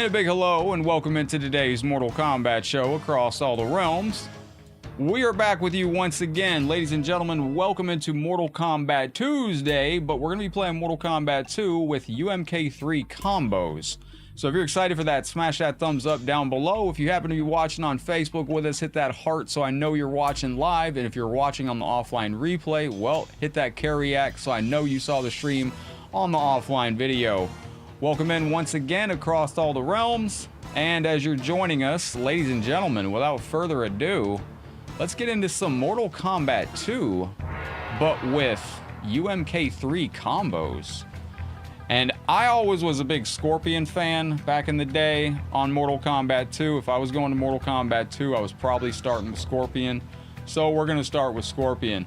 a big hello and welcome into today's Mortal Kombat show across all the realms. We are back with you once again, ladies and gentlemen. Welcome into Mortal Kombat Tuesday, but we're going to be playing Mortal Kombat 2 with UMK3 Kombos. So if you're excited for that, smash that thumbs up down below. If you happen to be watching on Facebook with us, hit that heart so I know you're watching live. And if you're watching on the offline replay, well, hit that carry-act so I know you saw the stream on the offline video. Welcome in once again across all the realms. And as you're joining us, ladies and gentlemen, without further ado, let's get into some Mortal Kombat 2, but with UMK3 Kombos. And I always was a big Scorpion fan back in the day on Mortal Kombat 2. If I was going to Mortal Kombat 2, I was probably starting with Scorpion. So we're going to start with Scorpion.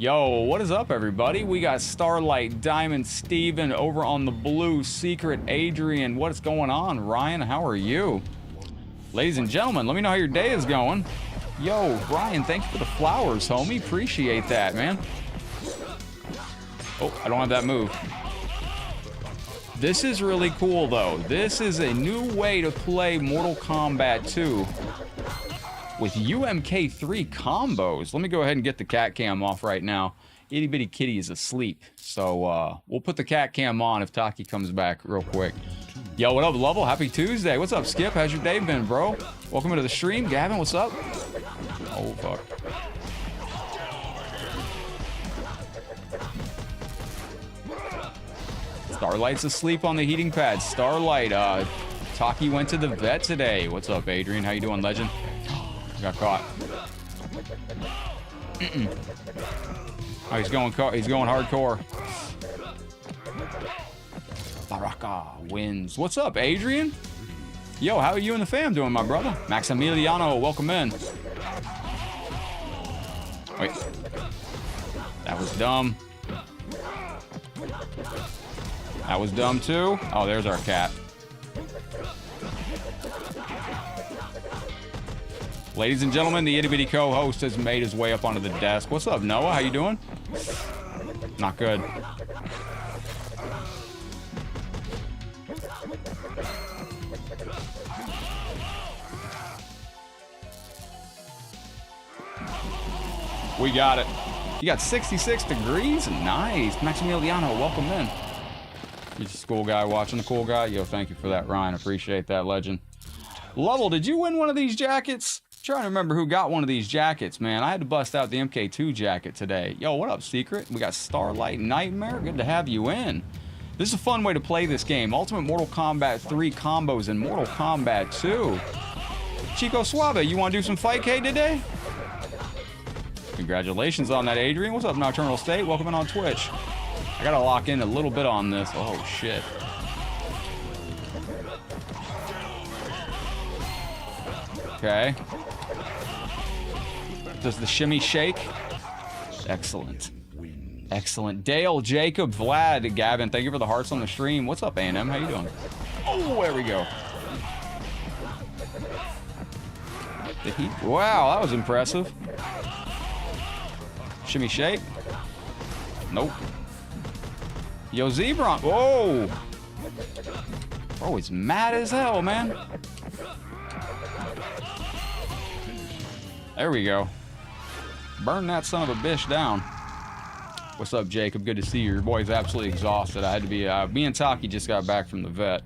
Yo, what is up, everybody? We got Starlight, Diamond, Steven, over on the blue, Secret, Adrian. What's going on? Ryan, how are you? Ladies and gentlemen, let me know how your day is going. Yo, Ryan, thank you for the flowers, homie. Appreciate that, man. Oh, I don't have that move. This is really cool, though. This is a new way to play Mortal Kombat 2 with UMK3 Kombos. Let me go ahead and get the cat cam off right now. Itty Bitty Kitty is asleep, so we'll put the cat cam on if Taki comes back real quick. Yo, what up, Lovell? Happy Tuesday. What's up, Skip? How's your day been, bro? Welcome to the stream. Gavin, what's up? Oh, fuck. Starlight's asleep on the heating pad. Starlight, Taki went to the vet today. What's up, Adrian? How you doing, legend? Got caught. Oh, he's going hardcore. Baraka wins. What's up, Adrian? Yo, how are you and the fam doing, my brother? Maximiliano, welcome in. Wait. That was dumb. That was dumb too. Oh, there's our cat. Ladies and gentlemen, the itty bitty co-host has made his way up onto the desk. What's up, Noah? How you doing? Not good. We got it. You got 66 degrees? Nice. Maximiliano, welcome in. You're just a cool guy watching the cool guy. Yo, thank you for that, Ryan. Appreciate that, legend. Lovell, did you win one of these jackets? I'm trying to remember who got one of these jackets, man. I had to bust out the MK2 jacket today. Yo, what up, Secret? We got Starlight Nightmare. Good to have you in. This is a fun way to play this game. Ultimate Mortal Kombat 3 Kombos and Mortal Kombat 2. Chico Suave, you want to do some Fightcade today? Congratulations on that, Adrian. What's up, Nocturnal State? Welcome in on Twitch. I gotta lock in a little bit on this. Oh, shit. Okay. Does the shimmy shake? Excellent. Excellent. Dale, Jacob, Vlad, Gavin, thank you for the hearts on the stream. What's up, A&M? How you doing? Oh, there we go. Wow, that was impressive. Shimmy shake? Nope. Yo, Zebron. Whoa. Oh, he's mad as hell, man. There we go. Burn that son of a bitch down. What's up, Jacob? Good to see you. Your boy's absolutely exhausted. I had to be, me and Taki just got back from the vet.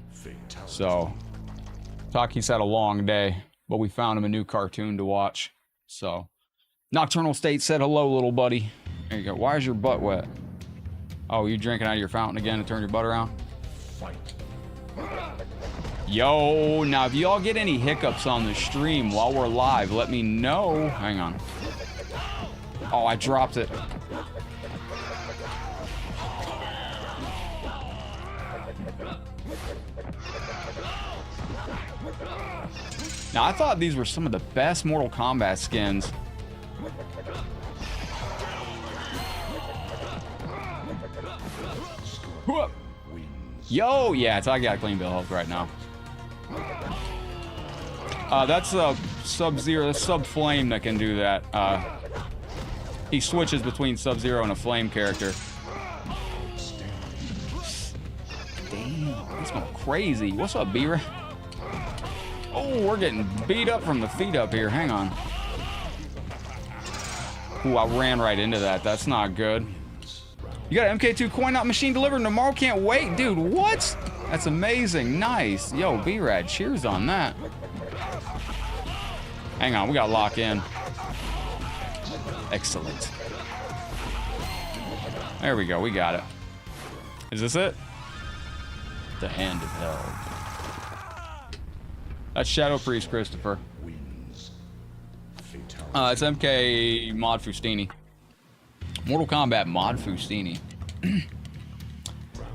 So, Taki's had a long day, but we found him a new cartoon to watch. So, Nocturnal State said hello, little buddy. There you go. Why is your butt wet? Oh, you drinking out of your fountain again to turn your butt around? Yo, now if y'all get any hiccups on the stream while we're live, let me know. Hang on. Oh, I dropped it. Now, I thought these were some of the best Mortal Kombat skins. Yo, yeah, I got clean bill health right now. That's a Sub-Zero, that's Sub-Flame that can do that. He switches between Sub-Zero and a Flame character. Damn, he's going crazy. What's up, B-Ray? Oh, we're getting beat up from the feet up here. Hang on. Ooh, I ran right into that. That's not good. You got an MK2 coin-op machine delivered tomorrow? Can't wait. Dude, what? That's amazing. Nice. Yo, B-Rad, cheers on that. Hang on, we got to lock in. Excellent. There we go. We got it. Is this it? The hand of hell. That's Shadow Priest Christopher. It's MK Mod Fustini. Mortal Kombat Mod Fustini.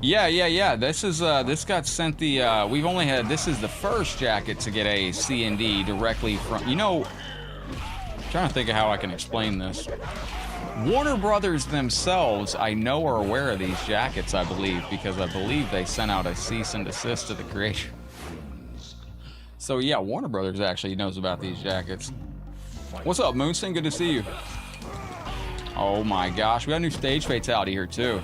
Yeah. This is this got sent the we've only had, this is the first jacket to get a C&D directly from, you know, I'm trying to think of how I can explain this. Warner Brothers themselves, I know, are aware of these jackets, I believe, because I believe they sent out a cease and desist to the creator. So yeah, Warner Brothers actually knows about these jackets. What's up, Moonson? Good to see you. Oh my gosh, we got a new stage fatality here too.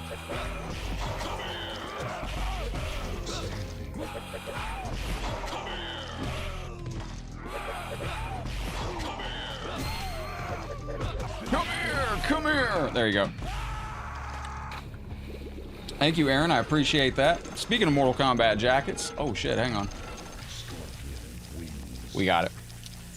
Come here! There you go. Thank you, Aaron. I appreciate that. Speaking of Mortal Kombat jackets. Oh shit, hang on. We got it.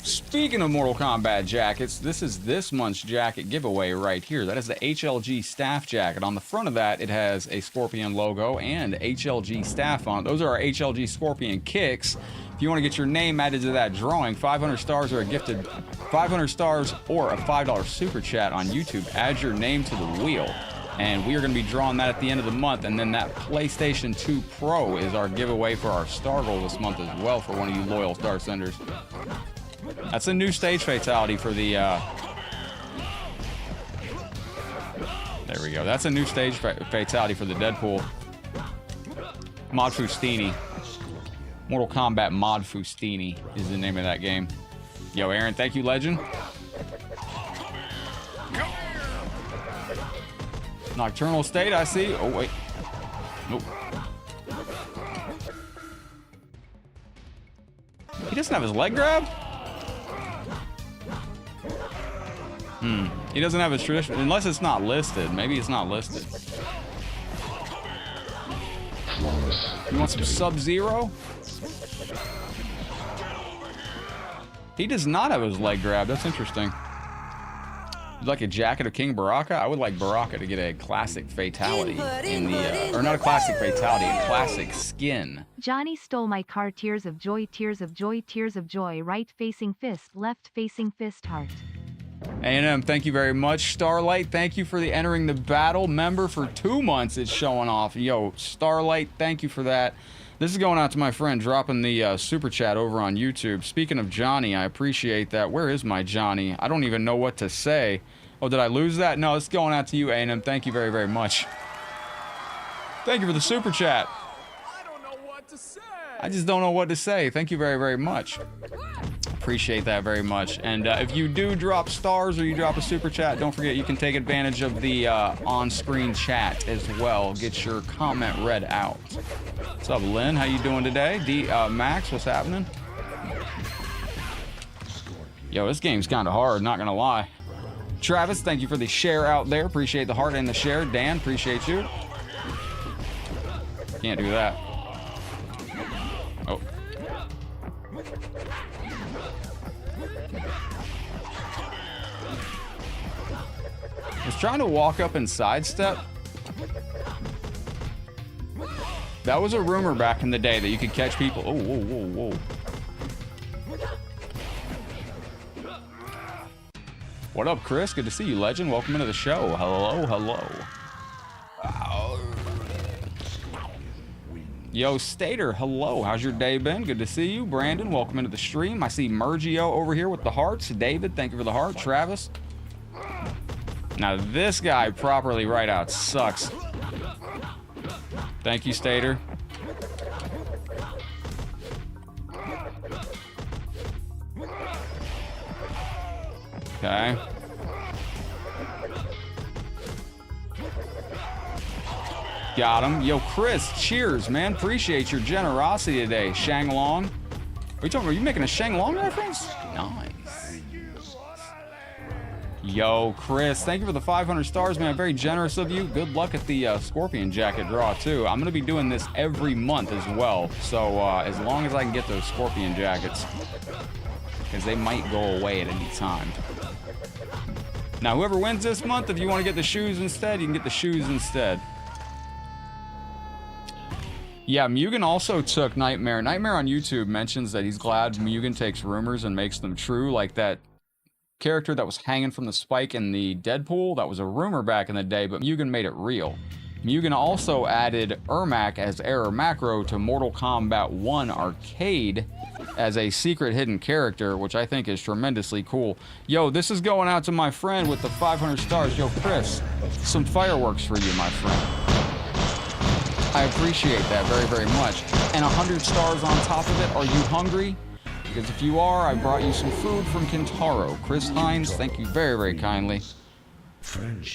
Speaking of Mortal Kombat jackets, this is this month's jacket giveaway right here. That is the HLG staff jacket. On the front of that, it has a Scorpion logo and HLG staff on it. Those are our HLG Scorpion kicks. If you want to get your name added to that drawing, 500 stars or a gifted 500 stars or a $5 super chat on YouTube, add your name to the wheel. And we are going to be drawing that at the end of the month. And then that PlayStation 2 Pro is our giveaway for our star goal this month as well for one of you loyal star senders. That's a new stage fatality for the there we go. That's a new stage fatality for the Deadpool. Mod Fustini. Mortal Kombat Mod Fustini is the name of that game. Yo, Aaron, thank you, legend. Nocturnal State, I see. Oh, wait. Nope. He doesn't have his leg grab? He doesn't have his tradition, unless it's not listed. Maybe it's not listed. You want some Sub-Zero? He does not have his leg grab. That's interesting. You'd like a jacket of King Baraka? I would like Baraka to get a classic fatality in the, or not a classic fatality, a classic skin. Johnny stole my car. Tears of joy, tears of joy, tears of joy. Right facing fist, left facing fist, heart. A&M, thank you very much. Starlight, thank you for the entering the battle. Member for 2 months, it's showing off. Yo, Starlight, thank you for that. This is going out to my friend dropping the super chat over on YouTube. Speaking of Johnny, I appreciate that. Where is my Johnny? I don't even know what to say. Oh, did I lose that? No, it's going out to you, A&M. Thank you very, very much. Thank you for the super chat. I don't know what to say. I just don't know what to say. Thank you very, very much. Appreciate that very much. And if you do drop stars or you drop a super chat, don't forget you can take advantage of the on-screen chat as well. Get your comment read out. What's up, Lynn? How you doing today? Max, what's happening? Yo, this game's kind of hard, not gonna lie. Travis, thank you for the share out there. Appreciate the heart and the share. Dan, appreciate you. Can't do that. Oh. I was trying to walk up and sidestep. That was a rumor back in the day that you could catch people. Oh, whoa, whoa, whoa. What up, Chris? Good to see you, legend. Welcome into the show. Hello, hello. Yo, Stater, hello. How's your day been? Good to see you. Brandon, welcome into the stream. I see Mergio over here with the hearts. David, thank you for the heart. Travis. Now, this guy properly right out sucks. Thank you, Stater. Okay. Got him. Yo, Chris, cheers, man. Appreciate your generosity today. Shanglong. you talking about? Are you making a Shenlong reference? Nice. Yo, Chris, thank you for the 500 stars, man. Very generous of you. Good luck at the Scorpion jacket draw, too. I'm going to be doing this every month as well. So as long as I can get those Scorpion jackets, because they might go away at any time. Now, whoever wins this month, if you want to get the shoes instead, you can get the shoes instead. Yeah, Mugen also took Nightmare. Nightmare on YouTube mentions that he's glad Mugen takes rumors and makes them true, like that character that was hanging from the spike in the Deadpool. That was a rumor back in the day, but Mugen made it real. Mugen also added Ermac as Error Macro to Mortal Kombat 1 Arcade as a secret hidden character, which I think is tremendously cool. Yo, this is going out to my friend with the 500 stars. Yo, Chris, some fireworks for you, my friend. I appreciate that very, very much. And 100 stars on top of it. Are you hungry? Because if you are, I brought you some food from Kintaro. Chris Hines, thank you very, very kindly.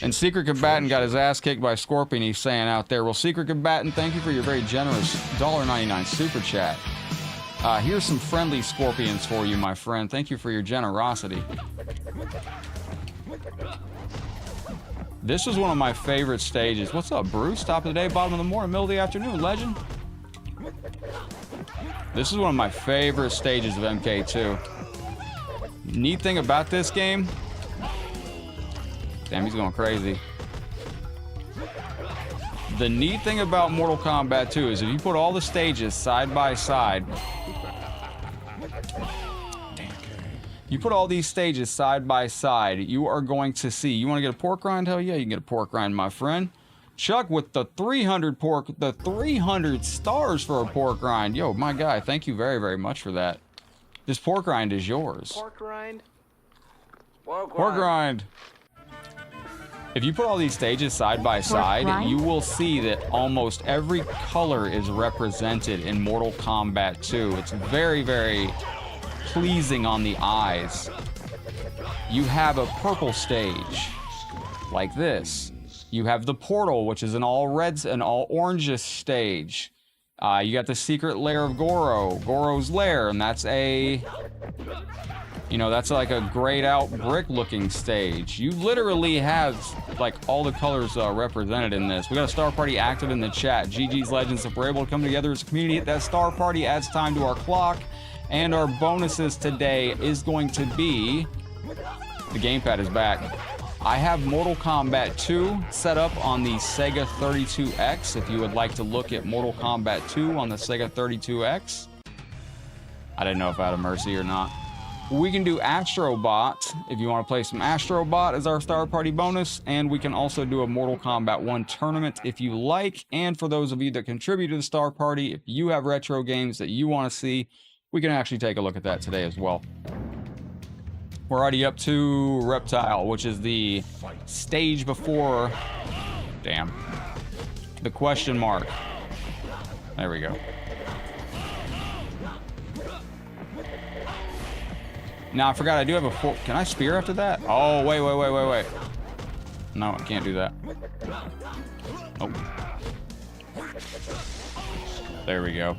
And Secret Combatant got his ass kicked by Scorpion, he's saying out there. Well, Secret Combatant, thank you for your very generous $1.99 super chat. Here's some friendly Scorpions for you, my friend. Thank you for your generosity. This was one of my favorite stages. What's up, Bruce? Top of the day, bottom of the morning, middle of the afternoon, legend. This is one of my favorite stages of MK2. Neat thing about this game... Damn, he's going crazy. The neat thing about Mortal Kombat 2 is if you put all the stages side by side... You put all these stages side by side, you are going to see... You want to get a pork rind? Hell yeah, you can get a pork rind, my friend. Chuck with the 300 stars for a pork rind. Yo, my guy, thank you very, very much for that. This pork rind is yours. Pork rind? Pork rind. If you put all these stages side by side, you will see that almost every color is represented in Mortal Kombat 2. It's very, very pleasing on the eyes. You have a purple stage, like this. You have the portal, which is an all reds and all oranges stage. You got the secret lair of Goro's lair, and that's a, you know, that's like a grayed out brick looking stage. You literally have like all the colors represented in this. We got a star party active in the chat. GG's Legends, if we're able to come together as a community, that star party adds time to our clock. And our bonuses today is going to be, the gamepad is back. I have Mortal Kombat 2 set up on the Sega 32X. If you would like to look at Mortal Kombat 2 on the Sega 32X. I didn't know if I had a Mercy or not. We can do Astrobot if you want to play some Astrobot as our Star Party bonus. And we can also do a Mortal Kombat 1 tournament if you like. And for those of you that contribute to the Star Party, if you have retro games that you want to see, we can actually take a look at that today as well. We're already up to Reptile, which is the stage before... Damn. The question mark. There we go. Now, I forgot I do have a full... Can I spear after that? Oh, wait. No, I can't do that. Oh. There we go.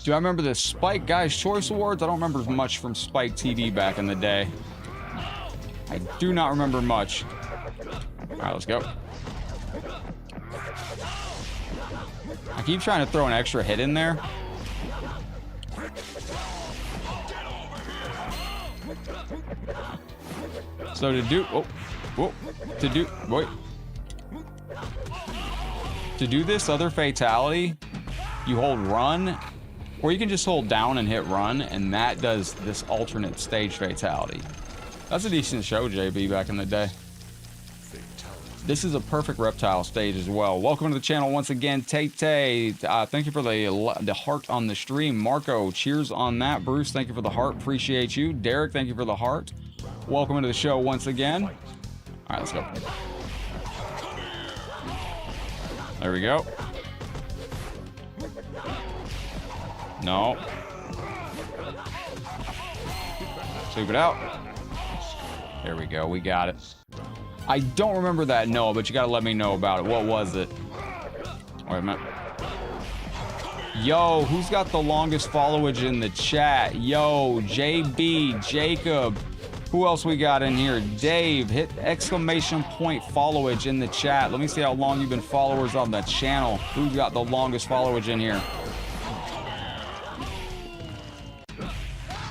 Do I remember the Spike Guys Choice Awards? I don't remember much from Spike TV back in the day. I do not remember much. All right, let's go. I keep trying to throw an extra hit in there. So to do this other fatality, you hold run, or you can just hold down and hit run, and that does this alternate stage fatality. That's a decent show, JB, back in the day. This is a perfect Reptile stage as well. Welcome to the channel once again, Tate. Thank you for the heart on the stream. Marco, cheers on that. Bruce, thank you for the heart. Appreciate you. Derek, thank you for the heart. Welcome into the show once again. All right, let's go. There we go. No. Sweep it out. There we go. We got it. I don't remember that, no, but you gotta let me know about it. What was it? Wait a minute. Yo, who's got the longest followage in the chat? Yo, JB, Jacob. Who else we got in here? Dave, hit exclamation point followage in the chat. Let me see how long you've been followers on the channel. Who's got the longest followage in here?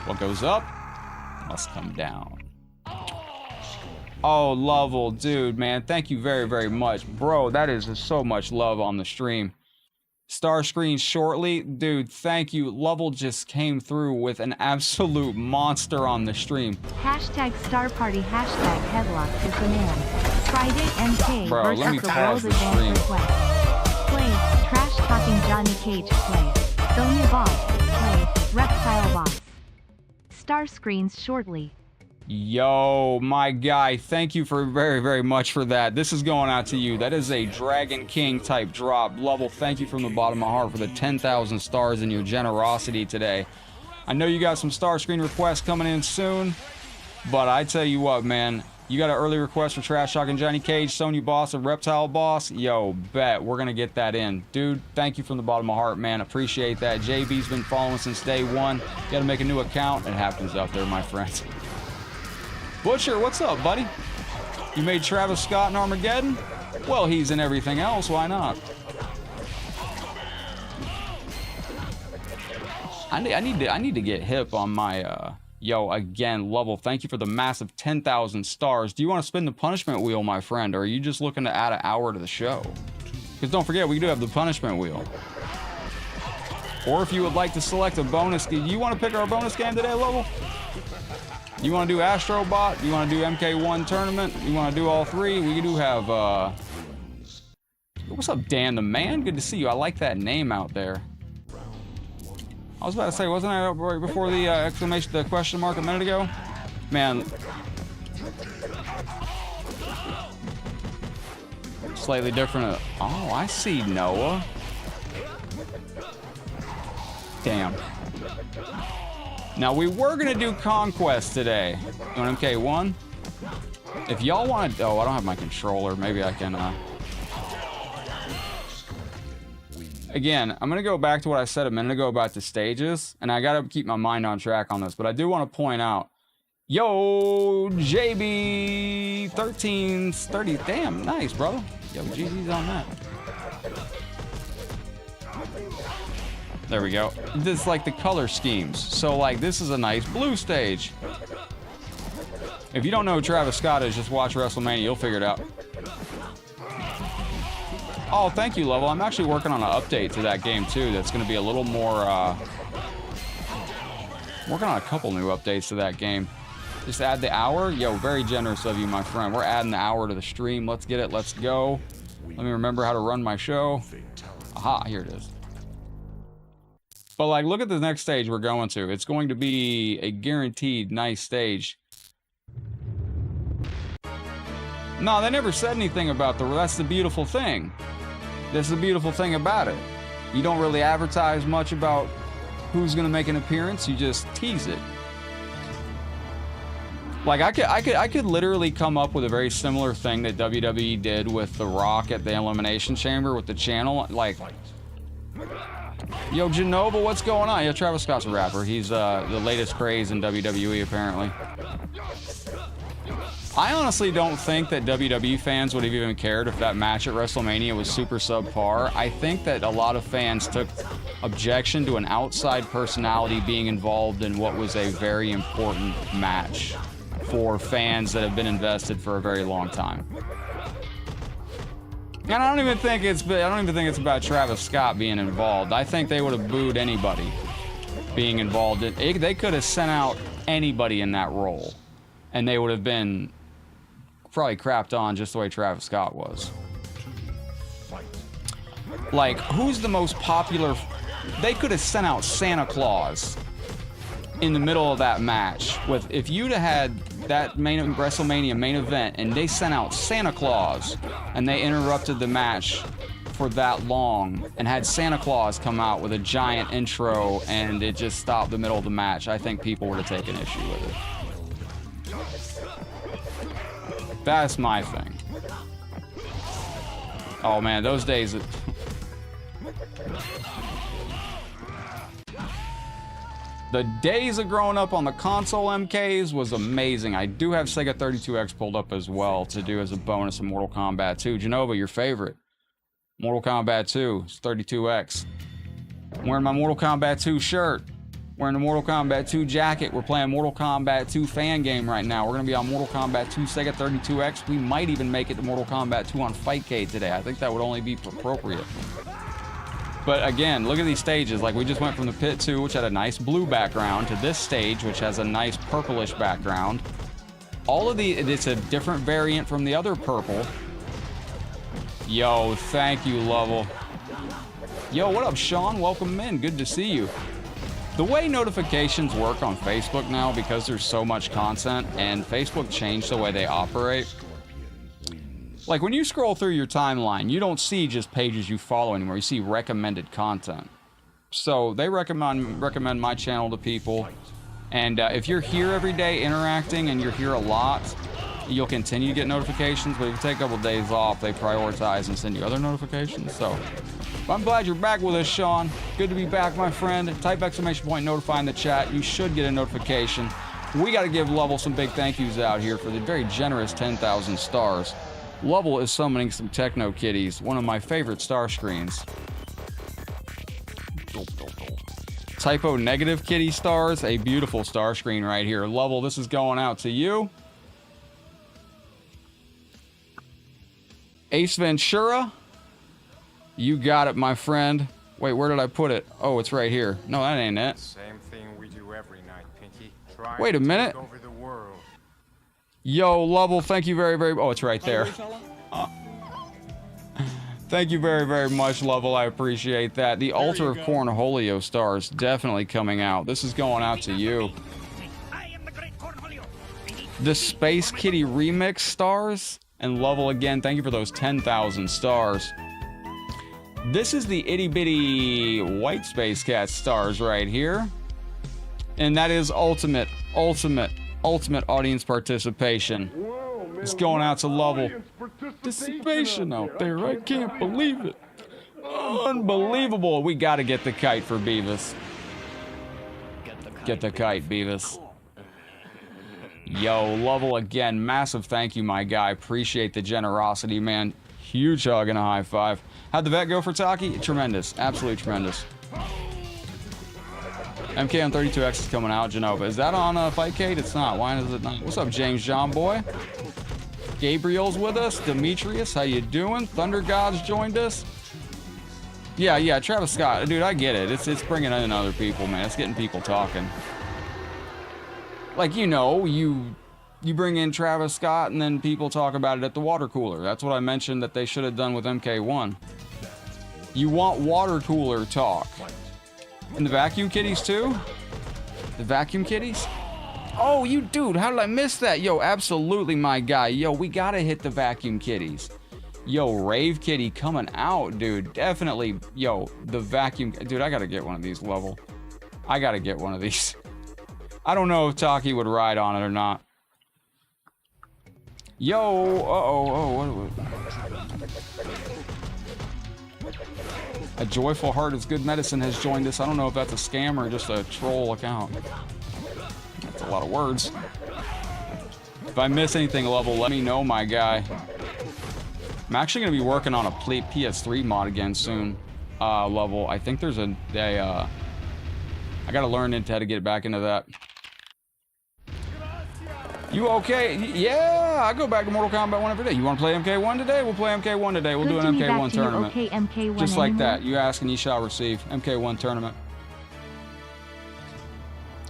What goes up must come down. Oh, Lovell, dude, man, thank you very, very much. Bro, that is so much love on the stream. Star screen shortly. Dude, thank you. Lovell just came through with an absolute monster on the stream. Hashtag star party, hashtag headlock is the man. Friday MK Bro, versus let me the pause world the stream. advance request. Play, trash talking Johnny Cage, play. Sonya boss, play, Reptile boss. Star screens shortly. Yo, my guy, thank you for very, very much for that. This is going out to you. That is a Dragon King type drop. Lovell, thank you from the bottom of my heart for the 10,000 stars and your generosity today. I know you got some star screen requests coming in soon, but I tell you what, man, you got an early request for Trash Talking Johnny Cage, Sonya Boss, and Reptile Boss. Yo, bet we're gonna get that in. Dude, thank you from the bottom of my heart, man. Appreciate that. JB's been following since day one. Gotta make a new account. It happens out there, my friends. Butcher, what's up, buddy? You made Travis Scott in Armageddon? Well, he's in everything else, why not? I need to get hip on my, yo, again, Lovell, thank you for the massive 10,000 stars. Do you want to spin the punishment wheel, my friend, or are you just looking to add an hour to the show? Because don't forget, we do have the punishment wheel. Or if you would like to select a bonus, do you want to pick our bonus game today, Lovell? You want to do Astrobot? You want to do MK1 Tournament? You want to do all three? We do have, what's up, Dan the Man? Good to see you. I like that name out there. I was about to say, wasn't I right before the exclamation, the question mark a minute ago? Man. Slightly different. Oh, I see Noah. Damn. Now, we were going to do Conquest today on MK1. If y'all want to... Oh, I don't have my controller. Maybe I can... Again, I'm going to go back to what I said a minute ago about the stages. And I got to keep my mind on track on this. But I do want to point out... Yo, JB 1330. Damn, nice, brother. Yo, GG's on that. There we go. This is like the color schemes. So like this is a nice blue stage. If you don't know who Travis Scott is, just watch Wrestlemania. You'll figure it out. Oh, thank you, Lovell. I'm actually working on an update to that game too. That's going to be a little more. Working on a couple new updates to that game. Just add the hour. Yo, very generous of you, my friend. We're adding the hour to the stream. Let's get it. Let's go. Let me remember how to run my show. Aha, here it is. But like, look at the next stage we're going to. It's going to be a guaranteed nice stage. No, they never said anything about that's the beautiful thing. That's the beautiful thing about it. You don't really advertise much about who's going to make an appearance. You just tease it. Like, I could literally come up with a very similar thing that WWE did with The Rock at the Elimination Chamber with the channel. Like... Yo, Genova, what's going on? Yo, Travis Scott's a rapper. He's the latest craze in WWE, apparently. I honestly don't think that WWE fans would have even cared if that match at WrestleMania was super subpar. I think that a lot of fans took objection to an outside personality being involved in what was a very important match for fans that have been invested for a very long time. And I don't even think it's about Travis Scott being involved. I think they would have booed anybody being involved. They could have sent out anybody in that role, and they would have been probably crapped on just the way Travis Scott was. Like, who's the most popular? They could have sent out Santa Claus in the middle of that match. If you'd have had that WrestleMania main event and they sent out Santa Claus and they interrupted the match for that long and had Santa Claus come out with a giant intro and it just stopped the middle of the match, I think people would have taken issue with it. That's my thing. Oh man, those days... The days of growing up on the console MKs was amazing. I do have Sega 32X pulled up as well to do as a bonus in Mortal Kombat 2. Genova, your favorite. Mortal Kombat 2, it's 32X. I'm wearing my Mortal Kombat 2 shirt. Wearing the Mortal Kombat 2 jacket. We're playing Mortal Kombat 2 fan game right now. We're going to be on Mortal Kombat 2 Sega 32X. We might even make it to Mortal Kombat 2 on Fightcade today. I think that would only be appropriate. But again, look at these stages. Like, we just went from the Pit 2, which had a nice blue background, to this stage, which has a nice purplish background. All of the, it's a different variant from the other purple. Yo, thank you, Lovell. Yo, what up, Sean? Welcome in. Good to see you. The way notifications work on Facebook now, because there's so much content, and Facebook changed the way they operate. Like, when you scroll through your timeline, you don't see just pages you follow anymore. You see recommended content. So they recommend my channel to people. And if you're here every day interacting and you're here a lot, you'll continue to get notifications. But if you take a couple days off, they prioritize and send you other notifications. So I'm glad you're back with us, Sean. Good to be back, my friend. Type exclamation point notify in the chat. You should get a notification. We got to give Lovell some big thank yous out here for the very generous 10,000 stars. Lovell is summoning some Techno Kitties, one of my favorite star screens. Typo negative kitty stars, a beautiful star screen right here. Lovell, this is going out to you. Ace Ventura, you got it, my friend. Wait, where did I put it? Oh, it's right here. No, that ain't it. Same thing we do every night, Pinky. Try Wait a minute. Over the world. Yo, Lovell, thank you very, very... Oh, it's right there. Thank you very, very much, Lovell. I appreciate that. The Altar of Cornholio stars definitely coming out. This is going out to you. The Space Kitty remix stars. And Lovell, again, thank you for those 10,000 stars. This is the itty bitty white space cat stars right here. And that is ultimate audience participation. It's going out to Lovell. Participation out there. I can't believe it. Unbelievable. We got to get the kite for Beavis. Get the kite, Beavis. Yo, Lovell, again, massive thank you, my guy. Appreciate the generosity, man. Huge hug and a high five. How'd the vet go for Taki? Tremendous. Absolutely tremendous. MK1 32X is coming out, Genova. Is that on Fightcade? It's not. Why is it not? What's up, James John boy? Gabriel's with us. Demetrius, how you doing? Thunder Gods joined us. Yeah, Travis Scott. Dude, I get it. It's bringing in other people, man. It's getting people talking. Like, you know, you bring in Travis Scott and then people talk about it at the water cooler. That's what I mentioned that they should have done with MK1. You want water cooler talk. And the vacuum kitties too? The vacuum kitties? Oh, you dude, how did I miss that? Yo, absolutely, my guy. Yo, we gotta hit the vacuum kitties. Yo, Rave Kitty coming out, dude. Definitely. Yo, the vacuum. Dude, I gotta get one of these, Lovell. I gotta get one of these. I don't know if Taki would ride on it or not. Yo, what? A Joyful Heart is Good Medicine has joined us. I don't know if that's a scam or just a troll account. That's a lot of words. If I miss anything, Lovell, let me know, my guy. I'm actually going to be working on a PS3 mod again soon, Lovell. I think there's I got to learn how to get back into that. You okay? Yeah, I go back to Mortal Kombat 1 every day. You want to play MK1 today? We'll play MK1 today. We'll do an MK1 tournament. Okay, MK1 just like anymore? that. You ask and you shall receive. MK1 tournament.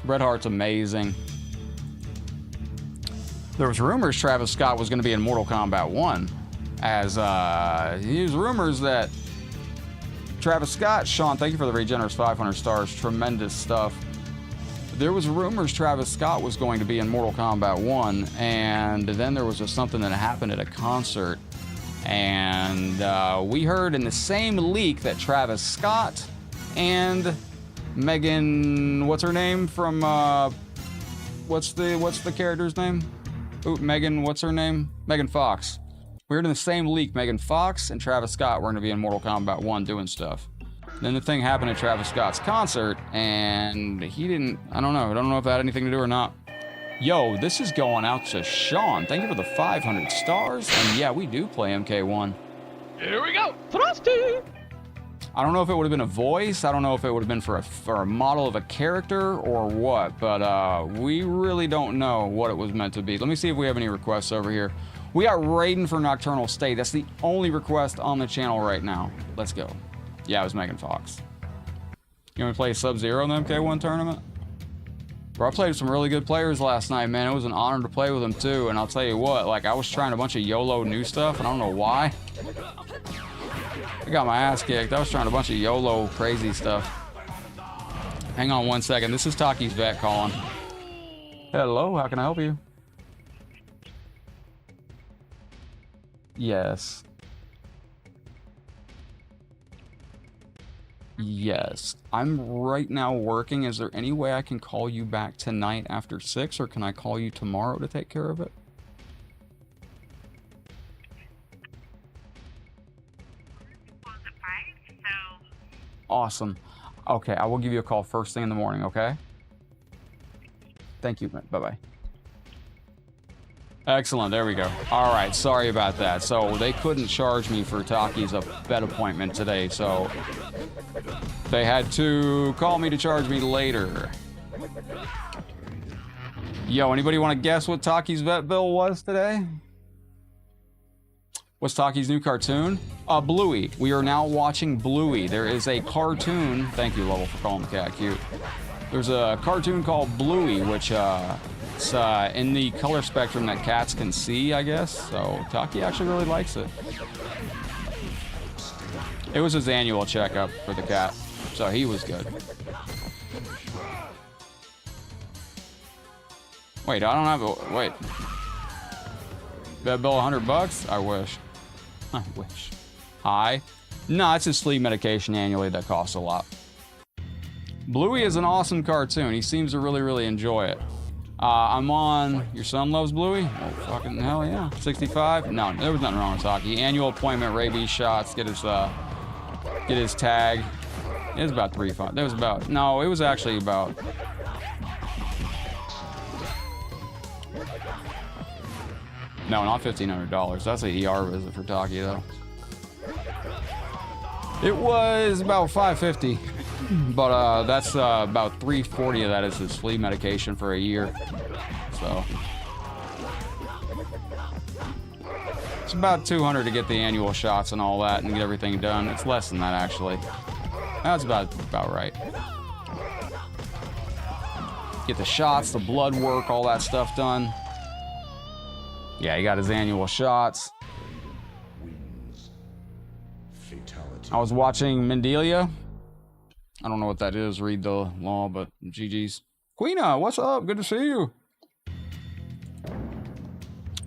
Bret Hart's amazing. There was rumors Travis Scott was going to be in Mortal Kombat 1. As, there's rumors that Travis Scott, Sean, thank you for the very generous 500 stars. Tremendous stuff. There was rumors Travis Scott was going to be in Mortal Kombat 1, and then there was something that happened at a concert, and we heard in the same leak that Travis Scott and Megan, what's her name from what's the character's name? Ooh, Megan, what's her name? Megan Fox. We heard in the same leak Megan Fox and Travis Scott were going to be in Mortal Kombat 1 doing stuff. Then the thing happened at Travis Scott's concert, and he didn't, I don't know if that had anything to do or not. Yo, this is going out to Sean. Thank you for the 500 stars. And yeah, we do play MK1. Here we go. Thrusty. I don't know if it would have been a voice. I don't know if it would have been for a model of a character or what, but we really don't know what it was meant to be. Let me see if we have any requests over here. We got Raiden for Nocturnal State. That's the only request on the channel right now. Let's go. Yeah, it was Megan Fox. You want to play Sub-Zero in the MK1 tournament? Bro, I played with some really good players last night, man. It was an honor to play with them too. And I'll tell you what, like I was trying a bunch of YOLO new stuff, and I don't know why. I got my ass kicked. I was trying a bunch of YOLO crazy stuff. Hang on one second. This is Taki's vet calling. Hello, how can I help you? Yes. Yes. I'm right now working. Is there any way I can call you back tonight after 6, or can I call you tomorrow to take care of it? Awesome. Okay, I will give you a call first thing in the morning, okay? Thank you. Bye-bye. Excellent, there we go. All right, sorry about that. So they couldn't charge me for Taki's bet appointment today, so they had to call me to charge me later. Yo, anybody want to guess what Taki's vet bill was today? What's Taki's new cartoon? Bluey. We are now watching Bluey. There is a cartoon. Thank you, Level, for calling the cat cute. There's a cartoon called Bluey, which it's in the color spectrum that cats can see, I guess. So Taki actually really likes it. It was his annual checkup for the cat, so he was good. Wait, I don't have a wait. That bill $100? I wish. I wish. Hi. No, it's his sleep medication annually that costs a lot. Bluey is an awesome cartoon. He seems to really, really enjoy it. I'm on. Your son loves Bluey? Oh, fucking hell yeah. 65? No, there was nothing wrong with Taki. Annual appointment, rabies shots, get his tag. It was about $300. That was about. No, it was actually about. No, not $1,500. That's a ER visit for Taki, though. It was about $550, but that's about $340 of that is his flea medication for a year. So it's about $200 to get the annual shots and all that and get everything done. It's less than that actually. That's about right. Get the shots, the blood work, all that stuff done. Yeah, he got his annual shots. I was watching Mendelia. I don't know what that is. Read the law, but GG's. Queena, what's up? Good to see you.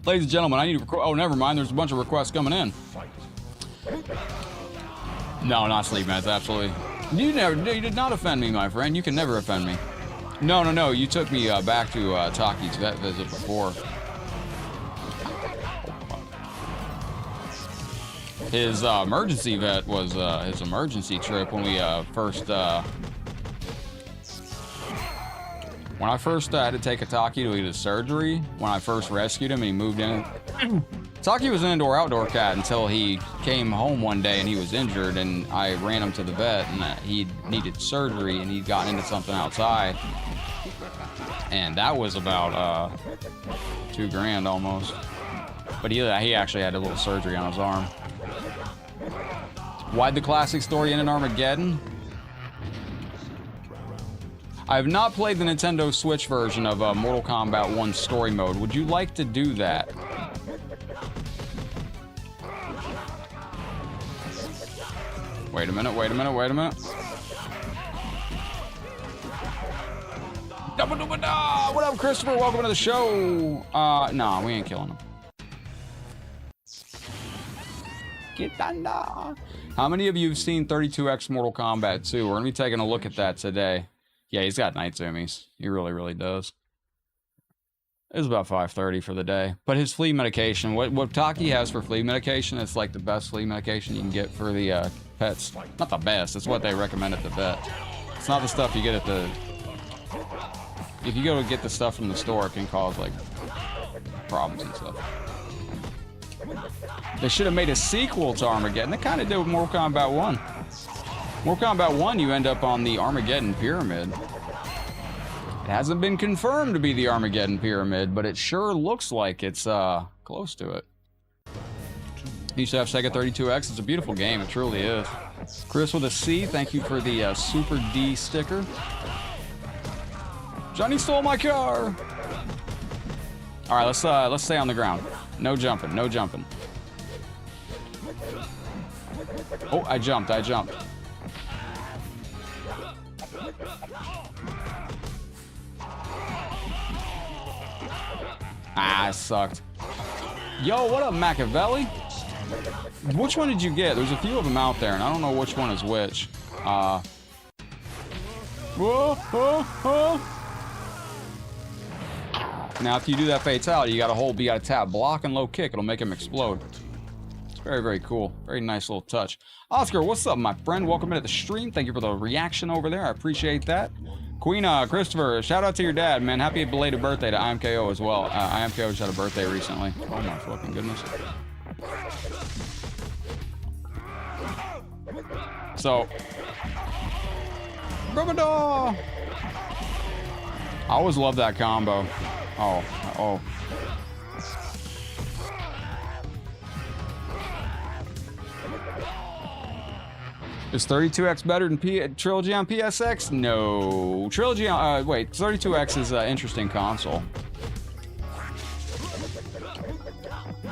Ladies and gentlemen, I need to oh, never mind. There's a bunch of requests coming in. No, not sleep meds, absolutely. You did not offend me, my friend. You can never offend me. No. You took me back to Taki's vet visit before. His emergency vet was his emergency trip when we first when I first had to take a Taki to get his surgery. When I first rescued him and he moved in. Taki was an indoor-outdoor cat until he came home one day and he was injured, and I ran him to the vet, and he needed surgery and he'd gotten into something outside, and that was about $2,000 almost. But he actually had a little surgery on his arm. Why'd the classic story end in Armageddon? I have not played the Nintendo Switch version of Mortal Kombat 1 story mode. Would you like to do that? Wait a minute. What up, Christopher? Welcome to the show. Nah, we ain't killing him. How many of you have seen 32X Mortal Kombat 2? We're going to be taking a look at that today. Yeah, he's got night zoomies. He really, really does. It was about 5:30 for the day. But his flea medication, what Taki has for flea medication, it's like the best flea medication you can get for the pet's not the best. It's what they recommend at the vet. It's not the stuff you get at the... If you go to get the stuff from the store, it can cause, like, problems and stuff. They should have made a sequel to Armageddon. They kind of did with Mortal Kombat 1. Mortal Kombat 1, you end up on the Armageddon Pyramid. It hasn't been confirmed to be the Armageddon Pyramid, but it sure looks like it's close to it. Used to have Sega 32X. It's a beautiful game. It truly is. Chris with a C, thank you for the Super D sticker. Johnny stole my car. All right, let's stay on the ground. No jumping. No jumping. Oh, I jumped. Ah, I sucked. Yo, what up, Machiavelli? Which one did you get? There's a few of them out there, and I don't know which one is which. Now, if you do that fatality, you gotta tap block and low kick. It'll make him explode. It's very, very cool. Very nice little touch. Oscar, what's up, my friend? Welcome into the stream. Thank you for the reaction over there. I appreciate that. Queen Christopher, shout out to your dad, man. Happy belated birthday to IMKO as well. IMKO just had a birthday recently. Oh my fucking goodness. So, Rubador! I always love that combo. Oh. Is 32X better than Trilogy on PSX? No. Trilogy on, wait, 32X is an interesting console.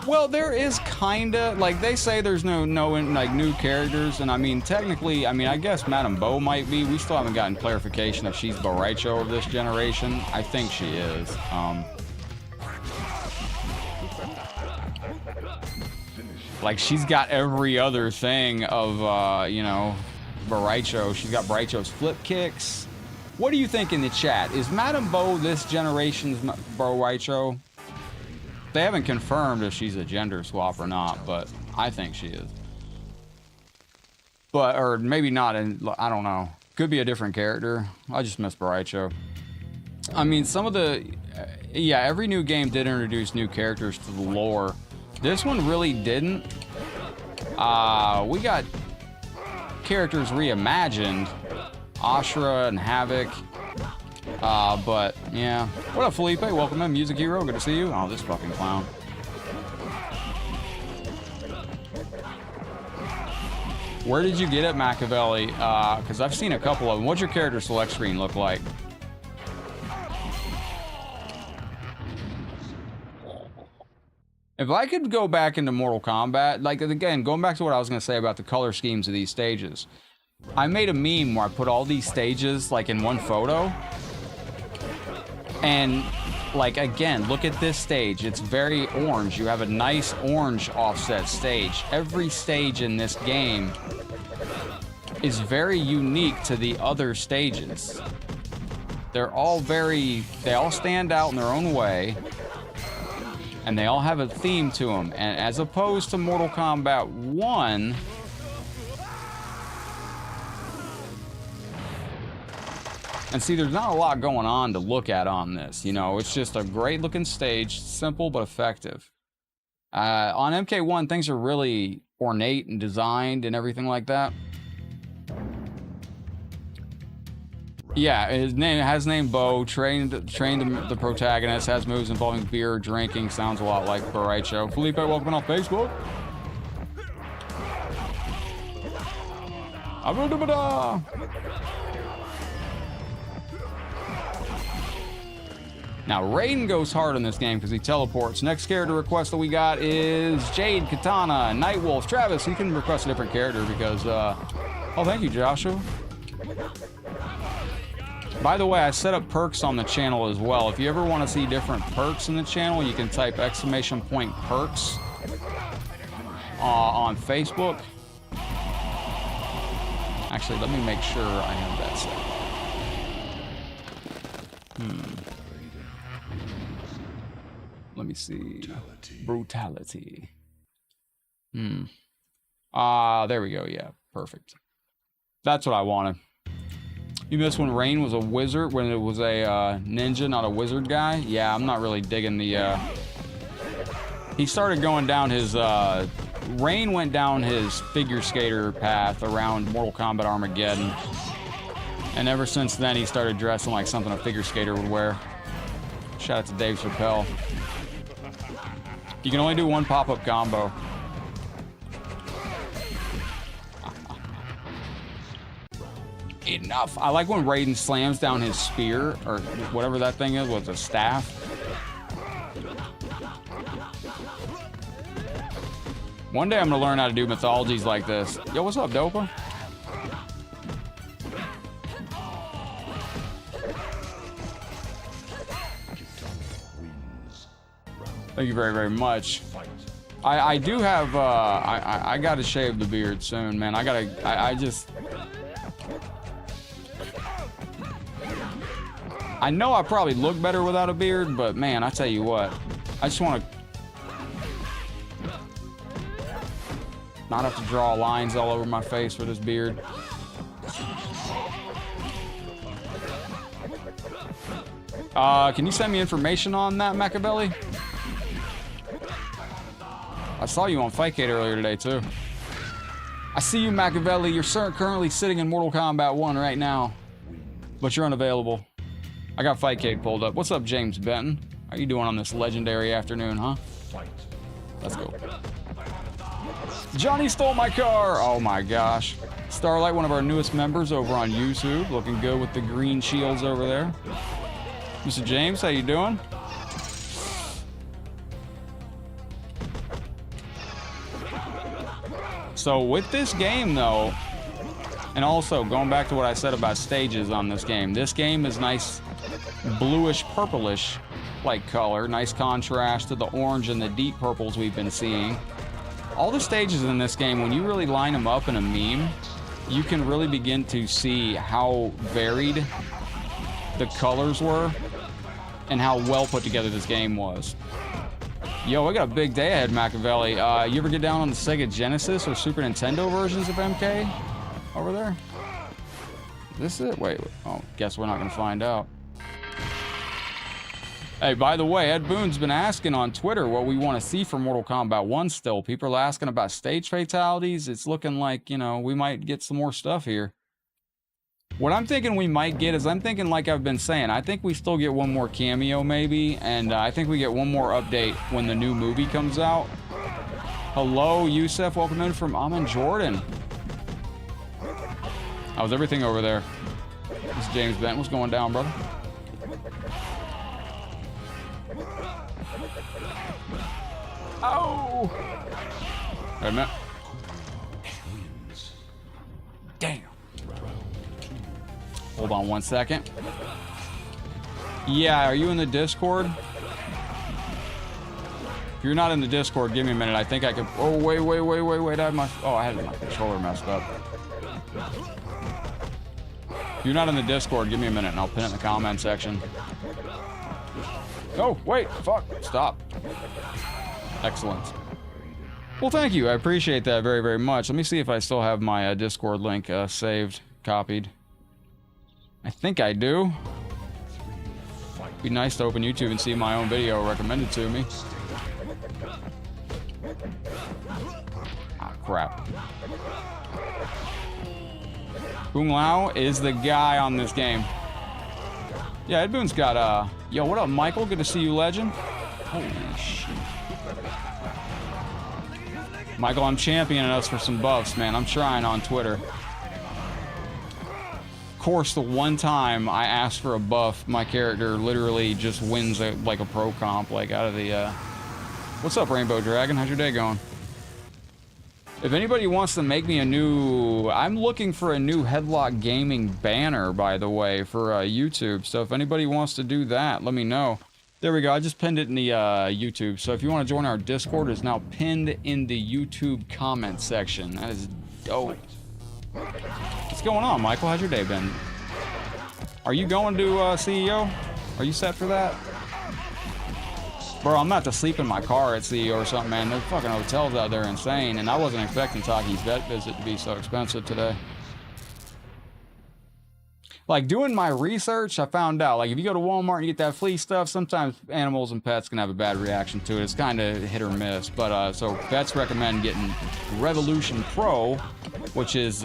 Well, there is kinda, like, they say there's no like, new characters, and I mean, technically, I guess Madame Bo might be. We still haven't gotten clarification if she's Boraicho of this generation. I think she is. Like, she's got every other thing of, you know, Boraicho. She's got Boraicho's flip kicks. What do you think in the chat? Is Madame Bo this generation's Boraicho? They haven't confirmed if she's a gender swap or not, but I think she is. But, or maybe not, and I don't know. Could be a different character. I just miss Boraicho. I mean, some of the, yeah, every new game did introduce new characters to the lore. This one really didn't. We got characters reimagined. Ashra and Havoc. But, yeah. What up, Felipe? Welcome in, Music Hero. Good to see you. Oh, this fucking clown. Where did you get it, Machiavelli? Because I've seen a couple of them. What's your character select screen look like? If I could go back into Mortal Kombat, like, again, going back to what I was going to say about the color schemes of these stages. I made a meme where I put all these stages, like, in one photo. And, like, again, look at this stage. It's very orange. You have a nice orange offset stage. Every stage in this game is very unique to the other stages. They're all they all stand out in their own way. And they all have a theme to them. And as opposed to Mortal Kombat 1... And see, there's not a lot going on to look at on this, you know. It's just a great looking stage, simple but effective. On MK1, things are really ornate and designed and everything like that. Yeah, his name Bo, trained the protagonist, has moves involving beer, drinking, sounds a lot like Boraicho. Felipe, welcome on Facebook. Now, Raiden goes hard in this game because he teleports. Next character request that we got is Jade, Katana, Nightwolf. Travis, you can request a different character because, oh, thank you, Joshua. By the way, I set up perks on the channel as well. If you ever want to see different perks in the channel, you can type !perks on Facebook. Actually, let me make sure I have that set. Let me see. Brutality. There we go, yeah. Perfect. That's what I wanted. You missed when Rain was a wizard, when it was a ninja, not a wizard guy? Yeah, I'm not really digging the... He started going down his... Rain went down his figure skater path around Mortal Kombat Armageddon. And ever since then, he started dressing like something a figure skater would wear. Shout out to Dave Chappelle. You can only do one pop-up combo. Enough. I like when Raiden slams down his spear, or whatever that thing is, with a staff. One day I'm gonna learn how to do mythologies like this. Yo, what's up, Dopa? Thank you very, very much. I do have, I gotta shave the beard soon, man. I just... I know I probably look better without a beard, but man, I tell you what, I just want to not have to draw lines all over my face for this beard. Can you send me information on that, Machiavelli? I saw you on Fightcade earlier today, too. I see you, Machiavelli. You're currently sitting in Mortal Kombat 1 right now, but you're unavailable. I got Fightcade pulled up. What's up, James Benton? How you doing on this legendary afternoon, huh? Let's go. Johnny stole my car! Oh my gosh. Starlight, one of our newest members over on YouTube. Looking good with the green shields over there. Mr. James, how you doing? So with this game, though, and also going back to what I said about stages on this game is nice bluish purplish like color, nice contrast to the orange and the deep purples we've been seeing. All the stages in this game, when you really line them up in a meme, you can really begin to see how varied the colors were and how well put together this game was. Yo, we got a big day ahead, Machiavelli. You ever get down on the Sega Genesis or Super Nintendo versions of MK over there? Is this it? Wait. Oh, guess we're not gonna find out. Hey, by the way, Ed Boon's been asking on Twitter what we want to see from Mortal Kombat 1 still. People are asking about stage fatalities. It's looking like, you know, we might get some more stuff here. What I'm thinking we might get is, I'm thinking, like I've been saying, I think we still get one more cameo maybe, and I think we get one more update when the new movie comes out. Hello, Yusef. Welcome in from Amin Jordan. How's everything over there? This is James Bent. What's going down, brother? Oh! Wait a minute. Damn. Hold on one second. Yeah, are you in the Discord? If you're not in the Discord, give me a minute. I think I could... Oh, wait. I had my controller messed up. If you're not in the Discord, give me a minute and I'll pin it in the comment section. Oh, wait, fuck, stop. Excellent. Well, thank you. I appreciate that very, very much. Let me see if I still have my Discord link saved, copied. I think I do. Be nice to open YouTube and see my own video recommended to me. Ah, crap. Boon Lao is the guy on this game. Yeah, Ed Boon's got, yo, what up, Michael? Good to see you, legend. Holy shit. Michael, I'm championing us for some buffs, man. I'm trying on Twitter. Of course, the one time I asked for a buff, my character literally just wins like a pro comp, like out of the, What's up, Rainbow Dragon? How's your day going? If anybody wants to make me a new... I'm looking for a new Headlock Gaming banner, by the way, for YouTube. So if anybody wants to do that, let me know. There we go. I just pinned it in the YouTube. So if you want to join our Discord, it's now pinned in the YouTube comment section. That is dope. What's going on, Michael? How's your day been? Are you going to CEO? Are you set for that? Bro, I'm about to sleep in my car at CEO or something, man. The fucking hotels out there are insane, and I wasn't expecting Taki's vet visit to be so expensive today. Like, doing my research, I found out, like, if you go to Walmart and you get that flea stuff, sometimes animals and pets can have a bad reaction to it. It's kind of hit or miss. But, so vets recommend getting Revolution Pro, which is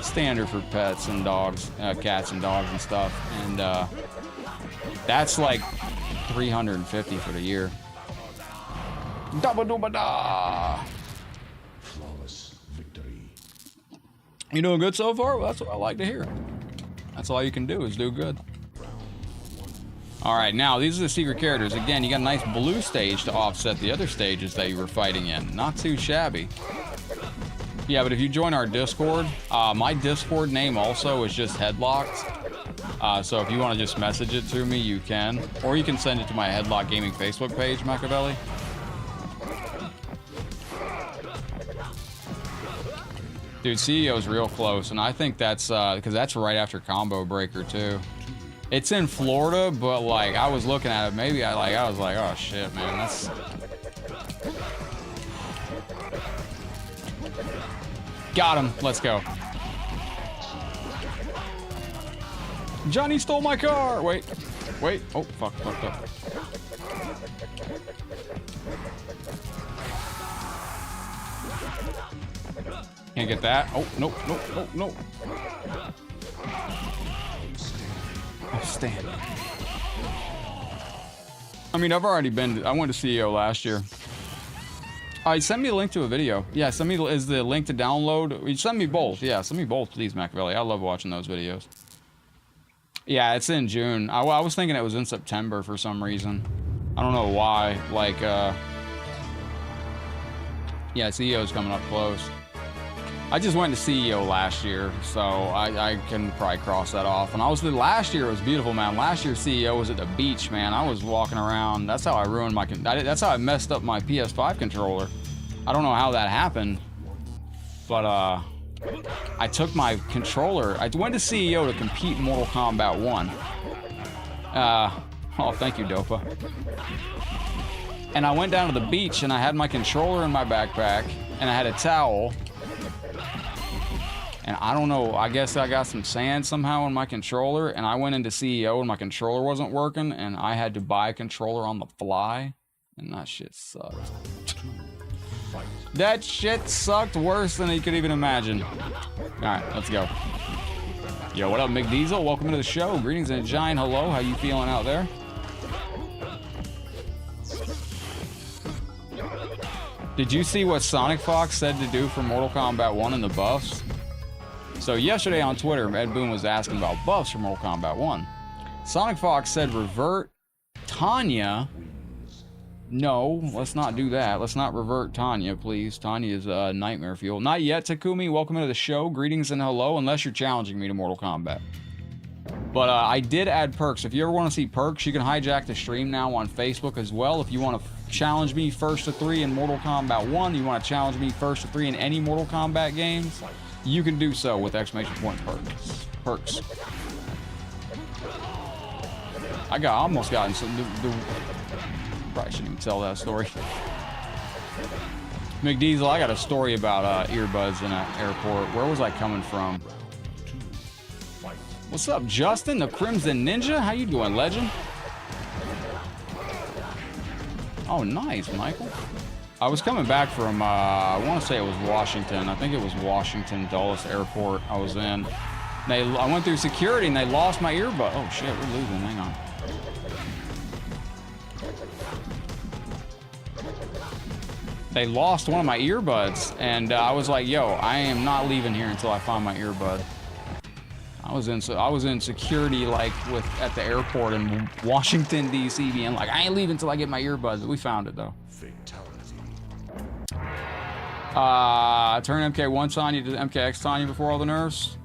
standard for pets and dogs, cats and dogs and stuff. And that's like $350 for the year. Dabba-dooba-da! You doing good so far? Well, that's what I like to hear. That's all you can do is do good. All right, now these are the secret characters. Again, you got a nice blue stage to offset the other stages that you were fighting in. Not too shabby. Yeah, but if you join our Discord, my Discord name also is just Headlocked. So if you want to just message it to me, you can. Or you can send it to my Headlock Gaming Facebook page, Machiavelli. Dude, CEO's real close, and I think that's because that's right after Combo Breaker too. It's in Florida, but like I was looking at it, maybe I was like, oh shit, man, that's. Got him. Let's go. Johnny stole my car. Wait. Oh fuck, fucked up. Can't get that. Oh, nope. Outstanding. I mean, I've already been, I went to CEO last year. Send me a link to a video. Yeah, send me, is the link to download? Send me both. Yeah, send me both, please, Machiavelli. I love watching those videos. Yeah, it's in June. I was thinking it was in September for some reason. I don't know why. Like, yeah, CEO's coming up close. I just went to CEO last year, so I can probably cross that off. And last year it was beautiful, man. Last year CEO was at the beach, man. I was walking around. That's how I ruined my, that's how I messed up my PS5 controller. I don't know how that happened, but I took my controller. I went to CEO to compete in Mortal Kombat 1. Oh, thank you, Dopa. And I went down to the beach and I had my controller in my backpack and I had a towel. And I don't know, I guess I got some sand somehow on my controller, and I went into CEO and my controller wasn't working, and I had to buy a controller on the fly, and that shit sucked. That shit sucked worse than you could even imagine. Alright, let's go. Yo, what up, McDiesel? Welcome to the show. Greetings and a giant hello. How you feeling out there? Did you see what Sonic Fox said to do for Mortal Kombat 1 in the buffs? So yesterday on Twitter, Ed Boon was asking about buffs for Mortal Kombat 1. Sonic Fox said revert Tanya. No, let's not do that. Let's not revert Tanya, please. Tanya is nightmare fuel. Not yet, Takumi. Welcome to the show. Greetings and hello, unless you're challenging me to Mortal Kombat. But I did add perks. If you ever want to see perks, you can hijack the stream now on Facebook as well. If you want to challenge me first to 3 in Mortal Kombat 1, you want to challenge me first to 3 in any Mortal Kombat games, you can do so with exclamation point perks. I almost got into probably shouldn't even tell that story. McDiesel, I got a story about earbuds in an airport. Where was I coming from? What's up, Justin, the Crimson Ninja? How you doing, legend? Oh, nice, Michael. I was coming back from, I want to say it was Washington. I think it was Washington Dulles Airport I was in. I went through security and they lost my earbud. Oh shit, we're losing, hang on. They lost one of my earbuds and I was like, yo, I am not leaving here until I find my earbud. I was in security like at the airport in Washington, D.C. being like, I ain't leaving until I get my earbuds. We found it though. Turn MK1 Sonya to MKX Sonya before all the nerfs.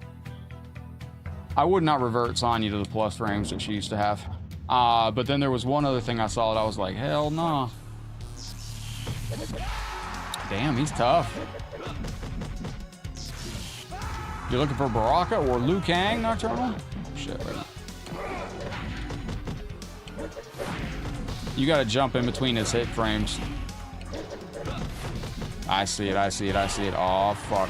I would not revert Sonya to the plus frames that she used to have. But then there was one other thing I saw that I was like, hell no. Damn, he's tough. You're looking for Baraka or Liu Kang, Nocturnal? Oh, shit, right now. You gotta jump in between his hit frames. I see it, I see it, I see it. Oh, fuck.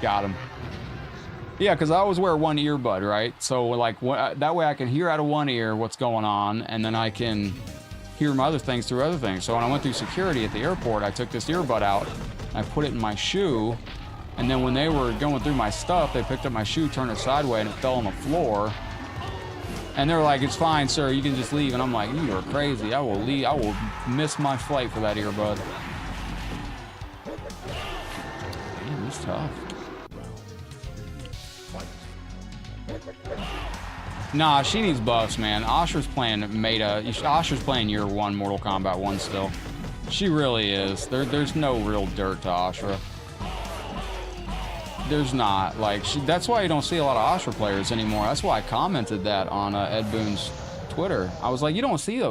Got him. Yeah, because I always wear one earbud, right? So, like, that way I can hear out of one ear what's going on, and then I can hear my other things through other things. So when I went through security at the airport, I took this earbud out, I put it in my shoe, and then when they were going through my stuff, they picked up my shoe, turned it sideways, and it fell on the floor. And they were like, "It's fine, sir, you can just leave." And I'm like, "You are crazy. I will leave. I will miss my flight for that earbud." Damn, it's tough. Nah, she needs buffs, man. Asher's playing Asher's playing year 1 Mortal Kombat 1 still. She really is. There's no real dirt to Asher. There's not. Like, that's why you don't see a lot of Asher players anymore. That's why I commented that on Ed Boon's Twitter. I was like, you don't see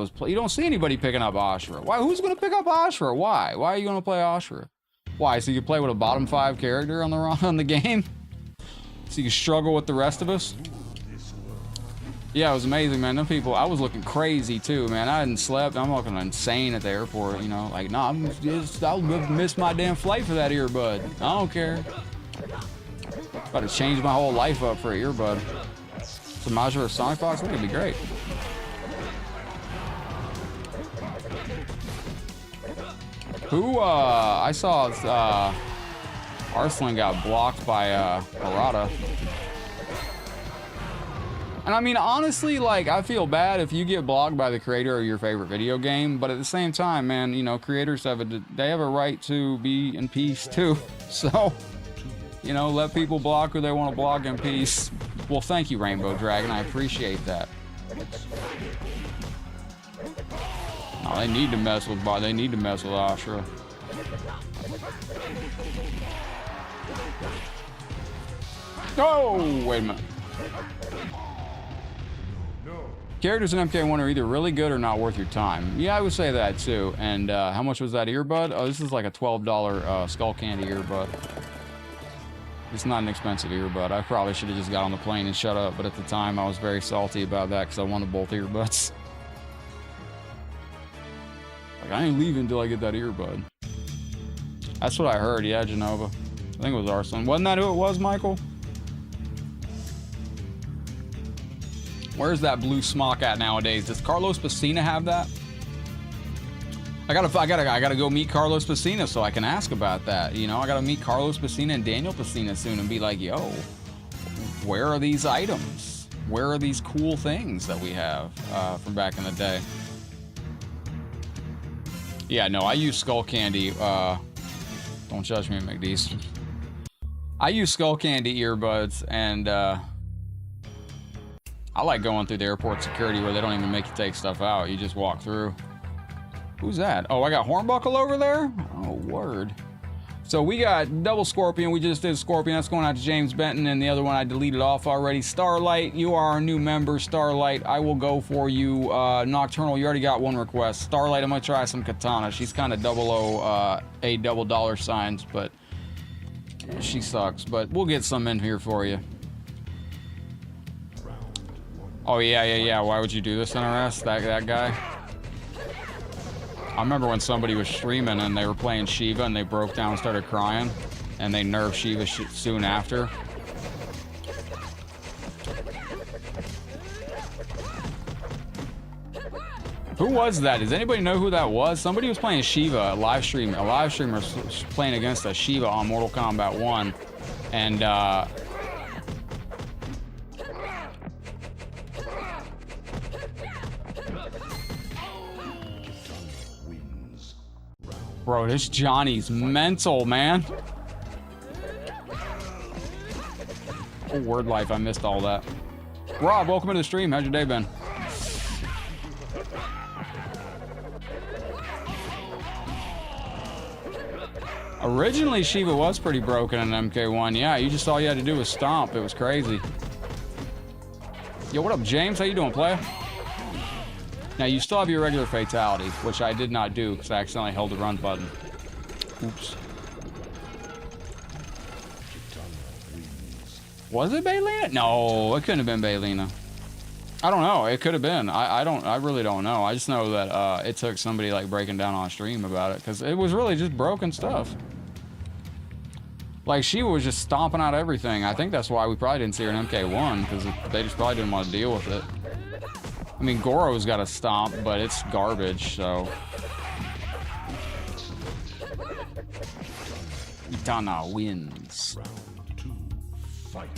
anybody picking up Asher. Why? Who's gonna pick up Asher? Why? Why are you gonna play Asher? Why? So you can play with a bottom 5 character on the game? So you can struggle with the rest of us? Yeah, it was amazing, man. Them people, I was looking crazy too, man. I hadn't slept. I'm looking insane at the airport, you know. Like, nah, I'll miss my damn flight for that earbud. I don't care. About to change my whole life up for an earbud. Some Majora Sonic Box, I think it'd be great. Who, I saw, Arslan got blocked by, Harada. And I mean, honestly, like, I feel bad if you get blocked by the creator of your favorite video game, but at the same time, man, you know, creators have a right to be in peace too. So, you know, let people block who they want to block in peace. Well, thank you, Rainbow Dragon. I appreciate that. Oh, they need to mess with Ashura. Oh, wait a minute. Characters in MK1 are either really good or not worth your time. Yeah, I would say that too. And how much was that earbud? Oh, this is like a $12 Skull Candy earbud. It's not an expensive earbud. I probably should have just got on the plane and shut up, but at the time I was very salty about that because I wanted both earbuds. Like, I ain't leaving until I get that earbud. That's what I heard, yeah, Genova. I think it was Arslan. Wasn't that who it was, Michael? Where's that blue smock at nowadays? Does Carlos Pacina have that? I gotta go meet Carlos Pacina so I can ask about that. You know, I gotta meet Carlos Pacina and Daniel Pacina soon and be like, yo, where are these items? Where are these cool things that we have from back in the day? Yeah, no, I use Skull Candy. Don't judge me, McDees. I use Skull Candy earbuds, and I like going through the airport security where they don't even make you take stuff out. You just walk through. Who's that? Oh, I got Hornbuckle over there? Oh, word. So we got double Scorpion. We just did Scorpion. That's going out to James Benton, and the other one I deleted off already. Starlight, you are our new member. Starlight, I will go for you. Nocturnal, you already got one request. Starlight, I'm going to try some Katana. She's kind of $00 double dollar signs, but she sucks. But we'll get some in here for you. Oh, yeah. Why would you do this, NRS? That guy? I remember when somebody was streaming and they were playing Shiva and they broke down and started crying, and they nerfed Shiva soon after. Who was that? Does anybody know who that was? Somebody was playing Shiva, a live streamer was playing against a Shiva on Mortal Kombat 1, and bro, this Johnny's mental, man. Oh, word life, I missed all that. Rob, welcome to the stream. How's your day been? Originally, Shiva was pretty broken in MK1. Yeah, you just all you had to do was stomp. It was crazy. Yo, what up, James? How you doing, player? Now, you still have your regular fatality, which I did not do because I accidentally held the run button. Oops. Was it Baylina? No, it couldn't have been Baylina. I don't know. It could have been. I really don't know. I just know that it took somebody like breaking down on stream about it because it was really just broken stuff. Like she was just stomping out everything. I think that's why we probably didn't see her in MK1 because they just probably didn't want to deal with it. I mean, Goro's got a stomp, but it's garbage, so. Itana wins. Round 2, fight.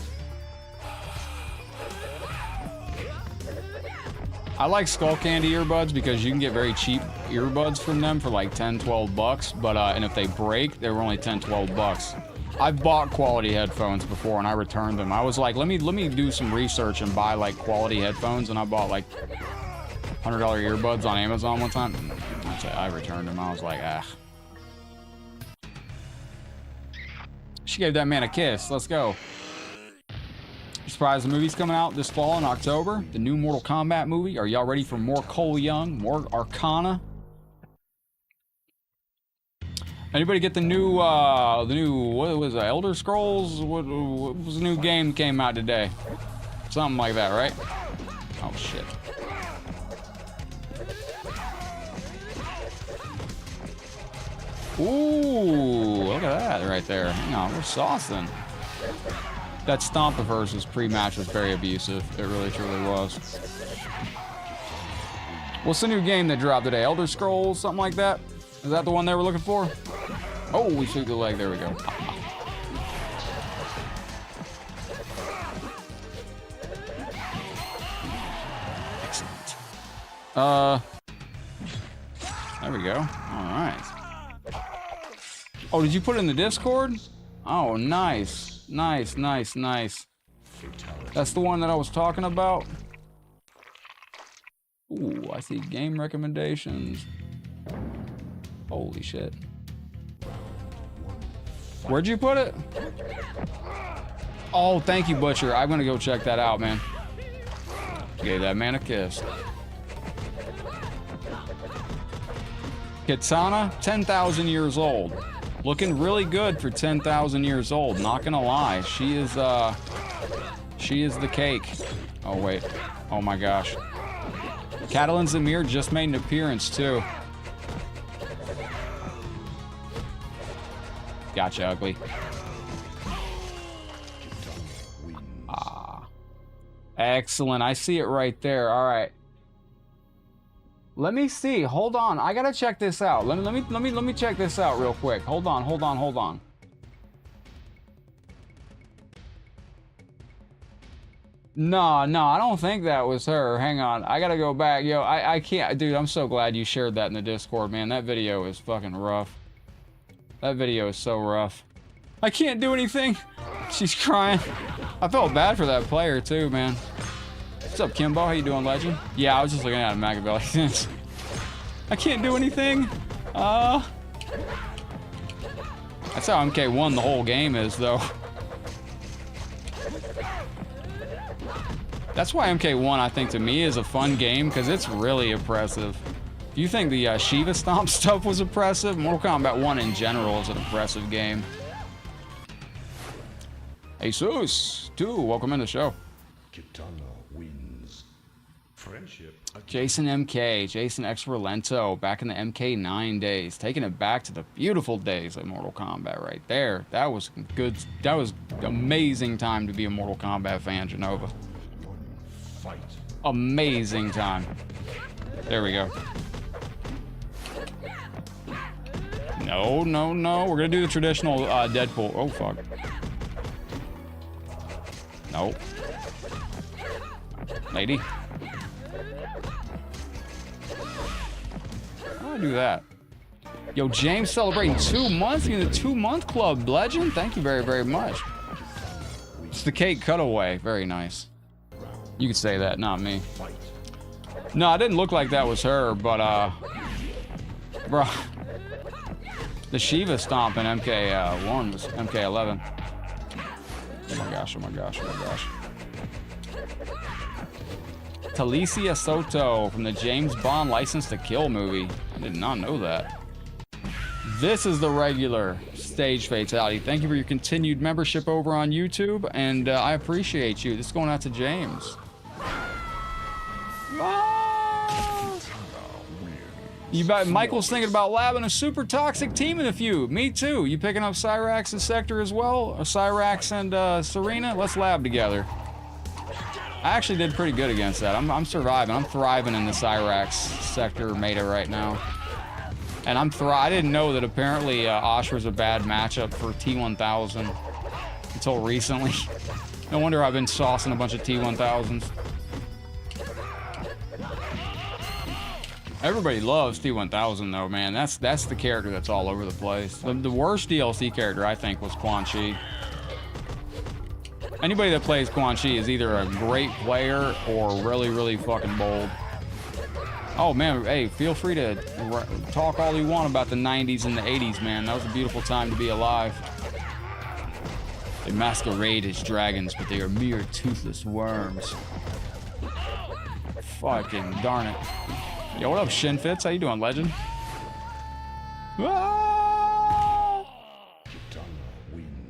I like Skull Candy earbuds because you can get very cheap earbuds from them for like 10, 12 bucks. But, and if they break, they were only 10, 12 bucks. I've bought quality headphones before and I returned them. I was like, let me do some research and buy like quality headphones. And I bought like $100 earbuds on Amazon one time. I returned them. I was like, ah. She gave that man a kiss. Let's go. Surprise, the movie's coming out this fall in October. The new Mortal Kombat movie. Are y'all ready for more Cole Young, more Arcana? Anybody get the new, what was it, Elder Scrolls? What was the new game that came out today? Something like that, right? Oh, shit. Ooh, look at that right there. Hang on, we're saucing. That stomp of hers was pre-match was very abusive. It really, truly was. What's the new game that dropped today? Elder Scrolls, something like that? Is that the one they were looking for? Oh, we shoot the leg. There we go. Excellent. There we go. All right. Oh, did you put it in the Discord? Oh, nice. Nice, nice, nice. That's the one that I was talking about. Ooh, I see game recommendations. Holy shit. Where'd you put it? Oh, thank you, Butcher. I'm gonna go check that out, man. Gave that man a kiss. Kitana, 10,000 years old. Looking really good for 10,000 years old. Not gonna lie, she is the cake. Oh wait, oh my gosh. Catalan Zamir just made an appearance too. Gotcha, ugly. Ah, excellent. I see it right there. All right. Let me see. Hold on. I gotta check this out. Let me check this out real quick. Hold on. No, I don't think that was her. Hang on. I gotta go back. Yo, I can't. Dude, I'm so glad you shared that in the Discord, man. That video is fucking rough. That video is so rough. I can't do anything. She's crying. I felt bad for that player too, man. What's up, Kimbo? How you doing, legend? Yeah, I was just looking at Machiavelli. I can't do anything. That's how MK1 the whole game is, though. That's why MK1, I think, to me, is a fun game, because it's really oppressive. If you think the Shiva Stomp stuff was oppressive, Mortal Kombat 1 in general is an oppressive game. Jesus, 2, welcome in the show. Kitana wins. Friendship. Jason MK, Jason X Relento, back in the MK9 days, taking it back to the beautiful days of Mortal Kombat right there. That was good. That was amazing time to be a Mortal Kombat fan, Genova. Fight. Amazing time. There we go. No. We're gonna do the traditional Deadpool. Oh fuck. Nope. Lady. How do I do that? Yo, James celebrating 2 months in the 2-month club. Legend, thank you very, very much. It's the cake cutaway. Very nice. You could say that, not me. No, it didn't look like that was her, but bro, the Shiva stomp in MK1 was MK11. Oh my gosh, oh my gosh, oh my gosh. Talicia Soto from the James Bond License to Kill movie. I did not know that. This is the regular Stage Fatality. Thank you for your continued membership over on YouTube, and I appreciate you. This is going out to James. Ah! Michael's thinking about labbing a super toxic team in a few. Me too. You picking up Cyrax's sector as well? Cyrax and Serena? Let's lab together. I actually did pretty good against that. I'm surviving. I'm thriving in the Cyrax sector meta right now. And I didn't know that apparently Osher's a bad matchup for T1000 until recently. No wonder I've been saucing a bunch of T1000s. Everybody loves T1000 though, man. That's the character that's all over the place. The worst DLC character I think was Quan Chi. Anybody that plays Quan Chi is either a great player or really, really fucking bold. Oh man, hey, feel free to talk all you want about the 90s and the 80s, man. That was a beautiful time to be alive. They masquerade as dragons, but they are mere toothless worms. Fucking darn it. Yo, what up, Shinfits? How you doing, legend? Ah!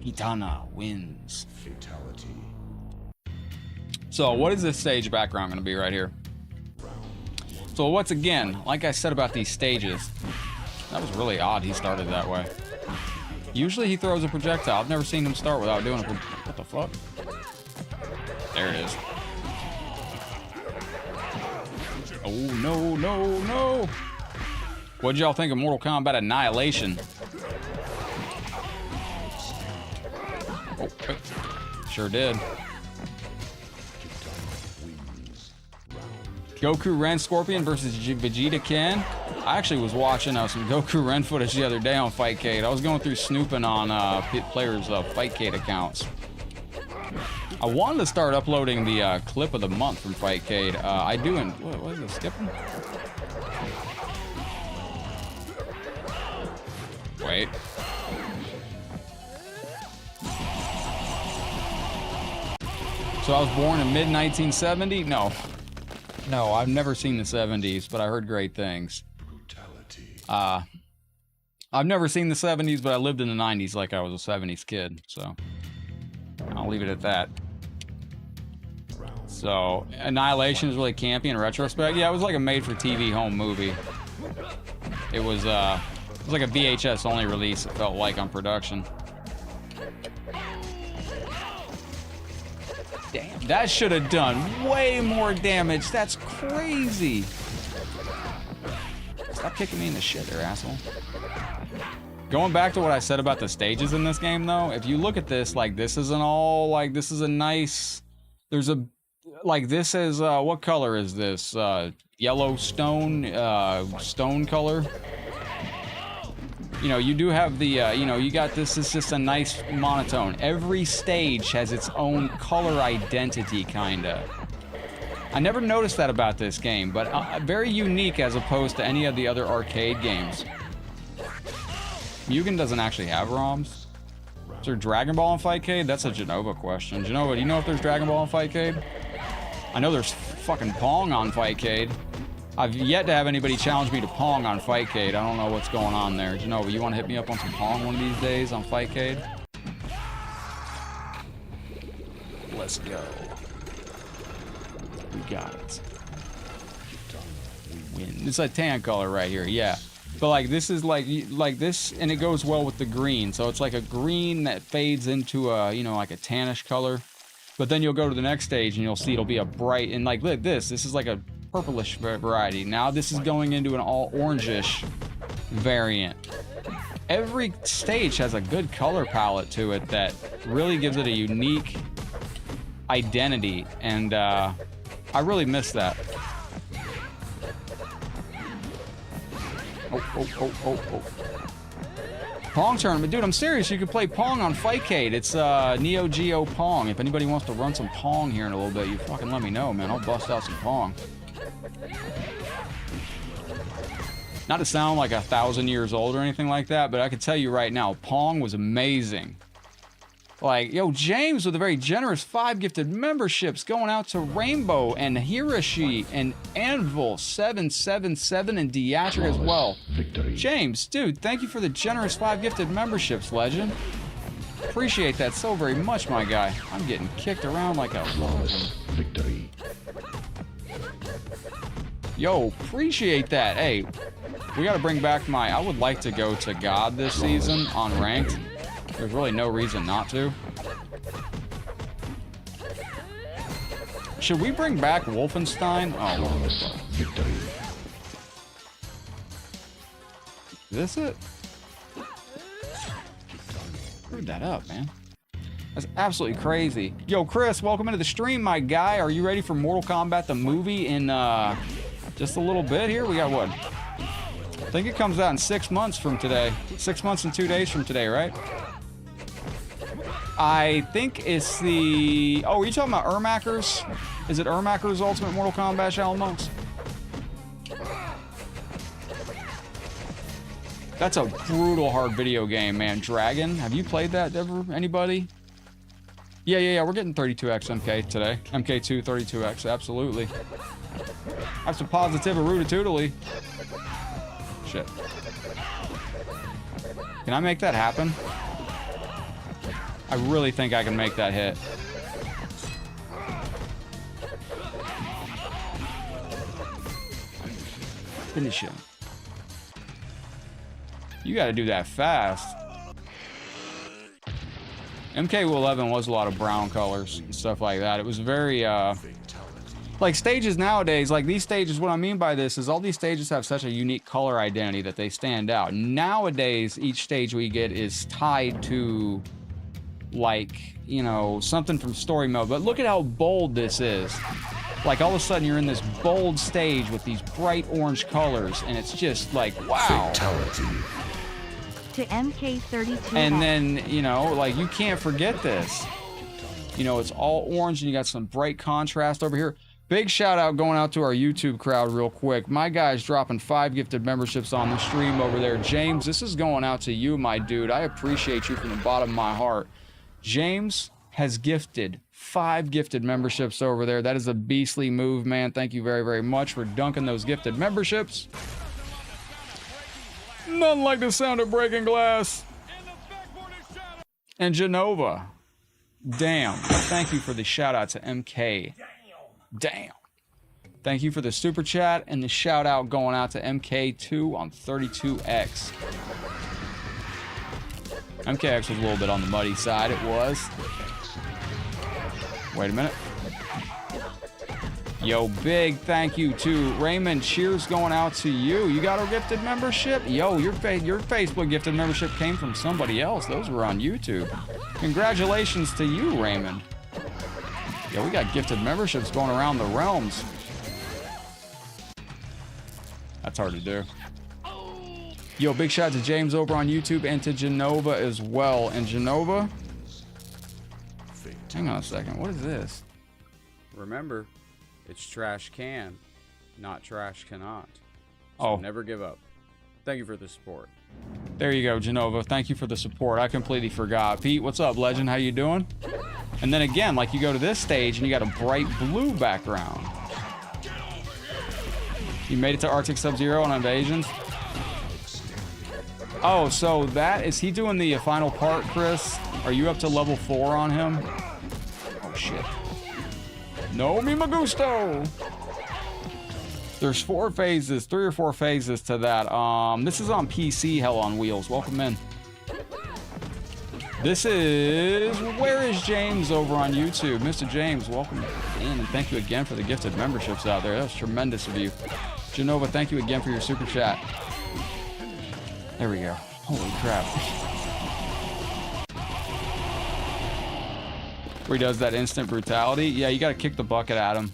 Kitana wins. Fatality. So, what is this stage background going to be right here? So once again, like I said about these stages, that was really odd he started that way. Usually he throws a projectile. I've never seen him start without doing a what the fuck? There it is. Oh, no, no, no. What'd y'all think of Mortal Kombat Annihilation? Oh, sure did. Goku Ren Scorpion versus Vegeta Ken. I actually was watching some Goku Ren footage the other day on Fightcade. I was going through snooping on players' Fightcade accounts. I wanted to start uploading the clip of the month from Fightcade. I do in what is it, skipping? Wait. So I was born in mid-1970? No, I've never seen the 70s, but I heard great things. Brutality. I've never seen the 70s, but I lived in the 90s like I was a 70s kid, so I'll leave it at that. So, Annihilation is really campy in retrospect. Yeah, it was like a made-for-TV home movie. It was like a VHS only release, it felt like, on production. Damn, that should have done way more damage. That's crazy. Stop kicking me in the shit there, asshole. Going back to what I said about the stages in this game, though, if you look at this, like, this isn't all, like, this is a nice, there's a, like, this is, what color is this? Yellow stone, stone color. You know, you do have the, you know, you got this is just a nice monotone. Every stage has its own color identity, kinda. I never noticed that about this game, but very unique as opposed to any of the other arcade games. Mugen doesn't actually have ROMs. Is there Dragon Ball in Fightcade? That's a Genova question. Genova, do you know if there's Dragon Ball in Fightcade? I know there's fucking Pong on Fightcade. I've yet to have anybody challenge me to Pong on Fightcade. I don't know what's going on there. Genova, you want to hit me up on some Pong one of these days on Fightcade? Let's go. We got it. We win. It's a tan color right here, yeah. But like this is like this, and it goes well with the green. So it's like a green that fades into a, you know, like a tannish color. But then you'll go to the next stage and you'll see it'll be a bright, and like look, this is like a purplish variety. Now this is going into an all orangish variant. Every stage has a good color palette to it that really gives it a unique identity, and I really miss that. Oh. Pong tournament. Dude, I'm serious. You can play Pong on Fightcade. It's Neo Geo Pong. If anybody wants to run some Pong here in a little bit, you fucking let me know, man. I'll bust out some Pong. Not to sound like 1,000 years old or anything like that, but I can tell you right now, Pong was amazing. Like, yo, James with a very generous 5 gifted memberships going out to Rainbow and Hiroshi and Anvil 777 and Diatric as well. Victory. James, dude, thank you for the generous 5 gifted memberships, legend. Appreciate that so very much, my guy. I'm getting kicked around like a... Victory. Yo, appreciate that. Hey, we gotta bring back my... I would like to go to God this season on ranked. There's really no reason not to. Should we bring back Wolfenstein? Oh, Victory. is this it? Screwed that up, man. That's absolutely crazy. Yo, Chris, welcome into the stream, my guy. Are you ready for Mortal Kombat the movie in just a little bit here? We got what? I think it comes out in 6 months from today. 6 months and 2 days from today, right? I think it's the... Oh, are you talking about Ermacher's? Is it Ermacher's Ultimate Mortal Kombat Shaolin Monks? That's a brutal hard video game, man. Dragon, have you played that ever? Anybody? Yeah. We're getting 32x MK today. MK2 32x, absolutely. Have some positive rootatutely. Shit. Can I make that happen? I really think I can make that hit. Finish him. You gotta do that fast. MK11 was a lot of brown colors and stuff like that. It was very, like stages nowadays, like these stages, what I mean by this is all these stages have such a unique color identity that they stand out. Nowadays, each stage we get is tied to, like, you know, something from story mode. But look at how bold this is. Like all of a sudden you're in this bold stage with these bright orange colors and it's just like, wow. Fatality. To MK32. And then, you know, like you can't forget this. You know, it's all orange and you got some bright contrast over here. Big shout out going out to our YouTube crowd real quick. My guy's dropping 5 gifted memberships on the stream over there. James, this is going out to you, my dude. I appreciate you from the bottom of my heart. James has gifted 5 gifted memberships over there. That is a beastly move, man. Thank you very, very much for dunking those gifted memberships. Nothing like the sound of breaking glass. And Genova. Damn. Thank you for the shout out to MK. Damn. Thank you for the super chat and the shout out going out to MK2 on 32X. MKX was a little bit on the muddy side. It was. Wait a minute. Yo, big thank you to Raymond. Cheers going out to you. You got a gifted membership? Yo, your Facebook gifted membership came from somebody else. Those were on YouTube. Congratulations to you, Raymond. Yo, we got gifted memberships going around the realms. That's hard to do. Yo, big shout out to James over on YouTube and to Genova as well. And Genova, hang on a second. What is this? Remember, it's trash can, not trash cannot. So Oh. never give up. Thank you for the support. There you go, Genova. Thank you for the support. I completely forgot. Pete, what's up, legend? How you doing? And then again, like you go to this stage and you got a bright blue background. You made it to Arctic Sub-Zero on Invasions. Oh, so that is he doing the final part, Chris? Are you up to level 4 on him? Oh shit. No me gusto. There's 4 phases, 3 or 4 phases to that. This is on PC, Hell on Wheels. Welcome in. This is Where is James over on YouTube. Mr. James, welcome in, and thank you again for the gifted memberships out there. That's tremendous of you. Genova, thank you again for your super chat. There we go. Holy crap. Where he does that instant brutality. Yeah, you got to kick the bucket at him.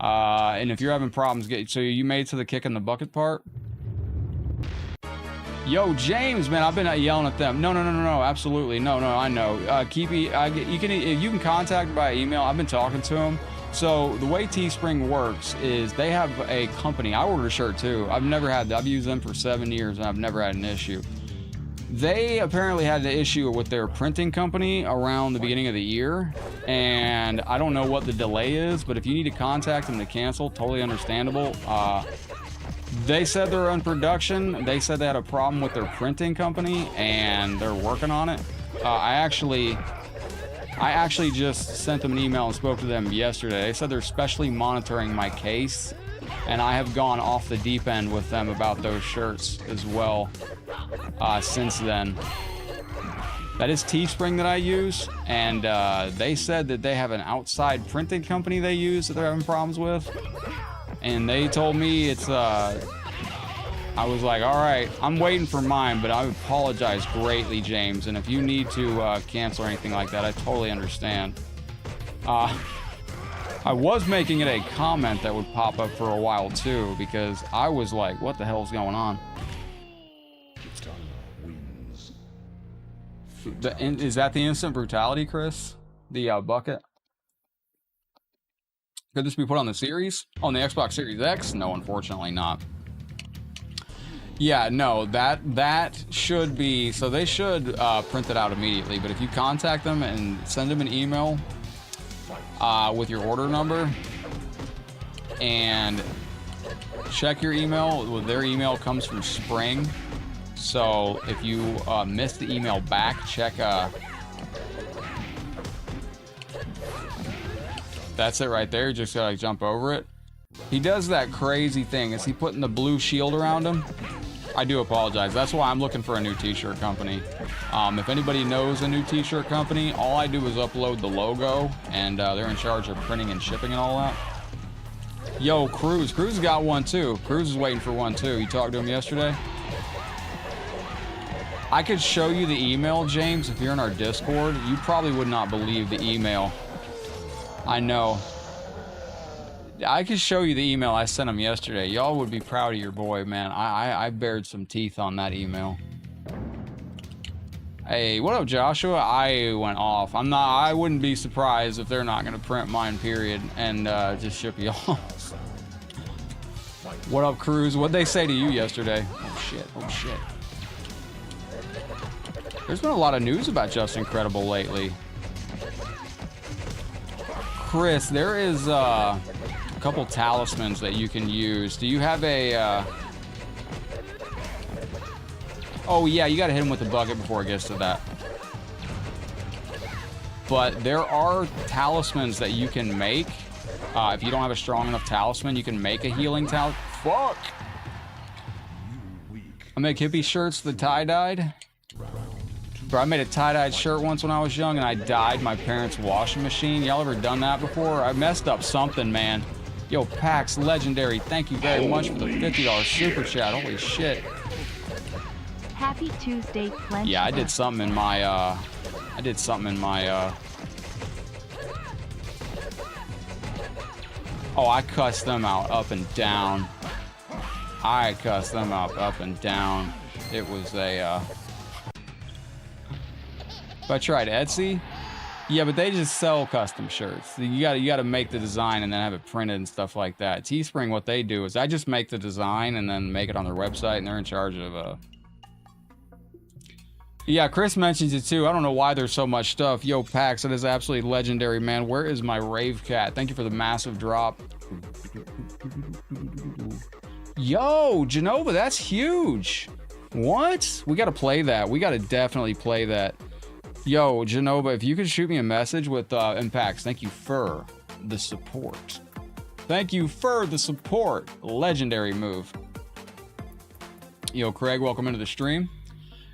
And if you're having problems, so you made it to the kick in the bucket part? Yo, James, man, I've been yelling at them. No, absolutely. No, I know. You can contact me by email. I've been talking to him. So the way Teespring works is they have a company. I ordered a shirt too. I've used them for 7 years and I've never had an issue. They apparently had an issue with their printing company around the beginning of the year, and I don't know what the delay is, but if you need to contact them to cancel, totally understandable. They said they're in production. They said they had a problem with their printing company, and they're working on it. I actually just sent them an email and spoke to them yesterday. They said they're specially monitoring my case, and I have gone off the deep end with them about those shirts as well since then. That is Teespring that I use, and they said that they have an outside printing company they use that they're having problems with. And they told me it's, I was like, all right, I'm waiting for mine, but I apologize greatly, James. And if you need to cancel or anything like that, I totally understand. I was making it a comment that would pop up for a while too, because I was like, what the hell's going on? Is that the instant brutality, Chris? The bucket? Could this be put on the series? On the Xbox Series X? No, unfortunately not. Yeah, no, that should be, so they should print it out immediately, but if you contact them and send them an email with your order number and check your email, well, their email comes from Spring, so if you miss the email back, check, that's it right there, just gotta jump over it. He does that crazy thing. Is he putting the blue shield around him? I do apologize. That's why I'm looking for a new t-shirt company. If anybody knows a new t-shirt company, all I do is upload the logo, and they're in charge of printing and shipping and all that. Yo, Cruz. Cruz got one too. Cruz is waiting for one too. You talked to him yesterday? I could show you the email, James, if you're in our Discord. You probably would not believe the email. I know. I could show you the email I sent him yesterday. Y'all would be proud of your boy, man. I bared some teeth on that email. Hey, what up, Joshua? I went off. I wouldn't be surprised if they're not gonna print mine, period, and just ship you off. What up, Cruz? What'd they say to you yesterday? Oh shit, oh shit. There's been a lot of news about Just Incredible lately. Chris, there is a couple talismans that you can use. Do you have a oh yeah, you gotta hit him with the bucket before it gets to that. But there are talismans that you can make. If you don't have a strong enough talisman, you can make a healing talisman. Fuck! I make hippie shirts that tie-dyed. Bro, I made a tie-dyed shirt once when I was young, and I dyed my parents' washing machine. Y'all ever done that before? I messed up something, man. Yo, Pax, legendary, thank you very much for the $50 super chat. Holy shit. Happy Tuesday, plenty. Yeah, I did something in my, oh, I cussed them out up and down. I cussed them out up and down. It was a, If I tried Etsy, yeah, but they just sell custom shirts. You gotta make the design and then have it printed and stuff like that. Teespring, what they do is I just make the design and then make it on their website, and they're in charge of yeah, Chris mentions it too. I don't know why there's so much stuff. Yo, Pax, that is absolutely legendary, man. Where is my rave cat? Thank you for the massive drop. Yo, Genova, that's huge. What? We gotta play that. We gotta definitely play that. Yo, Genova, if you could shoot me a message with impacts, thank you for the support. Thank you for the support. Legendary move. Yo, Craig, welcome into the stream.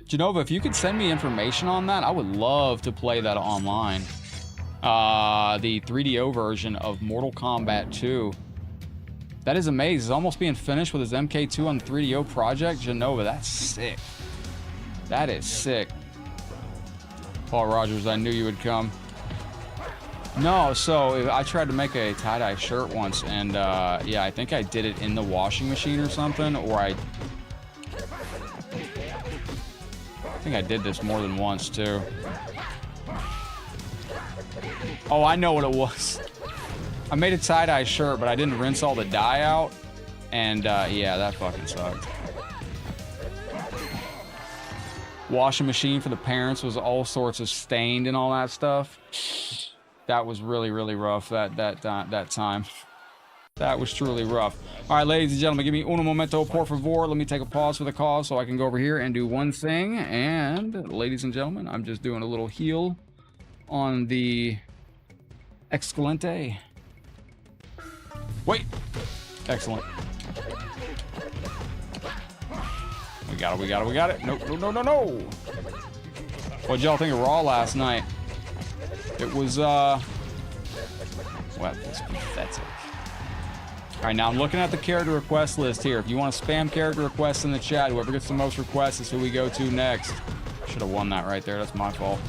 Genova, if you could send me information on that, I would love to play that online. The 3DO version of Mortal Kombat 2. That is amazing. He's almost being finished with his MK2 on the 3DO project. Genova, that's sick. That is sick. Paul Rogers, I knew you would come. No, so I tried to make a tie-dye shirt once, and yeah, I think I did it in the washing machine or something, or I think I did this more than once too. Oh, I know what it was. I made a tie-dye shirt, but I didn't rinse all the dye out, and yeah, that fucking sucked. washing machine for the parents was all sorts of stained and all that stuff. That was really, really rough that time. That was truly rough. All right, ladies and gentlemen, give me uno momento, por favor. Let me take a pause for the cause so I can go over here and do one thing. And, ladies and gentlemen, I'm just doing a little heal on the Excelente. Wait. Excellent. We got it, we got it, we got it. Nope, no, no, no, no. What'd y'all think of Raw last night? It was, well, it's pathetic. All right, now I'm looking at the character request list here. If you want to spam character requests in the chat, whoever gets the most requests is who we go to next. Should have won that right there. That's my fault.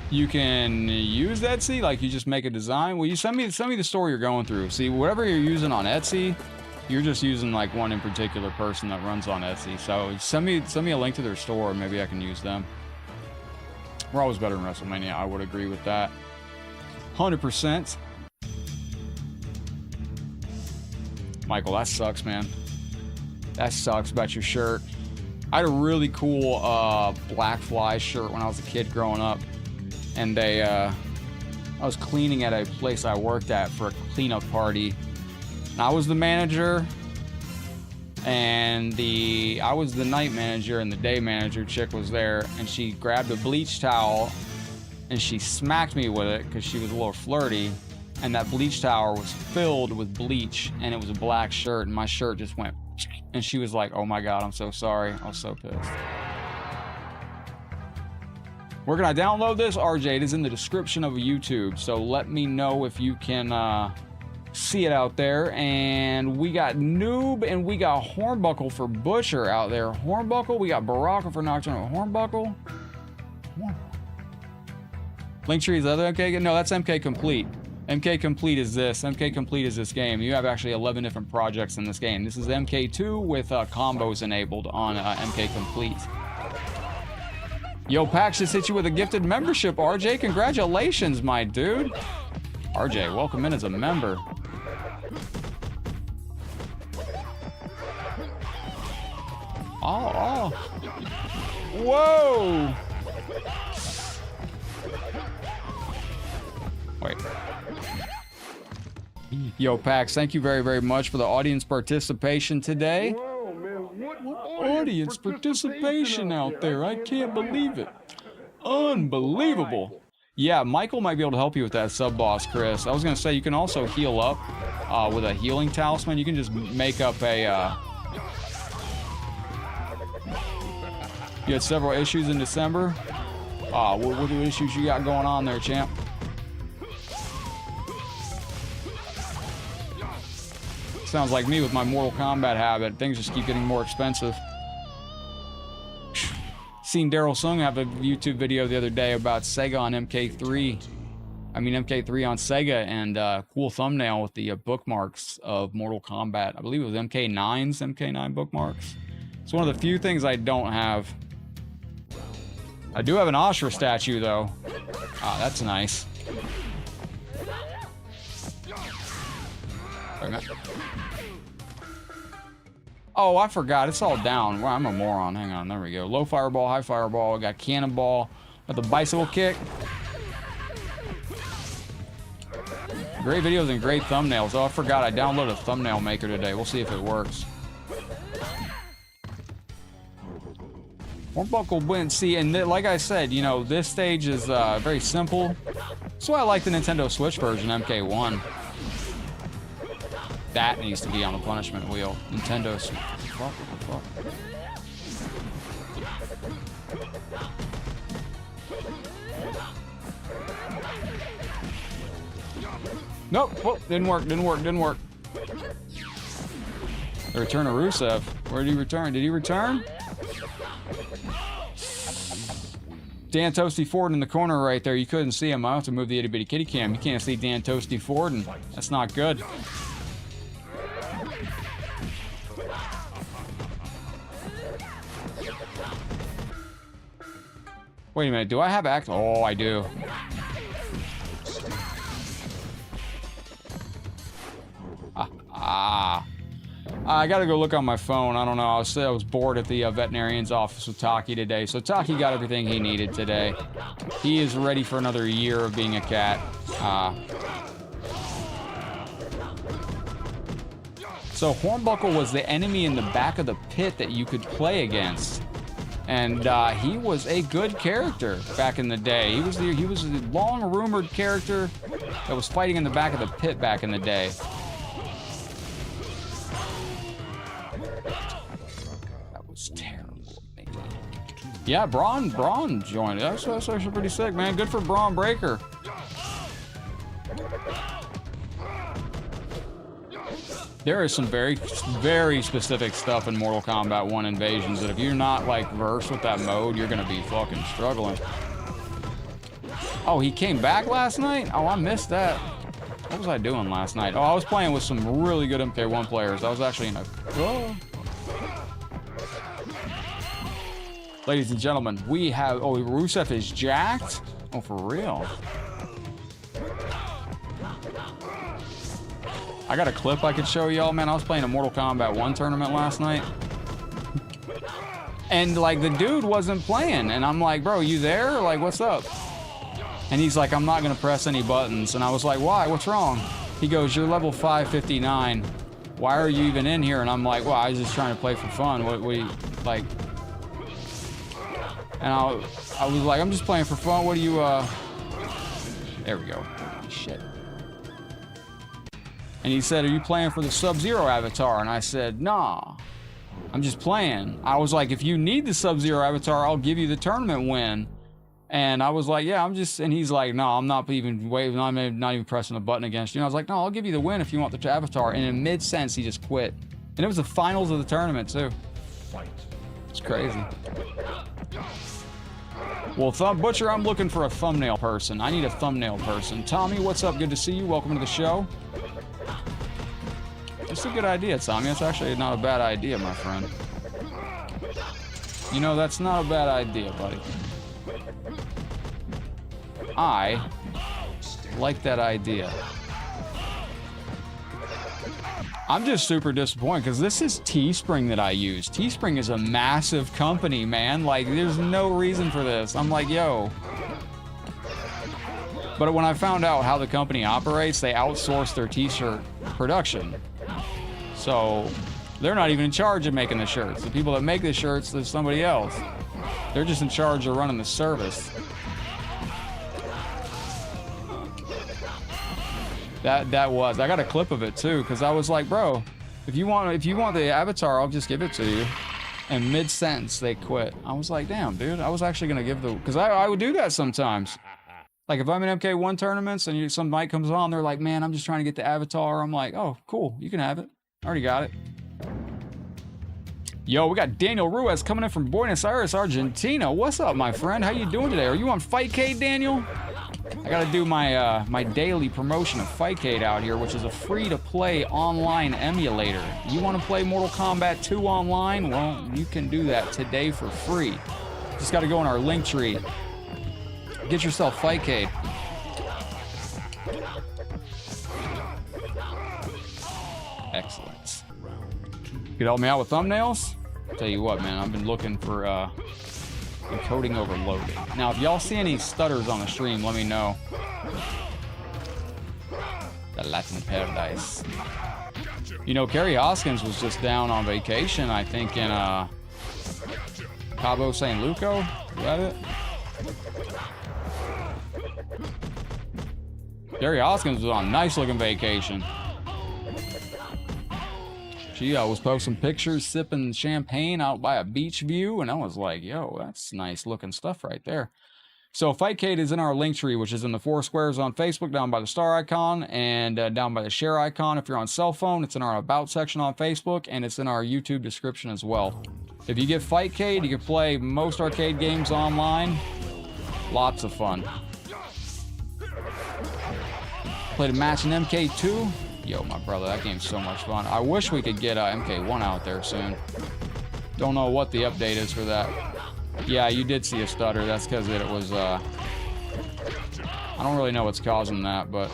You can use Etsy, like you just make a design. Well, you send me the store you're going through. See, whatever you're using on Etsy, you're just using like one in particular person that runs on Etsy. So send me a link to their store, maybe I can use them. We're always better in Wrestlemania. I would agree with that. 100%. Michael, that sucks, man. That sucks about your shirt. I had a really cool Black Fly shirt when I was a kid growing up. And I was cleaning at a place I worked at for a cleanup party. And I was the manager. And I was the night manager, and the day manager chick was there, and she grabbed a bleach towel and she smacked me with it because she was a little flirty, and that bleach towel was filled with bleach, and it was a black shirt, and my shirt just went, and she was like, oh my god, I'm so sorry. I was so pissed. Where can I download this? RJ, it is in the description of YouTube, so let me know if you can see it out there. And we got Noob and we got Hornbuckle for Butcher out there. Hornbuckle, we got Baraka for Nocturnal Hornbuckle. Linktree is the other MK? No, that's MK Complete. MK Complete is this. MK Complete is this game. You have actually 11 different projects in this game. This is MK2 with Kombos enabled on MK Complete. Yo, Pax just hit you with a gifted membership, RJ. Congratulations, my dude. RJ, welcome in as a member. Oh. Whoa. Wait. Yo, Pax, thank you very, very much for the audience participation today. Whoa, man, what Audience participation out there. I can't believe it. Unbelievable. Yeah, Michael might be able to help you with that sub-boss, Chris. I was going to say, you can also heal up with a healing talisman. You can just make up a... You had several issues in December. What are the issues you got going on there, champ? Sounds like me with my Mortal Kombat habit. Things just keep getting more expensive. Seen Daryl Sung have a YouTube video the other day about Sega on MK3. I mean MK3 on Sega, and cool thumbnail with the bookmarks of Mortal Kombat. I believe it was MK9 bookmarks. It's one of the few things I don't have. I do have an Ashra statue though. Ah, that's nice. Oh, I forgot. It's all down. Well, I'm a moron. Hang on. There we go. Low fireball, high fireball. I got cannonball. Got the bicycle kick. Great videos and great thumbnails. Oh, I forgot. I downloaded a thumbnail maker today. We'll see if it works. Hornbuckle win. See, and like I said, you know, this stage is very simple. That's why I like the Nintendo Switch version, MK1. That needs to be on the punishment wheel. Nintendo Switch. Nope. Oh, didn't work. The return of Rusev. Where did he return? Did he return? Dan Toasty Ford in the corner right there. You couldn't see him. I have to move the itty bitty kitty cam. You can't see Dan Toasty Ford, and that's not good. Wait a minute, do I have act? Oh, I do. I gotta go look on my phone. I don't know. I was bored at the veterinarian's office with Taki today. So Taki got everything he needed today. He is ready for another year of being a cat. So Hornbuckle was the enemy in the back of the pit that you could play against. And he was a good character back in the day. He was the long-rumored character that was fighting in the back of the pit back in the day. That was terrible. Yeah, Braun joined. That's actually pretty sick, man. Good for Braun Breaker. There is some very, very specific stuff in Mortal Kombat 1 Invasions that if you're not, like, versed with that mode, you're gonna be fucking struggling. Oh, he came back last night? Oh, I missed that. What was I doing last night? Oh, I was playing with some really good MK1 players. I was actually in a... Oh. Ladies and gentlemen, we have... Oh, Rusev is jacked? Oh, for real? I got a clip I could show y'all, man. I was playing a Mortal Kombat 1 tournament last night. And, like, the dude wasn't playing. And I'm like, bro, you there? Like, what's up? And he's like, I'm not going to press any buttons. And I was like, why? What's wrong? He goes, you're level 559. Why are you even in here? And I'm like, well, I was just trying to play for fun. What do you, like... And I was like, I'm just playing for fun. What do you, There we go. Shit. And he said, are you playing for the Sub-Zero avatar? And I said, nah, I'm just playing. I was like, if you need the Sub-Zero avatar, I'll give you the tournament win. And I was like, yeah, I'm just, and he's like, no, I'm not even waving, I'm not even pressing a button against you. And I was like, no, I'll give you the win if you want the avatar. And in mid-sentence, he just quit. And it was the finals of the tournament, too. It's crazy. Well, Butcher, I'm looking for a thumbnail person. I need a thumbnail person. Tommy, what's up? Good to see you. Welcome to the show. It's a good idea, Tommy. That's actually not a bad idea, my friend. You know, that's not a bad idea, buddy. I like that idea. I'm just super disappointed because this is Teespring that I use. Teespring is a massive company, man. Like, there's no reason for this. I'm like, yo. But when I found out how the company operates, they outsource their t-shirt production. So they're not even in charge of making the shirts. The people that make the shirts, there's somebody else. They're just in charge of running the service. I got a clip of it too, because I was like, bro, if you want the avatar, I'll just give it to you. And mid-sentence, they quit. I was like, damn, dude, I was actually gonna give because I would do that sometimes. Like if I'm in MK1 tournaments and some night comes on, they're like, man, I'm just trying to get the avatar. I'm like, oh, cool, you can have it. Already got it. Yo, we got Daniel Ruiz coming in from Buenos Aires, Argentina. What's up, my friend? How you doing today? Are you on Fightcade, Daniel? I gotta do my my daily promotion of Fightcade out here, which is a free-to-play online emulator. You want to play Mortal Kombat 2 online? Well, you can do that today for free. Just gotta go in our link tree. Get yourself Fightcade. Excellent. You could help me out with thumbnails? Tell you what, man, I've been looking for encoding overloaded. Now, if y'all see any stutters on the stream, let me know. The Latin Paradise. You know, Kerry Hoskins was just down on vacation, I think, in Cabo San Luco. Is that it? Kerry Hoskins was on a nice looking vacation. She was posting pictures, sipping champagne out by a beach view, and I was like, yo, that's nice looking stuff right there. So Fightcade is in our link tree, which is in the 4 squares on Facebook, down by the star icon, and down by the share icon. If you're on cell phone, it's in our About section on Facebook, and it's in our YouTube description as well. If you get Fightcade, you can play most arcade games online. Lots of fun. Played a match in MK2. Yo, my brother, that game's so much fun. I wish we could get MK1 out there soon. Don't know what the update is for that. Yeah, you did see a stutter. That's because it was, I don't really know what's causing that, but...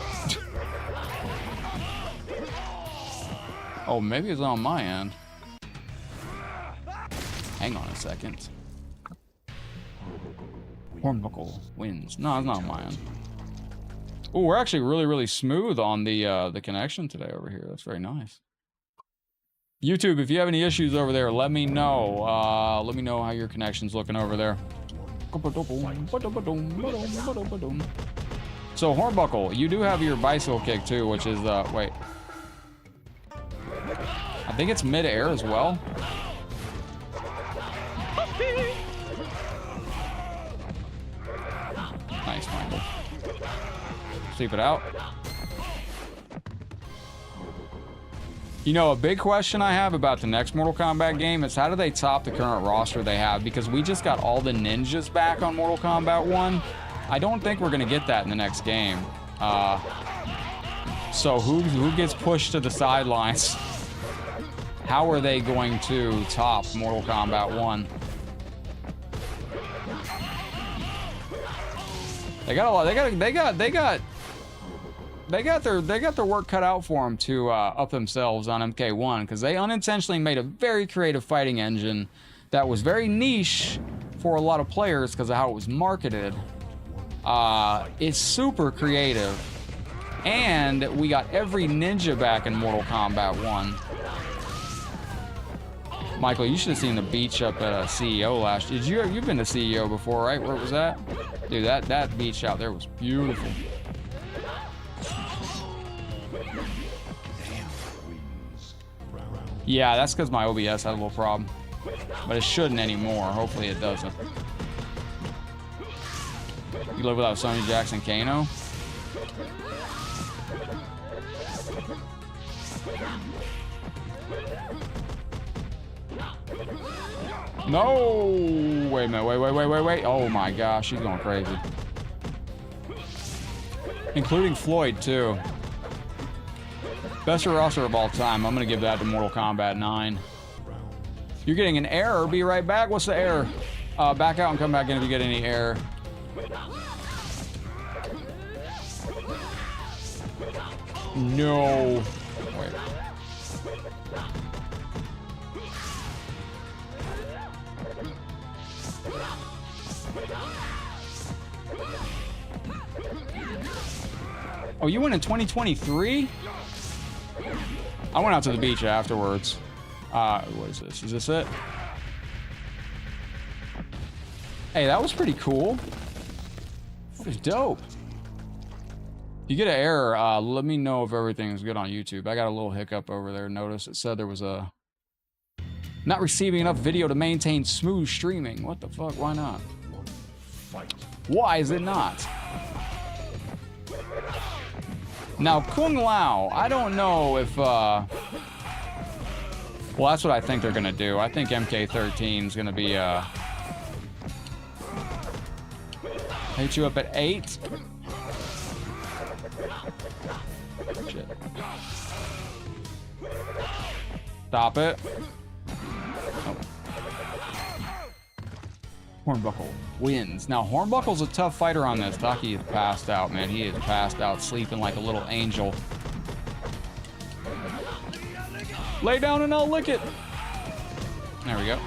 Oh, maybe it's on my end. Hang on a second. Hornbuckle wins. No, it's not on my end. Oh, we're actually really smooth on the connection today over here. That's very nice. YouTube, if you have any issues over there, let me know. Let me know how your connection's looking over there. So Hornbuckle, you do have your bicycle kick too, which is wait. I think it's mid-air as well. Nice, Michael. Sleep it out. You know, a big question I have about the next Mortal Kombat game is how do they top the current roster they have? Because we just got all the ninjas back on Mortal Kombat 1. I don't think we're gonna get that in the next game. So who gets pushed to the sidelines? How are they going to top Mortal Kombat 1? They got a lot. They got their work cut out for them to up themselves on MK1 because they unintentionally made a very creative fighting engine that was very niche for a lot of players because of how it was marketed. It's super creative, and we got every ninja back in Mortal Kombat 1. Michael, you should have seen the beach up at CEO last year. You've been to CEO before, right? Where was that? Dude, that beach out there was beautiful. Yeah, that's because my OBS had a little problem. But it shouldn't anymore. Hopefully it doesn't. You live without Sonny Jackson Kano? No! Wait a minute, wait. Oh my gosh, she's going crazy. Including Floyd, too. Best roster of all time. I'm gonna give that to Mortal Kombat 9. You're getting an error. Be right back. What's the error? Back out and come back in if you get any error. No. Wait. Oh, you went in 2023? I went out to the beach afterwards. What is this? Is this it? Hey, that was pretty cool. That was dope. You get an error, let me know if everything is good on YouTube. I got a little hiccup over there. Notice it said there was a... Not receiving enough video to maintain smooth streaming. What the fuck? Why not? Why is it not? Now, Kung Lao, I don't know if, well, that's what I think they're gonna do. I think MK13 is gonna be, hit you up at 8. Shit. Stop it. Oh. Hornbuckle wins. Now, Hornbuckle's a tough fighter on this. Taki is passed out, man. He is passed out, sleeping like a little angel. Lay down and I'll lick it. There we go.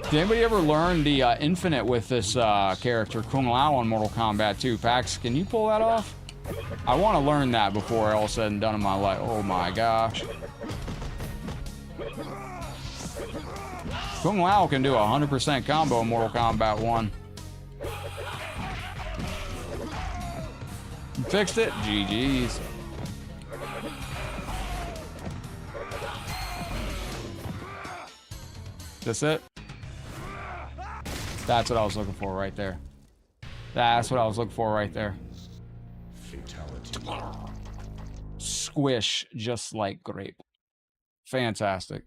Did anybody ever learn the infinite with this character, Kung Lao, on Mortal Kombat 2? Pax, can you pull that off? I want to learn that before all said and done in my life. Oh my gosh. Kung Lao can do a 100% combo in Mortal Kombat 1. You fixed it? GG's. That's it? That's what I was looking for right there. That's what I was looking for right there. Fatality. Squish just like grape. Fantastic.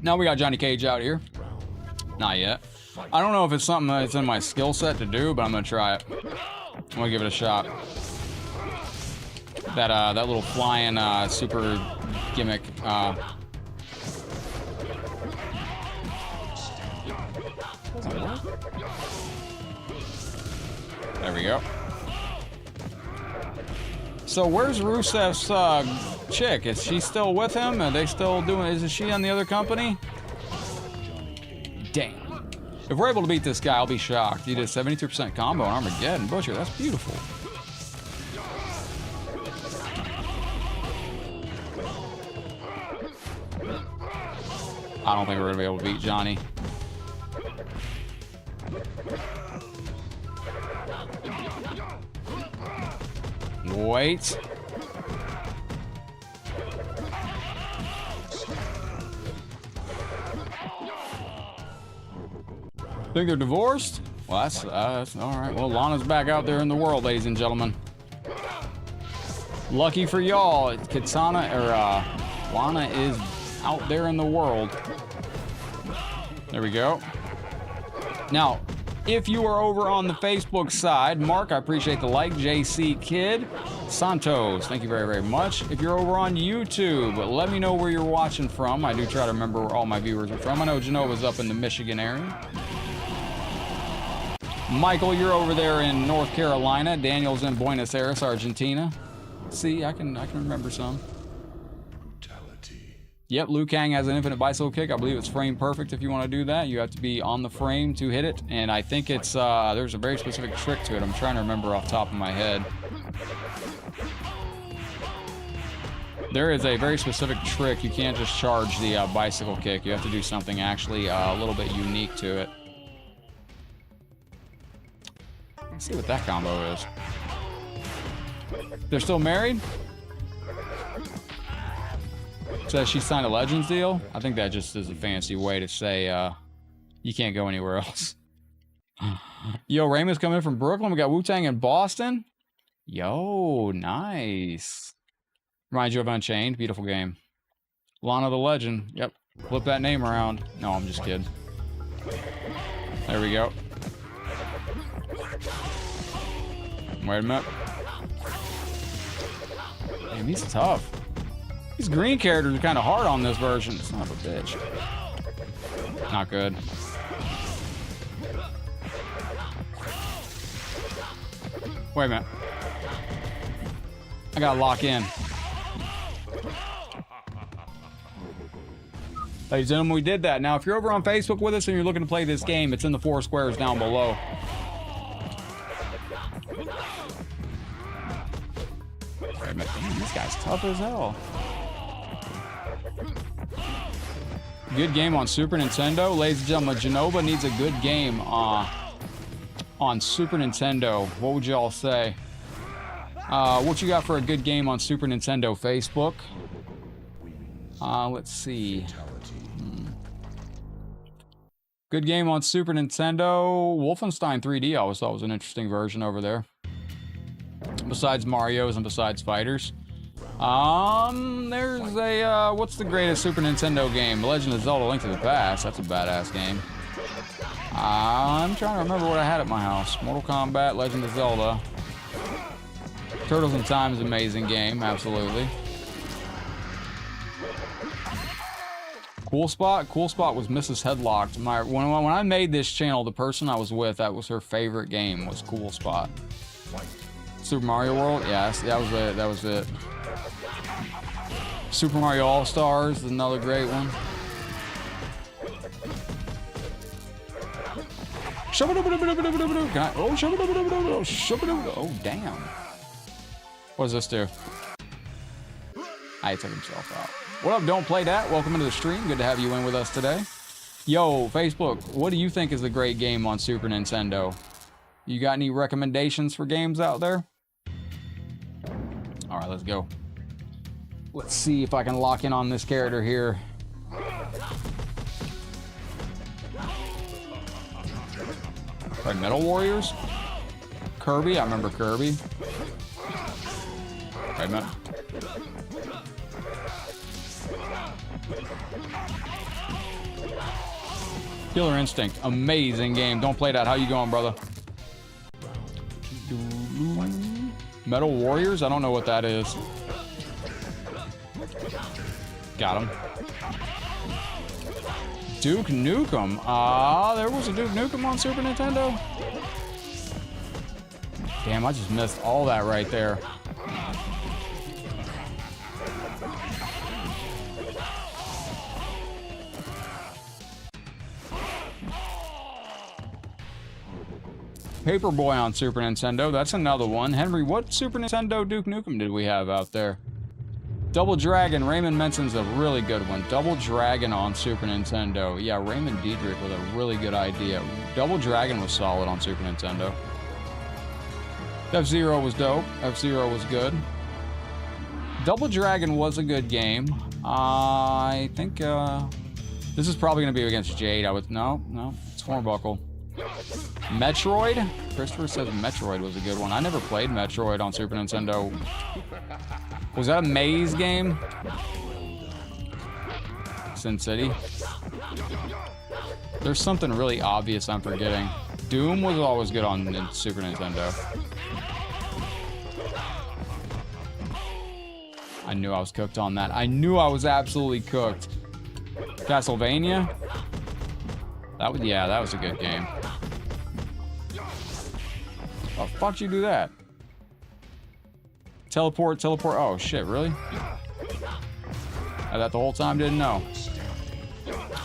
Now we got Johnny Cage out here. Not yet. I don't know if it's something that's in my skill set to do, but I'm gonna try it. I'm gonna give it a shot. That little flying super gimmick. Doesn't work. There we go. So where's Rusev's chick? Is she still with him? Are they still doing? Is she on the other company? Damn. If we're able to beat this guy, I'll be shocked. He did 72% combo on Armageddon Butcher. That's beautiful. I don't think we're gonna be able to beat Johnny. Wait. Think they're divorced? Well, that's all right. Well, Lana's back out there in the world, ladies and gentlemen. Lucky for y'all, Katana or Lana is out there in the world. There we go. Now, if you are over on the Facebook side, Mark, I appreciate the like. JC Kid, Santos, thank you very, very much. If you're over on YouTube, let me know where you're watching from. I do try to remember where all my viewers are from. I know Genova's up in the Michigan area. Michael, you're over there in North Carolina. Daniel's in Buenos Aires, Argentina. See, I can remember some. Yep, Liu Kang has an infinite bicycle kick. I believe it's frame perfect if you want to do that. You have to be on the frame to hit it. And I think it's, there's a very specific trick to it. I'm trying to remember off the top of my head. There is a very specific trick. You can't just charge the bicycle kick. You have to do something actually a little bit unique to it. Let's see what that combo is. They're still married? Says she signed a Legends deal. I think that just is a fancy way to say you can't go anywhere else. Yo, Raymond's coming in from Brooklyn. We got Wu-Tang in Boston. Yo, nice. Reminds you of Unchained. Beautiful game. Lana the Legend. Yep. Flip that name around. No, I'm just kidding. There we go. Wait a minute. Damn, he's tough. These green characters are kind of hard on this version. Son of a bitch. Not good. Wait a minute. I gotta lock in. Ladies and gentlemen, we did that. Now, if you're over on Facebook with us and you're looking to play this game, it's in the 4 squares down below. Wait a minute. Damn, this guy's tough as hell. Good game on Super Nintendo. Ladies and gentlemen, Genova needs a good game on Super Nintendo. What would you all say? What you got for a good game on Super Nintendo? Facebook. Let's see. Good game on Super Nintendo. Wolfenstein 3D I always thought was an interesting version over there. Besides Mario's and besides Fighters. There's a, what's the greatest Super Nintendo game? Legend of Zelda: Link to the Past. That's a badass game. I'm trying to remember what I had at my house. Mortal Kombat, Legend of Zelda. Turtles in Time is an amazing game, absolutely. Cool Spot? Cool Spot was Mrs. Headlocked. When I made this channel, the person I was with, that was her favorite game, was Cool Spot. Super Mario World? Yes, that was it. That was it. Super Mario All-Stars is another great one. Oh, damn. What does this do? He took himself out. What up, Don't Play That? Welcome into the stream. Good to have you in with us today. Yo, Facebook, what do you think is a great game on Super Nintendo? You got any recommendations for games out there? All right, let's go. Let's see if I can lock in on this character here. Right, Metal Warriors? Kirby, I remember Kirby. Right, man. Killer Instinct, amazing game. Don't play that. How you going, brother? Metal Warriors? I don't know what that is. Got him. Duke Nukem. There was a Duke Nukem on Super Nintendo. Damn, I just missed all that right there. Paperboy on Super Nintendo. That's another one. Henry, what Super Nintendo Duke Nukem did we have out there? Double Dragon. Raymond mentions a really good one. Double Dragon on Super Nintendo. Yeah, Raymond Diedrich with a really good idea. Double Dragon was solid on Super Nintendo. F-Zero was dope. F-Zero was good. Double Dragon was a good game. I think this is probably going to be against Jade. No, it's Hornbuckle. Metroid? Christopher says Metroid was a good one. I never played Metroid on Super Nintendo. Was that a maze game? Sin City? There's something really obvious I'm forgetting. Doom was always good on Super Nintendo. I knew I was cooked on that. I knew I was absolutely cooked. Castlevania? That was a good game. Oh, fuck you do that? Teleport. Oh, shit, really? That the whole time? Didn't know.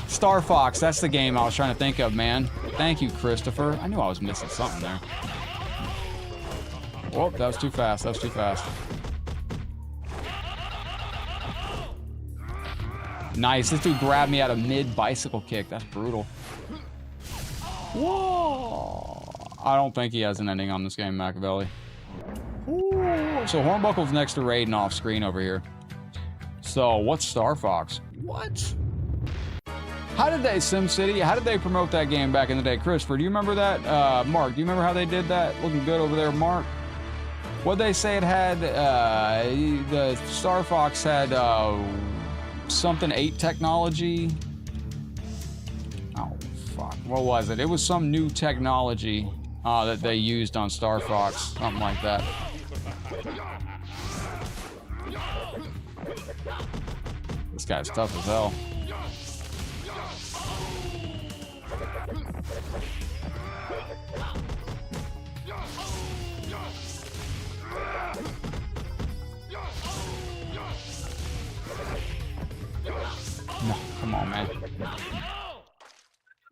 Star Fox, that's the game I was trying to think of, man. Thank you, Christopher. I knew I was missing something there. Oh, that was too fast. Nice. This dude grabbed me out of mid-bicycle kick. That's brutal. Whoa. I don't think he has an ending on this game, Machiavelli. Ooh. So Hornbuckle's next to Raiden off screen over here. So what's Star Fox? What? How did they, SimCity, how did they promote that game back in the day? Christopher, do you remember that? Mark, do you remember how they did that? Looking good over there, Mark. What'd they say it had? The Star Fox had something 8 technology. Oh, fuck. What was it? It was some new technology that they used on Star Fox. Something like that. This guy's tough as hell. No, come on, man.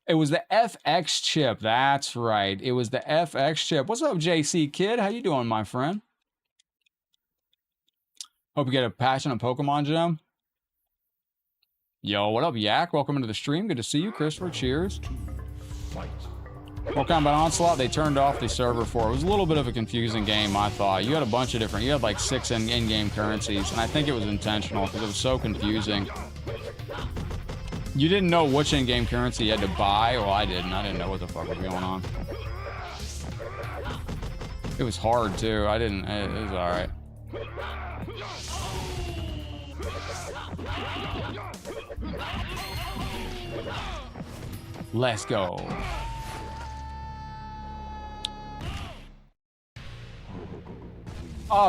It was the FX chip. That's right. It was the FX chip. What's up, JC Kid? How you doing, my friend? Hope you get a passion of Pokemon Gem. Yo, what up, Yak? Welcome into the stream. Good to see you, Christopher. Cheers. Mortal Kombat Onslaught, they turned off the server for. It was a little bit of a confusing game, I thought. You had a bunch of different, you had like 6 in-game currencies, and I think it was intentional because it was so confusing. You didn't know which in-game currency you had to buy. Well, I didn't. I didn't know what the fuck was going on. It was hard, too. I didn't, it was alright. Let's go.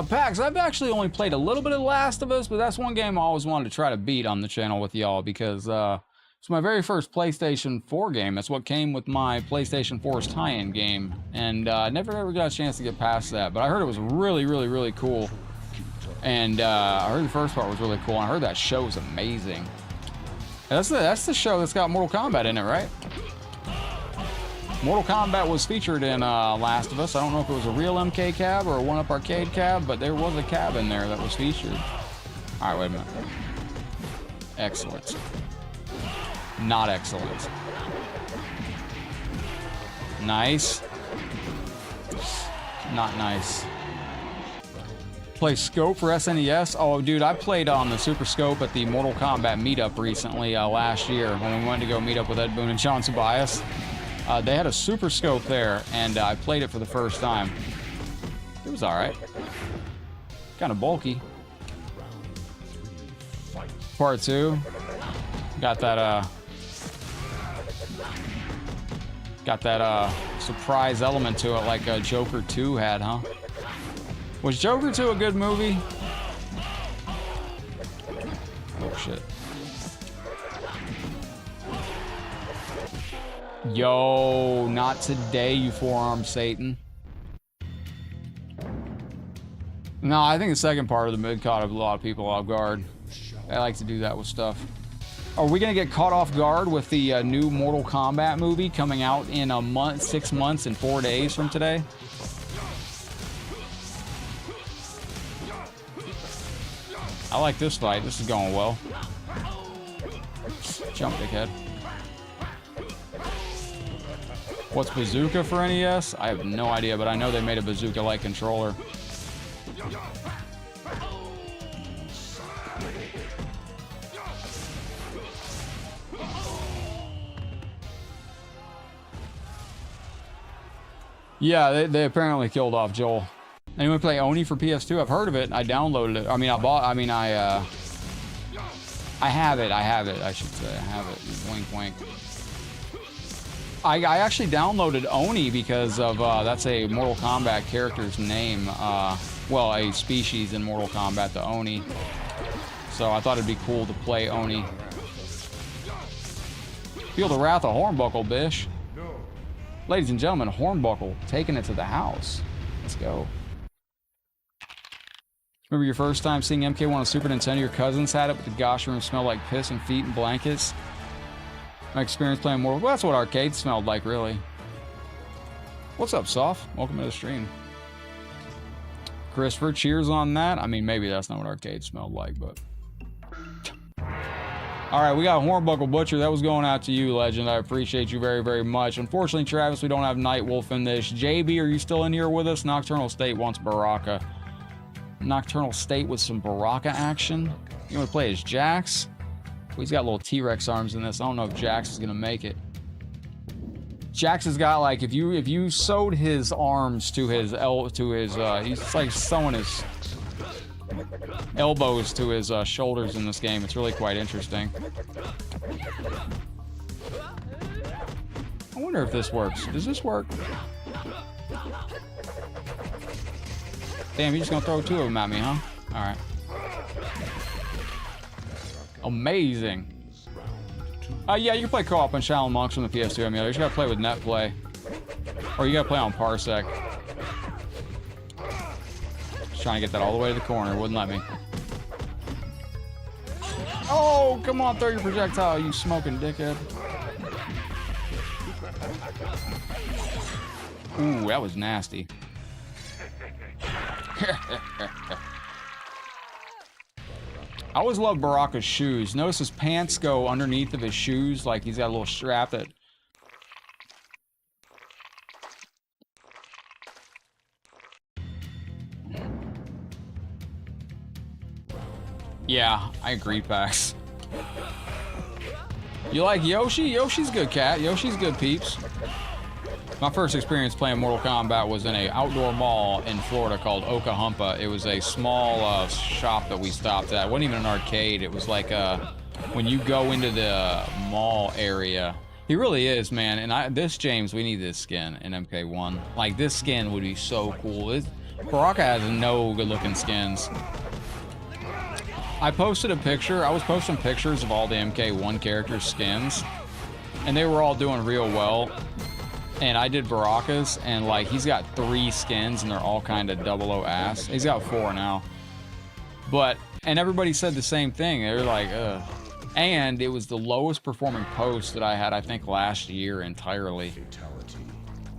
Pax, I've actually only played a little bit of The Last of Us, but that's one game I always wanted to try to beat on the channel with y'all because it's my very first PlayStation 4 game. That's what came with my PlayStation 4's tie-in game, and I never ever got a chance to get past that, but I heard it was really, really, really cool. And I heard the first part was really cool, and I heard that show was amazing. And that's the show that's got Mortal Kombat in it, right? Mortal Kombat was featured in Last of Us. I don't know if it was a real MK cab or a 1-Up Arcade cab, but there was a cab in there that was featured. All right, wait a minute. Excellent. Not excellent. Nice. Not nice. Play Scope for SNES. Oh, dude, I played on the Super Scope at the Mortal Kombat meetup recently last year when we went to go meet up with Ed Boon and Sean Tobias. They had a Super Scope there, and I played it for the first time. It was alright. Kind of bulky. Part 2. Got that surprise element to it like Joker 2 had, huh? Was Joker 2 a good movie? Oh, shit. Yo, not today, you four-armed Satan. No, I think the second part of the mid caught a lot of people off guard. I like to do that with stuff. Are we gonna get caught off guard with the new Mortal Kombat movie coming out in a month, 6 months, and 4 days from today? I like this fight. This is going well. Jump, dickhead. What's Bazooka for NES? I have no idea, but I know they made a Bazooka-like controller. Yeah, they apparently killed off Joel. Anyone play Oni for PS2? I've heard of it. I downloaded it. I mean, I have it. I should say. I have it. Wink, wink. I actually downloaded Oni because of, that's a Mortal Kombat character's name. Well, a species in Mortal Kombat, the Oni. So I thought it'd be cool to play Oni. Feel the wrath of Hornbuckle, bish. Ladies and gentlemen, Hornbuckle taking it to the house. Let's go. Remember your first time seeing MK1 on Super Nintendo? Your cousins had it, but the gosh room smelled like piss and feet and blankets. My experience playing Mortal... Well, that's what arcades smelled like, really. What's up, Soft? Welcome to the stream. Christopher, cheers on that. I mean, maybe that's not what arcades smelled like, but... Alright, we got Hornbuckle Butcher. That was going out to you, Legend. I appreciate you very, very much. Unfortunately, Travis, we don't have Nightwolf in this. JB, are you still in here with us? Nocturnal State wants Baraka. Nocturnal State with some Baraka action. You want to play as Jax? Well, he's got little T-Rex arms in this. I don't know if Jax is gonna make it. Jax has got like if you sewed his arms to his he's like sewing his elbows to his shoulders in this game. It's really quite interesting. I wonder if this works. Does this work? Damn, you're just gonna throw two of them at me, huh? All right. Amazing. Yeah, you can play co-op on Shaolin Monks from the PS2 emulator. You just gotta play with net play. Or you gotta play on Parsec. Just trying to get that all the way to the corner. Wouldn't let me. Oh, come on, throw your projectile, you smoking dickhead. Ooh, that was nasty. I always love Baraka's shoes. Notice his pants go underneath of his shoes, like he's got a little strap that... Yeah, I agree, Pax. You like Yoshi? Yoshi's good cat. Yoshi's good peeps. My first experience playing Mortal Kombat was in an outdoor mall in Florida called Okahumpa. It was a small shop that we stopped at. It wasn't even an arcade. It was like when you go into the mall area. He really is, man. And this James, we need this skin in MK1. Like, this skin would be so cool. Baraka has no good-looking skins. I posted a picture. I was posting pictures of all the MK1 characters' skins, and they were all doing real well. And I did Baraka's, and like he's got 3 skins, and they're all kind of 00 ass. He's got 4 now. And everybody said the same thing. They were like, ugh. And it was the lowest performing post that I had, I think, last year entirely. Fatality.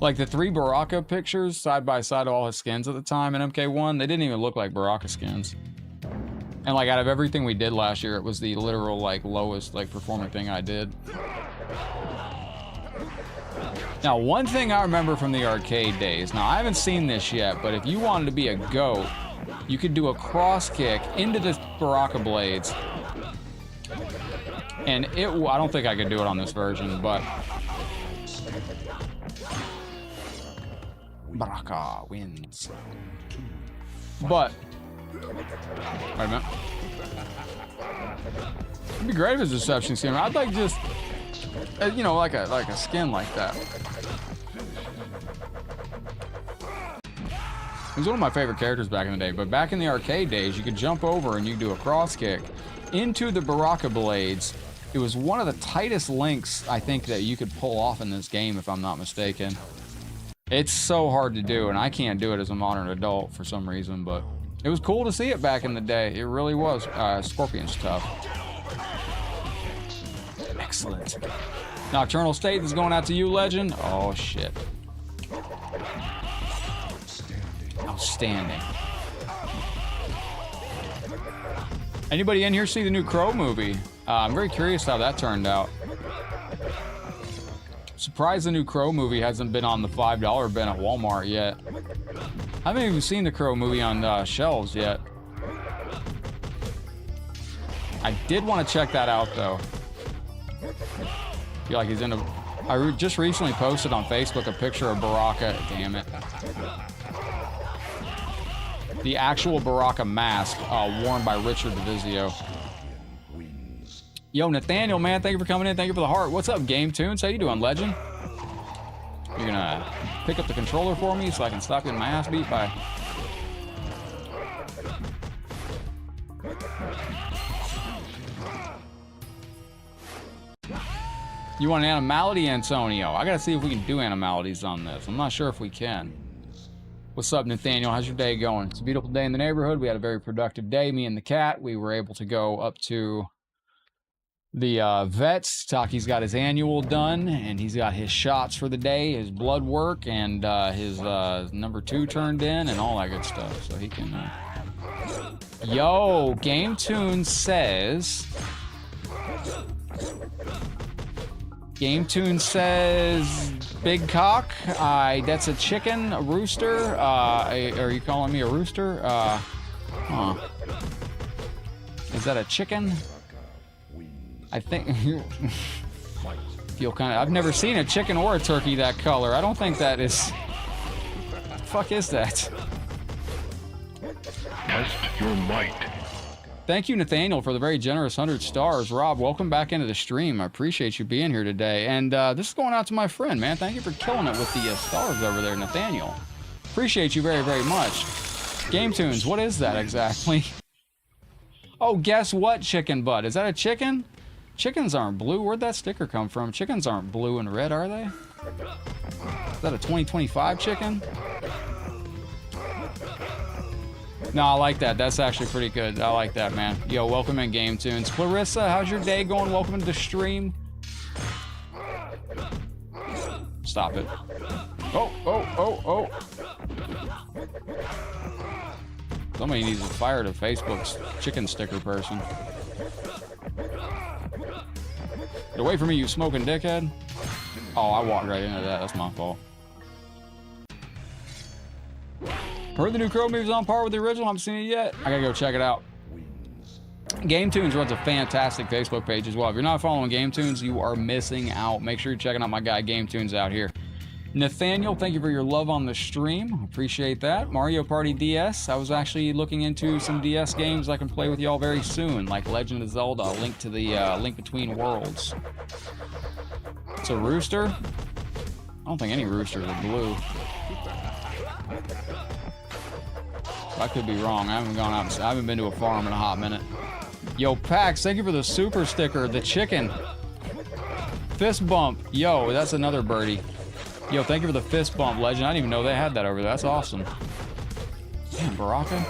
Like the 3 Baraka pictures side by side of all his skins at the time in MK1, they didn't even look like Baraka skins. And like out of everything we did last year, it was the literal like lowest like performing thing I did. Now, one thing I remember from the arcade days, now I haven't seen this yet, but if you wanted to be a GOAT, you could do a cross kick into the Baraka blades. And I don't think I could do it on this version, but Baraka wins. But, wait a minute. It'd be great if it's a deception skin. I'd like just, you know, like a skin like that. He was one of my favorite characters back in the day, but back in the arcade days, you could jump over and you could do a cross kick into the Baraka blades, It was one of the tightest links, I think, that you could pull off in this game, if I'm not mistaken. It's so hard to do, and I can't do it as a modern adult for some reason, but it was cool to see it back in the day. It really was. Scorpion's tough. Excellent. Nocturnal State is going out to you, Legend. Oh, shit. Outstanding. Anybody in here see the new Crow movie? I'm very curious how that turned out. Surprised the new Crow movie hasn't been on the $5 bin at Walmart yet. I haven't even seen the Crow movie on shelves yet. I did want to check that out though. Feel like he's in a... I just recently posted on Facebook a picture of Baraka. Damn it. The actual Baraka mask worn by Richard DeVizio. Yo, Nathaniel, man, thank you for coming in. Thank you for the heart. What's up, Game Tunes? How you doing, Legend? You're gonna pick up the controller for me so I can stop getting my ass beat by... You want an animality, Antonio? I gotta see if we can do animalities on this. I'm not sure if we can. What's up, Nathaniel? How's your day going? It's a beautiful day in the neighborhood. We had a very productive day, me and the cat. We were able to go up to the vets. Taki's got his annual done, and he's got his shots for the day, his blood work, and his number 2 turned in, and all that good stuff. So he can... Yo, Game Tune says... Game Tune says... Big cock. That's a chicken, a rooster. Are you calling me a rooster? Huh. Is that a chicken? I think... feel kind of... I've never seen a chicken or a turkey that color. I don't think that is... What the fuck is that? Test your might. Thank you, Nathaniel, for the very generous 100 stars. Rob, welcome back into the stream. I appreciate you being here today. And this is going out to my friend, man. Thank you for killing it with the stars over there, Nathaniel. Appreciate you very, very much. Game Tunes, what is that exactly? Oh, guess what, chicken butt? Is that a chicken? Chickens aren't blue. Where'd that sticker come from? Chickens aren't blue and red, are they? Is that a 2025 chicken? No, I like that. That's actually pretty good. I like that, man. Yo, welcome in, Game Tunes. Clarissa, how's your day going? Welcome to the stream. Stop it. Oh. Somebody needs to fire the Facebook's chicken sticker person. Get away from me, you smoking dickhead. Oh, I walked right into that. That's my fault. Heard the new Crow movie's on par with the original. I haven't seen it yet. I gotta go check it out. Game Tunes runs a fantastic Facebook page as well. If you're not following Game Tunes, you are missing out. Make sure you're checking out my guy Game Tunes out here. Nathaniel, thank you for your love on the stream. Appreciate that. Mario Party DS. I was actually looking into some DS games I can play with y'all very soon, like Legend of Zelda, Link to the Link Between Worlds. It's a rooster? I don't think any roosters are blue. I could be wrong. I haven't gone out. I haven't been to a farm in a hot minute. Yo, Pax, thank you for the super sticker. The chicken. Fist bump. Yo, that's another birdie. Yo, thank you for the fist bump, Legend. I didn't even know they had that over there. That's awesome. Damn, Baraka.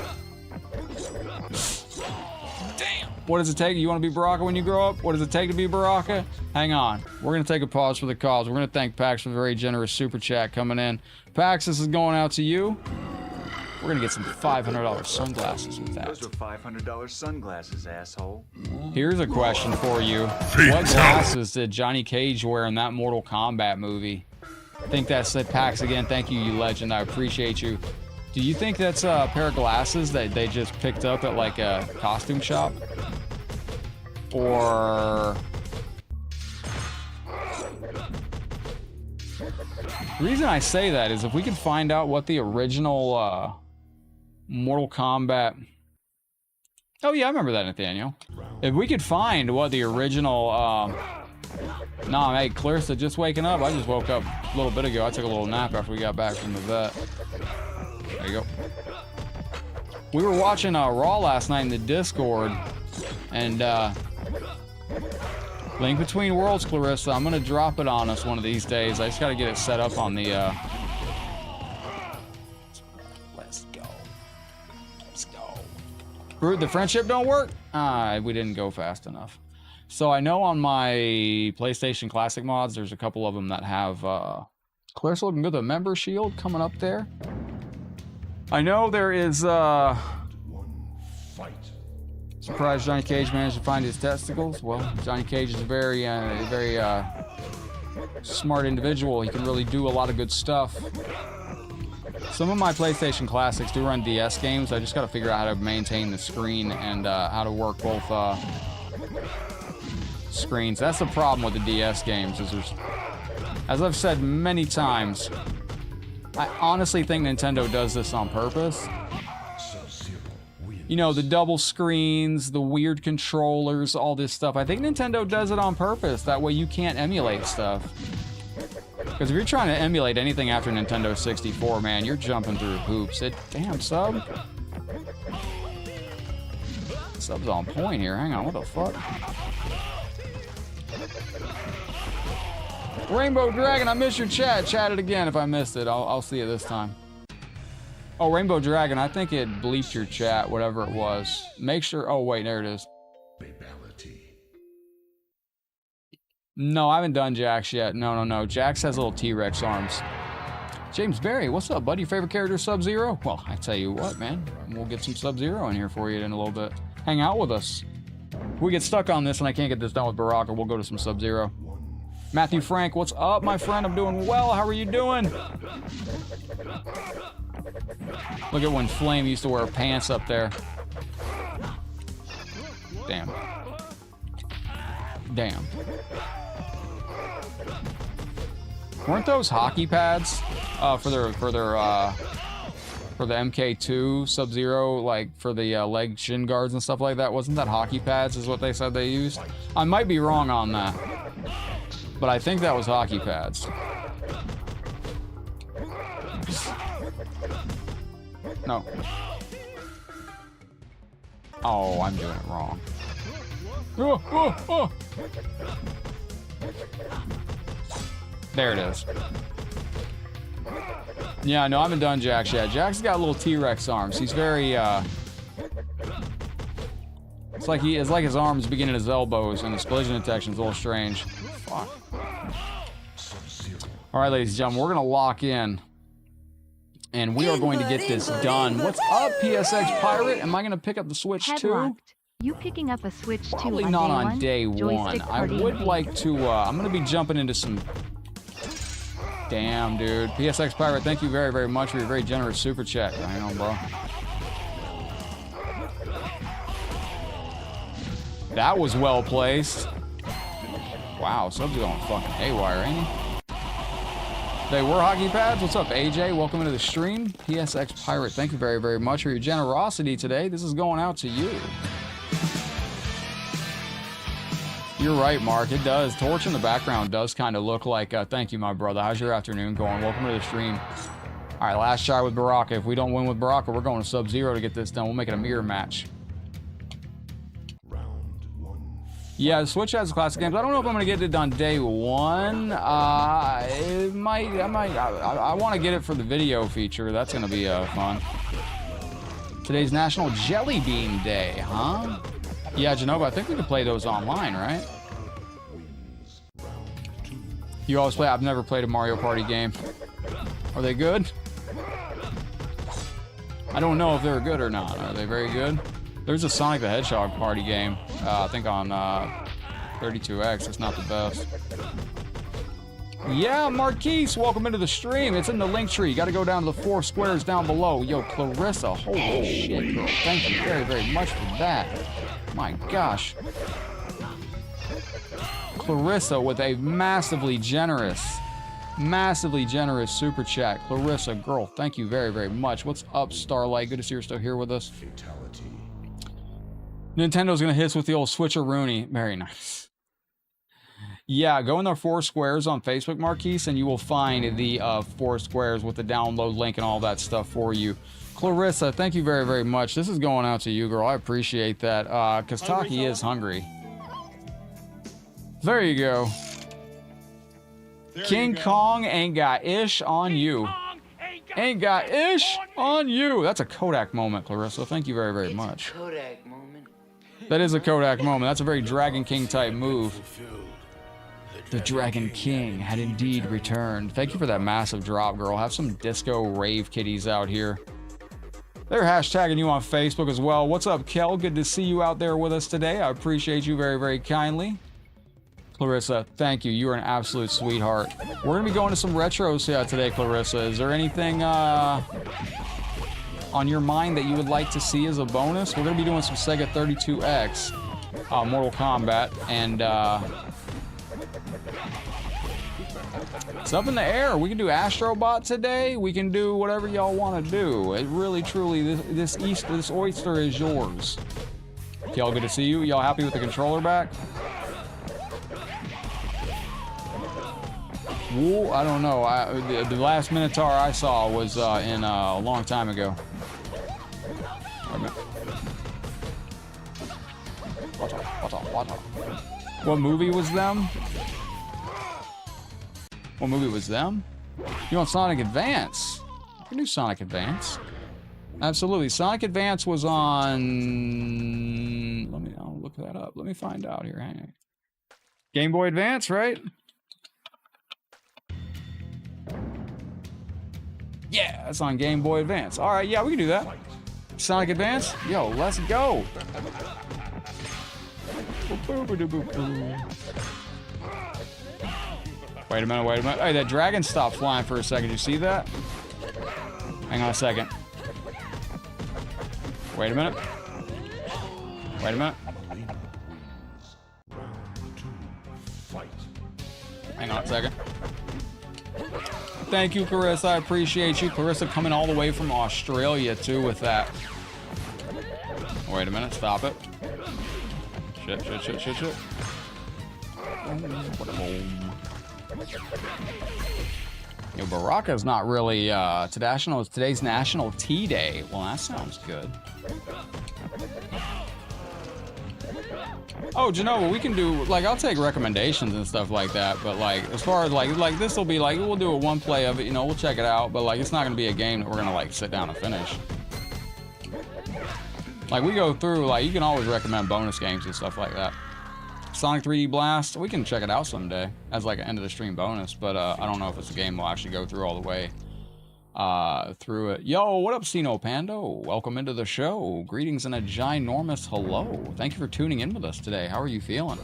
Damn. What does it take? You want to be Baraka when you grow up? What does it take to be Baraka? Hang on. We're going to take a pause for the cause. We're going to thank Pax for the very generous super chat coming in. Pax, this is going out to you. We're gonna get some $500 sunglasses with that. Those are $500 sunglasses, asshole. Here's a question for you. What glasses did Johnny Cage wear in that Mortal Kombat movie? I think that's it, Pax again. Thank you, you legend. I appreciate you. Do you think that's a pair of glasses that they just picked up at like a costume shop? Or... The reason I say that is if we could find out what the original Mortal Kombat... Oh yeah, I remember that, Nathaniel. If we could find what the original... Nah, hey, Clarissa, just waking up. I just woke up a little bit ago. I took a little nap after we got back from the vet. There you go. We were watching Raw last night in the Discord, and Link Between Worlds, Clarissa. I'm gonna drop it on us one of these days. I just gotta get it set up on the, Let's go. Let's go. Brood, the friendship don't work? We didn't go fast enough. So I know on my PlayStation Classic mods, there's a couple of them that have, Clarissa looking good, the member shield coming up there. I know there is, surprised Johnny Cage managed to find his testicles. Well, Johnny Cage is a very smart individual. He can really do a lot of good stuff. Some of my PlayStation Classics do run DS games. I just got to figure out how to maintain the screen and how to work both screens. That's the problem with the DS games. Is there's, as I've said many times, I honestly think Nintendo does this on purpose. You know, the double screens, the weird controllers, all this stuff. I think Nintendo does it on purpose. That way you can't emulate stuff. Because if you're trying to emulate anything after Nintendo 64, man, you're jumping through hoops. Damn, sub. Sub's on point here. Hang on, what the fuck? Rainbow Dragon, I missed your chat. Chat it again if I missed it. I'll see you this time. Oh, Rainbow Dragon, I think it bleeped your chat, whatever it was. Make sure... Oh, wait, there it is. Fatality. No, I haven't done Jax yet. No. Jax has little T-Rex arms. James Berry, what's up, buddy? Your favorite character, Sub-Zero? Well, I tell you what, man. We'll get some Sub-Zero in here for you in a little bit. Hang out with us. If we get stuck on this and I can't get this done with Baraka, we'll go to some Sub-Zero. Matthew Frank, what's up, my friend? I'm doing well. How are you doing? Look at when Flame used to wear pants up there. Damn. Damn. Weren't those hockey pads for the MK2 Sub-Zero, like for the leg shin guards and stuff like that? Wasn't that hockey pads is what they said they used? I might be wrong on that, but I think that was hockey pads. No. Oh, I'm doing it wrong. Oh. There it is. Yeah, no, I haven't done Jax yet. Jax has got little T-Rex arms. He's very, it's like his arms begin at his elbows, and his collision detection's a little strange. Fuck. All right, ladies and gentlemen, we're gonna lock in. And we are going to get this done. What's up, PSX Pirate? Am I going to pick up the Switch too? You picking up a Switch too? Probably not on day one. I would like to. I'm going to be jumping into some. Damn, dude. PSX Pirate, thank you very, very much for your very generous super chat. I know, bro. That was well placed. Wow, subs going fucking haywire, ain't he? They were hockey pads. What's up, AJ? Welcome into the stream. PSX Pirate, thank you very, very much for your generosity today. This is going out to you. You're right, Mark. It does. Torch in the background does kind of look like, thank you, my brother. How's your afternoon going? Welcome to the stream. All right, last try with Baraka. If we don't win with Baraka, we're going to Sub-Zero to get this done. We'll make it a mirror match. Yeah, the Switch has classic games. I don't know if I'm gonna get it on day one. I want to get it for the video feature. That's gonna be fun. Today's National Jelly Bean Day, huh? Yeah, Genova, I think we can play those online, right? You always play? I've never played a Mario Party game. Are they good? I don't know if they're good or not. Are they very good? There's a Sonic the Hedgehog party game, I think on 32X. It's not the best. Yeah, Marquise, welcome into the stream. It's in the link tree. You got to go down to the 4 squares down below. Yo, Clarissa, holy shit, girl. Thank you very, very much for that. My gosh. Clarissa with a massively generous super chat. Clarissa, girl, thank you very, very much. What's up, Starlight? Good to see you're still here with us. Fatality. Nintendo's gonna hit us with the old switcheroonie. Very nice. Yeah, go in the 4 squares on Facebook, Marquise, and you will find the 4 squares with the download link and all that stuff for you. Clarissa, thank you very, very much. This is going out to you, girl. I appreciate that. Because Taki is hungry. There you go. King Kong ain't got ish on you. Ain't got ish on you. That's a Kodak moment, Clarissa. Thank you very, very much. Kodak moment. That is a Kodak moment. That's a very Dragon King type move. The Dragon King had indeed returned. Thank you for that massive drop, girl. Have some disco rave kitties out here. They're hashtagging you on Facebook as well. What's up, Kel? Good to see you out there with us today. I appreciate you very, very kindly. Clarissa, thank you. You are an absolute sweetheart. We're going to be going to some retros today, Clarissa. Is there anything on your mind that you would like to see as a bonus? We're going to be doing some Sega 32X Mortal Kombat, and it's up in the air. We can do Astrobot today. We can do whatever y'all want to do. It really, truly, this oyster is yours. Y'all good to see you. Y'all happy with the controller back? Woo, I don't know. The last Minotaur I saw was in a long time ago. What movie was them? What movie was them? You want Sonic Advance? You can do Sonic Advance. Absolutely. Sonic Advance was on... I'll look that up. Let me find out here. Hang on. Game Boy Advance, right? Yeah, it's on Game Boy Advance. All right, yeah, we can do that. Sonic Advance? Yo, let's go. Wait a minute, wait a minute. Hey, that dragon stopped flying for a second. Did you see that? Hang on a second. Wait a minute. Wait a minute. Hang on a second. Thank you, Clarissa. I appreciate you. Clarissa coming all the way from Australia, too, with that. Wait a minute. Stop it. Shit. Yo, Baraka's not really, today's National Tea Day. Well, that sounds good. Oh, Genova, we can do, like, I'll take recommendations and stuff like that, but, like, as far as, like this will be, like, we'll do a one play of it, you know, we'll check it out, but, like, it's not going to be a game that we're going to, like, sit down and finish. Like, we go through, like, you can always recommend bonus games and stuff like that. Sonic 3D Blast, we can check it out someday as, like, an end of the stream bonus, but, I don't know if it's a game we'll actually go through all the way. Through it. Yo, what up, Sino Pando? Welcome into the show. Greetings and a ginormous hello. Thank you for tuning in with us today. How are you feeling?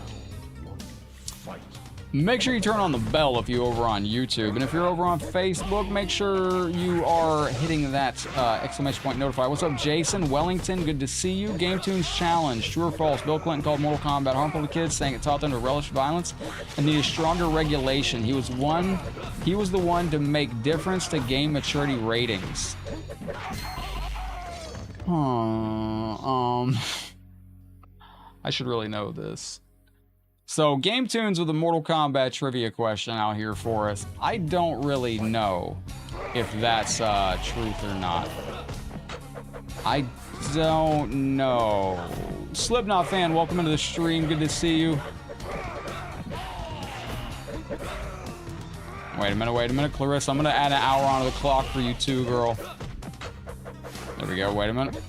Make sure you turn on the bell if you're over on YouTube. And if you're over on Facebook, make sure you are hitting that exclamation point notify. What's up, Jason Wellington? Good to see you. Game Tunes Challenge. True or false? Bill Clinton called Mortal Kombat harmful to kids, saying it taught them to relish violence and needed stronger regulation. He was the one to make difference to game maturity ratings. I should really know this. So, Game Tunes with a Mortal Kombat trivia question out here for us. I don't really know if that's truth or not. I don't know. Slipknot fan, welcome into the stream. Good to see you. Wait a minute, Clarissa. I'm gonna add an hour onto the clock for you too, girl. There we go. Wait a minute.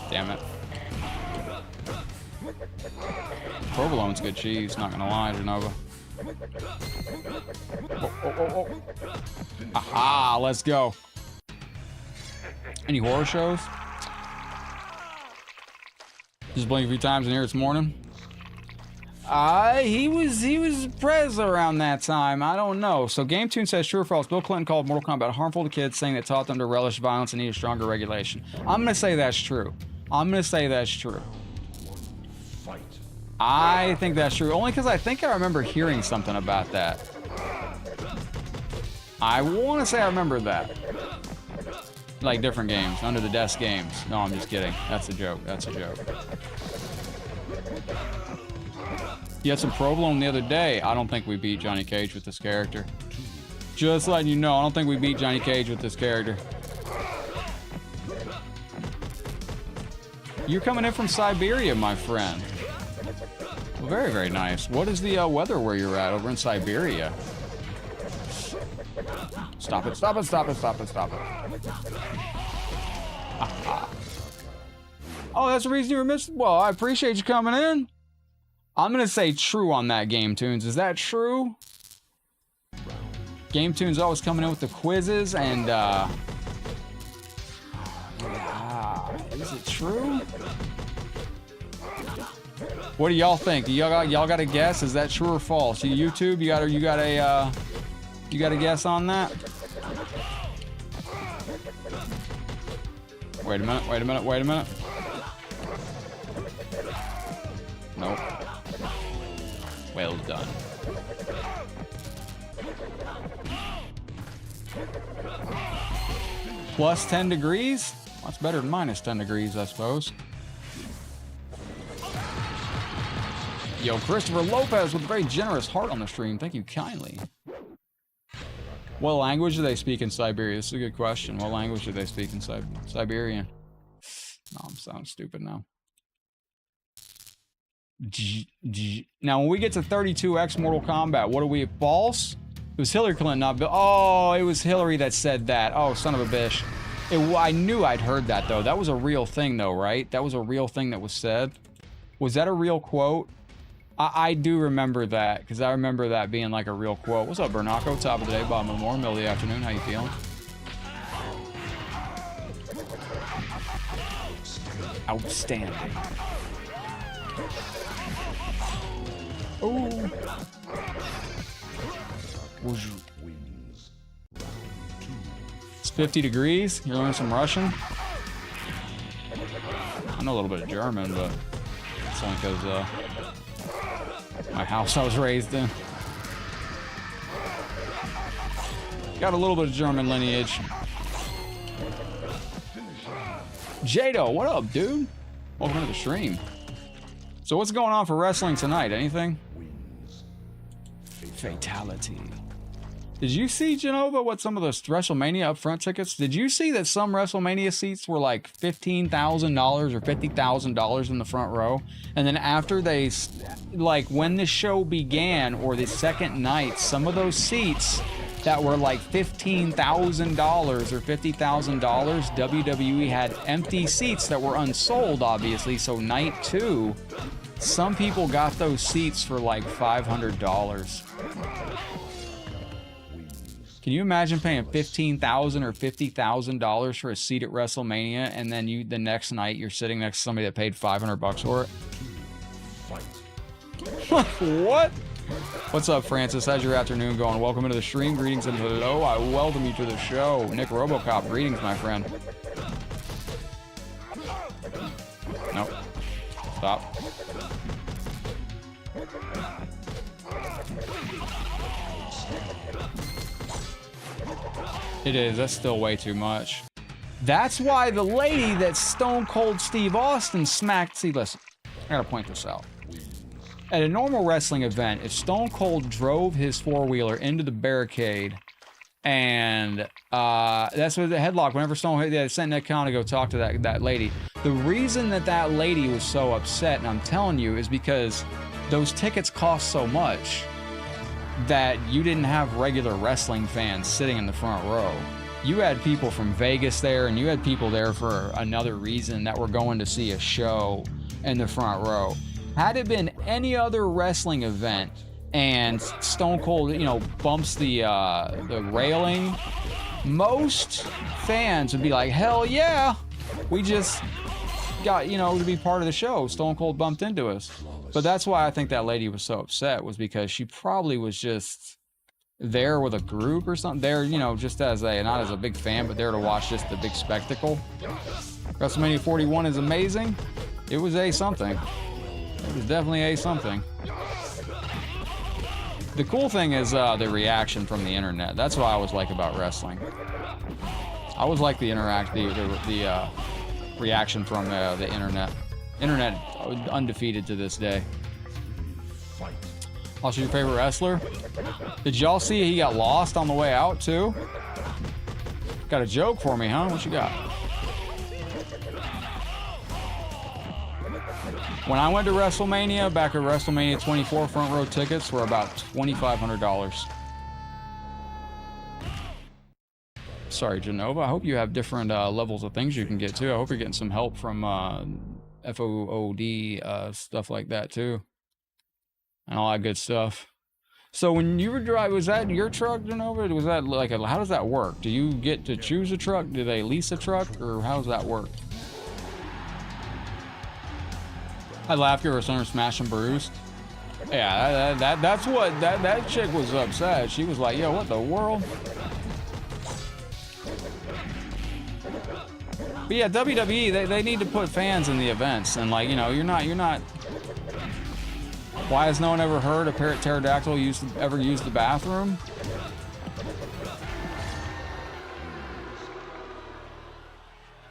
Damn it. Provolone's good cheese, not gonna lie, Genova. Oh. Aha, let's go. Any horror shows? Just blinked a few times in here this morning. He was prez around that time. I don't know. So Game Tune says true or false. Bill Clinton called Mortal Kombat harmful to kids, saying it taught them to relish violence and need a stronger regulation. I'm gonna say that's true. I think that's true, only because I think I remember hearing something about that. I want to say I remember that. Like different games, under the desk games. No, I'm just kidding. That's a joke. You had some provolone the other day. I don't think we beat Johnny Cage with this character. Just letting you know, I don't think we beat Johnny Cage with this character. You're coming in from Siberia, my friend. Very, very nice. What is the weather where you're at over in Siberia? Stop it, stop it, stop it, stop it, stop it. Oh, that's the reason you were missing? Well, I appreciate you coming in. I'm going to say true on that, Game Tunes. Is that true? Game Tunes always coming in with the quizzes and, yeah. Is it true? What do y'all think? Y'all got a guess? Is that true or false? YouTube, you got a guess on that? Wait a minute, wait a minute, wait a minute. Nope. Well done. Plus 10 degrees? That's better than minus 10 degrees, I suppose. Yo, Christopher Lopez with a very generous heart on the stream. Thank you kindly. What language do they speak in Siberia? This is a good question. What language do they speak in Siberian? No, I'm sounding stupid now. Now, when we get to 32X Mortal Kombat, what are we? False? It was Hillary Clinton, not Bill. Oh, it was Hillary that said that. Oh, son of a bitch. I knew I'd heard that, though. That was a real thing, though, right? That was a real thing that was said. Was that a real quote? I do remember that, because I remember that being like a real quote. What's up, Bernaco? Top of the day, bottom of the morning, middle of the afternoon. How you feeling? Outstanding. Oh. It's 50 degrees. You're learning some Russian? I know a little bit of German, but it's only because my house I was raised in. Got a little bit of German lineage. Jado, what up, dude? Welcome to the stream. So what's going on for wrestling tonight? Anything? Fatality. Did you see, Genova, what some of the WrestleMania upfront tickets? Did you see that some WrestleMania seats were like $15,000 or $50,000 in the front row? And then after they, like when the show began or the second night, some of those seats that were like $15,000 or $50,000, WWE had empty seats that were unsold, obviously. So night two, some people got those seats for like $500. Can you imagine paying $15,000 or $50,000 for a seat at WrestleMania, and then the next night you're sitting next to somebody that paid $500 for it? What? What's up, Francis? How's your afternoon going? Welcome into the stream. Greetings and hello. I welcome you to the show. Nick Robocop, greetings, my friend. Nope. Stop. It is. That's still way too much. That's why the lady that Stone Cold Steve Austin smacked... See, listen. I gotta point this out. At a normal wrestling event, if Stone Cold drove his four-wheeler into the barricade, and that's what the headlock, whenever Stone Cold, they sent Nick Kahn to go talk to that lady. The reason that lady was so upset, and I'm telling you, is because those tickets cost so much that you didn't have regular wrestling fans sitting in the front row. You had people from Vegas there, and you had people there for another reason that were going to see a show in the front row. Had it been any other wrestling event and Stone Cold, bumps the railing, most fans would be like, hell yeah, we just got, to be part of the show. Stone Cold bumped into us. But that's why I think that lady was so upset, was because she probably was just there with a group or something. There, just as not as a big fan, but there to watch just the big spectacle. WrestleMania 41 is amazing. It was a something. It was definitely a something. The cool thing is the reaction from the internet. That's what I always like about wrestling. I always like the reaction from the internet. Internet undefeated to this day. Also, your favorite wrestler? Did y'all see he got lost on the way out too? Got a joke for me, huh? What you got? When I went to WrestleMania, back at WrestleMania 24, front row tickets were about $2,500. Sorry, Genova. I hope you have different levels of things you can get too. I hope you're getting some help from FOOD, stuff like that too. And all that good stuff. So when you were driving, was that your truck, Genova? Was that like how does that work? Do you get to choose a truck? Do they lease a truck? Or how does that work? I laughed at her son smash and bruised. Yeah, that's what that chick was upset. She was like, yo, what the world? But yeah, WWE, they need to put fans in the events, and like, you know, you're not. Why has no one ever heard a pterodactyl ever use the bathroom?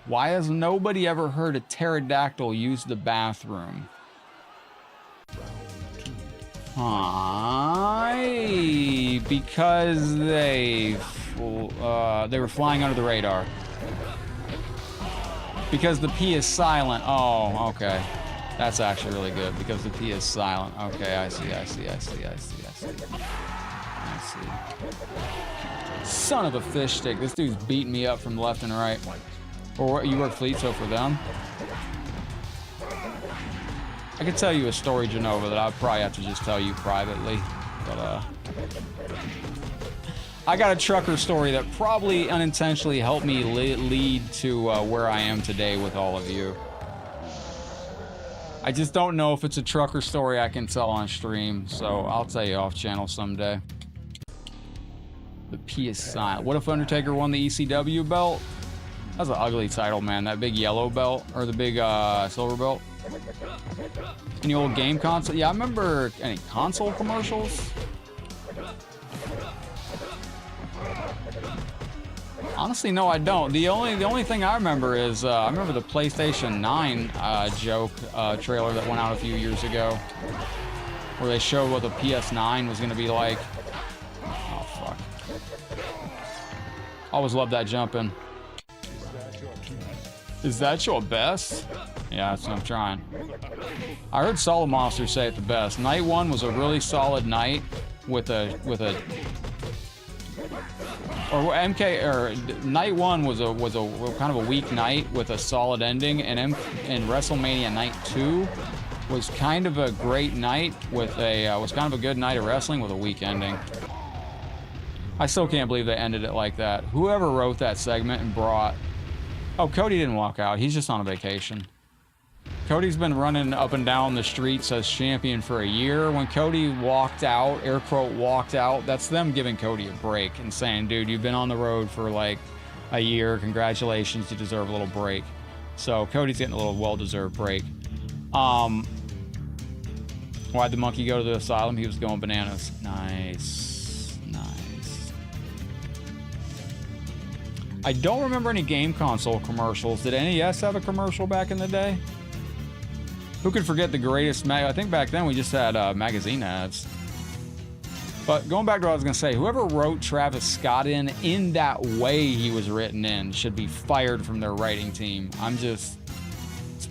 Why has nobody ever heard a pterodactyl use the bathroom? Because they were flying under the radar. Because the P is silent. Oh, okay. That's actually really good. Because the P is silent. Okay, I see. Son of a fish stick. This dude's beating me up from left and right. Or you work Fleet, so for them? I could tell you a story, Genova, that I'd probably have to just tell you privately. But, I got a trucker story that probably unintentionally helped me lead to where I am today with all of you. I just don't know if it's a trucker story I can tell on stream, so I'll tell you off channel someday. The P is silent. What if Undertaker won the ECW belt? That's an ugly title, man. That big yellow belt, or the big silver belt. Any old game console? Yeah, I remember any console commercials. Honestly, no, I don't. The only thing I remember is I remember the PlayStation 9 joke trailer that went out a few years ago, where they showed what the PS9 was going to be like. Oh fuck! Always loved that jumping. Is that your best? Yeah, that's what I'm trying. I heard Solid Monster say it the best. Night 1 was a really solid night with a Night 1 was a kind of a weak night with a solid ending, and WrestleMania Night 2 was kind of a great night with was kind of a good night of wrestling with a weak ending. I still can't believe they ended it like that. Whoever wrote that segment and brought... Oh, Cody didn't walk out. He's just on a vacation. Cody's been running up and down the streets as champion for a year. When Cody walked out, air quote walked out, that's them giving Cody a break and saying, dude, you've been on the road for like a year. Congratulations, you deserve a little break. So Cody's getting a little well-deserved break. Why'd the monkey go to the asylum? He was going bananas. Nice. I don't remember any game console commercials. Did NES have a commercial back in the day? Who could forget the greatest I think back then we just had magazine ads. But going back to what I was going to say, whoever wrote Travis Scott in that way he was written in should be fired from their writing team. It's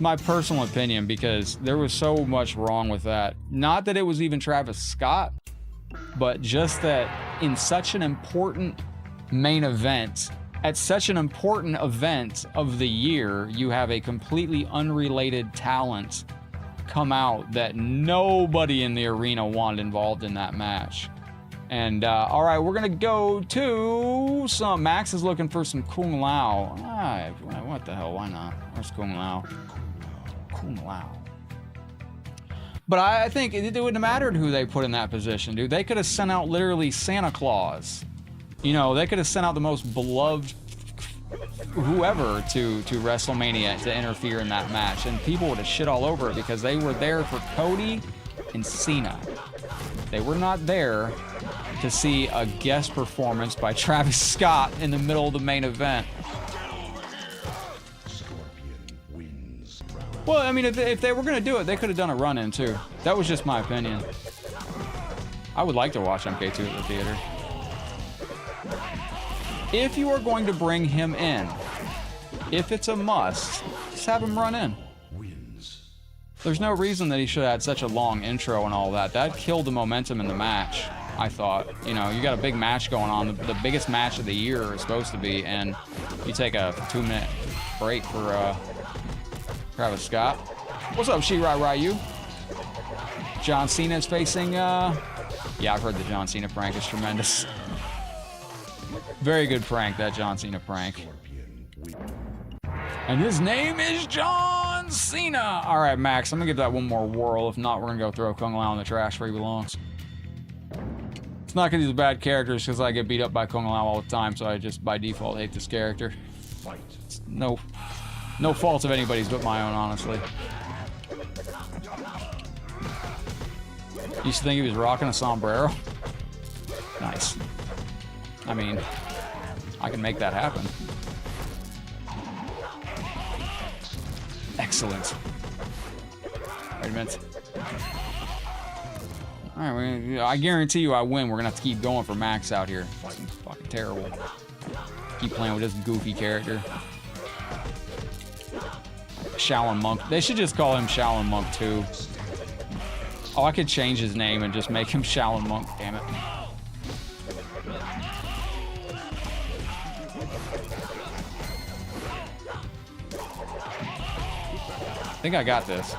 my personal opinion because there was so much wrong with that. Not that it was even Travis Scott, but just that in such an important main event, at such an important event of the year, you have a completely unrelated talent come out that nobody in the arena wanted involved in that match. And all right, we're gonna go to some... Max is looking for some Kung Lao. What the hell, why not? Where's Kung Lao? Kung Lao. But I think it wouldn't have mattered who they put in that position, dude. They could have sent out literally Santa Claus. You know, they could have sent out the most beloved whoever to WrestleMania to interfere in that match, and people would have shit all over it because they were there for Cody and Cena. They were not there to see a guest performance by Travis Scott in the middle of the main event. Well, I mean, if they were going to do it, they could have done a run-in too. That was just my opinion. I would like to watch MK2 at the theater. If you are going to bring him in, if it's a must, just have him run in. There's no reason that he should have had such a long intro and all that. That killed the momentum in the match, I thought. You know, you got a big match going on, the biggest match of the year is supposed to be, and you take a 2-minute break for Travis Scott. What's up, Shirai Ryu? John Cena's facing, yeah, I've heard the John Cena prank is tremendous. Very good prank, that John Cena prank. And his name is John Cena. All right, Max, I'm gonna give that one more whirl. If not, we're gonna go throw Kung Lao in the trash where he belongs. It's not because he's a bad character, it's because I get beat up by Kung Lao all the time, so I just by default hate this character. It's no fault of anybody's but my own, honestly. Used to think he was rocking a sombrero. Nice. I mean, I can make that happen. Excellent. Wait a minute. All right, I guarantee you I win. We're gonna have to keep going for Max out here. It's fucking terrible. Keep playing with this goofy character. Shaolin Monk. They should just call him Shaolin Monk 2. Oh, I could change his name and just make him Shaolin Monk. Damn it. I think I got this.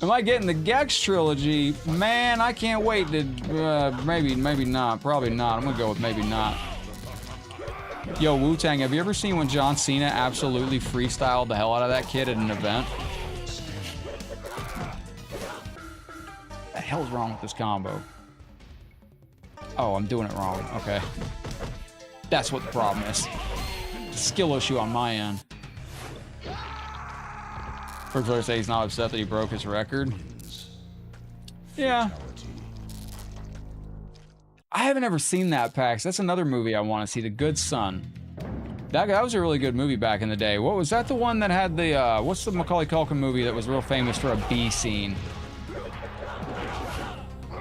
Am I getting the Gex trilogy? Man, I can't wait to, maybe not, probably not. I'm gonna go with maybe not. Yo, Wu-Tang, have you ever seen when John Cena absolutely freestyled the hell out of that kid at an event? What the hell's wrong with this combo? Oh, I'm doing it wrong, okay. That's what the problem is. Skill issue on my end. First player say he's not upset that he broke his record. Yeah. I haven't ever seen that, Pax. That's another movie I want to see, The Good Son. That was a really good movie back in the day. What was that, the one that had the, what's the Macaulay Culkin movie that was real famous for a bee scene?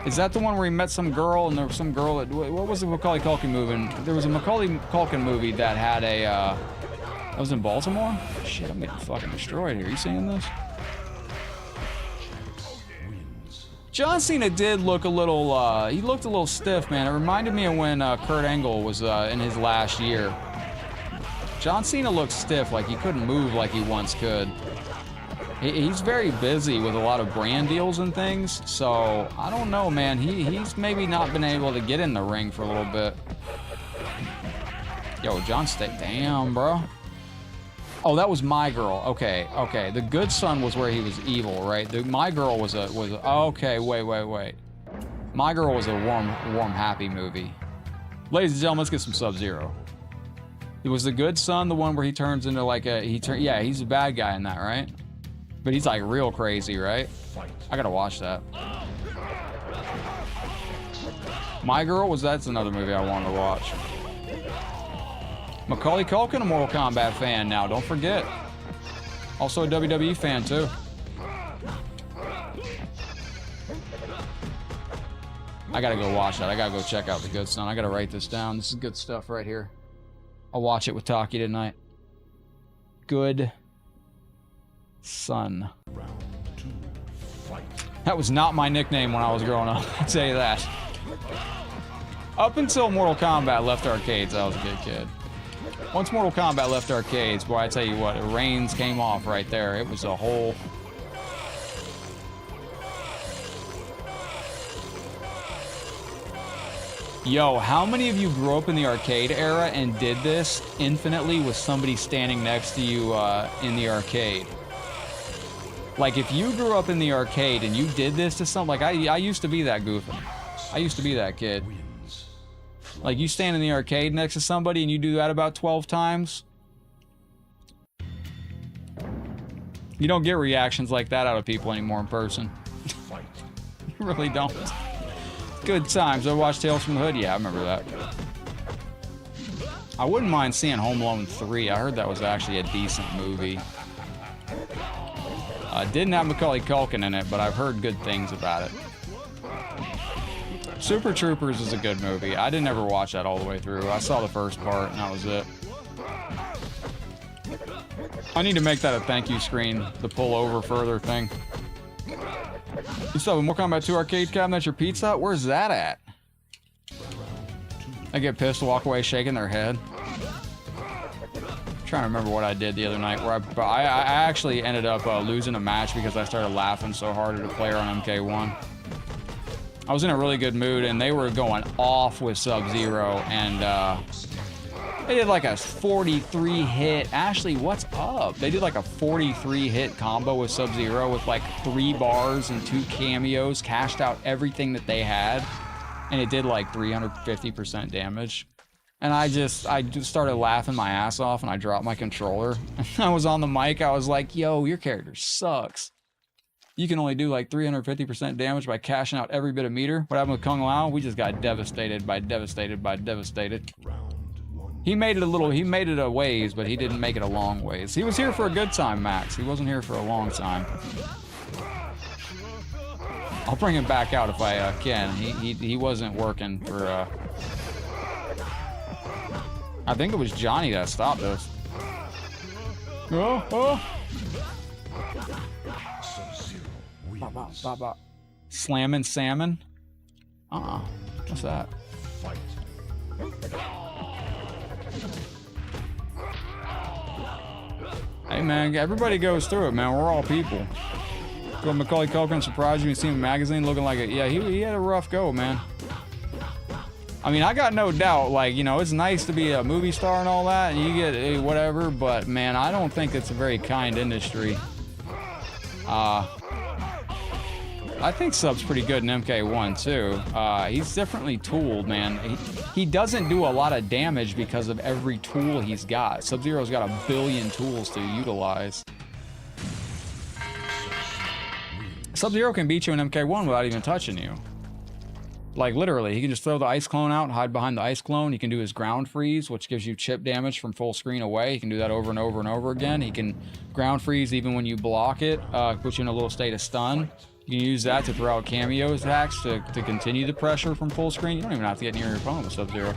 Is that the one where he met some girl and there was some girl that, what was the Macaulay Culkin movie? There was a Macaulay Culkin movie that had a, that was in Baltimore? Shit, I'm getting fucking destroyed here. Are you seeing this? John Cena did look a little, he looked a little stiff, man. It reminded me of when Kurt Angle was in his last year. John Cena looked stiff, like he couldn't move like he once could. He's very busy with a lot of brand deals and things, so I don't know, man. He's maybe not been able to get in the ring for a little bit. Yo, John damn, bro. Oh, that was My Girl. Okay, okay. The Good Son was where he was evil, right? My Girl was okay, wait. My Girl was a warm, happy movie. Ladies and gentlemen, let's get some Sub-Zero. It was The Good Son, the one where he turns into like a, yeah, he's a bad guy in that, right? But he's like real crazy, right? I gotta watch that. My Girl, that's another movie I wanted to watch. Macaulay Culkin, a Mortal Kombat fan now, don't forget. Also a WWE fan too. I gotta go watch that. I gotta go check out The Good Son. I gotta write this down. This is good stuff right here. I'll watch it with Taki tonight. Good Son. That was not my nickname when I was growing up, I'll tell you that. Up until Mortal Kombat left arcades, I was a good kid. Once Mortal Kombat left arcades, boy, I tell you what, the reins came off right there. It was a whole... Yo, how many of you grew up in the arcade era and did this infinitely with somebody standing next to you in the arcade? Like, if you grew up in the arcade and you did this to something, like, I used to be that goofy. I used to be that kid. Like, you stand in the arcade next to somebody and you do that about 12 times. You don't get reactions like that out of people anymore in person. You really don't. Good times. I watched Tales from the Hood. Yeah, I remember that. I wouldn't mind seeing Home Alone 3. I heard that was actually a decent movie. Didn't have Macaulay Culkin in it, but I've heard good things about it. Super Troopers is a good movie. I didn't ever watch that all the way through. I saw the first part, and that was it. I need to make that a thank you screen, the pull over further thing. You still have a Mortal Kombat 2 arcade cabinet at your Pizza Hut? Where's that at? I get pissed, walk away shaking their head. I'm trying to remember what I did the other night where I actually ended up losing a match because I started laughing so hard at a player on MK1. I was in a really good mood and they were going off with Sub-Zero and they did like a 43 hit. Ashley, what's up? They did like a 43 hit combo with Sub-Zero with like 3 bars and 2 cameos, cashed out everything that they had, and it did like 350% damage. And I just started laughing my ass off and I dropped my controller. I was on the mic, I was like, yo, your character sucks. You can only do like 350% damage by cashing out every bit of meter. What happened with Kung Lao? We just got devastated by devastated. He made it a ways, but he didn't make it a long ways. He was here for a good time, Max. He wasn't here for a long time. I'll bring him back out if I can. He wasn't working for, I think it was Johnny that stopped us. Oh. Slamming salmon? What's that? Hey man, everybody goes through it, man. We're all people. Go Macaulay Culkin surprised you and see him in a magazine looking like it. Yeah, he had a rough go, man. I mean, I got no doubt, like, you know, it's nice to be a movie star and all that, and you get whatever, but man, I don't think it's a very kind industry. I think Sub's pretty good in MK1 too. He's differently tooled, man. He doesn't do a lot of damage because of every tool he's got. Sub-Zero's got a billion tools to utilize. Sub-Zero can beat you in MK1 without even touching you. Like literally, he can just throw the ice clone out and hide behind the ice clone. He can do his ground freeze, which gives you chip damage from full screen away. He can do that over and over and over again. He can ground freeze even when you block it, put you in a little state of stun. You can use that to throw out cameo attacks to continue the pressure from full screen. You don't even have to get near your opponent with Sub-Zero.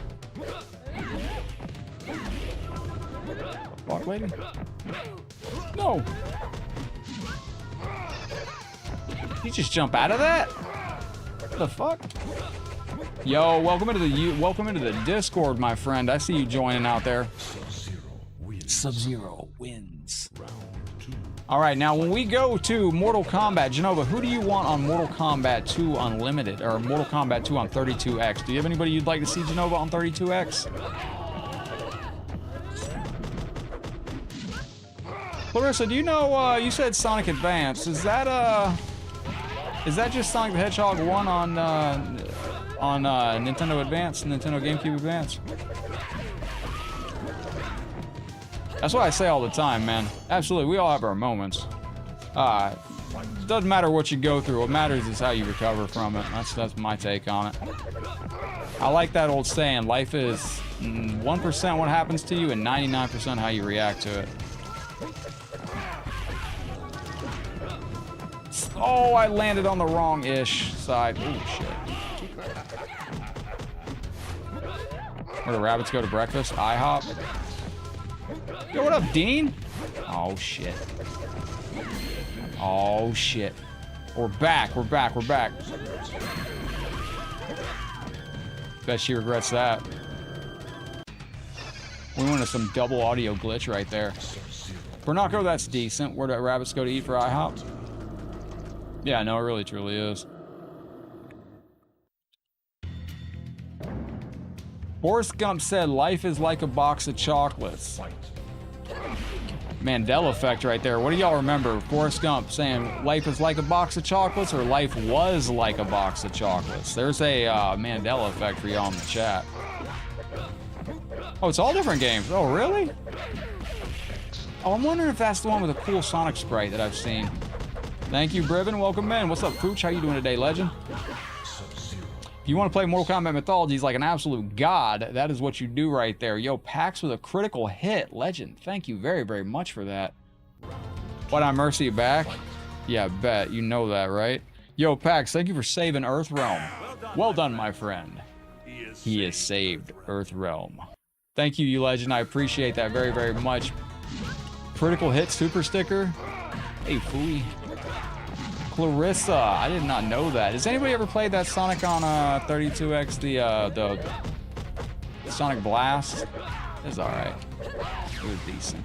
Fuck, lady? No! Did you just jump out of that? What the fuck? Yo, welcome into the Discord, my friend. I see you joining out there. Sub-Zero wins. All right, now when we go to Mortal Kombat, Genova, who do you want on Mortal Kombat 2 Unlimited or Mortal Kombat 2 on 32X? Do you have anybody you'd like to see Genova on 32X? Clarissa, do you know? You said Sonic Advance. Is that just Sonic the Hedgehog 1 on Nintendo Advance, Nintendo GameCube Advance? That's what I say all the time, man. Absolutely, we all have our moments. Doesn't matter what you go through. What matters is how you recover from it. That's my take on it. I like that old saying, life is 1% what happens to you and 99% how you react to it. Oh, I landed on the wrong-ish side. Oh, shit. Where do rabbits go to breakfast? IHOP? Yo, what up, Dean? Oh, shit. Oh, shit. We're back. Bet she regrets that. We went to some double audio glitch right there. Bernardo, that's decent. Where do rabbits go to eat for IHOP? Yeah, no, it really truly is. Forrest Gump said, life is like a box of chocolates. Mandela effect right there. What do y'all remember? Forrest Gump saying, life is like a box of chocolates, or life was like a box of chocolates? There's a Mandela effect for y'all in the chat. Oh, it's all different games. Oh, really? Oh, I'm wondering if that's the one with a cool Sonic sprite that I've seen. Thank you, Brivin. Welcome in. What's up, Pooch? How you doing today, legend? If you want to play Mortal Kombat Mythologies like an absolute god, that is what you do right there. Yo, Pax with a critical hit. Legend. Thank you very, very much for that. What, I mercy you back? Yeah, bet. You know that, right? Yo, Pax, thank you for saving Earthrealm. Well done, my friend. He has saved Earthrealm. Thank you, you legend. I appreciate that very, very much. Critical hit super sticker. Hey, Fooey. Clarissa, I did not know that. Has anybody ever played that Sonic on 32X, the Sonic Blast? It was alright. It was decent.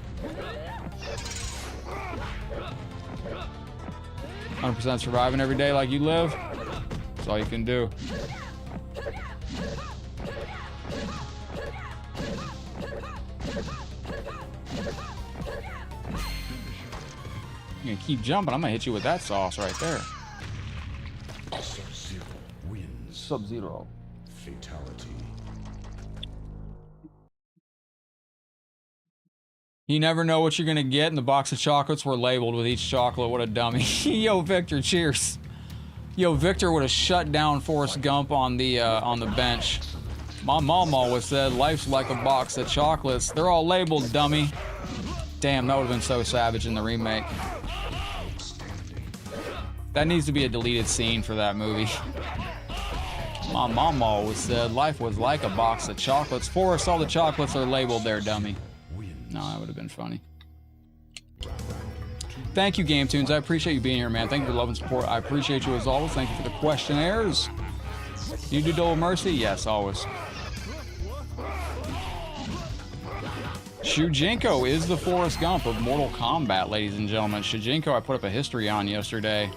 100% surviving every day like you live. That's all you can do. You're gonna keep jumping. I'm gonna hit you with that sauce right there. Sub-Zero wins. Sub-Zero. Fatality. You never know what you're gonna get, and the box of chocolates were labeled with each chocolate. What a dummy. Yo, Victor, cheers. Yo, Victor would have shut down Forrest Gump on the bench. My mom always said, life's like a box of chocolates. They're all labeled, dummy. Damn, that would have been so savage in the remake. That needs to be a deleted scene for that movie. My mom always said life was like a box of chocolates. Forrest, all the chocolates are labeled there, dummy. No, that would have been funny. Thank you, Game Tunes. I appreciate you being here, man. Thank you for love and support. I appreciate you as always. Thank you for the questionnaires. You do Double Mercy? Yes, always. Shujinko is the Forrest Gump of Mortal Kombat, ladies and gentlemen. Shujinko, I put up a history on yesterday.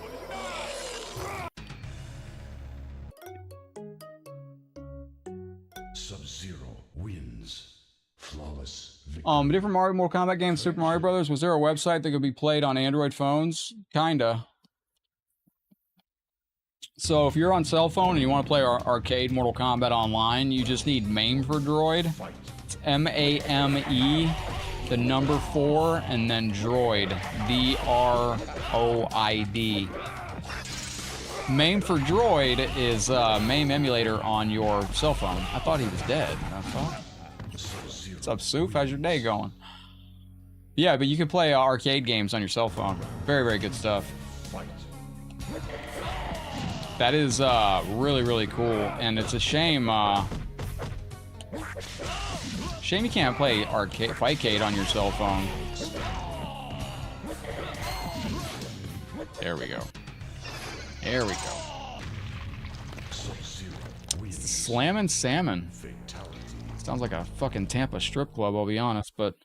Sub-Zero wins. Flawless victory. Different Mortal Kombat games, Super Mario Brothers. Was there a website that could be played on Android phones? Kinda. So if you're on cell phone and you want to play arcade Mortal Kombat online, you just need MAME for Droid. It's M-A-M-E, the number 4, and then Droid. D-R-O-I-D. MAME for Droid is MAME emulator on your cell phone. I thought he was dead. What's up, Soof? How's your day going? Yeah, but you can play arcade games on your cell phone. Very, very good stuff. That is really, really cool, and it's a shame. Shame you can't play arcade Fightcade on your cell phone. There we go. There we go. It's the Slammin' Salmon. Sounds like a fucking Tampa strip club, I'll be honest, but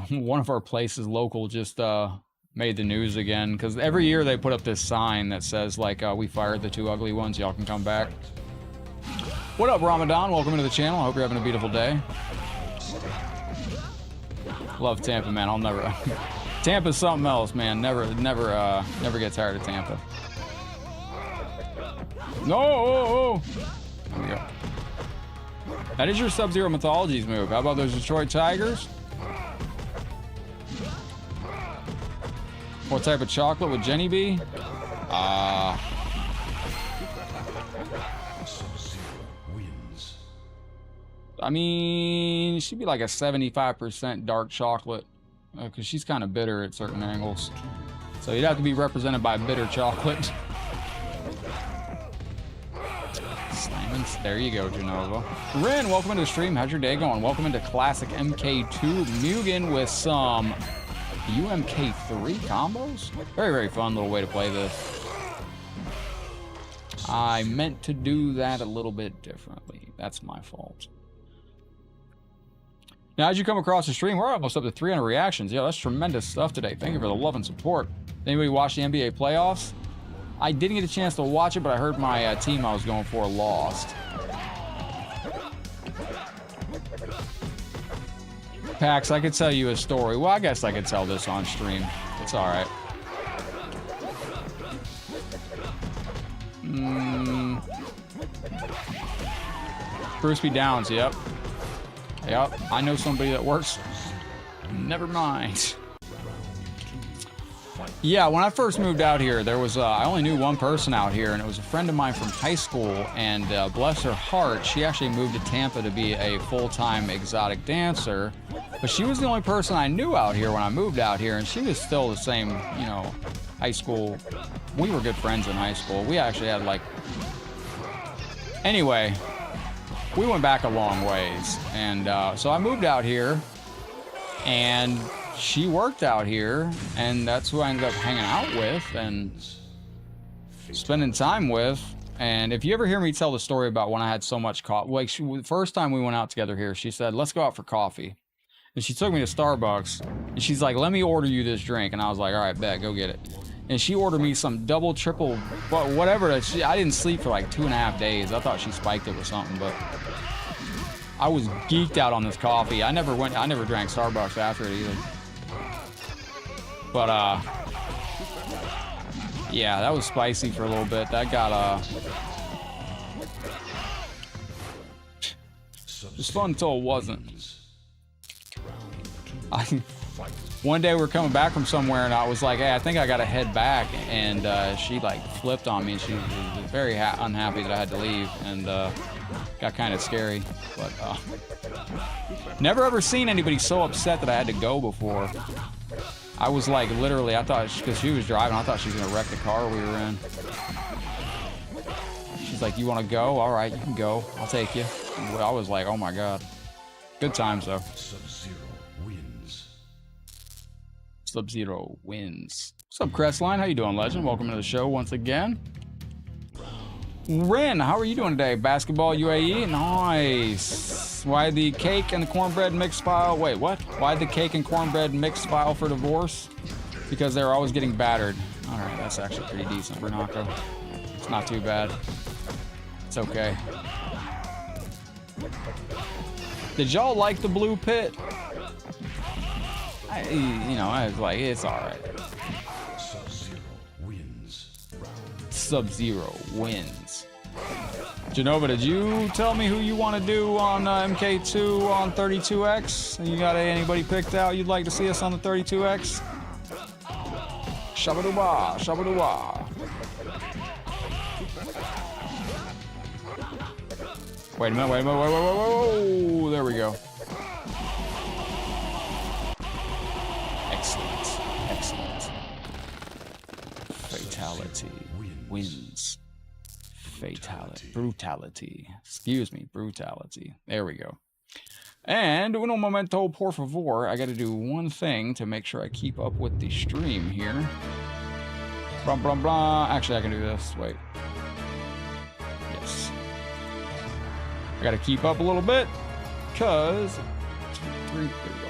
one of our places local just made the news again, because every year they put up this sign that says, like, we fired the 2 ugly ones, y'all can come back. What up, Ramadan? Welcome to the channel. I hope you're having a beautiful day. Love Tampa, man. I'll never... Tampa's something else, man. Never get tired of Tampa. No! There we go. That is your Sub-Zero Mythologies move. How about those Detroit Tigers? What type of chocolate would Jenny be? I mean, she'd be like a 75% dark chocolate, because she's kind of bitter at certain angles. So you'd have to be represented by bitter chocolate. There you go, Genova. Ren, welcome into the stream. How's your day going? Welcome into Classic MK2 Mugen with some UMK3 combos. Very, very fun little way to play this. I meant to do that a little bit differently. That's my fault. Now, as you come across the stream, we're almost up to 300 reactions. Yeah, that's tremendous stuff today. Thank you for the love and support. Anybody watch the NBA playoffs? I didn't get a chance to watch it, but I heard my team I was going for lost. Pax, I could tell you a story. Well, I guess I could tell this on stream. It's all right. Bruce B. Downs, yep. Yep, I know somebody that works. Never mind. Yeah, when I first moved out here, there was, I only knew one person out here, and it was a friend of mine from high school, and bless her heart, she actually moved to Tampa to be a full-time exotic dancer, but she was the only person I knew out here when I moved out here, and she was still the same, you know, high school. We were good friends in high school. We actually had, like... Anyway, we went back a long ways, and so I moved out here, And she worked out here, and that's who I ended up hanging out with and spending time with. And if you ever hear me tell the story about when I had so much coffee, like the first time we went out together here, she said, let's go out for coffee. And she took me to Starbucks, and she's like, let me order you this drink. And I was like, all right, bet, go get it. And she ordered me some double, triple, whatever. I didn't sleep for like 2.5 days. I thought she spiked it with something, but I was geeked out on this coffee. I never drank Starbucks after it either. But, yeah, that was spicy for a little bit. That got, it was fun until it wasn't. One day we were coming back from somewhere, and I was like, hey, I think I gotta head back. And she, like, flipped on me, and she was very unhappy that I had to leave, and got kind of scary. But, never ever seen anybody so upset that I had to go before. I was like, literally, I thought, because she was driving, I thought she was gonna wreck the car we were in. She's like, you wanna go? All right, you can go. I'll take you. And I was like, oh my God. Good times, though. Sub-Zero wins. Sub-Zero wins. What's up, Crestline? How you doing, legend? Welcome to the show once again. Ren, how are you doing today? Basketball UAE? Nice. Why the cake and the cornbread mixed file? Wait, what? Why the cake and cornbread mixed file for divorce? Because they're always getting battered. All right, that's actually pretty decent, Renato. It's not too bad. It's okay. Did y'all like the blue pit? I was like, it's all right. Sub-Zero wins. Sub-Zero wins. Genova, did you tell me who you want to do on MK2 on 32X? You got anybody picked out you'd like to see us on the 32X? Shabba-doo-wah, shabba-doo-wah. Wait a minute, wait, whoa, there we go. Excellent, excellent. Fatality wins. Fatality. Brutality. Excuse me, brutality. There we go. And uno momento, por favor. I gotta do one thing to make sure I keep up with the stream here. Blah, blah, blah. Actually, I can do this. Wait. Yes. I gotta keep up a little bit, because 2, 3, there we go.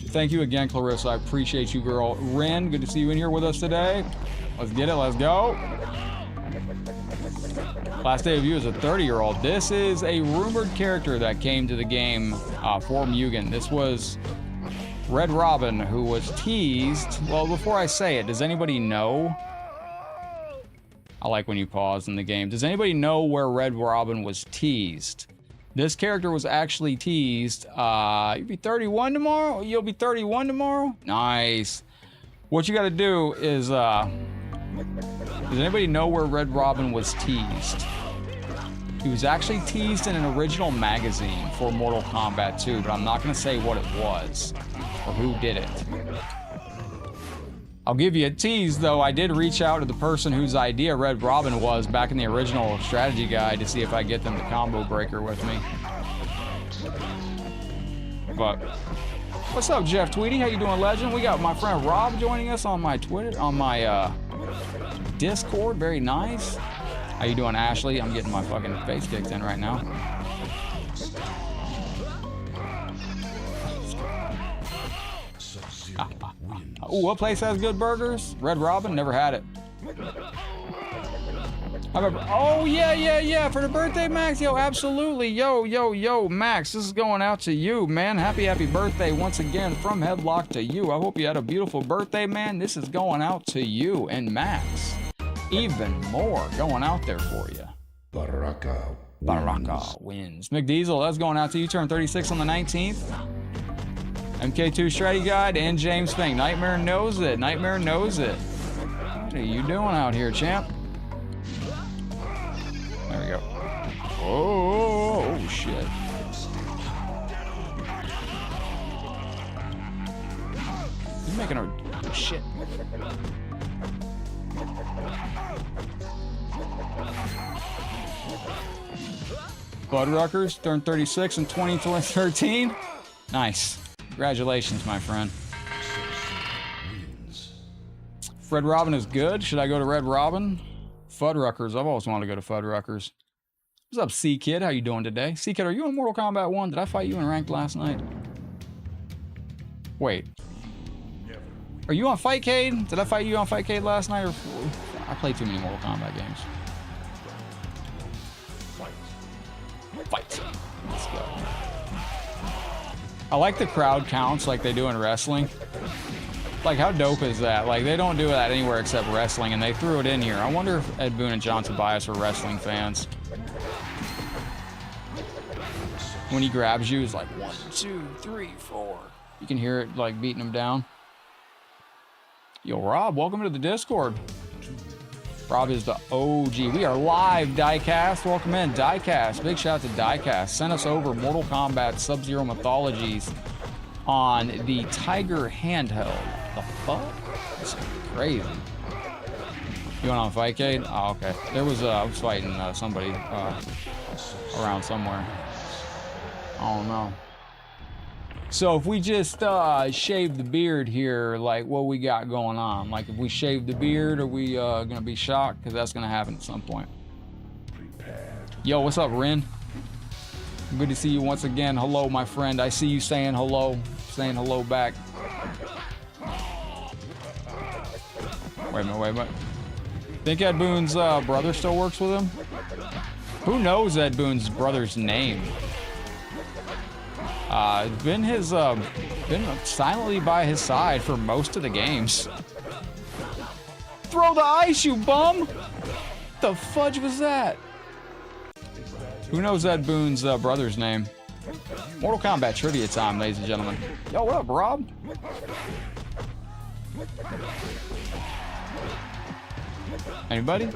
Thank you again, Clarissa. I appreciate you, girl. Ren, good to see you in here with us today. Let's get it. Let's go. Last day of view is a 30-year-old. This is a rumored character that came to the game for Mugen. This was Red Robin, who was teased. Well, before I say it, does anybody know? I like when you pause in the game. Does anybody know where Red Robin was teased? This character was actually teased. You'll be 31 tomorrow? You'll be 31 tomorrow? Nice. What you gotta do is, does anybody know where Red Robin was teased? He was actually teased in an original magazine for Mortal Kombat 2, but I'm not gonna say what it was or who did it. I'll give you a tease, though. I did reach out to the person whose idea Red Robin was back in the original strategy guide to see if I get them to combo breaker with me. But what's up, Jeff Tweedy? How you doing, legend? We got my friend Rob joining us on my Twitter, on my Discord. Very nice. How you doing, Ashley? I'm getting my fucking face kicked in right now. Ooh, what place has good burgers? Red Robin? Never had it. I remember. Oh, yeah. For the birthday, Max? Yo, absolutely. Yo, Max. This is going out to you, man. Happy birthday once again from Headlock to you. I hope you had a beautiful birthday, man. This is going out to you and Max. Even more going out there for you. Baraka wins. McDiesel, that's going out to you. Turn 36 on the 19th. MK2 Strategy Guide and James Fink. Nightmare knows it. Nightmare knows it. What are you doing out here, champ? There we go. Oh shit. He's making a shit. Fuddruckers turned 36 in 2013. Nice. Congratulations, my friend. Red Robin is good. Should I go to Red Robin? Fuddruckers. I've always wanted to go to Fuddruckers. What's up, C-Kid? How you doing today? C-Kid, are you in Mortal Kombat 1? Did I fight you in ranked last night? Wait. Are you on Fightcade? Did I fight you on Fightcade last night? Or I played too many Mortal Kombat games. Fight. Let's go. I like the crowd counts like they do in wrestling. Like, how dope is that? Like, they don't do that anywhere except wrestling, and they threw it in here. I wonder if Ed Boon and John Tobias were wrestling fans. When he grabs you, it's like 1, 2, 3, 4. You can hear it, like, beating him down. Yo, Rob, welcome to the Discord. Rob is the OG. We are live, Diecast. Welcome in, Diecast. Big shout out to Diecast. Send us over Mortal Kombat Sub-Zero Mythologies on the Tiger handheld. The fuck? This is crazy. You went on Fightcade? Oh, okay. There was, I was fighting somebody around somewhere. I don't know. So if we just shave the beard here, like what we got going on? Like if we shave the beard, are we gonna be shocked? Because that's gonna happen at some point. Yo, what's up, Ren? Good to see you once again. Hello, my friend. I see you saying hello back. Wait a minute. Think Ed Boon's brother still works with him? Who knows Ed Boon's brother's name? Been silently by his side for most of the games. Throw the ice, you bum! The fudge was that? Who knows Ed Boon's brother's name? Mortal Kombat trivia time, ladies and gentlemen. Yo, what up, Rob? Anybody?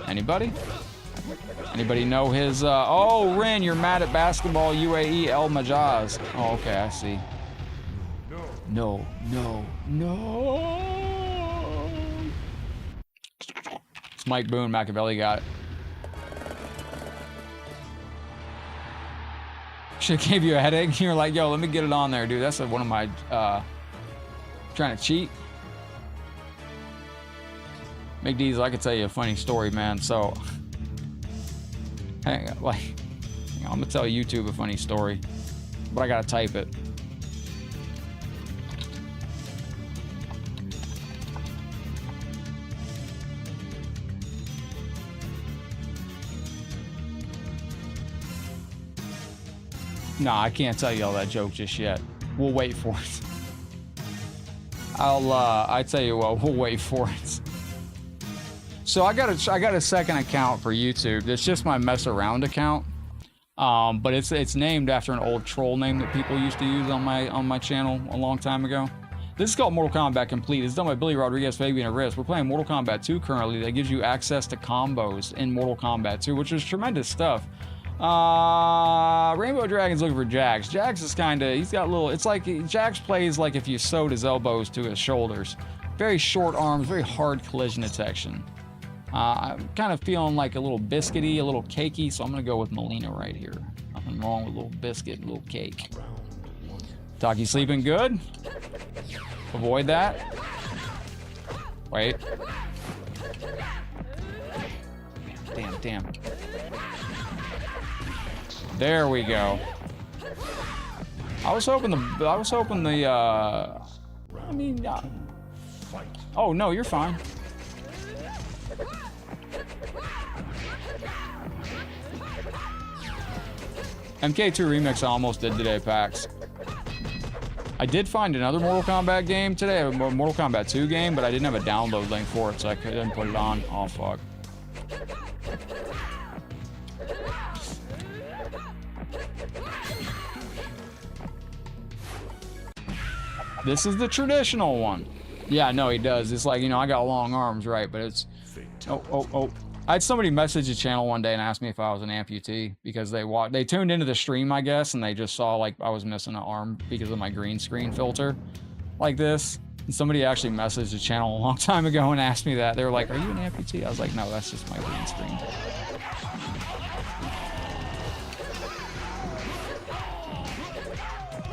Anybody know his, oh, Ren, you're mad at basketball UAE El Majaz. Oh, okay, I see. No. It's Mike Boone, Machiavelli got it. Should've gave you a headache. You're like, yo, let me get it on there, dude. That's one of my, trying to cheat. McDee's, I could tell you a funny story, man. So, hang on, I'm gonna tell YouTube a funny story, but I gotta type it. Nah, I can't tell you all that joke just yet. We'll wait for it. I tell you what, we'll wait for it. So I got a second account for YouTube. It's just my mess around account, but it's named after an old troll name that people used to use on my channel a long time ago. This is called Mortal Kombat Complete. It's done by Billy Rodriguez, Fabian, and Riz. We're playing Mortal Kombat 2 currently. That gives you access to combos in Mortal Kombat 2, which is tremendous stuff. Rainbow Dragon's looking for Jax. Jax is he's got little, it's like Jax plays like if you sewed his elbows to his shoulders. Very short arms, very hard collision detection. I'm kind of feeling like a little biscuity, a little cakey, so I'm gonna go with Molina right here. Nothing wrong with a little biscuit, a little cake. Taki sleeping good? Avoid that. Wait. Damn. There we go. I was hoping oh no, you're fine. MK2 Remix I almost did today, PAX. I did find another Mortal Kombat game today, a Mortal Kombat 2 game, but I didn't have a download link for it, so I couldn't put it on. Oh, fuck. This is the traditional one. Yeah, no, he does. It's like, you know, I got long arms, right, but it's... Oh. I had somebody message the channel one day and asked me if I was an amputee because they tuned into the stream, I guess, and they just saw like I was missing an arm because of my green screen filter like this. And somebody actually messaged the channel a long time ago and asked me that. They were like, "Are you an amputee?" I was like, "No, that's just my green screen."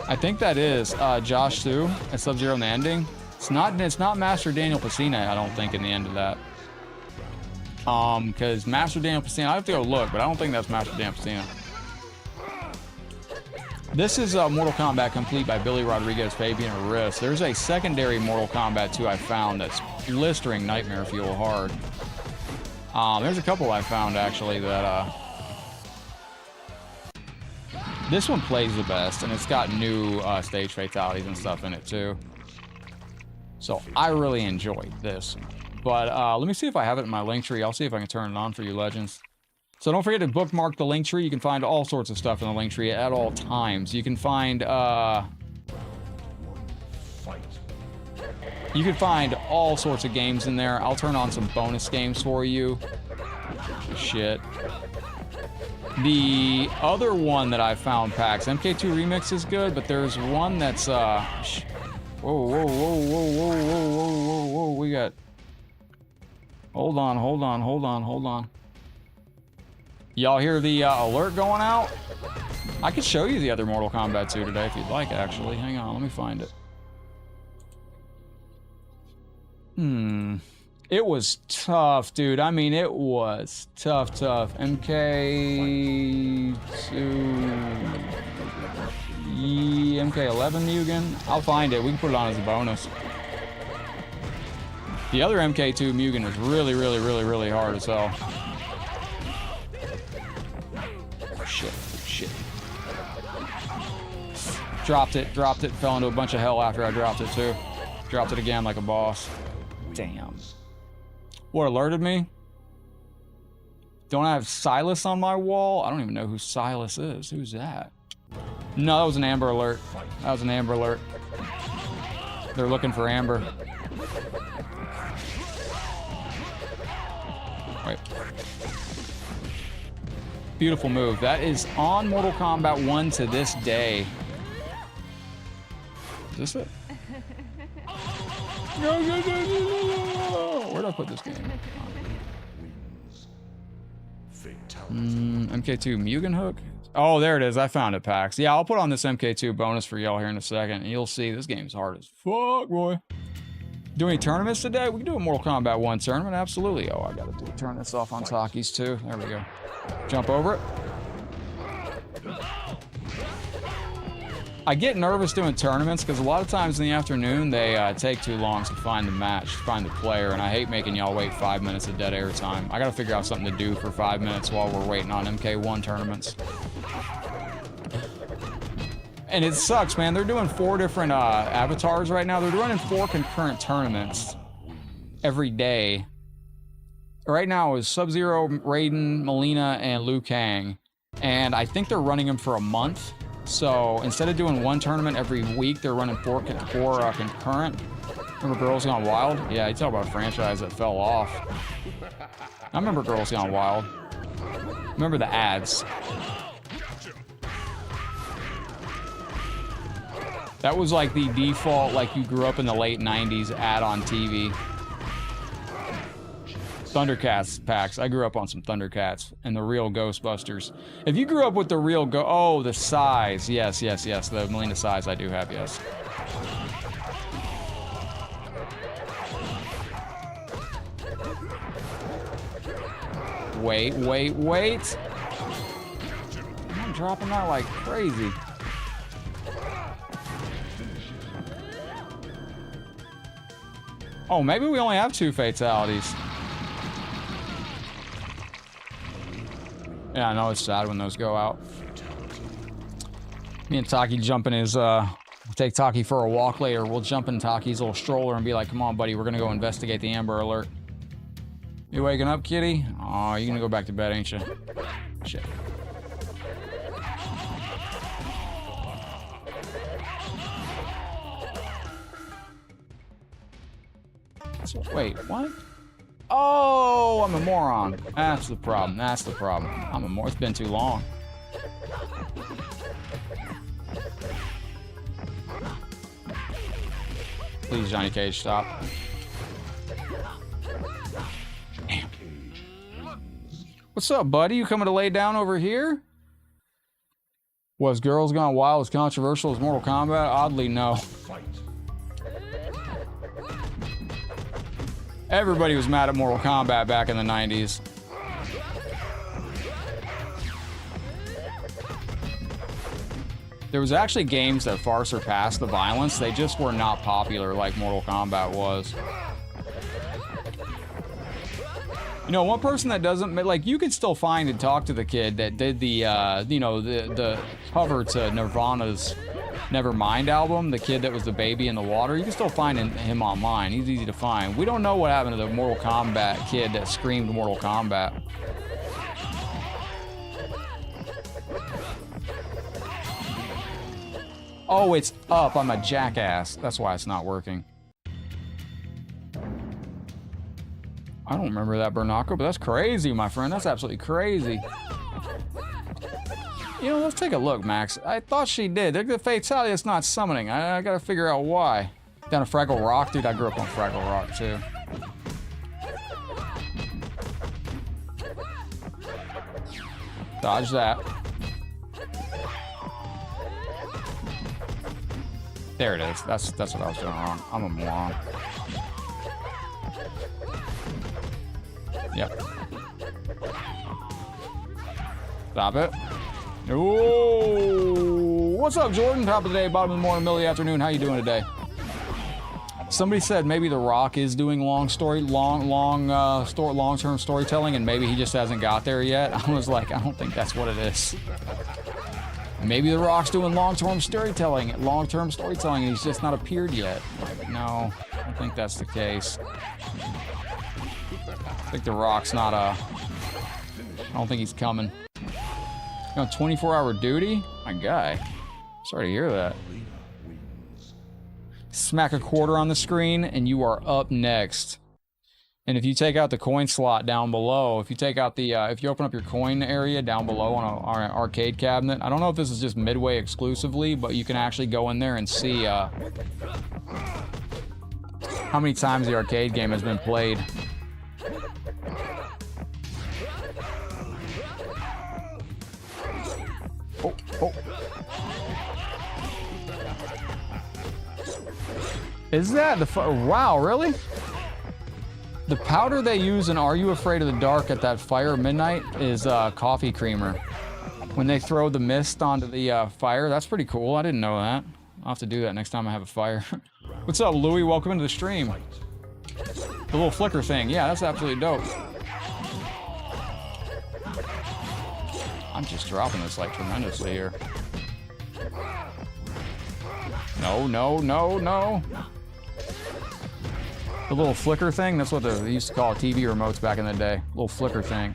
I think that is Josh Sue at Sub-Zero in the ending. It's not Master Daniel Pacina, I don't think, in the end of that. Because Master Daniel Pacina, I have to go look, but I don't think that's Master Daniel Pacina. This is Mortal Kombat Complete by Billy Rodriguez, Fabian Riss. There's a secondary Mortal Kombat 2 I found that's blistering nightmare fuel hard. There's a couple I found, actually, that... This one plays the best, and it's got new stage fatalities and stuff in it, too. So I really enjoyed this. But let me see if I have it in my link tree. I'll see if I can turn it on for you legends. So don't forget to bookmark the link tree. You can find all sorts of stuff in the link tree at all times. You can find all sorts of games in there. I'll turn on some bonus games for you. Shit. The other one that I found, PAX, MK2 Remix is good, but there's one that's whoa, whoa, whoa, whoa, whoa, whoa, whoa, whoa, we got... Hold on. Y'all hear the alert going out? I could show you the other Mortal Kombat 2 today if you'd like, actually. Hang on, let me find it. It was tough, dude. I mean, it was tough. MK2... MK11 Mugen? I'll find it. We can put it on as a bonus. The other MK2 Mugen is really hard as hell. Shit. Dropped it, fell into a bunch of hell after I dropped it too. Dropped it again like a boss. Damn. What alerted me? Don't I have Silas on my wall? I don't even know who Silas is. Who's that? No, that was an Amber alert. They're looking for Amber. Wait. Beautiful move. That is on Mortal Kombat 1 to this day. Is this it? Where did I put this game? MK2 Mugen Hook? Oh, there it is. I found it, PAX. Yeah, I'll put on this MK2 bonus for y'all here in a second, and you'll see this game's hard as fuck, boy. Do any tournaments today? We can do a Mortal Kombat 1 tournament, absolutely. Oh, I gotta turn this off on Taki's too. There we go. Jump over it. I get nervous doing tournaments because a lot of times in the afternoon they take too long to find the match, find the player, and I hate making y'all wait 5 minutes of dead air time. I gotta figure out something to do for 5 minutes while we're waiting on MK1 tournaments. And it sucks, man. They're doing 4 different avatars right now. They're running 4 concurrent tournaments every day. Right now is Sub-Zero, Raiden, Molina, and Liu Kang. And I think they're running them for a month. So instead of doing 1 tournament every week, they're running 4 concurrent. Remember Girls Gone Wild? Yeah, you talk about a franchise that fell off. I remember Girls Gone Wild. Remember the ads. That was like the default, like you grew up in the late 90s ad on TV. Thundercats packs. I grew up on some Thundercats and the real Ghostbusters. If you grew up with the real oh, the size. Yes. The Molina size I do have, yes. Wait. I'm dropping that like crazy. Oh, maybe we only have 2 fatalities. Yeah, I know it's sad when those go out. Me and Taki jump in his, we'll take Taki for a walk later. We'll jump in Taki's little stroller and be like, come on, buddy, we're gonna go investigate the Amber Alert. You waking up, kitty? Oh, you're gonna go back to bed, ain't you? Shit. So, wait, what? Oh, I'm a moron. That's the problem. I'm a moron. It's been too long. Please, Johnny Cage, stop. Damn. What's up, buddy? You coming to lay down over here? Was Girls Gone Wild as controversial as Mortal Kombat? Oddly, no. Everybody was mad at Mortal Kombat back in the 90s. There was actually games that far surpassed the violence. They just were not popular like Mortal Kombat was. You know, one person that doesn't, like, you could still find and talk to the kid that did the, you know, the cover to Nirvana's Nevermind album, the kid that was the baby in the water. You can still find him online. He's easy to find. We don't know what happened to the Mortal Kombat kid that screamed Mortal Kombat. Oh, it's up. I'm a jackass. That's why it's not working. I don't remember that Bernacco, but that's crazy, my friend. That's absolutely crazy. You know, let's take a look, Max. I thought she did. The fatality that's not summoning. I gotta figure out why. Down at Fraggle Rock? Dude, I grew up on Fraggle Rock, too. Dodge that. There it is. That's what I was doing wrong. I'm a moron. Yep. Stop it. Ooh. What's up, Jordan? Top of the day, bottom of the morning, middle of the afternoon. How you doing today? Somebody said maybe The Rock is doing long-term storytelling, and maybe he just hasn't got there yet. I was like, I don't think that's what it is. Maybe The Rock's doing long-term storytelling, and he's just not appeared yet. Like, no, I don't think that's the case. I think The Rock's not I don't think he's coming. You know, 24-hour duty? My guy. Sorry to hear that. Smack a quarter on the screen, and you are up next. And if you take out the coin slot down below, if you take out the, if you open up your coin area down below on an arcade cabinet, I don't know if this is just Midway exclusively, but you can actually go in there and see how many times the arcade game has been played. Oh, oh. Is that the wow, really? The powder they use in Are You Afraid of the Dark at that fire midnight is coffee creamer. When they throw the mist onto the fire, that's pretty cool. I didn't know that. I'll have to do that next time I have a fire. What's up, Louie? Welcome into the stream. The little flicker thing. Yeah, that's absolutely dope. I'm just dropping this like tremendously here. No, no, no, no. The little flicker thing, that's what they used to call TV remotes back in the day. Little flicker thing.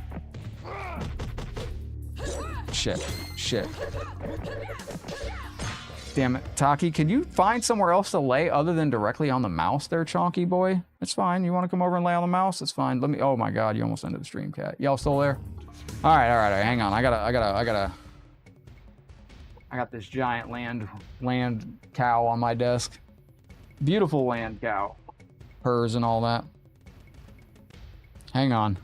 Shit, shit. Damn it. Taki, can you find somewhere else to lay other than directly on the mouse there, Chonky boy? It's fine. You want to come over and lay on the mouse? It's fine. Let me, oh my God, you almost ended the stream, cat. Y'all still there? All right, hang on. I got this giant land cow on my desk. Beautiful land cow. Purrs and all that. Hang on.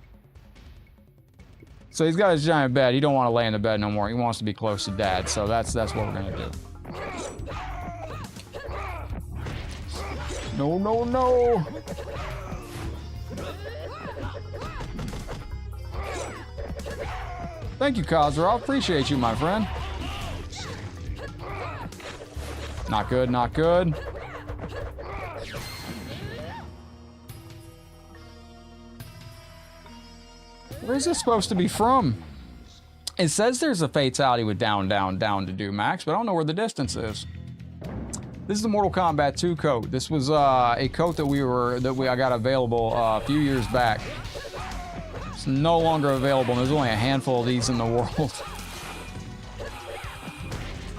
So he's got his giant bed. He don't want to lay in the bed no more. He wants to be close to Dad. So that's what we're gonna do. No, no, no. Thank you, Kazra. I appreciate you, my friend. Not good, not good. Where's this supposed to be from? It says there's a fatality with down, down, down to do, Max, but I don't know where the distance is. This is the Mortal Kombat 2 coat. This was a coat that I got available a few years back. It's no longer available. There's only a handful of these in the world.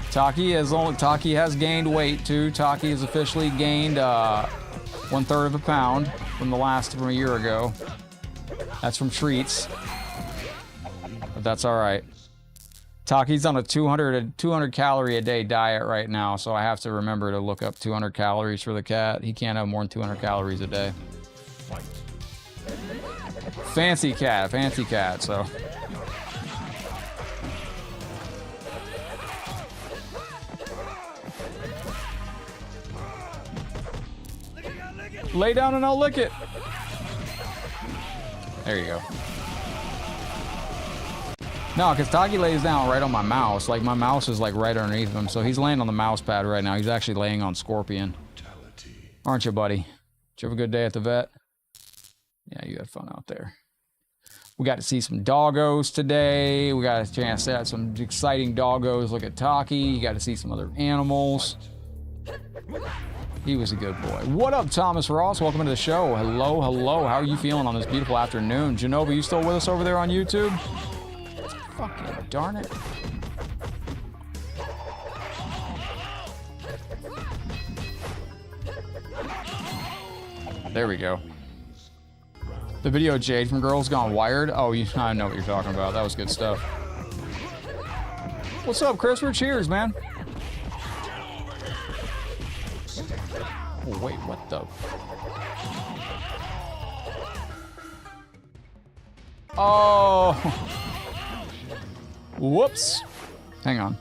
Taki has gained weight too. Taki has officially gained 1/3 of a pound from a year ago. That's from treats, but that's all right. Taki's on a 200 calorie a day diet right now, so I have to remember to look up 200 calories for the cat. He can't have more than 200 calories a day. Fancy cat, so. Lay down and I'll lick it. There you go. No, because Taki lays down right on my mouse. Like, my mouse is, like, right underneath him. So he's laying on the mouse pad right now. He's actually laying on Scorpion. Aren't you, buddy? Did you have a good day at the vet? Yeah, you had fun out there. We got to see some doggos today. We got a chance to have some exciting doggos. Look at Taki. You got to see some other animals. He was a good boy. What up, Thomas Ross? Welcome to the show. Hello, hello. How are you feeling on this beautiful afternoon? Genova, you still with us over there on YouTube? Fucking darn it. There we go. The video Jade from Girls Gone Wired. Oh, I know what you're talking about. That was good stuff. What's up, Christopher? Cheers, man. Oh, wait, what the? Oh. Whoops. Hang on.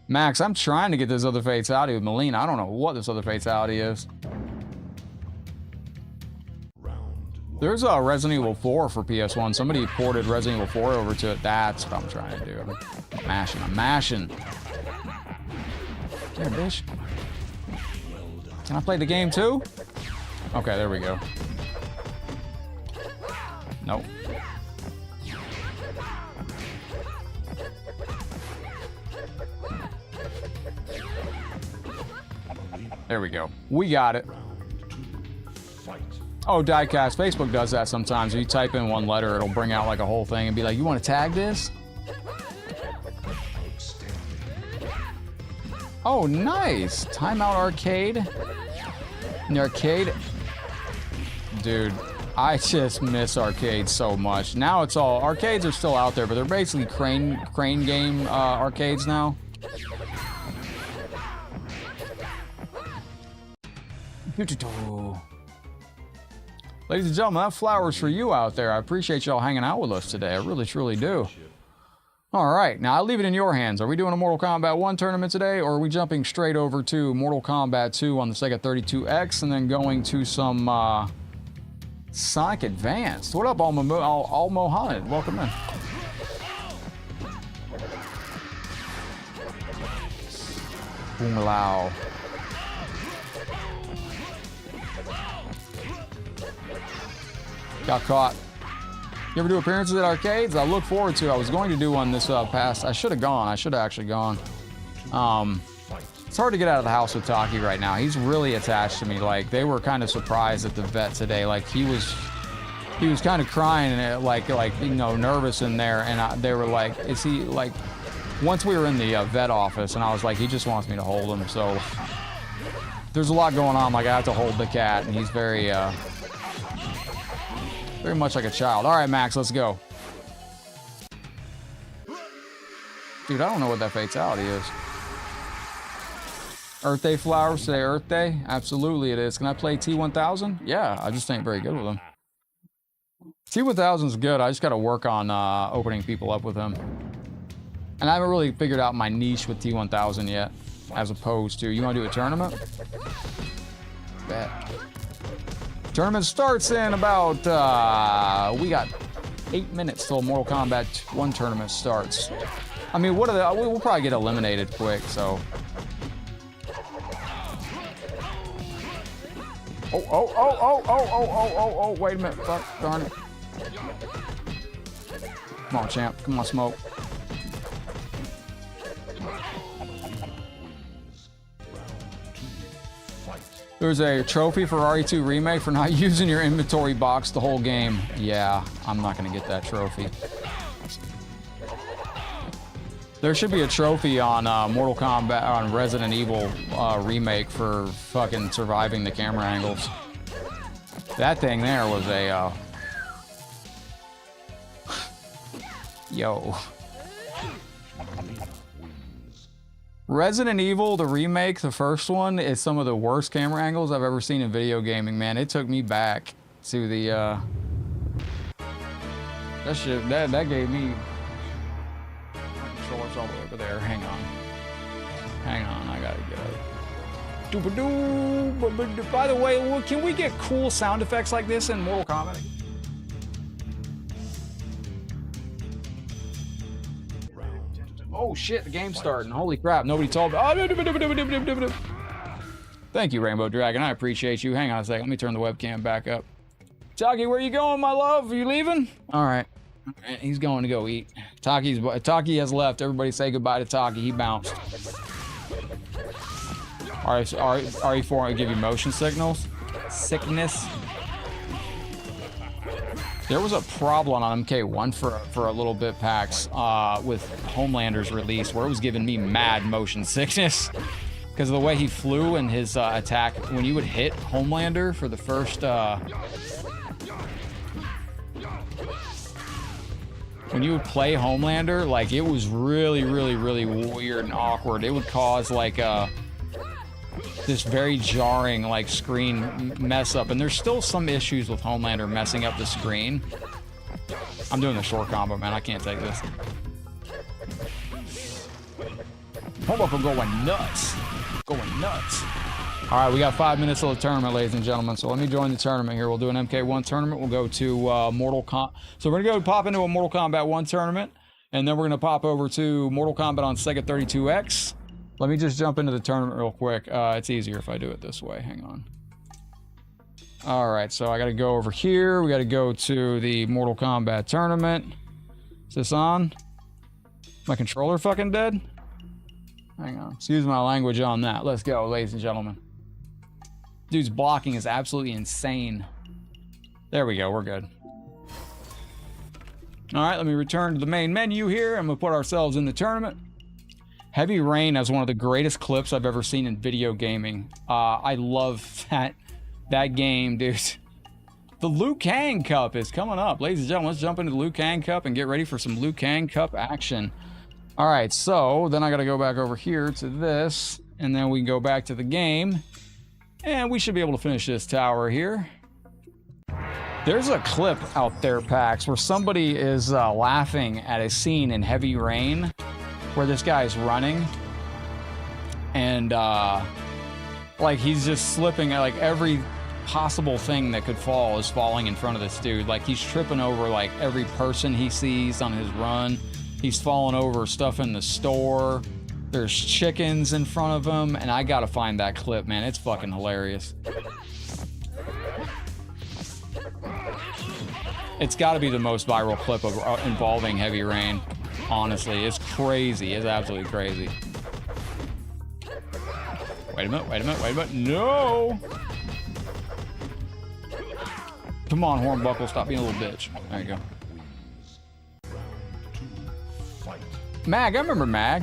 Max, I'm trying to get this other fatality with Molina. I don't know what this other fatality is. There's a Resident Evil 4 for PS1. Somebody ported Resident Evil 4 over to it. That's what I'm trying to do. I'm mashing. I'm mashing. There, bitch. Can I play the game too? Okay, there we go. Nope. There we go. We got it. Oh, Diecast. Facebook does that sometimes. If you type in one letter, it'll bring out like a whole thing and be like, you want to tag this? Oh, nice. Timeout Arcade. In the arcade. Dude, I just miss arcades so much. Now it's all... Arcades are still out there, but they're basically crane game arcades now. Ladies and gentlemen, that flower's for you out there. I appreciate y'all hanging out with us today. I really, truly do. All right, now I'll leave it in your hands. Are we doing a Mortal Kombat 1 tournament today, or are we jumping straight over to Mortal Kombat 2 on the Sega 32X and then going to some Sonic Advanced? What up, Al Mohammed? Welcome in. Boom Lao. Got caught. You ever do appearances at arcades? I look forward to. I was going to do one this past. I should have gone. I should have actually gone. It's hard to get out of the house with Taki right now. He's really attached to me. Like, they were kind of surprised at the vet today. Like, he was kind of crying and like you know, nervous in there. And they were like, is he like? Once we were in the vet office, and I was like, he just wants me to hold him. So there's a lot going on. Like, I have to hold the cat, and he's very much like a child. All right, Max, let's go. Dude, I don't know what that fatality is. Earth Day flowers today, Earth Day? Absolutely it is. Can I play T1000? Yeah, I just ain't very good with him. T1000's good. I just got to work on opening people up with him. And I haven't really figured out my niche with T1000 yet, as opposed to, you want to do a tournament? Bet. Tournament starts in about, we got 8 minutes till Mortal Kombat 1 tournament starts. I mean, what are the, we'll probably get eliminated quick, so. Oh, wait a minute, fuck, darn it. Come on, champ, come on, smoke. There's a trophy for RE2 Remake for not using your inventory box the whole game. Yeah, I'm not gonna get that trophy. There should be a trophy on Mortal Kombat, on Resident Evil Remake for fucking surviving the camera angles. That thing there was a... Yo. Resident Evil, the remake, the first one, is some of the worst camera angles I've ever seen in video gaming, man. It took me back to the, that shit, that gave me... My controller's all the way over there, hang on. Hang on, I gotta go. Doo-ba-doo. By the way, can we get cool sound effects like this in Mortal Kombat? Oh shit, the game's starting. Holy crap, nobody told me. Oh, thank you, Rainbow Dragon. I appreciate you. Hang on a second. Let me turn the webcam back up. Taki, where you going, my love? Are you leaving? All right. He's going to go eat. Taki has left. Everybody say goodbye to Taki. He bounced. RE4 will give you motion signals. Sickness. There was a problem on MK1 for a little bit, PAX, with Homelander's release, where it was giving me mad motion sickness because of the way he flew and his attack. When you would hit Homelander for the first, when you would play Homelander, like it was really weird and awkward. It would cause like this very jarring like screen mess up, and there's still some issues with Homelander messing up the screen. I'm doing the short combo, man. I can't take this. Homework going nuts. Going nuts. All right, we got 5 minutes of the tournament, ladies and gentlemen. So let me join the tournament here. We'll do an MK1 tournament. We'll go to Mortal Kombat. So we're gonna go pop into a Mortal Kombat 1 tournament, and then we're gonna pop over to Mortal Kombat on Sega 32X. Let me just jump into the tournament real quick. It's easier if I do it this way. Hang on. All right, so I got to go over here. We got to go to the Mortal Kombat tournament. Is this on? My controller fucking dead? Hang on. Excuse my language on that. Let's go, ladies and gentlemen. Dude's blocking is absolutely insane. There we go. We're good. All right, let me return to the main menu here. I'm going to put ourselves in the tournament. Heavy Rain is one of the greatest clips I've ever seen in video gaming. I love that game, dude. The Liu Kang Cup is coming up. Ladies and gentlemen, let's jump into the Liu Kang Cup and get ready for some Liu Kang Cup action. All right, so then I got to go back over here to this, and then we can go back to the game, and we should be able to finish this tower here. There's a clip out there, PAX, where somebody is laughing at a scene in Heavy Rain where this guy's running and like he's just slipping, like every possible thing that could fall is falling in front of this dude. Like he's tripping over like every person he sees on his run. He's falling over stuff in the store. There's chickens in front of him, and I gotta find that clip, man. It's fucking hilarious. It's gotta be the most viral clip of involving Heavy Rain. Honestly, it's crazy. It's absolutely crazy. Wait a minute. No! Come on, Hornbuckle, stop being a little bitch. There you go. Mag, I remember Mag.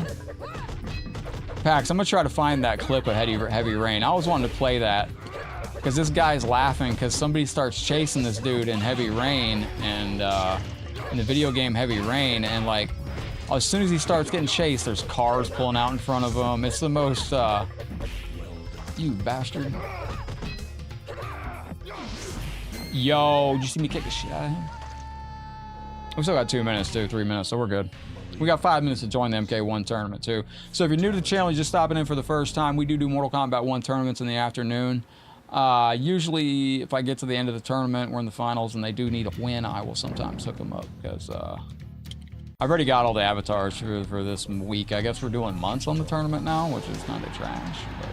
PAX, I'm gonna try to find that clip of Heavy Rain. I always wanted to play that because this guy's laughing because somebody starts chasing this dude in Heavy Rain and in the video game Heavy Rain, and like as soon as he starts getting chased, there's cars pulling out in front of him. It's the most, you bastard. Yo, did you see me kick the shit out of him? We still got 2 minutes, 3 minutes, so we're good. We got 5 minutes to join the MK1 tournament too. So if you're new to the channel, you're just stopping in for the first time, we do Mortal Kombat 1 tournaments in the afternoon. Usually, if I get to the end of the tournament, we're in the finals, and they do need a win, I will sometimes hook them up because, I've already got all the avatars for this week. I guess we're doing months on the tournament now, which is kind of trash, but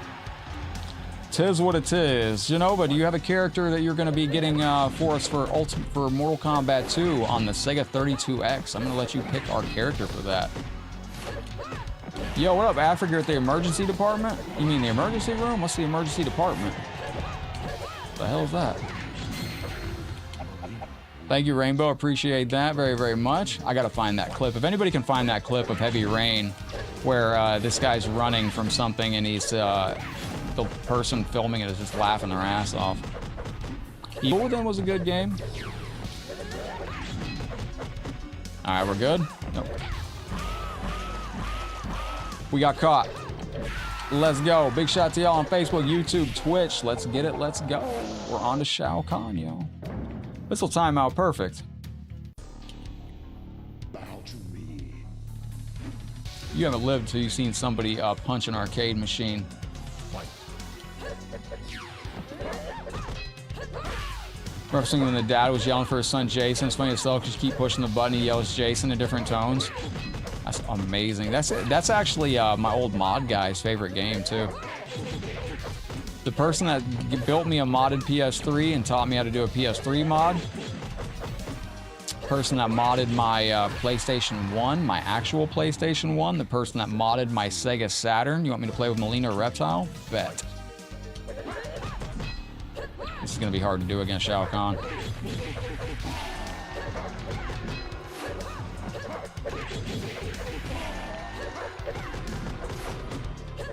tis what it is. You know, but do you have a character that you're going to be getting for us for Mortal Kombat 2 on the Sega 32X? I'm going to let you pick our character for that. Yo, what up, Africa? You're at the emergency department? You mean the emergency room? What's the emergency department? What the hell is that? Thank you, Rainbow. Appreciate that very much. I gotta find that clip. If anybody can find that clip of Heavy Rain where this guy's running from something and he's the person filming it is just laughing their ass off. Evil Within was a good game. All right, we're good? Nope. We got caught. Let's go. Big shout to y'all on Facebook, YouTube, Twitch. Let's get it. Let's go. We're on to Shao Kahn, yo. This will time out perfect. Bow to me. You haven't lived till you've seen somebody punch an arcade machine. Referencing when the dad was yelling for his son Jason. It's funny as hell because you keep pushing the button, he yells Jason in different tones. That's amazing. That's actually my old mod guy's favorite game too. The person that built me a modded PS3 and taught me how to do a PS3 mod. Person that modded my PlayStation 1, my actual PlayStation 1. The person that modded my Sega Saturn. You want me to play with Molina or Reptile? Bet. This is going to be hard to do against Shao Kahn.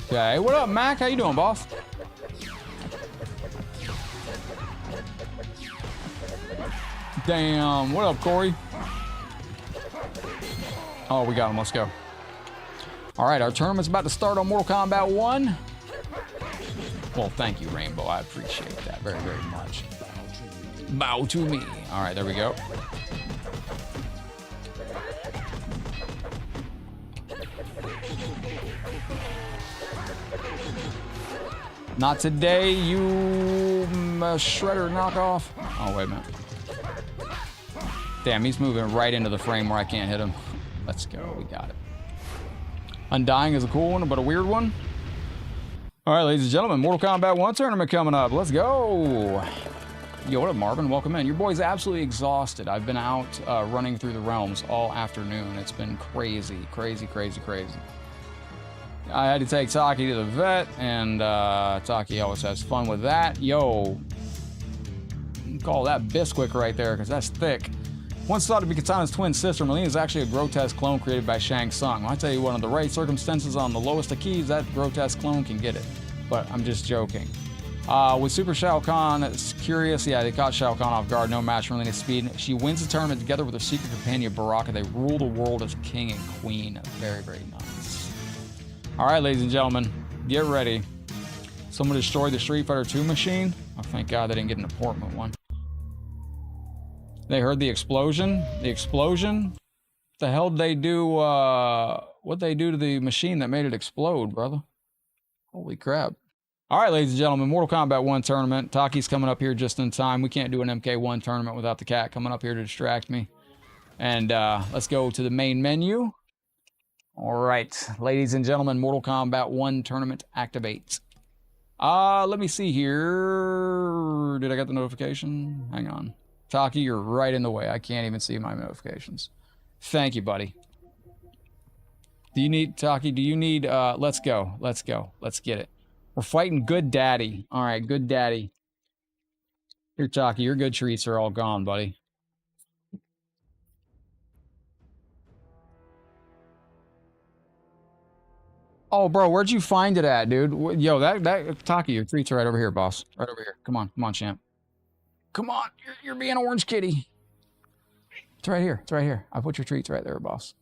Okay, what up, Mac? How you doing, boss? Damn, what up, Corey? Oh, we got him, let's go. All right, our tournament's about to start on Mortal Kombat 1. Well, thank you, Rainbow, I appreciate that very, very much. Bow to me. All right, there we go. Not today, you shredder knockoff. Oh, wait a minute. Damn, he's moving right into the frame where I can't hit him. Let's go, we got it. Undying is a cool one, but a weird one. All right, ladies and gentlemen, Mortal Kombat 1 tournament coming up. Let's go. Yo, what up, Marvin? Welcome in. Your boy's absolutely exhausted. I've been out running through the realms all afternoon. It's been crazy, crazy, crazy, crazy. I had to take Taki to the vet, and Taki always has fun with that. Yo, call that Bisquick right there, because that's thick. Once thought to be Katana's twin sister, Molina is actually a grotesque clone created by Shang Tsung. I tell you what, under the right circumstances, on the lowest of keys, that grotesque clone can get it. But I'm just joking. With Super Shao Kahn, it's curious. Yeah, they caught Shao Kahn off guard. No match for Molina's speed. She wins the tournament together with her secret companion, Baraka. They rule the world as king and queen. Very, very nice. All right, ladies and gentlemen, get ready. Someone destroyed the Street Fighter 2 machine. Oh, thank God they didn't get an important one. They heard the explosion. The explosion? What the hell did they do? What'd they do to the machine that made it explode, brother? Holy crap. All right, ladies and gentlemen, Mortal Kombat 1 tournament. Taki's coming up here just in time. We can't do an MK1 tournament without the cat coming up here to distract me. And let's go to the main menu. All right, ladies and gentlemen, Mortal Kombat 1 tournament activate. Let me see here. Did I get the notification? Hang on. Taki, you're right in the way. I can't even see my notifications. Thank you, buddy. Do you need, Taki, do you need, let's go. Let's go. Let's get it. We're fighting Good Daddy. All right, Good Daddy. Here, Taki, your good treats are all gone, buddy. Oh, bro, where'd you find it at, dude? Yo, that Taki, your treats are right over here, boss. Right over here. Come on, champ. Come on, you're being orange kitty. It's right here. It's right here. I put your treats right there, boss.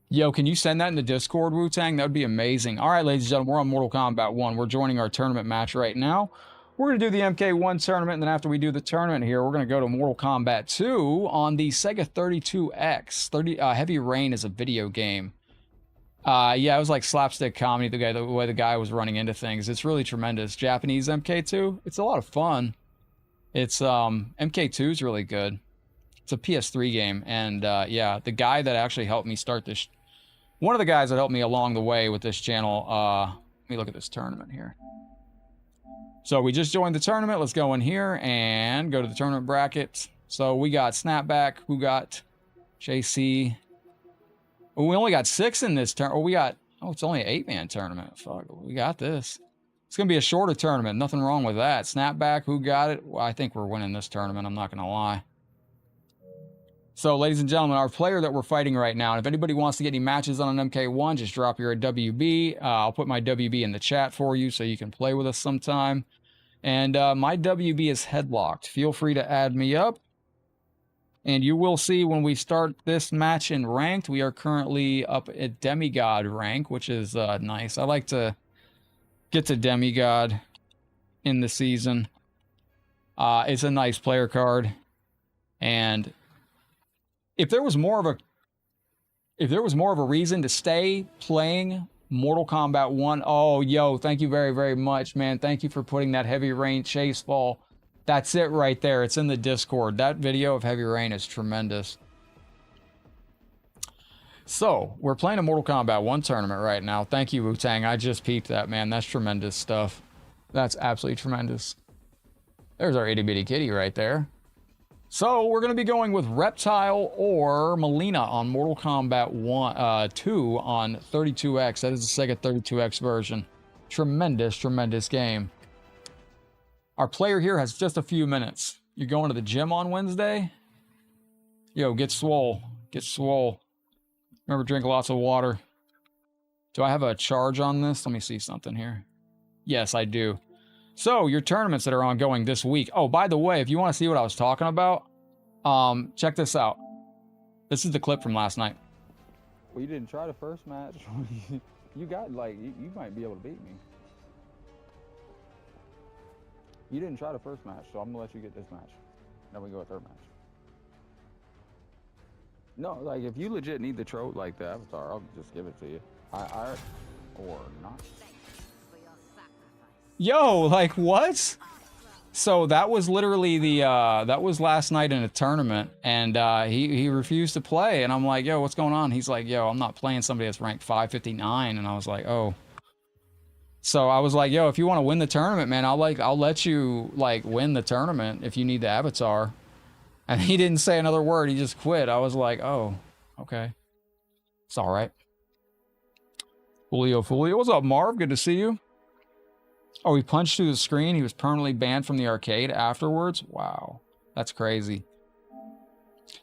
Yo, can you send that in the Discord, Wu-Tang? That would be amazing. All right, ladies and gentlemen, we're on Mortal Kombat 1. We're joining our tournament match right now. We're going to do the MK1 tournament, and then after we do the tournament here, we're going to go to Mortal Kombat 2 on the Sega 32X. Heavy Rain is a video game. Yeah, it was like slapstick comedy, the way the guy was running into things. It's really tremendous. Japanese MK2, it's a lot of fun. It's, MK2 is really good. It's a PS3 game, and yeah, the guy that actually helped me start this, one of the guys that helped me along the way with this channel, let me look at this tournament here. So we just joined the tournament. Let's go in here and go to the tournament bracket. So we got Snapback, who got JC. Oh, we only got 6 in this turn. Oh, we got, oh, it's only an 8-man tournament. Fuck, we got this. It's going to be a shorter tournament. Nothing wrong with that. Snapback, who got it? Well, I think we're winning this tournament. I'm not going to lie. So, ladies and gentlemen, our player that we're fighting right now, and if anybody wants to get any matches on an MK1, just drop your WB. I'll put my WB in the chat for you so you can play with us sometime. And my WB is headlocked. Feel free to add me up. And you will see when we start this match in ranked, we are currently up at demigod rank, which is nice. I like to get to demigod in the season. It's a nice player card. And if there was more of a If there was more of a reason to stay playing Mortal Kombat 1, oh, yo, thank you very, very much, man. Thank you for putting that Heavy Rain chase fall. That's it right there. It's in the Discord. That video of Heavy Rain is tremendous. So, we're playing a Mortal Kombat 1 tournament right now. Thank you, Wu-Tang. I just peeped that, man. That's tremendous stuff. That's absolutely tremendous. There's our itty-bitty kitty right there. So, we're going to be going with Reptile or Molina on Mortal Kombat 2 on 32X. That is the Sega 32X version. Tremendous, tremendous game. Our player here has just a few minutes. You're going to the gym on Wednesday? Yo, get swole. Get swole. Remember, drink lots of water. Do I have a charge on this? Let me see something here. Yes, I do. So, your tournaments that are ongoing this week. Oh, by the way, if you want to see what I was talking about, check this out. This is the clip from last night. Well, you didn't try the first match. You got, like, you might be able to beat me. You didn't try the first match, so I'm going to let you get this match. Then we go a third match. No, like, if you legit need the trophy, like, the avatar, I'll just give it to you. Or not. Yo, like, what? So that was literally the, that was last night in a tournament, and he refused to play, and I'm like, yo, what's going on? He's like, yo, I'm not playing somebody that's ranked 559, and I was like, oh. So I was like, yo, if you want to win the tournament, man, I'll let you, like, win the tournament if you need the avatar. And he didn't say another word, he just quit. I was like, oh, okay. It's all right. Fulio. What's up, Marv? Good to see you. Oh, he punched through the screen. He was permanently banned from the arcade afterwards. Wow, that's crazy.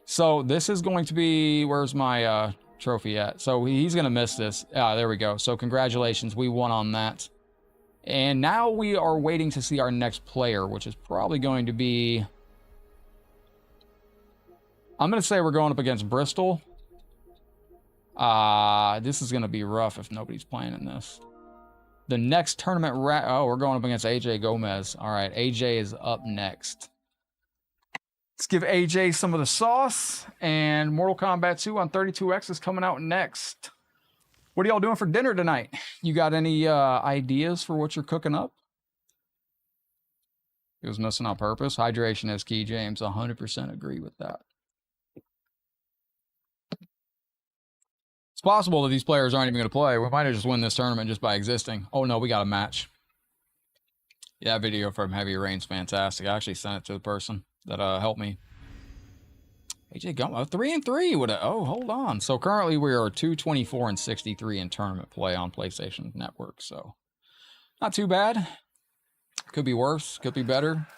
So this is going to be, where's my trophy at? So he's going to miss this. There we go. So congratulations, we won on that. And now we are waiting to see our next player, which is probably going to be... I'm going to say we're going up against Bristol. This is going to be rough if nobody's playing in this. The next tournament... Oh, we're going up against AJ Gomez. All right, AJ is up next. Let's give AJ some of the sauce. And Mortal Kombat 2 on 32X is coming out next. What are y'all doing for dinner tonight? You got any ideas for what you're cooking up? It was missing on purpose. Hydration is key, James. 100% agree with that. It's possible that these players aren't even going to play. We might have just won this tournament just by existing. Oh, no, we got a match. Yeah, that video from Heavy Rain's fantastic. I actually sent it to the person that helped me. AJ Gummo, 3-3 with a... Oh, hold on. So currently we are 224-63 in tournament play on PlayStation Network. So not too bad. Could be worse. Could be better.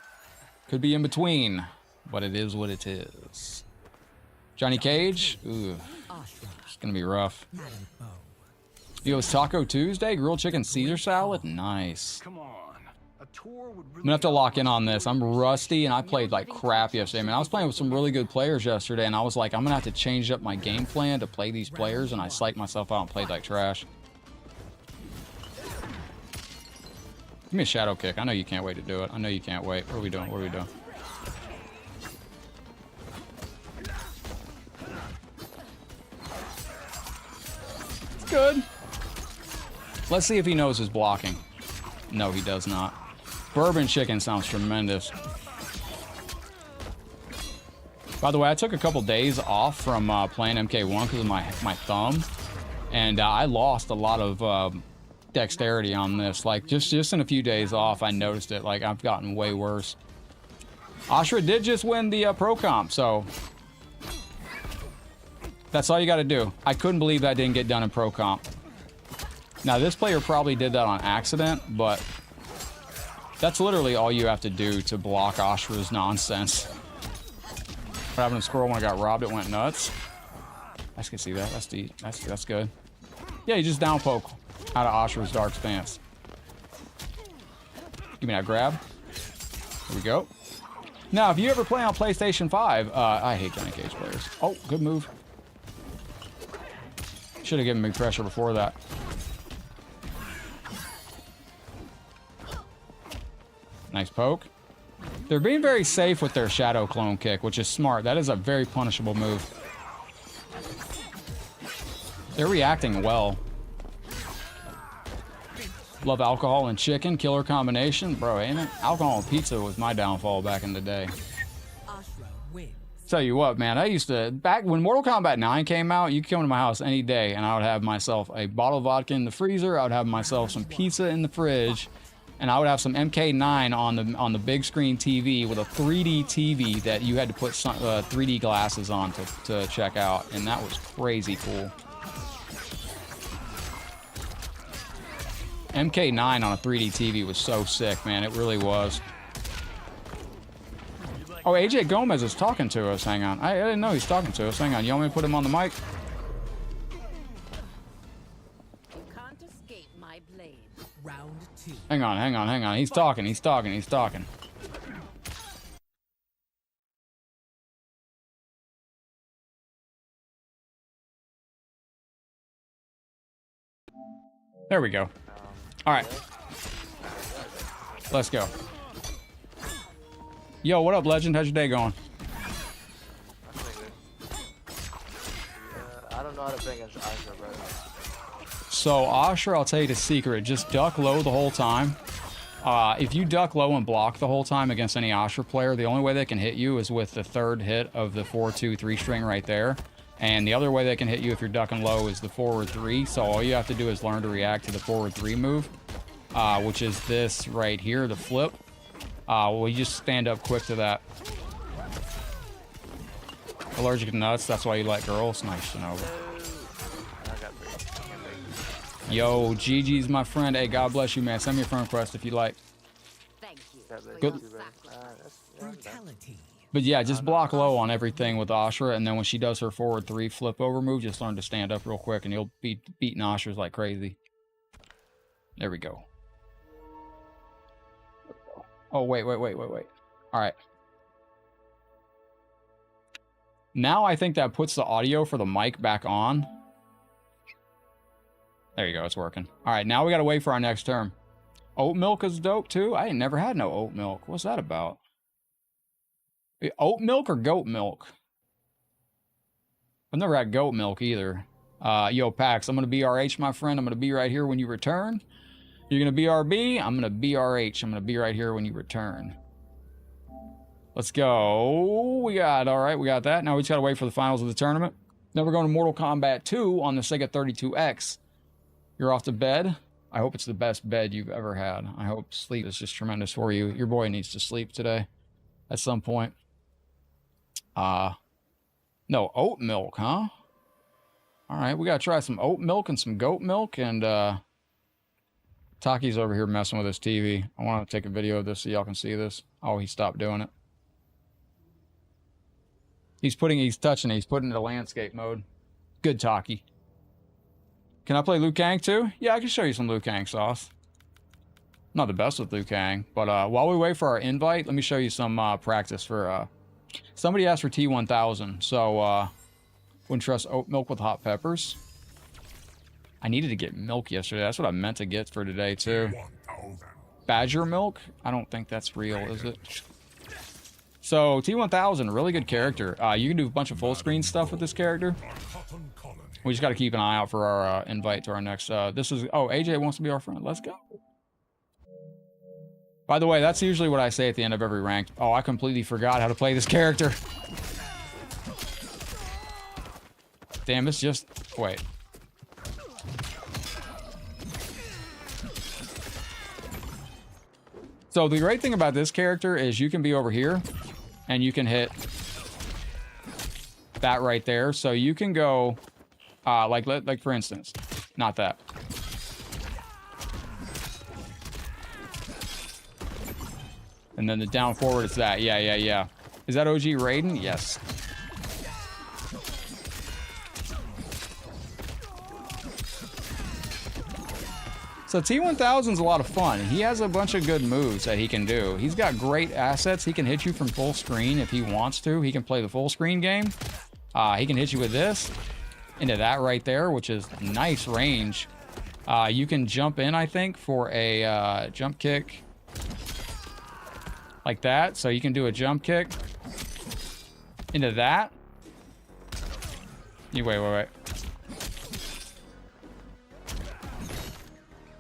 Could be in between. But it is what it is. Johnny Cage. Ooh. It's going to be rough. Yo, it's Taco Tuesday. Grilled chicken Caesar salad. Nice. Come on. I'm gonna have to lock in on this. I'm rusty and I played like crap yesterday, man. I was playing with some really good players yesterday and I was like, I'm gonna have to change up my game plan to play these players, and I psyched myself out and played like trash. Give me a shadow kick. I know you can't wait to do it. I know you can't wait. What are we doing? What are we doing? It's good. Let's see if he knows his blocking. No, he does not. Bourbon chicken sounds tremendous. By the way, I took a couple days off from playing MK1 because of my thumb, and I lost a lot of dexterity on this. Like just in a few days off, I noticed it. Like I've gotten way worse. Ashra did just win the pro comp, so that's all you got to do. I couldn't believe that didn't get done in pro comp. Now this player probably did that on accident, but that's literally all you have to do to block Ashra's nonsense. What happened to Squirrel when I got robbed? It went nuts. I can see that. That's good. Yeah, you just down poke out of Ashra's dark stance. Give me that grab. There we go. Now, if you ever play on PlayStation 5, I hate Johnny Cage players. Oh, good move. Should have given me pressure before that. Nice poke. They're being very safe with their shadow clone kick, which is smart. That is a very punishable move. They're reacting well. Love alcohol and chicken. Killer combination. Bro, ain't it? Alcohol and pizza was my downfall back in the day. Tell you what, man, I used to, back when Mortal Kombat 9 came out, you could come to my house any day and I would have myself a bottle of vodka in the freezer, I would have myself some pizza in the fridge, and I would have some MK9 on the big screen TV with a 3D TV that you had to put some 3D glasses on to check out, and that was crazy cool. MK9 on a 3D TV was so sick, man, it really was. Oh, AJ Gomez is talking to us. Hang on. I didn't know he's talking to us. Hang on. You want me to put him on the mic? You can't escape my blade. Round 2. Hang on, hang on, hang on. He's talking, he's talking, he's talking. There we go. All right. Let's go. Yo, what up, Legend? How's your day going? I don't know how to play against Asher, bro. So, Asher, I'll tell you the secret. Just duck low the whole time. If you duck low and block the whole time against any Asher player, the only way they can hit you is with the third hit of the 4-2-3 string right there. And the other way they can hit you if you're ducking low is the forward 3. So all you have to do is learn to react to the forward 3 move, which is this right here, the flip. Well, you just stand up quick to that. Allergic to nuts, that's why you like girls. Nice to know. Yo, GG's my friend. Hey, God bless you, man. Send me a friend request if you like. Thank you. Good. But yeah, just block low on everything with Ashra, and then when she does her forward 3 flip over move, just learn to stand up real quick, and you'll be beating Ashras like crazy. There we go. Oh, wait. All right. Now I think that puts the audio for the mic back on. There you go, it's working. All right, now we gotta wait for our next term. Oat milk is dope too? I ain't never had no oat milk. What's that about? Oat milk or goat milk? I've never had goat milk either. Yo, Pax, I'm gonna BRH, my friend. I'm gonna be right here when you return. You're gonna BRB, I'm gonna BRH. I'm gonna be right here when you return. Let's go. We got, all right, we got that. Now we just gotta wait for the finals of the tournament. Then we're going to Mortal Kombat 2 on the Sega 32X. You're off to bed. I hope it's the best bed you've ever had. I hope sleep is just tremendous for you. Your boy needs to sleep today at some point. No, oat milk, huh? All right, we gotta try some oat milk and some goat milk, and Taki's over here messing with his TV. I want to take a video of this so y'all can see this. Oh, he stopped doing it. He's touching it. He's putting it into landscape mode. Good, Taki. Can I play Liu Kang too? Yeah, I can show you some Liu Kang sauce. Not the best with Liu Kang, but while we wait for our invite, let me show you some practice for... somebody asked for T1000, so wouldn't trust oat milk with hot peppers. I needed to get milk yesterday. That's what I meant to get for today too. Badger milk? I don't think that's real, is it? So T1000, really good character. You can do a bunch of full screen stuff with this character. We just got to keep an eye out for our invite to our next. This is, oh, AJ wants to be our friend. Let's go. By the way, that's usually what I say at the end of every rank. Oh, I completely forgot how to play this character. Damn, it's just, wait. So the great thing about this character is you can be over here and you can hit that right there. So you can go, like for instance, not that. And then the down forward is that. Yeah. Is that OG Raiden? Yes. So T1000's a lot of fun. He has a bunch of good moves that he can do. He's got great assets. He can hit you from full screen if he wants to. He can play the full screen game. He can hit you with this into that right there, which is nice range. You can jump in, I think, for a jump kick like that. So you can do a jump kick into that. Wait.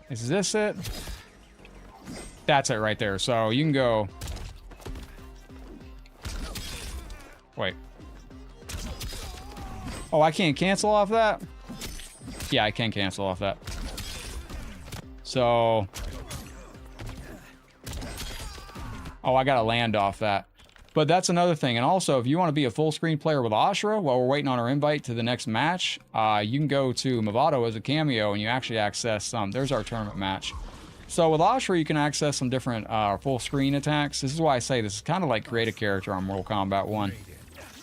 Is this it? That's it right there. So you can go... Wait. Oh, I can't cancel off that? Yeah, I can cancel off that. So... Oh, I gotta land off that. But that's another thing. And also, if you want to be a full screen player with Ashura while we're waiting on our invite to the next match, you can go to Movado as a cameo and you actually access some. There's our tournament match. So with Ashura, you can access some different full screen attacks. This is why I say this is kind of like create a character on Mortal Kombat 1.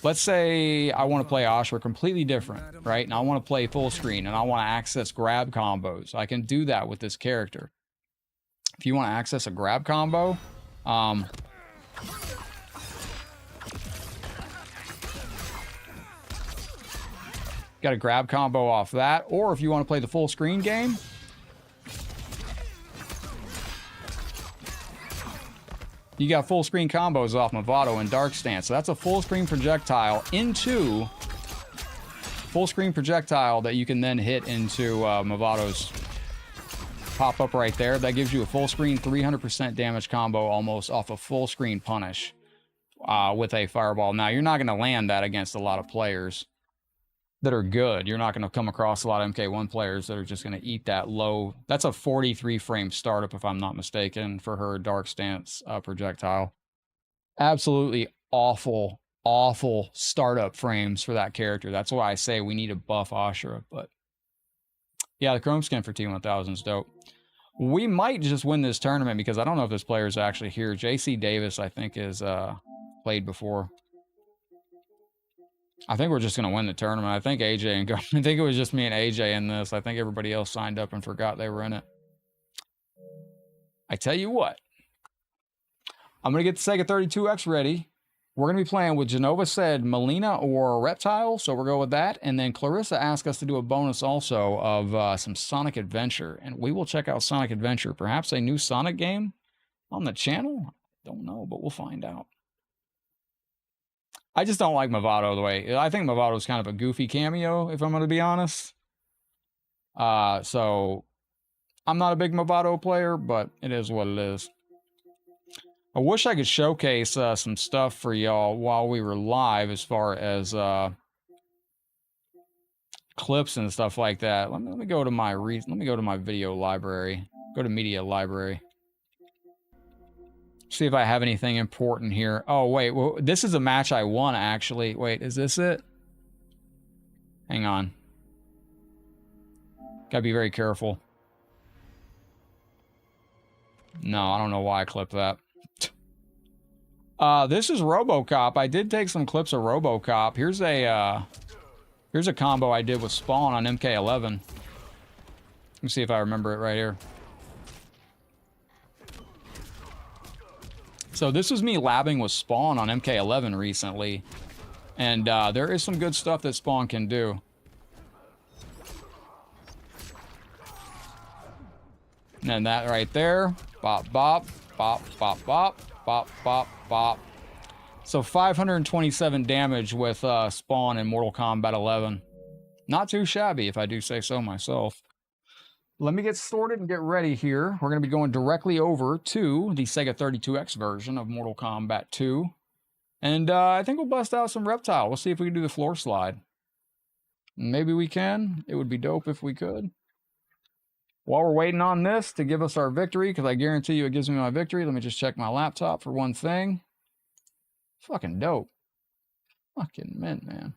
Let's say I want to play Ashura completely different, right? And I want to play full screen and I want to access grab combos. I can do that with this character. If you want to access a grab combo, got a grab combo off that. Or if you want to play the full screen game, you got full screen combos off Movado and Dark Stance. So that's a full screen projectile into full screen projectile that you can then hit into Movado's pop up right there. That gives you a full screen 300% damage combo almost off a full screen punish with a fireball. Now, you're not going to land that against a lot of players that are good. You're not going to come across a lot of MK1 players that are just going to eat that low. That's a 43 frame startup, if I'm not mistaken, for her Dark Stance projectile. Absolutely awful, awful startup frames for that character. That's why I say we need to buff Ashura. But yeah, the Chrome skin for T1000 is dope. We might just win this tournament because I don't know if this player is actually here. JC Davis, I think, is played before. I think we're just going to win the tournament. I think AJ and I think it was just me and AJ in this. I think everybody else signed up and forgot they were in it. I tell you what. I'm going to get the Sega 32X ready. We're going to be playing with Genova said Molina or Reptile, so we'll go with that. And then Clarissa asked us to do a bonus also of some Sonic Adventure. And we will check out Sonic Adventure. Perhaps a new Sonic game on the channel? Don't know, but we'll find out. I just don't like Movado the way... I think Movado is kind of a goofy cameo, if I'm going to be honest. So, I'm not a big Movado player, but it is what it is. I wish I could showcase some stuff for y'all while we were live as far as clips and stuff like that. Let me go to my video library. Go to media library. See if I have anything important here. Oh, wait. Well, this is a match I won, actually. Wait, is this it? Hang on. Gotta be very careful. No, I don't know why I clipped that. This is RoboCop. I did take some clips of RoboCop. Here's a combo I did with Spawn on MK11. Let me see if I remember it right here. So this was me labbing with Spawn on MK11 recently. And there is some good stuff that Spawn can do. And then that right there. Bop, bop, bop, bop, bop, bop, bop, bop. So 527 damage with Spawn in Mortal Kombat 11. Not too shabby, if I do say so myself. Let me get sorted and get ready here. We're going to be going directly over to the Sega 32X version of Mortal Kombat 2. And I think we'll bust out some Reptile. We'll see if we can do the floor slide. Maybe we can. It would be dope if we could. While we're waiting on this to give us our victory, because I guarantee you it gives me my victory, let me just check my laptop for one thing. Fucking dope. Fucking mint, man.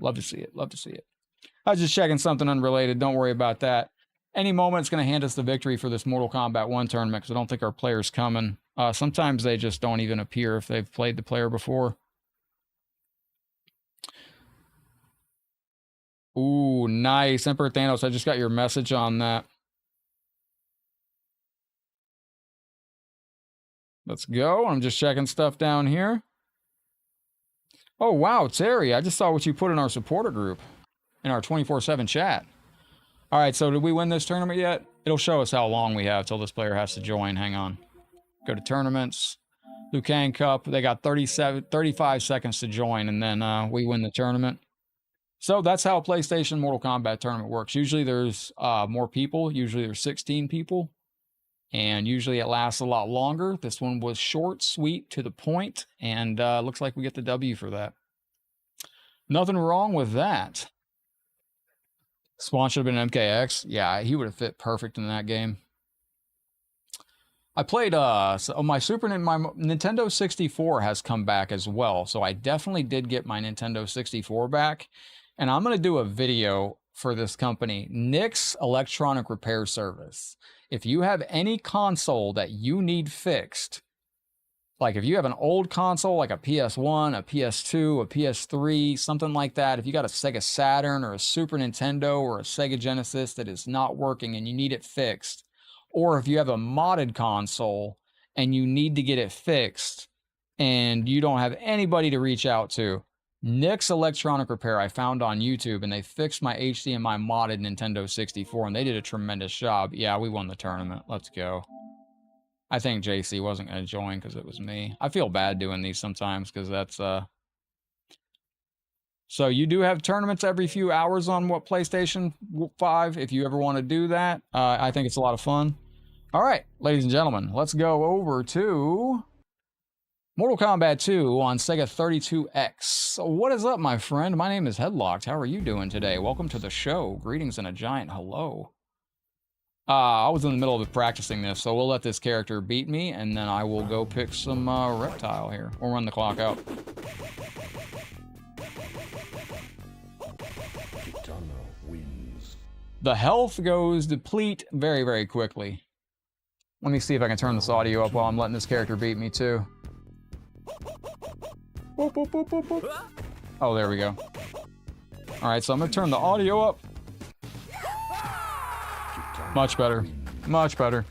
Love to see it. Love to see it. I was just checking something unrelated. Don't worry about that. Any moment, it's going to hand us the victory for this Mortal Kombat 1 tournament, because I don't think our player's coming. Sometimes they just don't even appear if they've played the player before. Ooh, nice. Emperor Thanos, I just got your message on that. Let's go. I'm just checking stuff down here. Oh, wow, Terry. I just saw what you put in our supporter group. In our 24/7 chat. All right, so did we win this tournament yet? It'll show us how long we have till this player has to join. Hang on. Go to tournaments. Liu Kang Cup. They got 35 seconds to join, and then we win the tournament. So that's how a PlayStation Mortal Kombat tournament works. Usually there's more people. Usually there's 16 people. And usually it lasts a lot longer. This one was short, sweet, to the point. And looks like we get the W for that. Nothing wrong with that. Spawn should have been MKX. Yeah, he would have fit perfect in that game. I played, so my Nintendo 64 has come back as well. So I definitely did get my Nintendo 64 back. And I'm going to do a video for this company, Nick's Electronic Repair Service. If you have any console that you need fixed, like if you have an old console, like a PS1, a PS2, a PS3, something like that, if you got a Sega Saturn or a Super Nintendo or a Sega Genesis that is not working and you need it fixed, or if you have a modded console and you need to get it fixed and you don't have anybody to reach out to, Nick's Electronic Repair I found on YouTube, and they fixed my HDMI modded Nintendo 64, and they did a tremendous job. Yeah, we won the tournament. Let's go. I think JC wasn't going to join because it was me. I feel bad doing these sometimes because that's... So you do have tournaments every few hours on PlayStation 5 if you ever want to do that. I think it's a lot of fun. All right, ladies and gentlemen, let's go over to Mortal Kombat 2 on Sega 32X. What is up, my friend? My name is Headlocked. How are you doing today? Welcome to the show. Greetings and a giant hello. I was in the middle of practicing this, so we'll let this character beat me, and then I will go pick some Reptile here. We'll run the clock out. The health goes deplete very, very quickly. Let me see if I can turn this audio up while I'm letting this character beat me, too. Boop, boop, boop, boop, boop. Oh, there we go. Alright, so I'm going to turn the audio up. Much better. Much better.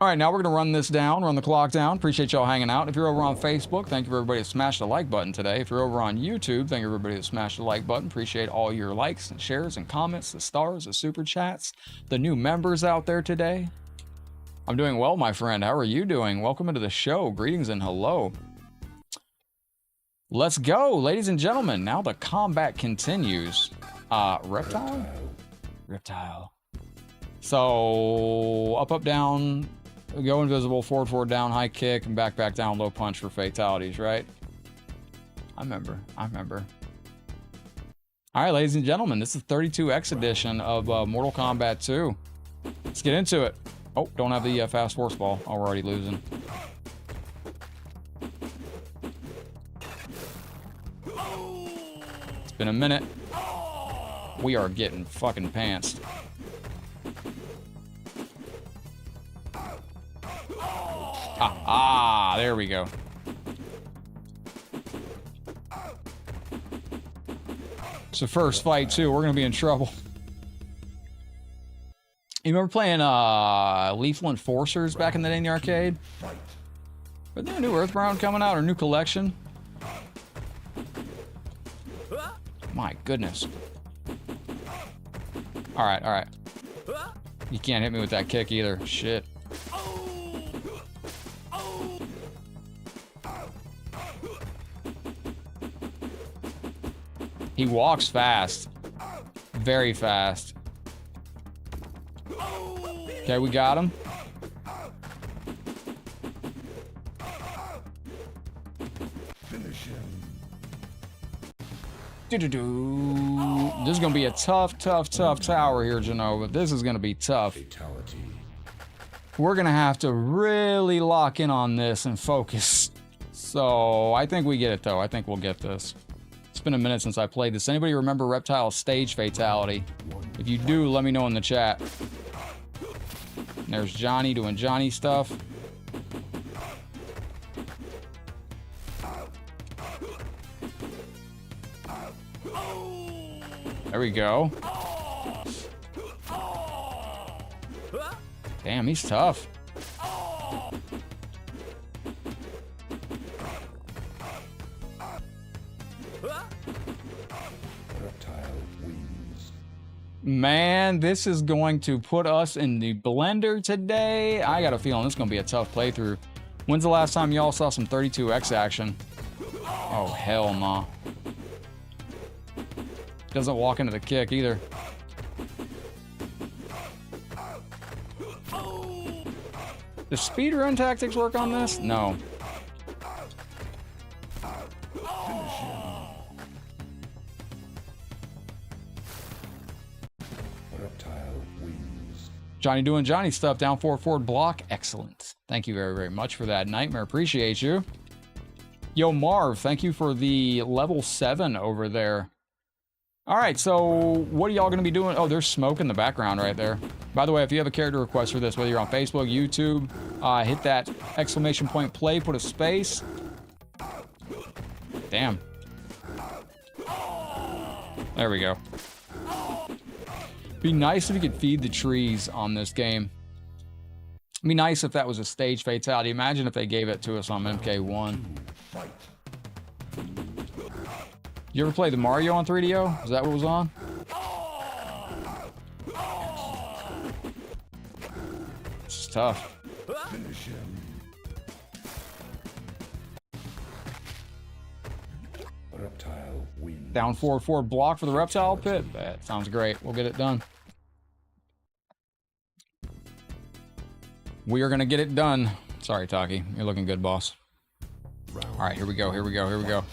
Alright, now we're going to run this down, run the clock down. Appreciate y'all hanging out. If you're over on Facebook, thank you for everybody that smashed the like button today. If you're over on YouTube, thank you everybody that smashed the like button. Appreciate all your likes and shares and comments, the stars, the super chats, the new members out there today. I'm doing well, my friend. How are you doing? Welcome into the show. Greetings and hello. Let's go, ladies and gentlemen. Now the combat continues. Reptile? Reptile. So, up, down, go invisible, forward, down, high kick, and back, down, low punch for fatalities, right? I remember. All right, ladies and gentlemen, this is 32X edition of Mortal Kombat 2. Let's get into it. Oh, don't have the fast horse ball. Oh, we're already losing. It's been a minute. We are getting fucking pantsed. There we go. It's the first fight, too. We're going to be in trouble. You remember playing Lethal Enforcers back in the day in the arcade? Is there a new Earthbound coming out or new collection? My goodness. Alright. You can't hit me with that kick either. Shit. He walks fast. Very fast. Okay, we got him. Finish him. This is gonna be a tough tower here, Genova. This is gonna be tough. Fatality. We're gonna have to really lock in on this and focus. So I think we get it though. I think we'll get this. It's been a minute since I played this. Anybody remember Reptile's stage fatality? If you do, let me know in the chat. And there's Johnny doing Johnny stuff. There we go. Damn, he's tough. Reptile wins. Man, this is going to put us in the blender today. I got a feeling this is going to be a tough playthrough. When's the last time y'all saw some 32X action? Oh, hell no. Doesn't walk into the kick either. Does speedrun tactics work on this? No. Reptile wins. Johnny doing Johnny stuff. Down 4 forward block. Excellent. Thank you very, very much for that. Nightmare. Appreciate you. Yo, Marv, thank you for the level 7 over there. All right, so what are y'all going to be doing? Oh, there's smoke in the background right there. By the way, if you have a character request for this, whether you're on Facebook, YouTube, hit that exclamation point play, put a space. Damn. There we go. Be nice if you could feed the trees on this game. It'd be nice if that was a stage fatality. Imagine if they gave it to us on MK1. You ever play the Mario on 3DO? Is that what was on? This is tough. Finish him. Reptile wins. Down 4 forward block for the Reptile pit. That sounds great. We'll get it done. We are going to get it done. Sorry, Taki. You're looking good, boss. All right, here we go. Here we go. Here we go.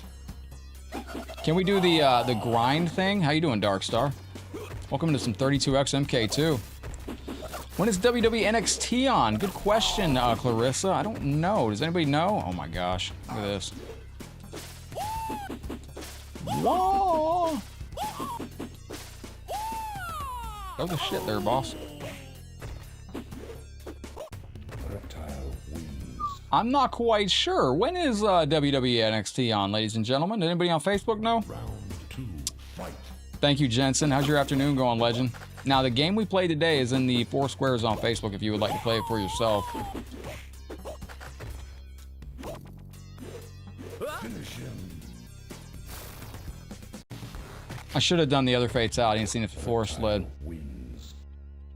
Can we do the grind thing? How you doing, Darkstar? Welcome to some 32X MK2. When is WWE NXT on? Good question, Clarissa. I don't know. Does anybody know? Oh my gosh. Look at this. Whoa! Throw the shit there, boss. Reptile wins. I'm not quite sure. When is WWE NXT on, ladies and gentlemen? Did anybody on Facebook know? Round 2. Fight. Thank you, Jensen. How's your afternoon going, legend? Now, the game we played today is in the 4 squares on Facebook if you would like to play it for yourself. Finish him. I should have done the other fatality and seen if the floor slid. Wins.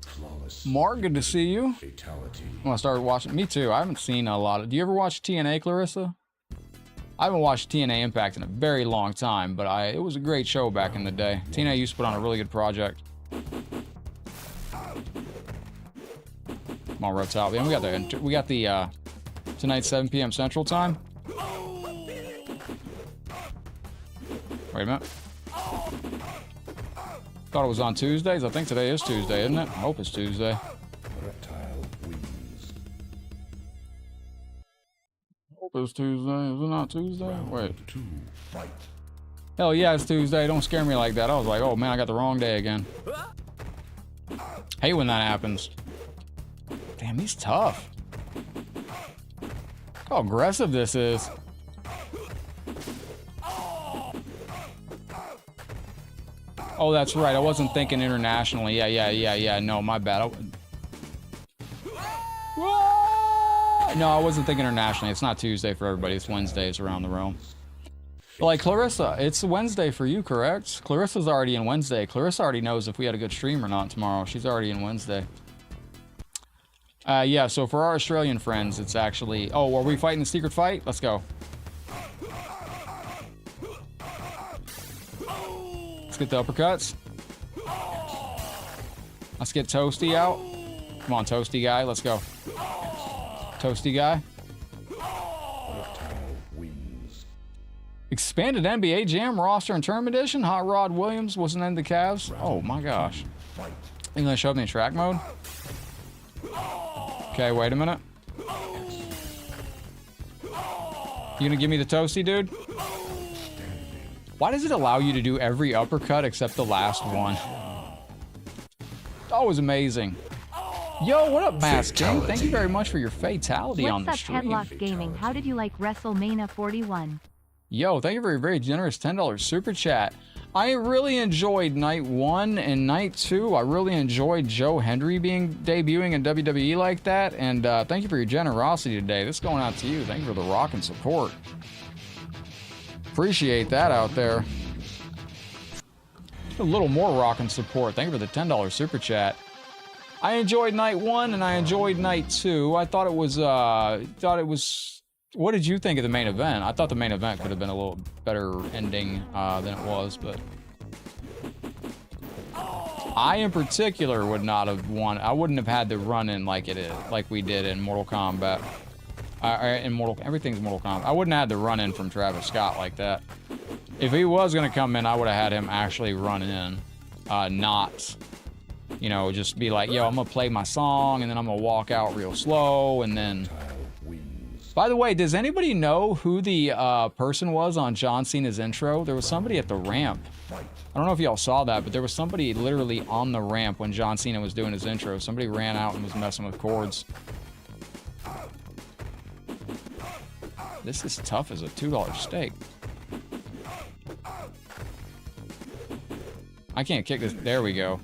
Flawless. Mark, good to see you. Fatality. I want to start watching. Me too. I haven't seen a lot of. Do you ever watch TNA, Clarissa? I haven't watched TNA Impact in a very long time, but it was a great show back in the day. TNA used to put on a really good project. Come on, Reptile. Yeah, we got the tonight 7 p.m. Central Time. Wait a minute. Thought it was on Tuesdays. I think today is Tuesday, isn't it? I hope it's Tuesday. Reptile wins. Hope it's Tuesday. Is it not Tuesday? Round Wait. 2. Fight. Hell yeah, it's Tuesday. Don't scare me like that. I was like, oh man, I got the wrong day again. Hate when that happens. Damn, he's tough. Look how aggressive this is. Oh, that's right. I wasn't thinking internationally. Yeah. No, my bad. No, I wasn't thinking internationally. It's not Tuesday for everybody. It's Wednesdays around the realm. But like Clarissa, it's Wednesday for you, correct? Clarissa's already in Wednesday. Clarissa already knows if we had a good stream or not tomorrow. She's already in Wednesday. Yeah, so for our Australian friends, it's actually... Oh, are we fighting the secret fight? Let's go. Let's get the uppercuts. Let's get Toasty out. Come on, Toasty guy. Let's go. Toasty guy. Reptile wins. Expanded NBA Jam roster and tournament edition. Hot Rod Williams wasn't in the Cavs. Oh my gosh. Fight. You gonna show me in track mode? Okay, wait a minute. You gonna give me the Toasty, dude? Why does it allow you to do every uppercut except the last one? That was amazing. Yo, what up, Mask King? Thank you very much for your fatality on the What's up, stream. Headlock Gaming? How did you like WrestleMania 41? Yo, thank you for your very generous $10 super chat. I really enjoyed night 1 and night 2. I really enjoyed Joe Hendry debuting in WWE like that. And thank you for your generosity today. This is going out to you. Thank you for the rock and support. Appreciate that out there. A little more rock and support. Thank you for the $10 super chat. I enjoyed night 1 and I enjoyed night 2. I thought it was what did you think of the main event? I thought the main event could have been a little better ending than it was, but I, in particular, would not have won. I wouldn't have had to run in like we did in Mortal Kombat. Everything's Mortal Kombat. I wouldn't have had to run in from Travis Scott like that. If he was going to come in, I would have had him actually run in. Not, you know, just be like, yo, I'm going to play my song, and then I'm going to walk out real slow, and then... By the way, does anybody know who the person was on John Cena's intro? There was somebody at the ramp. I don't know if y'all saw that, but there was somebody literally on the ramp when John Cena was doing his intro. Somebody ran out and was messing with chords. This is tough as a $2 steak. I can't kick this. There we go.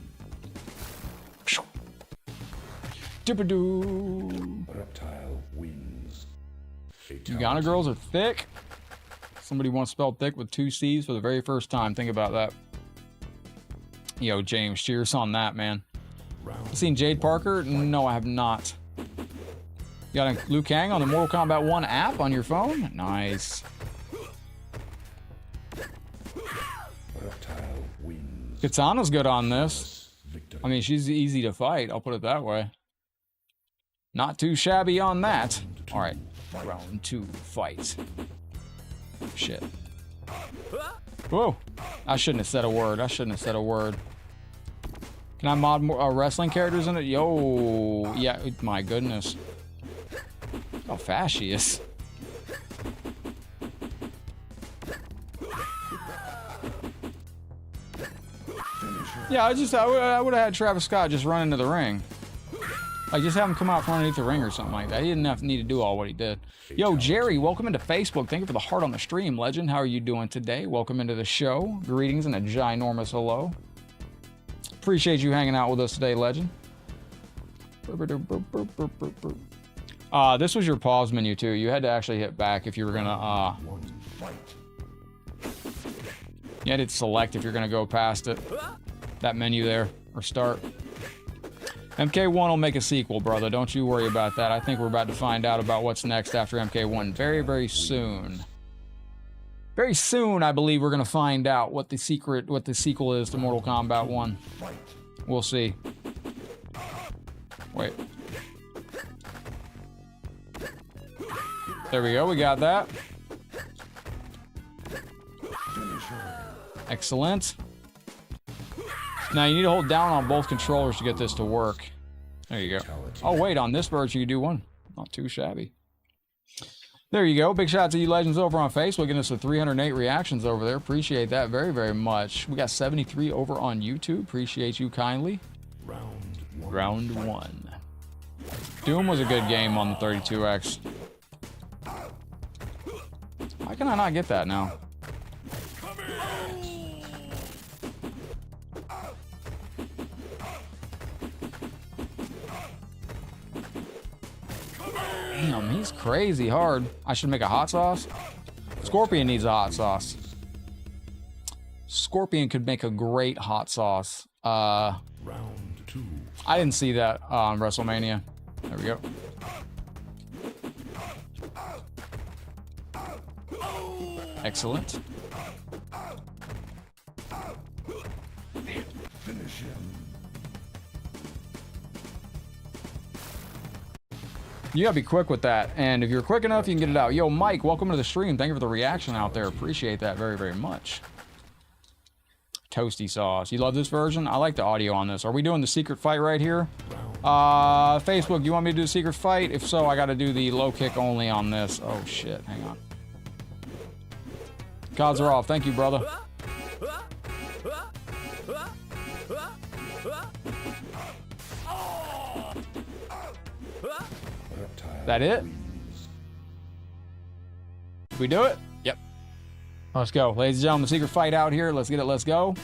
Dip-a-doo. Reptile wins. Ghana girls are thick. Somebody once spelled thick with 2 C's for the very first time. Think about that. Yo, James, cheers on that, man. You seen Jade Parker? No, I have not. You got a Liu Kang on the Mortal Kombat 1 app on your phone? Nice. Reptile wins. Katana's good on this. I mean, she's easy to fight. I'll put it that way. Not too shabby on that. All right. Round 2, fight. Shit. Whoa. I shouldn't have said a word. I shouldn't have said a word. Can I mod more wrestling characters in it? Yo. Yeah, my goodness. How fast she is. Yeah, I would have had Travis Scott just run into the ring. Like, just have him come out from underneath the ring or something like that. He didn't need to do all what he did. Yo, Jerry, welcome into Facebook. Thank you for the heart on the stream, legend. How are you doing today? Welcome into the show. Greetings and a ginormous hello. Appreciate you hanging out with us today, legend. This was your pause menu, too. You had to actually hit back if you were gonna, you had to select if you're gonna go past it. That menu there, or start. MK1 will make a sequel, brother. Don't you worry about that. I think we're about to find out about what's next after MK1 very, very soon. Very soon, I believe we're going to find out what the sequel is to Mortal Kombat 1. We'll see. Wait. There we go. We got that. Excellent. Now, you need to hold down on both controllers to get this to work. There you go. Oh, wait, on this version, you can do one. Not too shabby. There you go. Big shout out to you legends over on Facebook. Getting us the 308 reactions over there. Appreciate that very, very much. We got 73 over on YouTube. Appreciate you kindly. Round 1. Doom was a good game on the 32X. Why can I not get that now? Damn, he's crazy hard. I should make a hot sauce. Scorpion needs a hot sauce. Scorpion could make a great hot sauce. Round 2. I didn't see that on Wrestlemania. There we go. Excellent. Finish him. You gotta be quick with that, and if you're quick enough, you can get it out. Yo, Mike, welcome to the stream. Thank you for the reaction out there. Appreciate that very, very much. Toasty sauce. You love this version? I like the audio on this. Are we doing the secret fight right here? Facebook, you want me to do the secret fight? If so, I gotta do the low kick only on this. Oh, shit. Hang on. Gods are off. Thank you, brother. That it? Did we do it? Yep. Let's go. Ladies and gentlemen, secret fight out here. Let's get it. Let's go.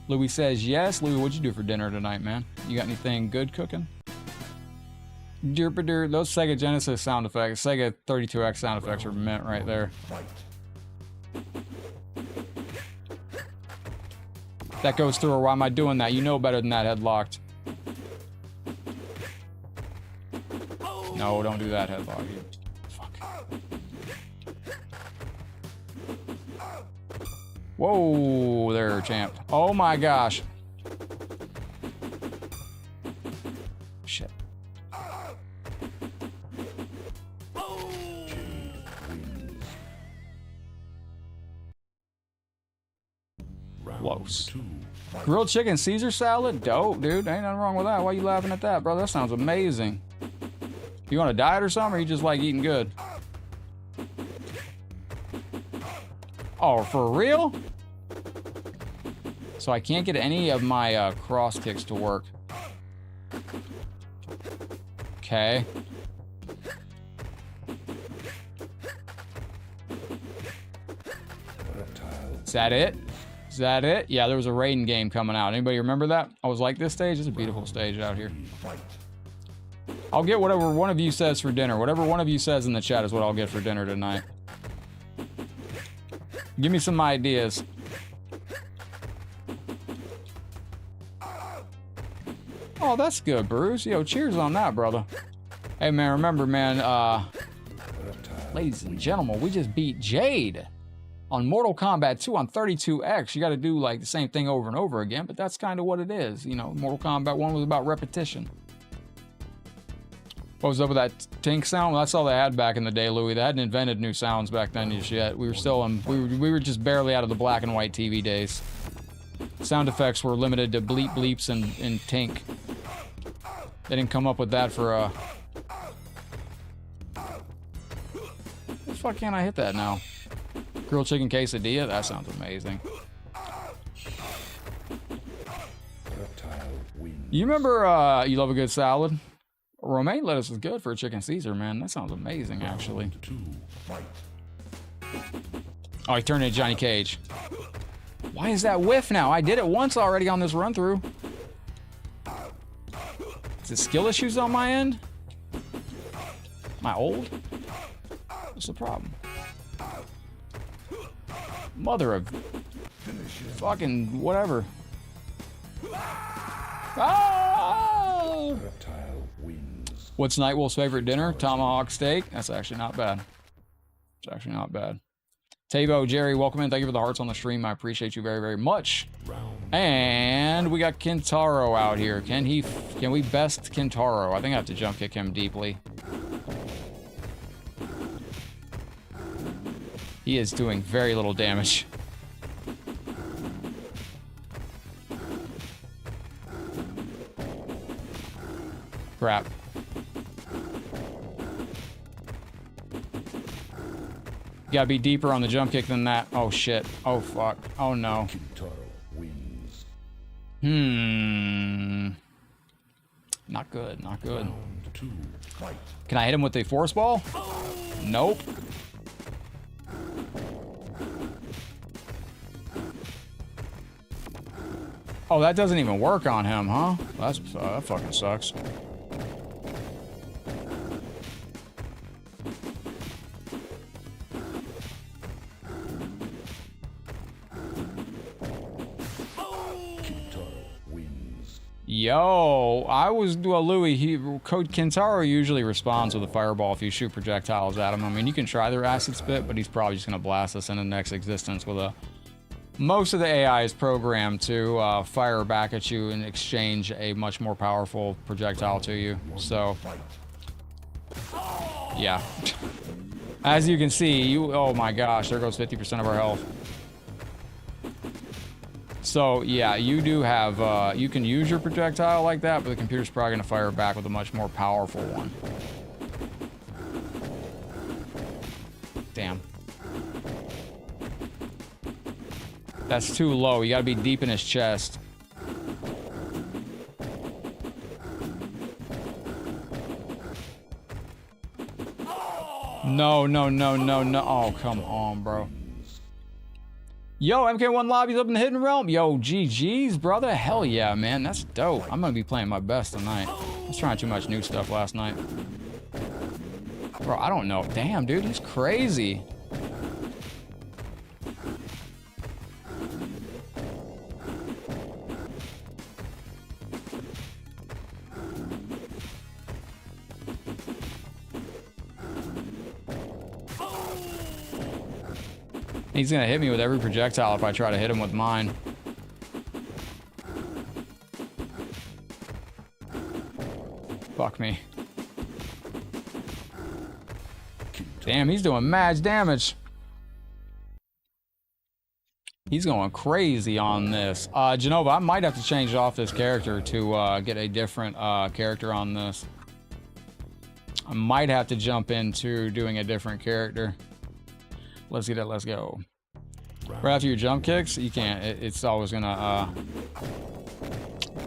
Louis says yes. Louis, what'd you do for dinner tonight, man? You got anything good cooking? Those Sega Genesis sound effects, Sega 32X sound effects are mint right there. That goes through, or why am I doing that? You know better than that, headlocked. No, don't do that, headlock. Fuck. Whoa, there, champ. Oh my gosh. Close. 2. Fight. Grilled chicken Caesar salad? Dope, dude. Ain't nothing wrong with that. Why you laughing at that, bro? That sounds amazing. You on a diet or something, or you just like eating good? Oh, for real? So I can't get any of my cross kicks to work. Okay. Reptile. Is that it? Is that it? Yeah, there was a Raiden game coming out. Anybody remember that? I was like, this stage is a beautiful stage out here. Fight. I'll get whatever one of you says for dinner. Whatever one of you says in the chat is what I'll get for dinner tonight. Give me some ideas. Oh, that's good, Bruce. Yo, cheers on that, brother. Hey, man, remember, man, ladies and gentlemen, we just beat Jade on Mortal Kombat 2 on 32X. You got to do, like, the same thing over and over again, but that's kind of what it is. You know, Mortal Kombat 1 was about repetition. What was up with that tink sound? Well, that's all they had back in the day, Louis. They hadn't invented new sounds back then just yet. We were still in, we were just barely out of the black and white TV days. Sound effects were limited to bleep bleeps and tink. They didn't come up with that for the fuck can't I hit that now? Grilled chicken quesadilla? That sounds amazing. Reptile wins. You remember you love a good salad? Romaine lettuce is good for a chicken Caesar, man. That sounds amazing, actually. 2. Fight. Oh, he turned into Johnny Cage. Why is that whiff now? I did it once already on this run through. Is it skill issues on my end? Am I old? What's the problem? Mother of fucking whatever. Ah! Reptile wins. What's Nightwolf's favorite dinner? Tomahawk steak. That's actually not bad. It's actually not bad. Tabo, Jerry, welcome in. Thank you for the hearts on the stream. I appreciate you very, very much. And we got Kintaro out here. Can we best Kintaro? I think I have to jump kick him deeply. He is doing very little damage. Crap. You gotta be deeper on the jump kick than that. Oh shit. Oh fuck. Oh no. Kintaro wins. Not good, not good. Round 2. Fight. Can I hit him with the force ball? Nope. Oh, that doesn't even work on him, huh? That fucking sucks. Yo, I was, well, Louis, Code Kintaro usually responds with a fireball if you shoot projectiles at him. I mean, you can try their acid spit, but he's probably just going to blast us into the next existence with a... Most of the AI is programmed to fire back at you and exchange a much more powerful projectile to you. So, yeah. As you can see, oh my gosh, there goes 50% of our health. So, yeah, you do have, you can use your projectile like that, but the computer's probably going to fire back with a much more powerful one. Damn. That's too low. You got to be deep in his chest. No, no, no, no, no. Oh, come on, bro. Yo, MK1 lobby's up in the Hidden Realm. Yo, GG's, brother. Hell yeah, man. That's dope. I'm going to be playing my best tonight. I was trying too much new stuff last night. Bro, I don't know. Damn, dude. He's crazy. He's gonna hit me with every projectile if I try to hit him with mine. Fuck me. Damn, he's doing mad damage. He's going crazy on this. Genova, I might have to change off this character to get a different character on this. I might have to jump into doing a different character. Let's get it. Let's go. Right after your jump kicks, you can't. It's always gonna.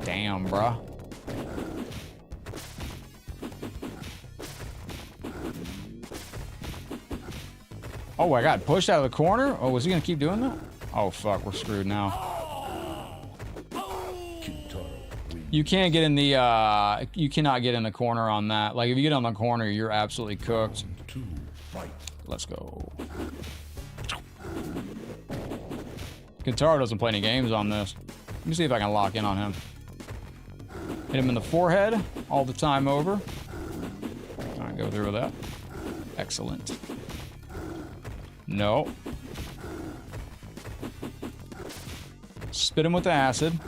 Damn, bruh. Oh, I got pushed out of the corner. Oh, was he gonna keep doing that? Oh fuck, we're screwed now. You can't get in the. You cannot get in the corner on that. Like if you get on the corner, you're absolutely cooked. Let's go. Kintaro doesn't play any games on this. Let me see if I can lock in on him. Hit him in the forehead all the time over. All right, go through with that. Excellent. No. Spit him with the acid.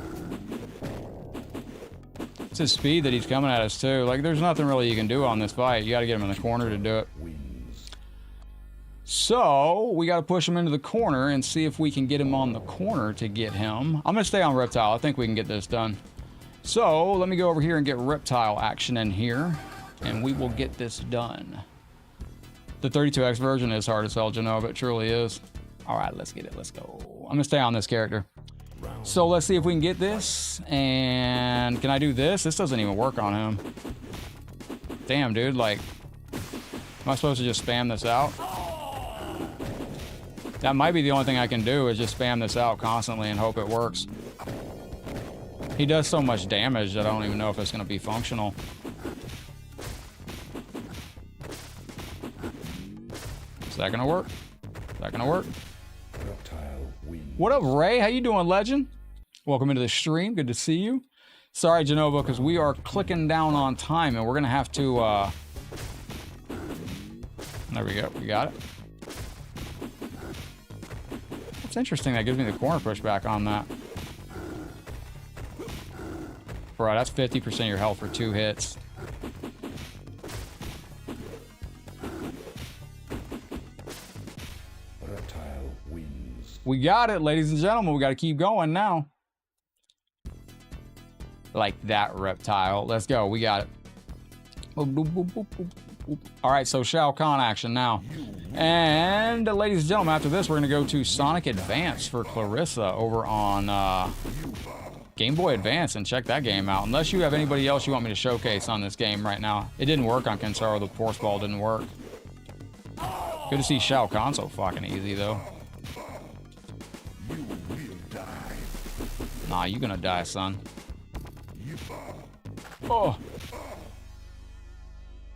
It's his speed that he's coming at us too. Like there's nothing really you can do on this fight. You got to get him in the corner to do it. So we got to push him into the corner and see if we can get him on the corner to get him. I'm going to stay on Reptile. I think we can get this done. So let me go over here and get Reptile action in here, and we will get this done. The 32X version is hard as hell, Genova. It truly is. All right, let's get it. Let's go. I'm going to stay on this character. So let's see if we can get this. And can I do this? This doesn't even work on him. Damn, dude. Like, am I supposed to just spam this out? That might be the only thing I can do is just spam this out constantly and hope it works. He does so much damage that I don't even know if it's going to be functional. Is that going to work? Is that going to work? What up, Ray? How you doing, legend? Welcome into the stream. Good to see you. Sorry, Genova, because we are clicking down on time, and we're going to have to... There we go. We got it. It's interesting. That gives me the corner pushback on that. Bro, that's 50% of your health for 2 hits. Reptile wins. We got it, ladies and gentlemen. We got to keep going now. Like that, Reptile. Let's go. We got it. All right, so Shao Kahn action now. And ladies and gentlemen, after this, we're going to go to Sonic Advance for Clarissa over on Game Boy Advance and check that game out. Unless you have anybody else you want me to showcase on this game right now. It didn't work on Kintaro. The force ball didn't work. Good to see Shao Kahn so fucking easy, though. Nah, you gonna die, son. Oh.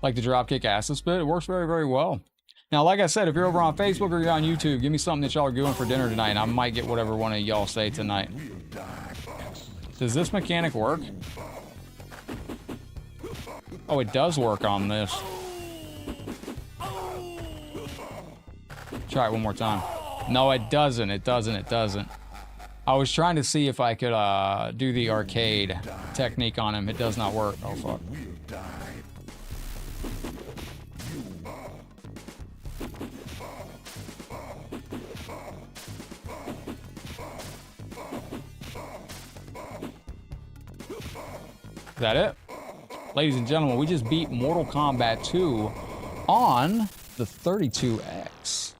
Like the dropkick acid spit, it works very, very well. Now, like I said, if you're over on Facebook or you're on YouTube, give me something that y'all are doing for dinner tonight, and I might get whatever one of y'all say tonight. Does this mechanic work? Oh, it does work on this. Try it one more time. No, it doesn't. It doesn't. It doesn't. I was trying to see if I could do the arcade technique on him. It does not work. Oh, fuck. Is that it? Ladies and gentlemen, we just beat Mortal Kombat 2 on the 32X.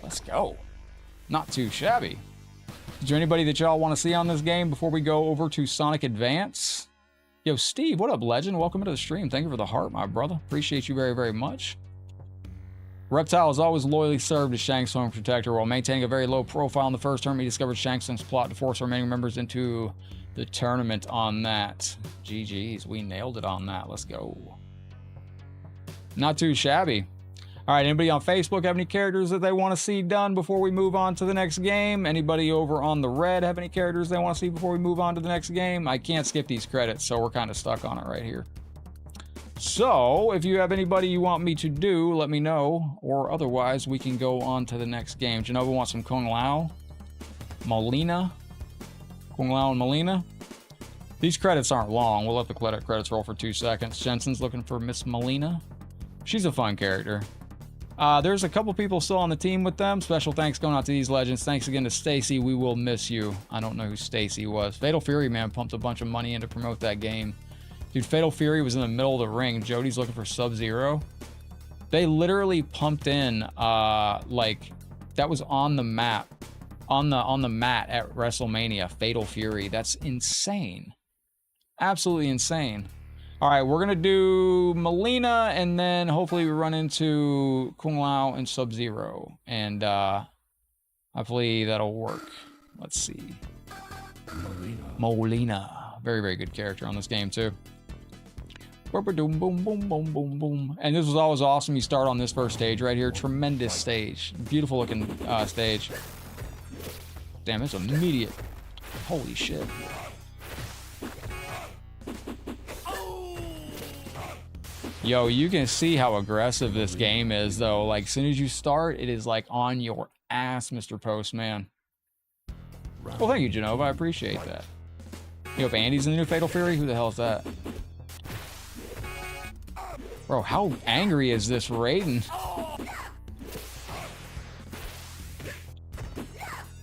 Let's go. Not too shabby. Is there anybody that y'all want to see on this game before we go over to Sonic Advance? Yo, Steve, what up, legend? Welcome to the stream. Thank you for the heart, my brother. Appreciate you very, very much. Reptile has always loyally served as Shang Tsung's protector while maintaining a very low profile. In the first tournament, he discovered Shang Tsung's plot to force remaining members into the tournament on that. GG's, we nailed it on that. Let's go. Not too shabby. All right, anybody on Facebook have any characters that they want to see done before we move on to the next game? Anybody over on the red have any characters they want to see before we move on to the next game? I can't skip these credits, so we're kind of stuck on it right here. So, if you have anybody you want me to do, let me know, or otherwise we can go on to the next game. Genova wants some Kung Lao, Molina, Kung Lao and Molina. These credits aren't long. We'll let the credits roll for 2 seconds. Jensen's looking for Miss Molina. She's a fun character. There's a couple people still on the team with them. Special thanks going out to these legends. Thanks again to Stacy. We will miss you. I don't know who Stacy was. Fatal Fury, man, pumped a bunch of money in to promote that game. Dude, Fatal Fury was in the middle of the ring. Jody's looking for Sub-Zero. They literally pumped in, like, that was on the map. On the mat at Wrestlemania, Fatal Fury. That's insane. Absolutely insane. All right, we're gonna do Molina, and then hopefully we run into Kung Lao and Sub-Zero, and hopefully that'll work. Let's see. Molina. Very, very good character on this game too. Boom, boom, boom, boom, boom, boom. And this was always awesome. You start on this first stage right here. Tremendous stage. Beautiful looking stage. Damn, it's immediate. Holy shit. Yo, you can see how aggressive this game is, though. Like, as soon as you start, it is, like, on your ass, Mr. Postman. Well, thank you, Genova. I appreciate that. You hope Andy's in the new Fatal Fury? Who the hell is that? Bro, how angry is this Raiden?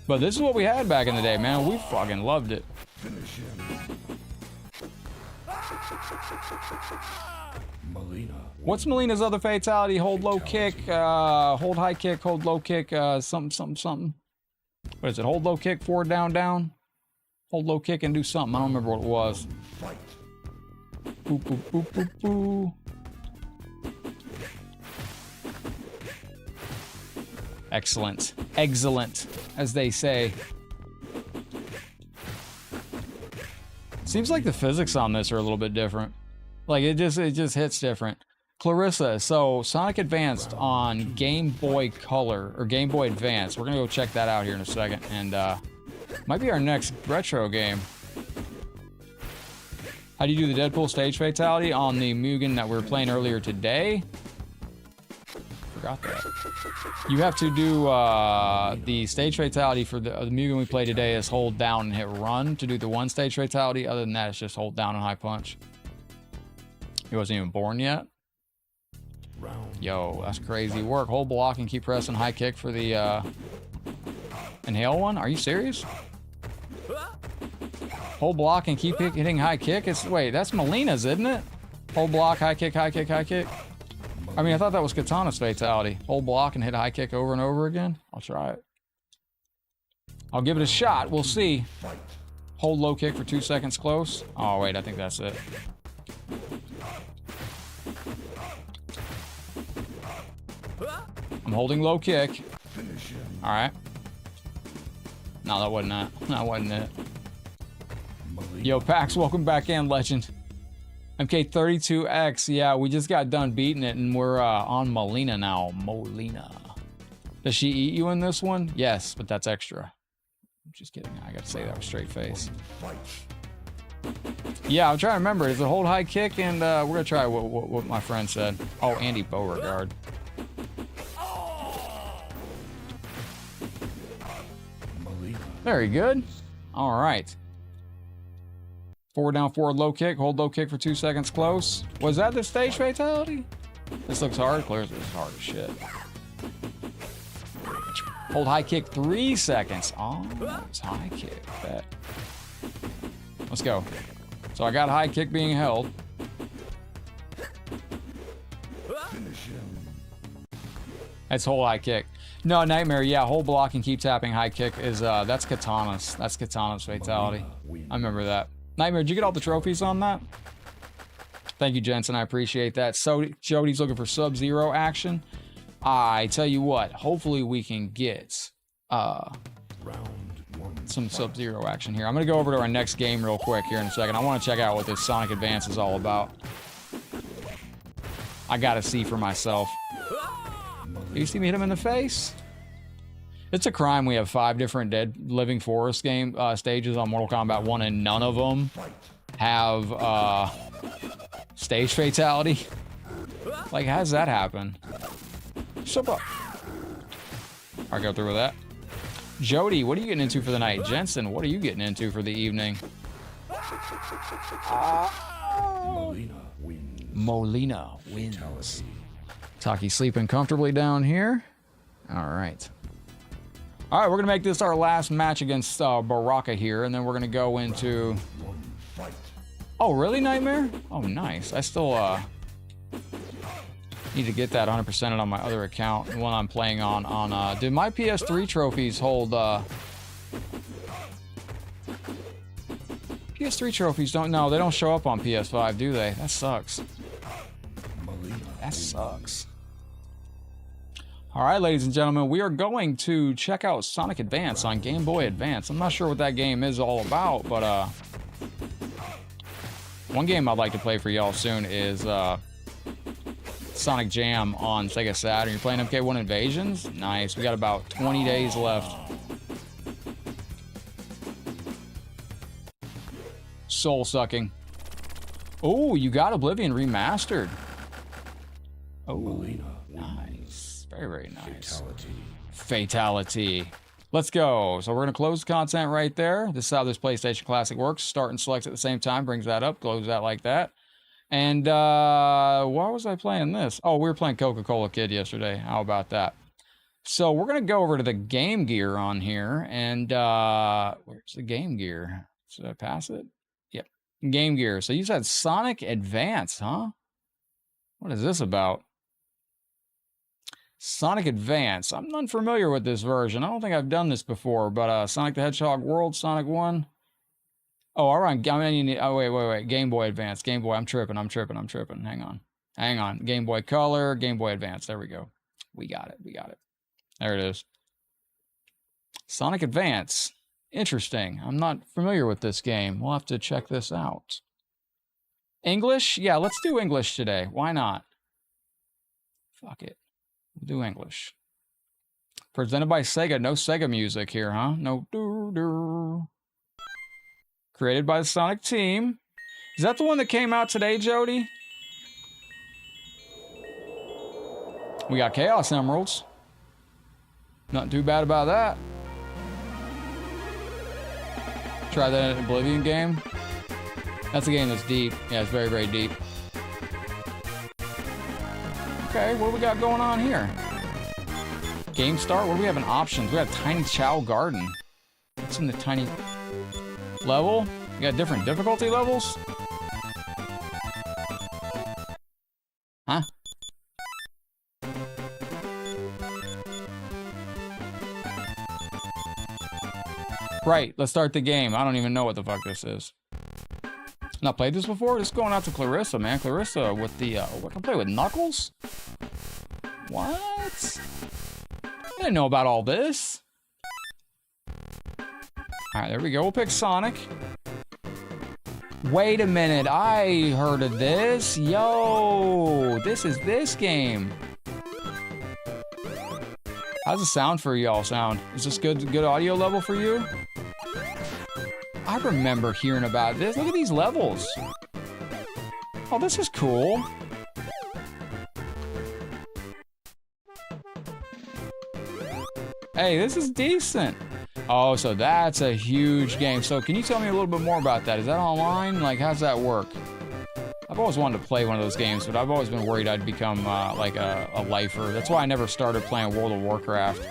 But this is what we had back in the day, man. We fucking loved it. What's Molina's other fatality? Hold low kick, hold high kick, hold low kick, something. What is it? Hold low kick, forward, down, down. Hold low kick and do something. I don't remember what it was. Boop, boop, boop, boop, boop. Excellent. Excellent, as they say. Seems like the physics on this are a little bit different. Like, it just hits different. Clarissa, so Sonic Advanced on Game Boy Color, or Game Boy Advance. We're gonna go check that out here in a second, and might be our next retro game. How do you do the Deadpool stage fatality on the Mugen that we were playing earlier today? Forgot that. You have to do the stage fatality for the Mugen we played today is hold down and hit run to do the one stage fatality. Other than that, it's just hold down and high punch. He wasn't even born yet. Yo, that's crazy work. Hold block and keep pressing high kick for the inhale one. Are you serious? Hold block and keep hitting high kick. Wait, that's Molina's, isn't it? Hold block, high kick, high kick, high kick. I mean, I thought that was Katana's fatality. Hold block and hit a high kick over and over again. I'll try it. I'll give it a shot. We'll see. Hold low kick for 2 seconds close. Oh, wait, I think that's it. I'm holding low kick. All right. No, that wasn't it. That wasn't it. Yo, Pax, welcome back in, legend. MK32X, yeah, we just got done beating it, and we're on Molina now. Molina. Does she eat you in this one? Yes, but that's extra. I'm just kidding. I gotta say that with straight face. Yeah, I'm trying to remember. Is it hold high kick? And we're gonna try what my friend said. Oh, Andy Beauregard. Very good. All right. Forward down, forward low kick. Hold low kick for 2 seconds close. Was that the stage fatality? This looks hard. Clears this is hard as shit. Hold high kick 3 seconds. Oh, it's high kick. Bet. Let's go. So I got high kick being held. That's hold high kick. No, Nightmare, yeah, hold block and keep tapping high kick is, that's Katana's. That's Katana's fatality. I remember that. Nightmare, did you get all the trophies on that? Thank you, Jensen, I appreciate that. So, Jody's looking for Sub-Zero action. I tell you what, hopefully we can get, some Sub-Zero action here. I'm gonna go over to our next game real quick here in a second. I wanna check out what this Sonic Advance is all about. I gotta see for myself. You see me hit him in the face? It's a crime we have 5 different Dead Living Forest game stages on Mortal Kombat 1 and none of them have stage fatality. Like, how does that happen? Shut up. I'll go through with that. Jody, what are you getting into for the night? Jensen, what are you getting into for the evening? Molina wins. Taki sleeping comfortably down here. All right. All right, we're going to make this our last match against Baraka here, and then we're going to go into... Oh, really, Nightmare? Oh, nice. I still need to get that 100% on my other account, the one I'm playing on... Did my PS3 trophies hold... PS3 trophies don't... No, they don't show up on PS5, do they? That sucks. That sucks. All right, ladies and gentlemen, we are going to check out Sonic Advance on Game Boy Advance. I'm not sure what that game is all about, but one game I'd like to play for y'all soon is Sonic Jam on Sega Saturn. You're playing MK1 Invasions? Nice. We got about 20 days left. Soul sucking. Oh, you got Oblivion remastered. Oh, Molina. Nice. Very, very nice. Fatality. Let's go. So we're going to close the content right there. This is how this PlayStation Classic works. Start and select at the same time. Brings that up. Close that like that. And why was I playing this? Oh, we were playing Coca-Cola Kid yesterday. How about that? So we're going to go over to the Game Gear on here. And where's the Game Gear? Should I pass it? Yep. Game Gear. So you said Sonic Advance, huh? What is this about? Sonic Advance. I'm unfamiliar with this version. I don't think I've done this before, but Sonic the Hedgehog World, Sonic 1. Oh, all right. Oh, wait. Game Boy Advance. Game Boy. I'm tripping. Hang on. Game Boy Color, Game Boy Advance. There we go. We got it. There it is. Sonic Advance. Interesting. I'm not familiar with this game. We'll have to check this out. English? Yeah, let's do English today. Why not? Fuck it. We'll do English. Presented by Sega. No Sega music here, huh? No. Created by the Sonic team. Is that the one that came out today, Jody? We got Chaos Emeralds. Not too bad about that. Try that Oblivion game. That's a game that's deep. Yeah, it's very, very deep. Okay, what do we got going on here? Game start? What do we have in options? We got Tiny Chow Garden. What's in the tiny level? We got different difficulty levels? Huh? Right, let's start the game. I don't even know what the fuck this is. Not played this before? This is going out to Clarissa, man. Clarissa with the, what can I play with? Knuckles? What? I didn't know about all this. Alright, there we go. We'll pick Sonic. Wait a minute. I heard of this. Yo, this is this game. How's the sound for y'all sound? Is this good audio level for you? I remember hearing about this. Look at these levels. Oh, this is cool. Hey, this is decent. Oh, so that's a huge game. So can you tell me a little bit more about that? Is that online? Like, how's that work? I've always wanted to play one of those games, but I've always been worried I'd become like a lifer. That's why I never started playing World of Warcraft.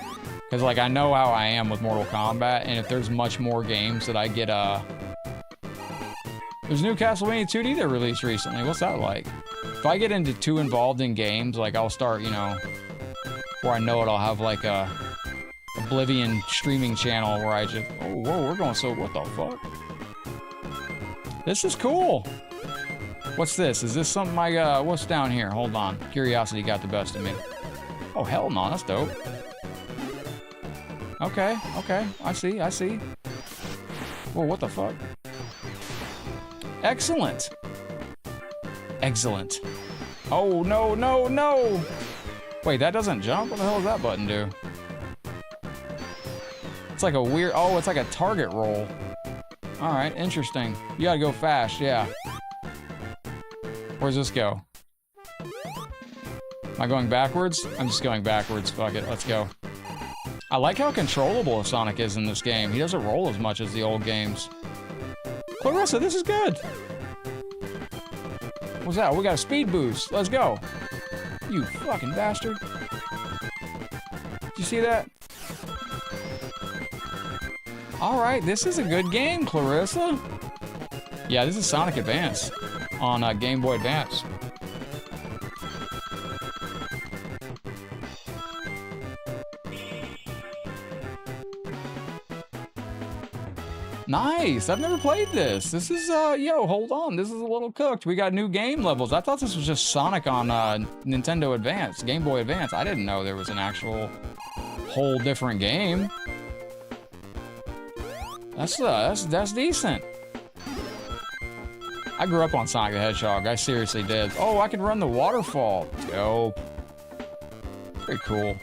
Because, like, I know how I am with Mortal Kombat, and if there's much more games that I get, There's a new Castlevania 2D that released recently. What's that like? If I get into too involved in games, like, I'll start, you know, before I know it, I'll have, like, a Oblivion streaming channel where I just... Oh, whoa, we're going so... What the fuck? This is cool. What's this? Is this something I, what's down here? Hold on. Curiosity got the best of me. Oh, hell no. That's dope. Okay. I see. Whoa, what the fuck? Excellent. Oh, no. Wait, that doesn't jump? What the hell does that button do? It's like a weird... Oh, it's like a target roll. Alright, interesting. You gotta go fast, yeah. Where's this go? Am I going backwards? I'm just going backwards. Fuck it, let's go. I like how controllable Sonic is in this game. He doesn't roll as much as the old games. Clarissa, this is good. What's that? We got a speed boost. Let's go. You fucking bastard. Did you see that? Alright, this is a good game, Clarissa. Yeah, this is Sonic Advance on Game Boy Advance. Nice! I've never played this. This is, yo, hold on. This is a little cooked. We got new game levels. I thought this was just Sonic on Nintendo Advance, Game Boy Advance. I didn't know there was an actual whole different game. That's decent. I grew up on Sonic the Hedgehog. I seriously did. Oh, I can run the waterfall. Dope. Pretty cool.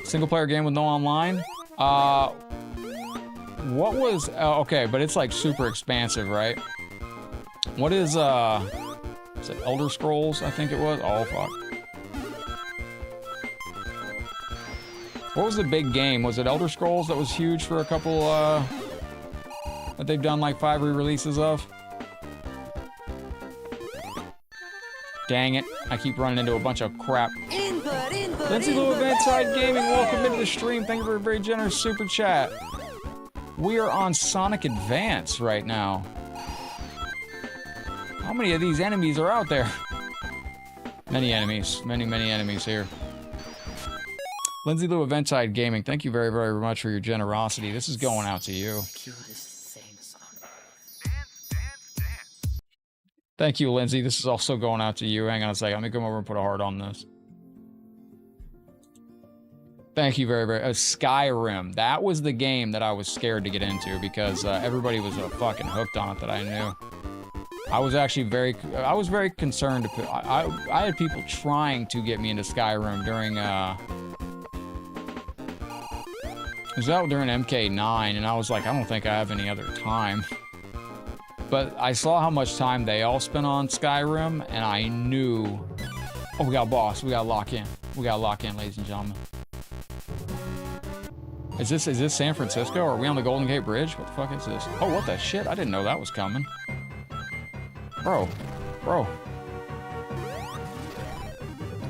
Single player game with no online? What was... okay, but it's like super expansive, right? What is it Elder Scrolls, I think it was? Oh, fuck. What was the big game? Was it Elder Scrolls that was huge for a couple, that they've done like 5 re-releases of? Dang it. I keep running into a bunch of crap. Lindsay Lou Eventside Gaming, welcome into the stream. Thank you for a very generous super chat. We are on Sonic Advance right now. How many of these enemies are out there? Many enemies. Many enemies here. Lindsay Lou Eventside Gaming, thank you very, very much for your generosity. This is going out to you. Thank you, Lindsay. This is also going out to you. Hang on a second. Let me come over and put a heart on this. Thank you very, very... Skyrim. That was the game that I was scared to get into because everybody was fucking hooked on it that I knew. I was actually very... I was very concerned to put... I had people trying to get me into Skyrim during... It was out during MK9, and I was like, I don't think I have any other time. But I saw how much time they all spent on Skyrim, and I knew... Oh, we got a boss. We gotta lock in. We gotta lock in, ladies and gentlemen. Is this San Francisco? Are we on the Golden Gate Bridge? What the fuck is this? Oh, what the shit? I didn't know that was coming. Bro.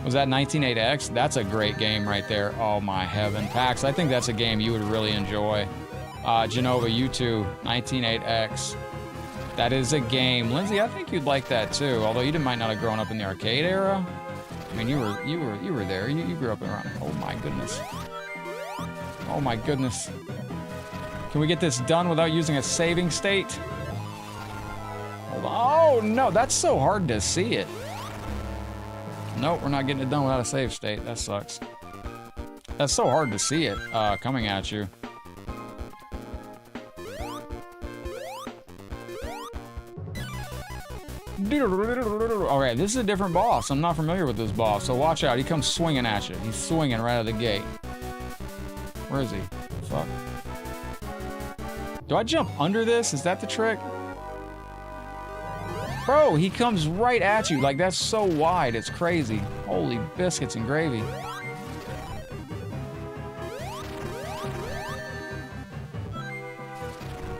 Was that 19.8X? That's a great game right there. Oh my heaven. Pax, I think that's a game you would really enjoy. Genova, you too. 19.8X. That is a game. Lindsay, I think you'd like that too. Although you might not have grown up in the arcade era. I mean, you were there. You grew up around. Oh my goodness. Oh my goodness. Can we get this done without using a saving state? Hold on. Oh no, that's so hard to see it. Nope, we're not getting it done without a save state. That sucks. That's so hard to see it coming at you. Alright, this is a different boss. I'm not familiar with this boss, so watch out. He comes swinging at you. He's swinging right out of the gate. Where is he? Fuck. Do I jump under this? Is that the trick? Bro, he comes right at you. Like, that's so wide. It's crazy. Holy biscuits and gravy.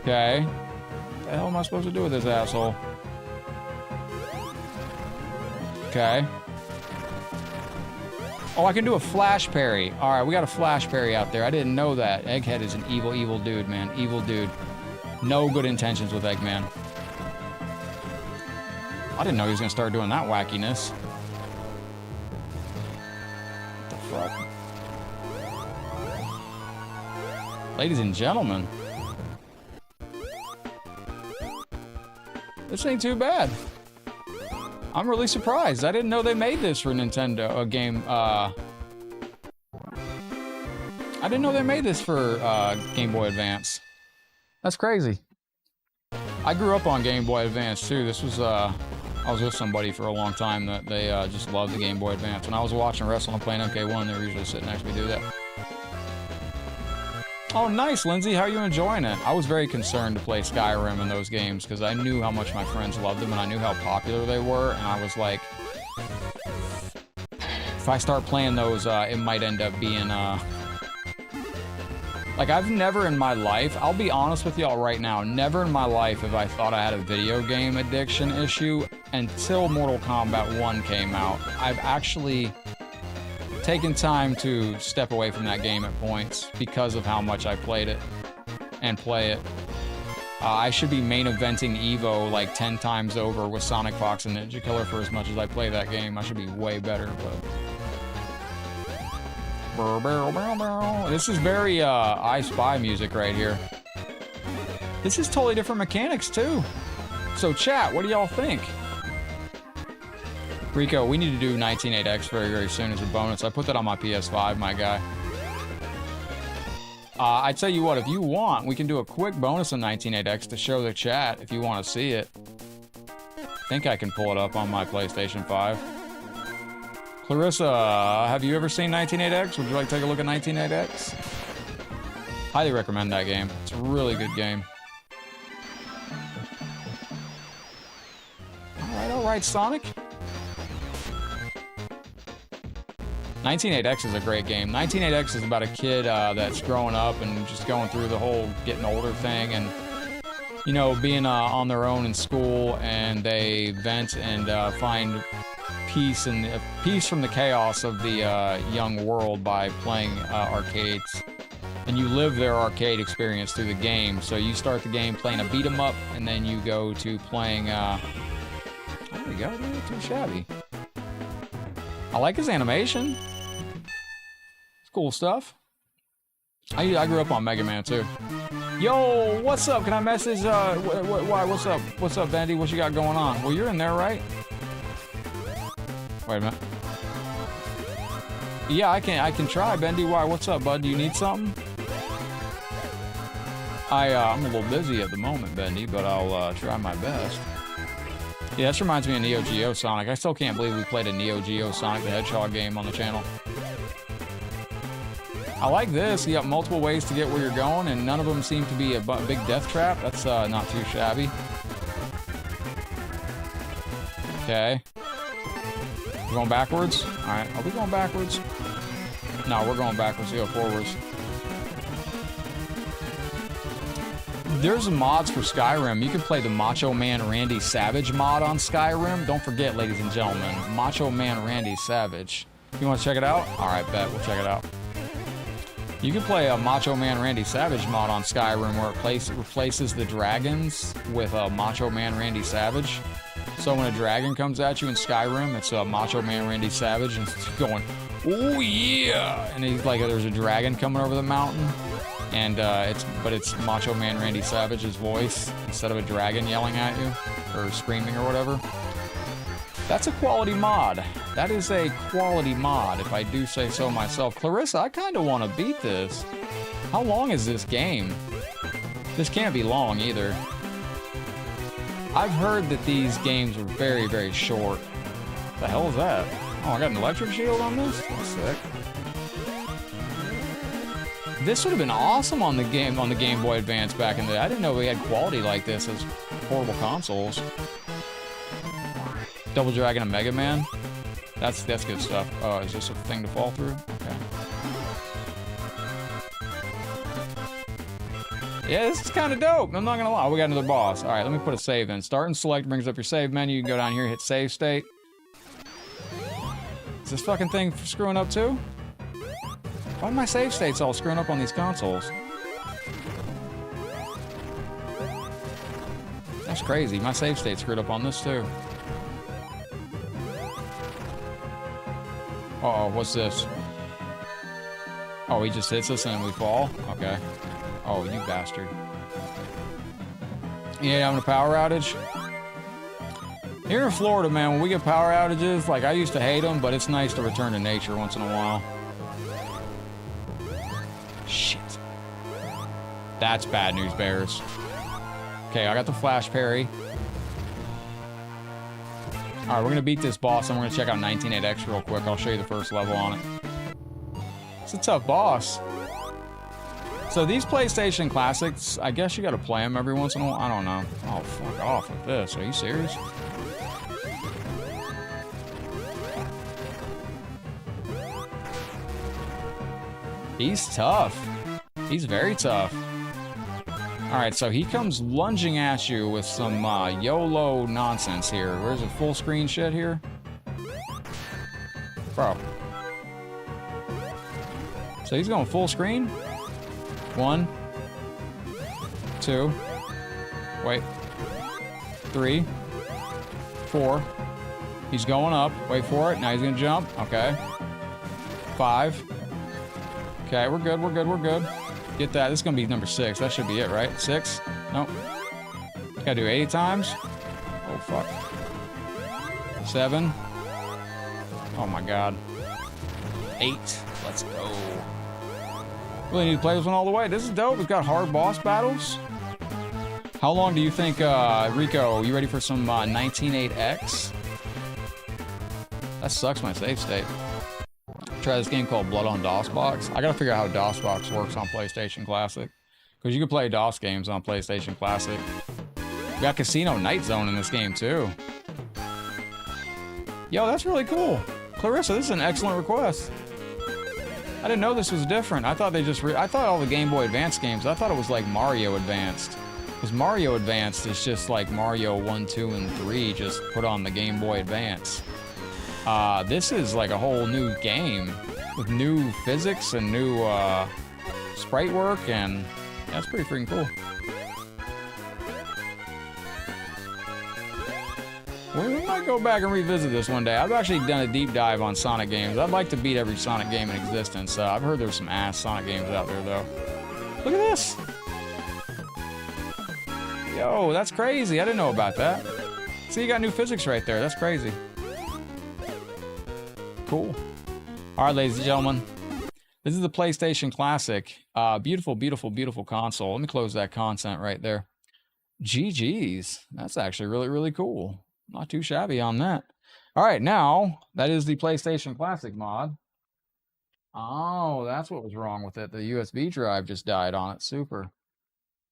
Okay. What the hell am I supposed to do with this asshole? Okay. Oh, I can do a flash parry. All right, we got a flash parry out there. I didn't know that. Egghead is an evil, evil dude, man. Evil dude. No good intentions with Eggman. I didn't know he was gonna start doing that wackiness. What the fuck? Ladies and gentlemen. This ain't too bad. I'm really surprised. I didn't know they made this for Nintendo, a game, I didn't know they made this for, Game Boy Advance. That's crazy. I grew up on Game Boy Advance, too. This was, I was with somebody for a long time that they, just loved the Game Boy Advance. When I was watching wrestling and playing MK1, they were usually sitting next to me do that. Oh, nice, Lindsay. How are you enjoying it? I was very concerned to play Skyrim in those games because I knew how much my friends loved them and I knew how popular they were. And I was like, if I start playing those, it might end up being, Like, I've never in my life, I'll be honest with y'all right now, never in my life have I thought I had a video game addiction issue until Mortal Kombat 1 came out. I've actually taken time to step away from that game at points because of how much I played it and play it. I should be main eventing Evo like 10 times over with Sonic Fox and Ninja Killer for as much as I play that game. I should be way better, but... This is very I Spy music right here. This is totally different mechanics too. So chat, what do y'all think? Rico, we need to do 19.8x very, very soon as a bonus. I put that on my PS5, my guy. I tell you what, if you want, we can do a quick bonus on 19.8x to show the chat if you want to see it. I think I can pull it up on my PlayStation 5. Clarissa, have you ever seen 19.8x? Would you like to take a look at 19.8x? Highly recommend that game. It's a really good game. All right, Sonic. 19.8x is a great game. 19.8x is about a kid that's growing up and just going through the whole getting older thing and, you know, being on their own in school, and they vent and find peace and peace from the chaos of the young world by playing arcades. And you live their arcade experience through the game. So you start the game playing a beat 'em up, and then you go to playing. There we go. Not too shabby. I like his animation. It's cool stuff. I grew up on Mega Man too. Yo, what's up? Can I message? Why? What's up? What's up, Bendy? What you got going on? Well, you're in there, right? Wait a minute. Yeah, I can try, Bendy. Why? What's up, bud? Do you need something? I'm a little busy at the moment, Bendy, but I'll try my best. Yeah, this reminds me of Neo Geo Sonic. I still can't believe we played a Neo Geo Sonic the Hedgehog game on the channel. I like this. You got multiple ways to get where you're going, and none of them seem to be a big death trap. That's not too shabby. Okay. We're going backwards? Alright, are we going backwards? No, we're going backwards. We go forwards. There's mods for Skyrim. You can play the Macho Man Randy Savage mod on Skyrim. Don't forget, ladies and gentlemen, Macho Man Randy Savage. You want to check it out? Alright, bet. We'll check it out. You can play a Macho Man Randy Savage mod on Skyrim where it replaces the dragons with a Macho Man Randy Savage. So when a dragon comes at you in Skyrim, it's a Macho Man Randy Savage, and it's going, oh yeah! And he's like, there's a dragon coming over the mountain, and it's Macho Man Randy Savage's voice instead of a dragon yelling at you or screaming or whatever. That's a quality mod. That is a quality mod, if I do say so myself. Clarissa, I kind of want to beat this. How long is this game? This can't be long either. I've heard that these games are very, very short. The hell is that? Oh, I got an electric shield on this? That's sick. This would have been awesome on the Game Boy Advance back in the day. I didn't know we had quality like this as portable consoles. Double Dragon and Mega Man. That's good stuff. Oh, is this a thing to fall through? Okay. Yeah, this is kind of dope. I'm not gonna lie. Oh, we got another boss. All right, let me put a save in. Start and select brings up your save menu. You can go down here, hit save state. Is this fucking thing screwing up too? Why are my save states all screwing up on these consoles? That's crazy. My save state screwed up on this too. Uh-oh, what's this? Oh, he just hits us and we fall? Okay. Oh, you bastard. Yeah, having a power outage? Here in Florida, man, when we get power outages, like, I used to hate them, but it's nice to return to nature once in a while. Shit. That's bad news, Bears. Okay, I got the flash parry. Alright, we're gonna beat this boss, and we're gonna check out 19.8x real quick. I'll show you the first level on it. It's a tough boss. So these PlayStation Classics, I guess you gotta play them every once in a while. I don't know. Oh, fuck off with this. Are you serious? He's tough. He's very tough. Alright, so he comes lunging at you with some YOLO nonsense here. Where's the full screen shit here? Bro. So he's going full screen. 1, 2, wait, 3, 4. He's going up. Wait for it. Now he's gonna jump. Okay. 5. Okay, we're good. We're good. We're good. Get that. This is gonna be number 6. That should be it, right? 6. Nope. Gotta do 80 times. Oh fuck. 7. Oh my god. 8. Let's go. Really need to play this one all the way. This is dope. We've got hard boss battles. How long do you think, Rico, you ready for some 19.8X? That sucks my save state. Try this game called Blood on DOSBox. I gotta figure out how DOSBox works on PlayStation Classic. Because you can play DOS games on PlayStation Classic. We got Casino Night Zone in this game, too. Yo, that's really cool. Clarissa, this is an excellent request. I didn't know this was different. I thought they just I thought all the Game Boy Advance games, I thought it was like Mario Advanced. Because Mario Advanced is just like Mario 1, 2, and 3 just put on the Game Boy Advance. This is like a whole new game with new physics and new sprite work, and yeah, that's pretty freaking cool. We might go back and revisit this one day. I've actually done a deep dive on Sonic games. I'd like to beat every Sonic game in existence. I've heard there's some ass Sonic games out there, though. Look at this! Yo, that's crazy. I didn't know about that. See, you got new physics right there. That's crazy. Cool. All right, ladies and gentlemen. This is the PlayStation Classic. Beautiful, beautiful, beautiful console. Let me close that content right there. GG's. That's actually really, really cool. Not too shabby on that. All right, now, that is the PlayStation Classic mod. Oh, that's what was wrong with it. The USB drive just died on it. Super.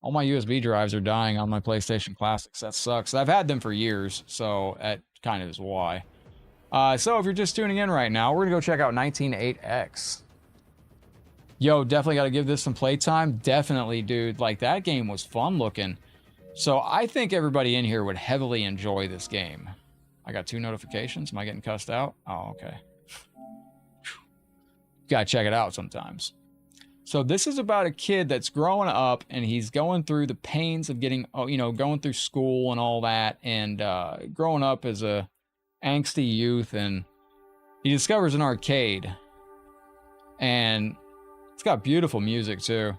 All my USB drives are dying on my PlayStation Classics. That sucks. I've had them for years, so that kind of is why. So if you're just tuning in right now, we're going to go check out 19.8X. Yo, definitely got to give this some playtime. Definitely, dude. Like, that game was fun looking. So I think everybody in here would heavily enjoy this game. I got 2 notifications. Am I getting cussed out? Oh, okay. Gotta check it out sometimes. So this is about a kid that's growing up, and he's going through the pains of getting, you know, going through school and all that, and growing up as a angsty youth, and he discovers an arcade. And it's got beautiful music, too.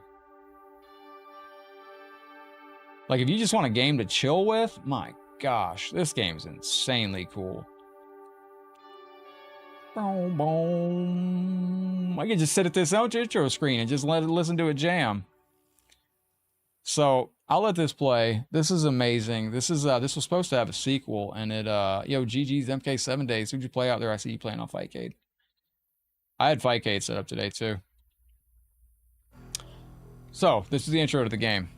Like, if you just want a game to chill with, my gosh, this game's insanely cool. Boom, boom. I can just sit at this intro screen and just let it listen to a jam. So, I'll let this play. This is amazing. This was supposed to have a sequel, and it, yo, GG's MK7 days. Who'd you play out there? I see you playing on Fightcade. I had Fightcade set up today, too. So, this is the intro to the game.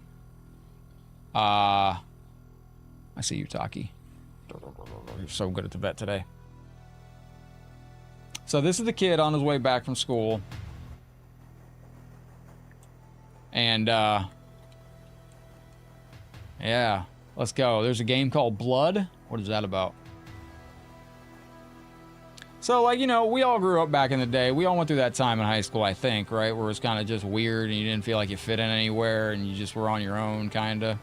I see you, Taki. You're so good at the bet today. So this is the kid on his way back from school. And, yeah, let's go. There's a game called Blood. What is that about? So, like, you know, we all grew up back in the day. We all went through that time in high school, I think, right? Where it was kind of just weird and you didn't feel like you fit in anywhere and you just were on your own, kind of.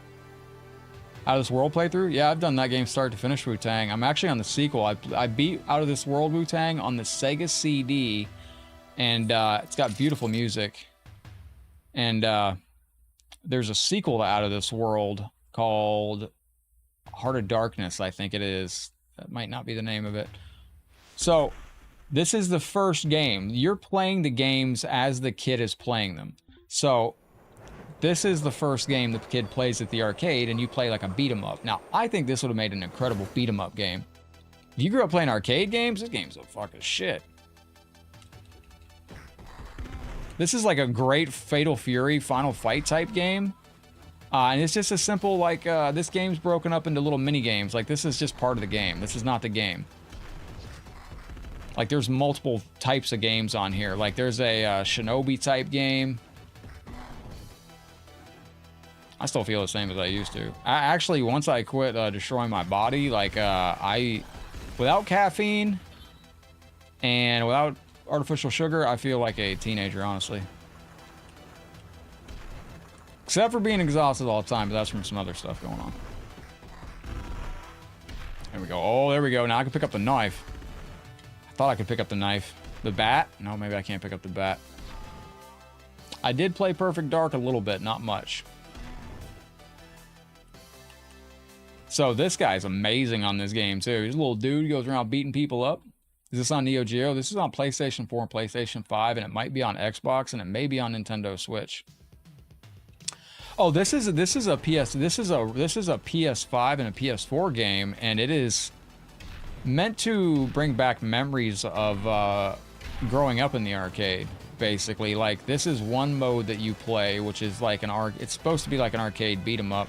Out of This World playthrough? Yeah, I've done that game start to finish, Wu-Tang. I'm actually on the sequel. I beat Out of This World Wu-Tang on the Sega CD, and it's got beautiful music. And there's a sequel to Out of This World called Heart of Darkness, I think it is. That might not be the name of it. So, this is the first game. You're playing the games as the kid is playing them. So, this is the first game the kid plays at the arcade, and you play like a beat-em-up. Now, I think this would have made an incredible beat-em-up game. If you grew up playing arcade games, this game's a fucking shit. This is like a great Fatal Fury Final Fight type game. And it's just a simple, like, this game's broken up into little mini-games. Like, this is just part of the game. This is not the game. Like, there's multiple types of games on here. Like, there's a Shinobi type game. I still feel the same as I used to. Actually, once I quit destroying my body, like, without caffeine and without artificial sugar, I feel like a teenager, honestly. Except for being exhausted all the time, but that's from some other stuff going on. There we go. Oh, there we go. Now I can pick up the knife. I thought I could pick up the knife. The bat? No, maybe I can't pick up the bat. I did play Perfect Dark a little bit, not much. So this guy's amazing on this game, too. He's a little dude. He goes around beating people up. Is this on Neo Geo? This is on PlayStation 4 and PlayStation 5, and it might be on Xbox, and it may be on Nintendo Switch. Oh, this is a PS5 and a PS4 game, and it is meant to bring back memories of growing up in the arcade. Basically, like, this is one mode that you play, which is like it's supposed to be like an arcade beat 'em up.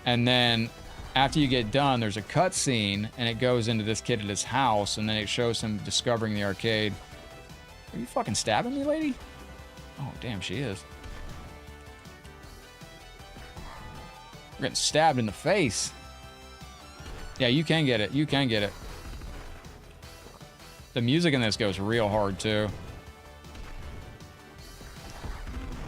And then after you get done, there's a cutscene, and it goes into this kid at his house, and then it shows him discovering the arcade. Are you fucking stabbing me, lady? Oh, damn, she is. We're getting stabbed in the face. Yeah, you can get it. You can get it. The music in this goes real hard, too.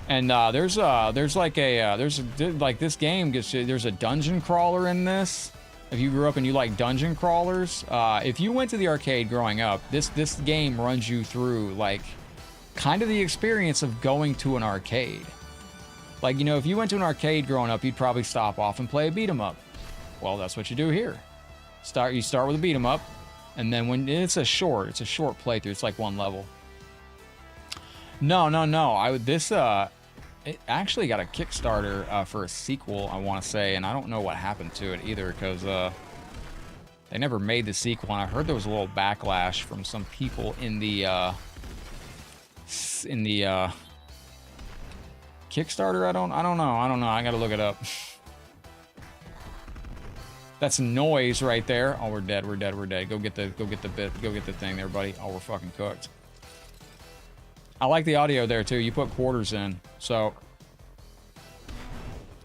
And there's like this game gets, there's a dungeon crawler in this. If you grew up and you like dungeon crawlers, if you went to the arcade growing up, this game runs you through like kind of the experience of going to an arcade. Like, you know, if you went to an arcade growing up, you'd probably stop off and play a beat 'em up. Well, that's what you do here. You start with a beat 'em up, and then when it's a short playthrough. It's like one level. No. It actually got a Kickstarter for a sequel, I want to say, and I don't know what happened to it either, because they never made the sequel, and I heard there was a little backlash from some people in the Kickstarter. I don't know. I gotta look it up. That's noise right there. Oh, we're dead. Go get the thing there, buddy. Oh, we're fucking cooked. I like the audio there too. You put quarters in, so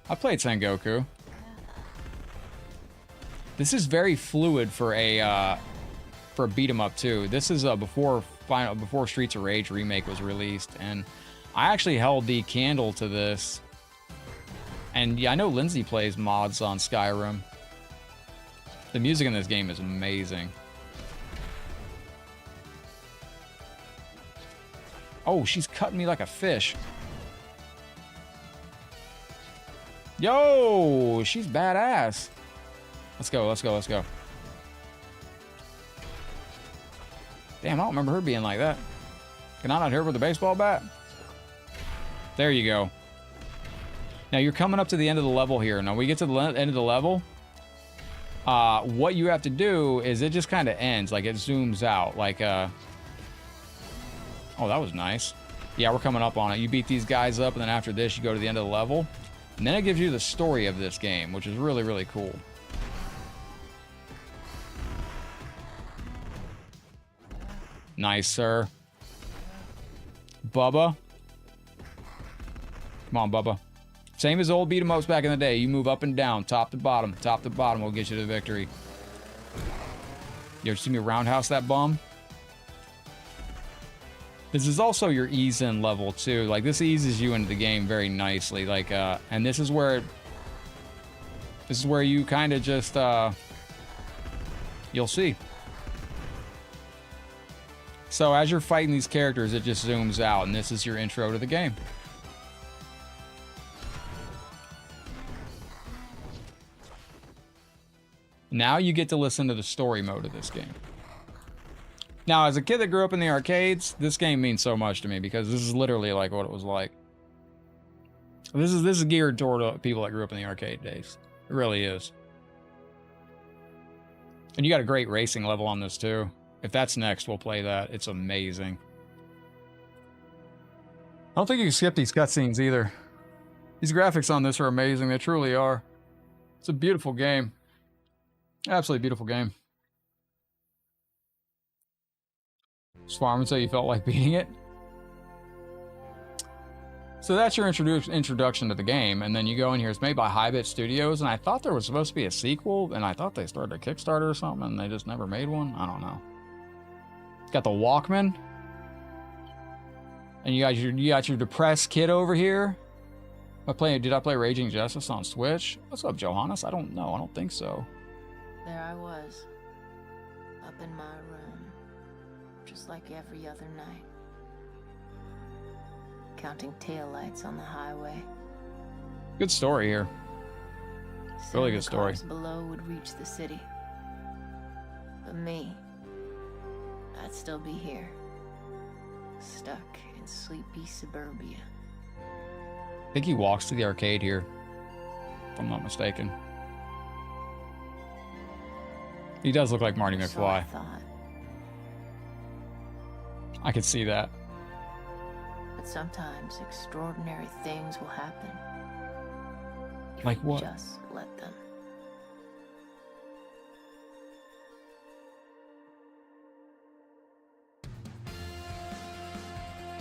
I played Sengoku. This is very fluid for a beat 'em up too. This is before Streets of Rage remake was released, and I actually held the candle to this. And yeah, I know Lindsay plays mods on Skyrim. The music in this game is amazing. Oh, she's cutting me like a fish. Yo, she's badass. Let's go. Damn, I don't remember her being like that. Can I not hit her with a baseball bat? There you go. Now you're coming up to the end of the level here. Now we get to the end of the level. What you have to do is it just kind of ends. Like, it zooms out. Like, oh, that was nice. Yeah, we're coming up on it. You beat these guys up, and then after this, you go to the end of the level. And then it gives you the story of this game, which is really, really cool. Nice, sir. Bubba. Come on, Bubba. Same as old beat 'em ups back in the day. You move up and down, top to bottom. Top to bottom will get you to victory. You ever see me roundhouse that bum? This is also your ease in level too. Like, this eases you into the game very nicely. Like, and this is where you kind of just you'll see. So as you're fighting these characters, it just zooms out, and this is your intro to the game. Now you get to listen to the story mode of this game. Now, as a kid that grew up in the arcades, this game means so much to me because this is literally like what it was like. This is geared toward people that grew up in the arcade days. It really is. And you got a great racing level on this too. If that's next, we'll play that. It's amazing. I don't think you can skip these cutscenes either. These graphics on this are amazing. They truly are. It's a beautiful game. Absolutely beautiful game. Swarm until you felt like beating it. So that's your introduction to the game, and then you go in here. It's made by Hijack Studios, and I thought there was supposed to be a sequel, and I thought they started a Kickstarter or something, and they just never made one. I don't know. It's got the Walkman, and you got your depressed kid over here. Did I play Raging Justice on Switch? What's up, Johannes? I don't know. I don't think so. There I was, up in my room, just like every other night. Counting taillights on the highway. Good story here. Really good story. Cars below would reach the city. But me, I'd still be here. Stuck in sleepy suburbia. I think he walks to the arcade here, if I'm not mistaken. He does look like Marty So I McFly. thought. I could see that. But sometimes extraordinary things will happen. If Like you what? Just let them.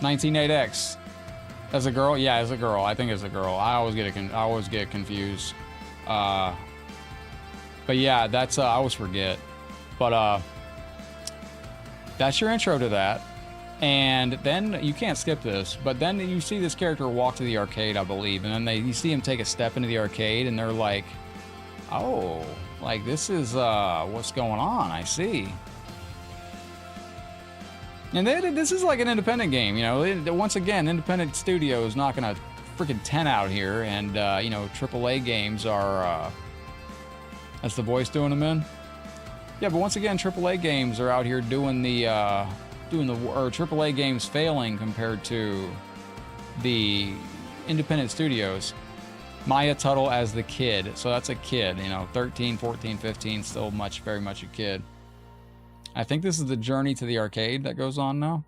$19.8x. As a girl? Yeah, as a girl. I think as a girl. I always get confused. But yeah, that's I always forget. But that's your intro to that. And then you can't skip this, but then you see this character walk to the arcade, I believe, and then you see him take a step into the arcade, and they're like, "Oh, like this is what's going on." I see. And this is like an independent game, you know. Once again, independent studios knocking a freaking 10 out here, and you know, AAA games are. That's the voice doing them in. Yeah, but once again, AAA games are out here doing the. Or AAA games failing compared to the independent studios. Maya Tuttle as the kid. So that's a kid, you know, 13, 14, 15, still very much a kid. I think this is the journey to the arcade that goes on now.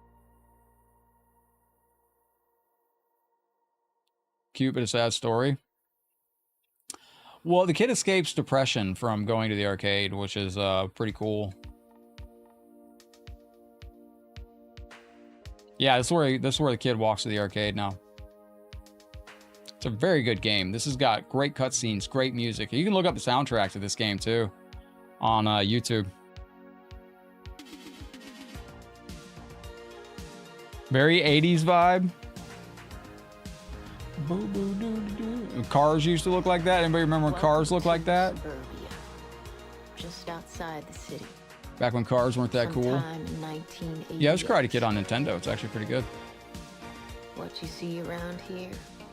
Cute but a sad story. Well, the kid escapes depression from going to the arcade, which is pretty cool. Yeah, this is where the kid walks to the arcade now. It's a very good game. This has got great cutscenes, great music. You can look up the soundtrack to this game too on YouTube. Very 80s vibe. Cars used to look like that. Anybody remember when cars looked like that? Suburbia, just outside the city. Back when cars weren't that cool. Sometime in 1988. Yeah, it was Karate Kid on Nintendo. It's actually pretty good. What you see around here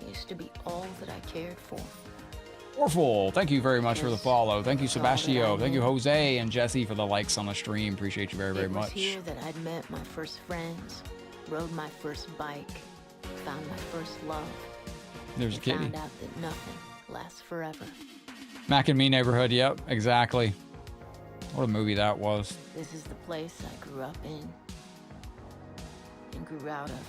used to be all that I cared for. Orful, thank you very much for the follow. Thank you, Sebastio. Thank you, Jose and Jesse, for the likes on the stream. Appreciate you very, very much. It was here that I'd met my first friends, rode my first bike, found my first love. There's a kitty. Found out that nothing lasts forever. Mac and Me neighborhood. Yep, exactly. What a movie that was. This is the place I grew up in and grew out of.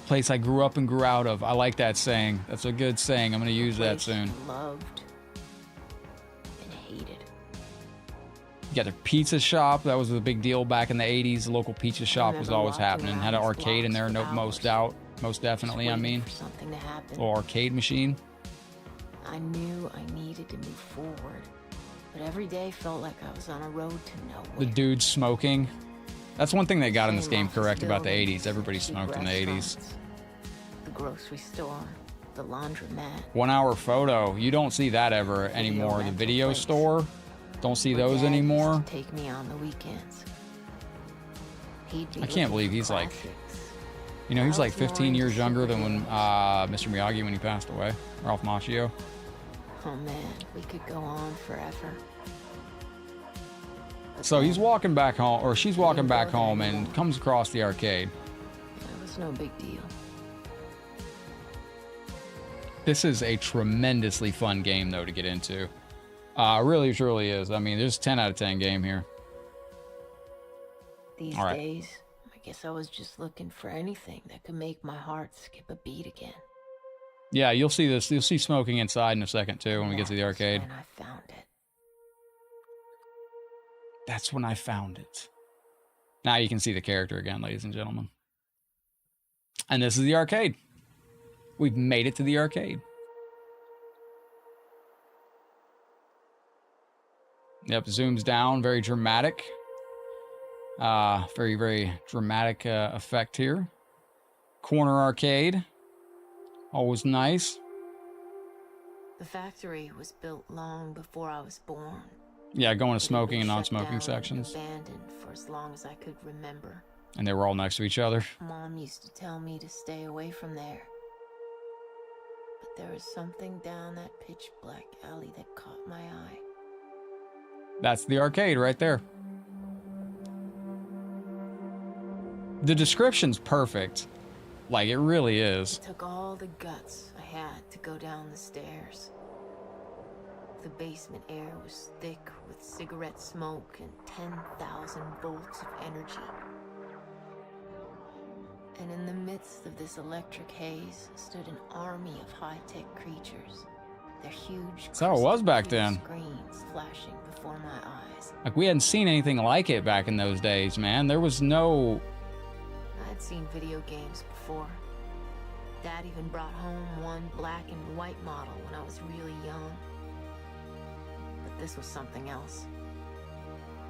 Place I grew up and grew out of. I like that saying. That's a good saying. I'm going to use that soon. Loved and hated. You got a pizza shop. That was a big deal back in the 80s. The local pizza shop was always happening. Had an arcade in there, no, most definitely, I mean. Something to happen. Little arcade machine. I knew I needed to move forward, but every day felt like I was on a road to nowhere. The dude smoking. That's one thing they got in this game correct about the 80s. Everybody smoked in the 80s. The grocery store, the laundromat. 1 hour photo. You don't see that ever anymore. The video store. Don't see those anymore. Take me on the weekends. I can't believe he's like, you know, he's like 15 years younger than when Mr. Miyagi when he passed away. Ralph Macchio. Oh man, we could go on forever. So he's walking back home, or she's walking back home and comes across the arcade. It was no big deal. This is a tremendously fun game, though, to get into. Really, truly is. I mean, there's a 10 out of 10 game here. These days, I guess I was just looking for anything that could make my heart skip a beat again. Yeah, you'll see this. You'll see smoking inside in a second, too, when we get to the arcade. When I found it. That's when I found it. Now you can see the character again, ladies and gentlemen. And this is the arcade. We've made it to the arcade. Yep, zooms down, very dramatic. Very, very dramatic effect here. Corner arcade. Always nice. The factory was built long before I was born. Yeah, going to It had smoking been and shut non-smoking down sections. and abandoned for as long as I could remember. And they were all next to each other. Mom used to tell me to stay away from there. But there was something down that pitch black alley that caught my eye. That's the arcade right there. The description's perfect. Like, it really is. It took all the guts I had to go down the stairs. The basement air was thick with cigarette smoke and 10,000 volts of energy. And in the midst of this electric haze stood an army of high-tech creatures. Their huge That's how it was back then. screens flashing before my eyes. Like, we hadn't seen anything like it back in those days, man. There was no... I'd seen video games before. Dad even brought home one black and white model when I was really young. But this was something else.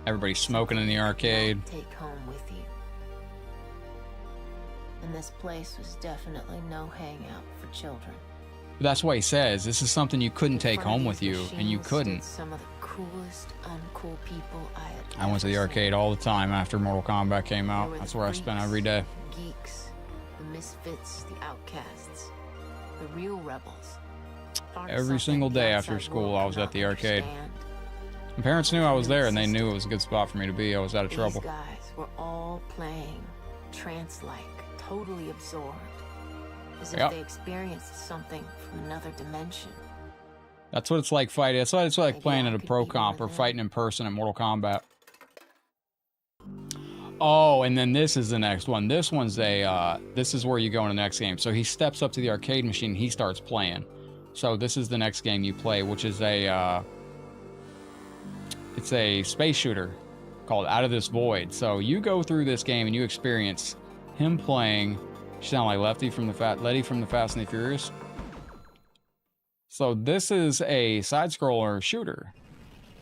Everybody smoking in the arcade. Not take home with you. And this place was definitely no hangout for children. But that's what he says. This is something you couldn't take home with you, and you couldn't. Some of the coolest, uncool people I went to the arcade all the time after Mortal Kombat came out. That's where I spent every day. Geeks, the misfits, the outcasts, the real rebels. Every single day after school, I was at the arcade. My parents knew I was there, and they knew it was a good spot for me to be. I was out of trouble. These guys were all playing, trance-like, totally absorbed, as if they experienced something from another dimension. That's what it's like fighting. That's what it's like playing at a pro comp or fighting in person at Mortal Kombat. Oh, and then this is the next one. This one's this is where you go in the next game. So he steps up to the arcade machine, he starts playing. So this is the next game you play, which is it's a space shooter called Out of This Void. So you go through this game and you experience him playing. You sound like Letty from the Fast and the Furious. So this is a side-scroller shooter.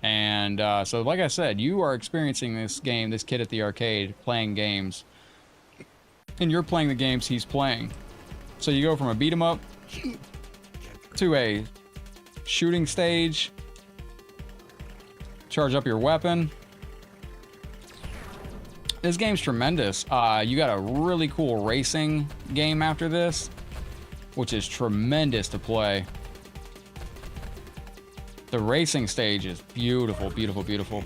And so like I said, you are experiencing this game, this kid at the arcade playing games. And you're playing the games he's playing. So you go from a beat 'em up to a shooting stage. Charge up your weapon. This game's tremendous. You got a really cool racing game after this, which is tremendous to play. The racing stage is beautiful, beautiful, beautiful.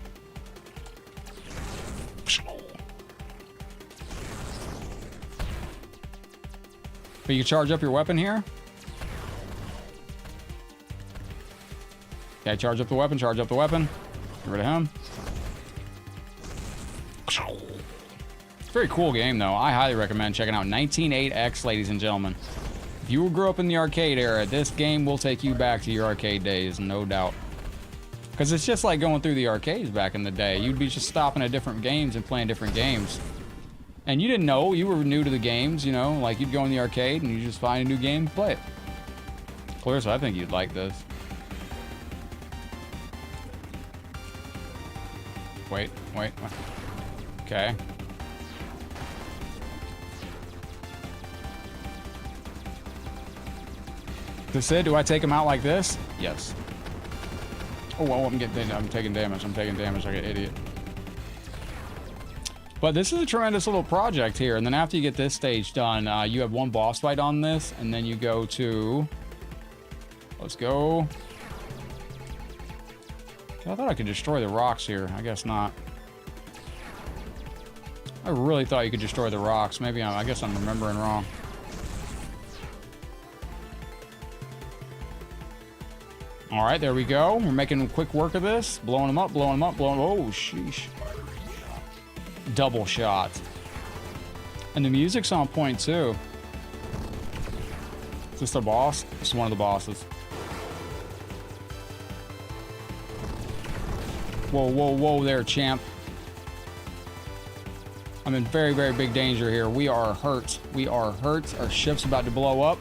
But you can charge up your weapon here. Okay, charge up the weapon, charge up the weapon. Get rid of him. Very cool game, though. I highly recommend checking out 19.8X, ladies and gentlemen. If you grew up in the arcade era, this game will take you back to your arcade days, no doubt. Because it's just like going through the arcades back in the day. You'd be just stopping at different games and playing different games. And you didn't know. You were new to the games, you know. Like, you'd go in the arcade and you just find a new game and play it. Clarissa, I think you'd like this. Wait. Okay. This it? Do I take him out like this? Yes. Oh, well, I'm taking damage. I'm taking damage like an idiot. But this is a tremendous little project here. And then after you get this stage done, you have one boss fight on this. And then you go to... Let's go. I thought I could destroy the rocks here. I guess not. I really thought you could destroy the rocks. Maybe I guess I'm remembering wrong. All right, there we go. We're making quick work of this. Blowing them up, blowing them up, blowing... Oh, sheesh. Double shot. And the music's on point, too. Is this the boss? This is one of the bosses. Whoa, whoa, whoa there, champ. I'm in very, very big danger here. We are hurt. We are hurt. Our ship's about to blow up.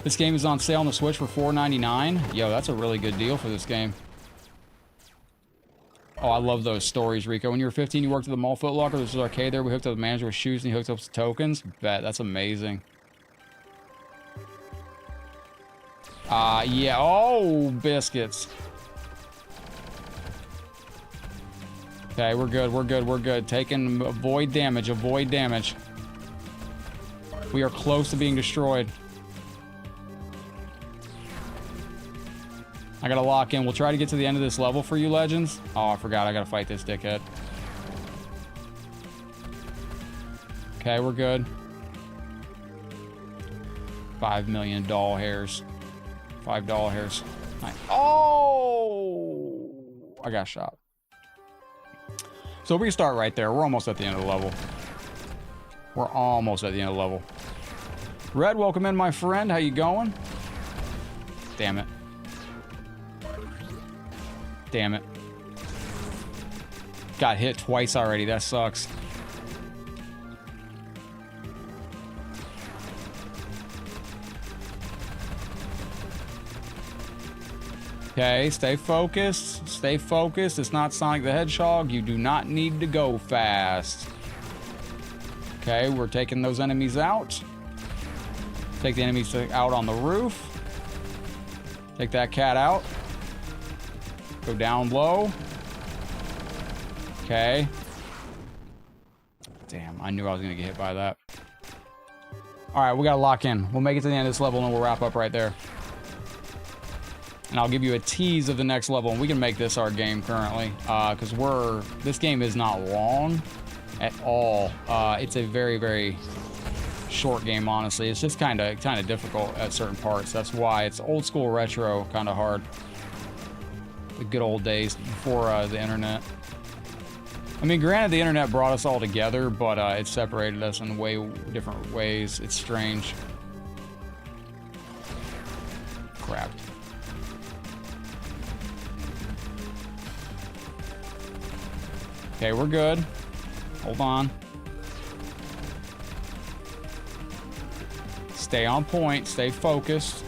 This game is on sale on the Switch for $4.99. Yo, that's a really good deal for this game. Oh, I love those stories, Rico. When you were 15, you worked at the mall Foot Locker. This was arcade there. We hooked up the manager with shoes and he hooked up with tokens. Bet. That's amazing. Yeah. Oh, biscuits. Okay, we're good. We're good. We're good. Taking avoid damage. Avoid damage. We are close to being destroyed. I gotta lock in. We'll try to get to the end of this level for you, legends. Oh, I forgot. I gotta fight this dickhead. Okay, we're good. 5 million doll hairs. $5 hairs. Nice. Oh! I got shot. So we can start right there. We're almost at the end of the level. We're almost at the end of the level. Red, welcome in, my friend. How you going? Damn it. Damn it. Got hit twice already. That sucks. Okay, stay focused. Stay focused. It's not Sonic the Hedgehog. You do not need to go fast. Okay, we're taking those enemies out. Take the enemies out on the roof. Take that cat out. Go down low. Okay. Damn, I knew I was gonna get hit by that. Alright, we gotta lock in. We'll make it to the end of this level and we'll wrap up right there. And I'll give you a tease of the next level, and we can make this our game currently. Because this game is not long at all. It's a very, very short game, honestly. It's just kind of difficult at certain parts. That's why it's old school retro, kind of hard. The good old days before the internet. I mean, granted, the internet brought us all together, but it separated us in way different ways. It's strange. Crap. Okay, we're good. Hold on. Stay on point. Stay focused.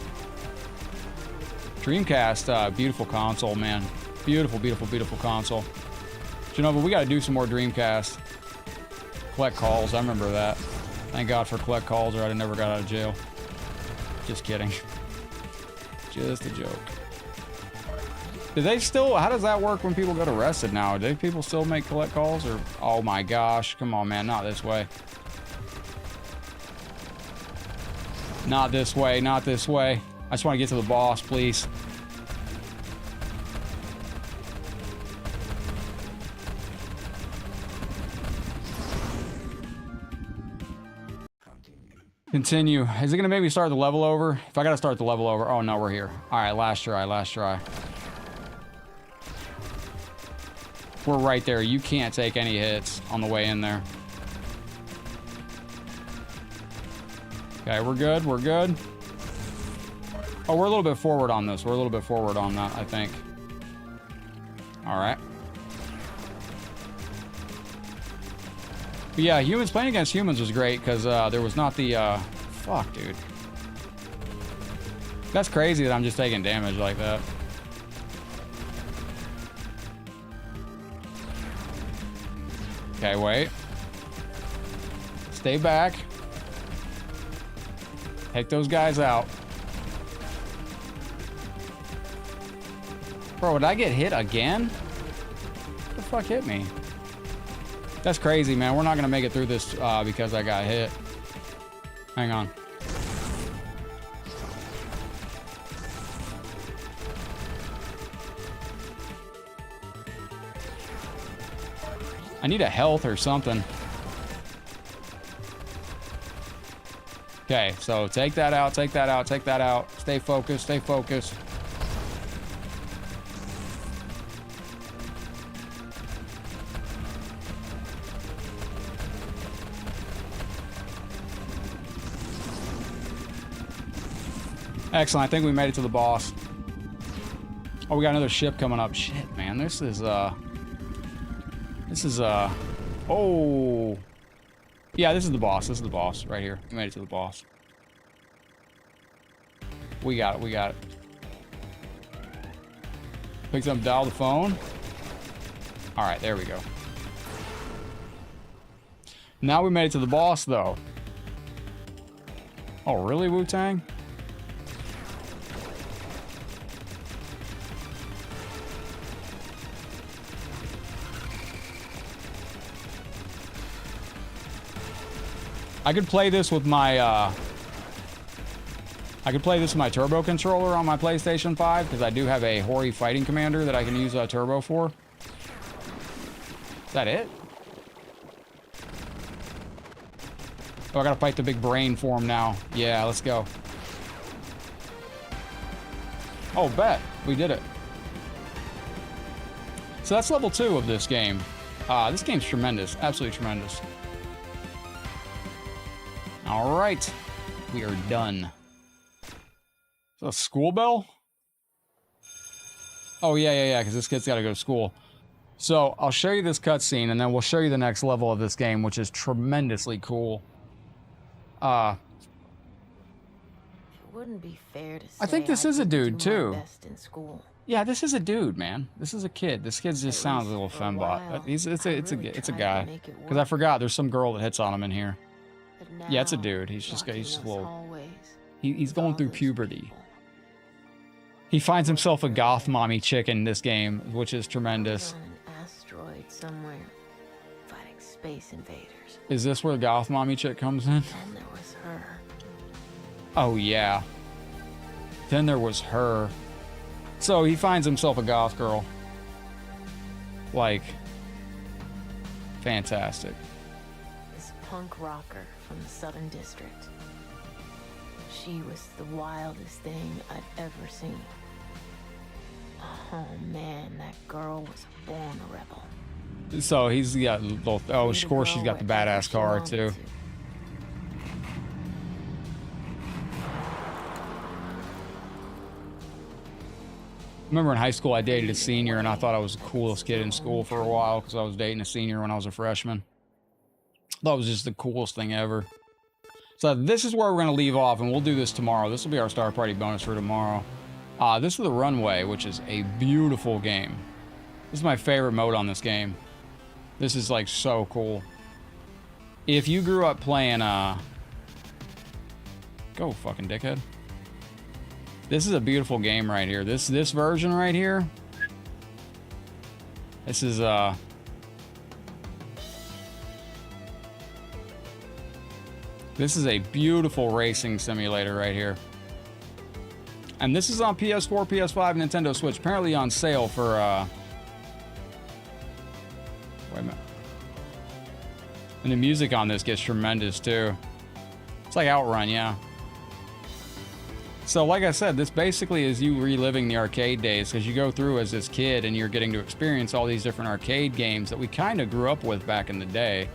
Dreamcast, beautiful console, man. Beautiful, beautiful, beautiful console. Genova, we gotta do some more Dreamcast. Collect calls, I remember that. Thank God for collect calls or I'd have never got out of jail. Just kidding. Just a joke. Do they still, how does that work when people get arrested now? Do people still make collect calls or, oh my gosh, come on man, not this way. Not this way, not this way. I just want to get to the boss, please. Continue. Is it gonna make me start the level over? If I gotta start the level over, oh no, we're here. All right, last try, last try. We're right there. You can't take any hits on the way in there. Okay, we're good. We're good. Oh, we're a little bit forward on this. We're a little bit forward on that, I think. All right. But yeah, humans playing against humans was great because there was not the... fuck, dude. That's crazy that I'm just taking damage like that. Okay, wait. Stay back. Take those guys out. Bro, did I get hit again? What the fuck hit me? That's crazy, man. We're not gonna make it through this because I got hit. Hang on. I need a health or something. Okay, so take that out, take that out, take that out. Stay focused, stay focused. Excellent, I think we made it to the boss. Oh, we got another ship coming up. Shit, man, this is, oh. Yeah, this is the boss, right here. We made it to the boss. We got it. We got it. Picks up, dial the phone. All right, there we go. Now we made it to the boss, though. Oh, really, Wu-Tang? I could play this with my, turbo controller on my PlayStation 5, because I do have a Hori Fighting Commander that I can use a turbo for. Is that it? Oh, I gotta fight the big brain for him now. Yeah, let's go. Oh, bet. We did it. So that's level 2 of this game. This game's tremendous. Absolutely tremendous. All right. We are done. So, school bell? Oh, yeah, because this kid's got to go to school. So, I'll show you this cutscene, and then we'll show you the next level of this game, which is tremendously cool. It wouldn't be fair to say I think this is a dude, too. Best in school. Yeah, this is a dude, man. This is a kid. This kid just sounds a little fembot. It's a guy. Because I forgot, there's some girl that hits on him in here. Yeah, it's a dude. He's just a little... He's going through puberty. He finds himself a goth mommy chick in this game, which is tremendous. On an asteroid somewhere, fighting space invaders. Is this where goth mommy chick comes in? And there was her. Oh, yeah. Then there was her. So he finds himself a goth girl. Like, fantastic. This punk rocker from the Southern District. She was the wildest thing I'd ever seen. Oh man, that girl was born a rebel. So he's got both. Oh, of course, she's got the badass car too. Remember in high school, I dated a senior, and I thought I was the coolest kid in school for a while because I was dating a senior when I was a freshman. That was just the coolest thing ever. So this is where we're going to leave off, and we'll do this tomorrow. This will be our Star Party bonus for tomorrow. This is the Runway, which is a beautiful game. This is my favorite mode on this game. This is like so cool. If you grew up playing, go fucking dickhead. This is a beautiful game right here. This version right here. This is, this is a beautiful racing simulator right here. And this is on PS4, PS5, Nintendo Switch. Apparently on sale for, wait a minute. And the music on this gets tremendous too. It's like Outrun, yeah. So like I said, this basically is you reliving the arcade days because you go through as this kid and you're getting to experience all these different arcade games that we kind of grew up with back in the day.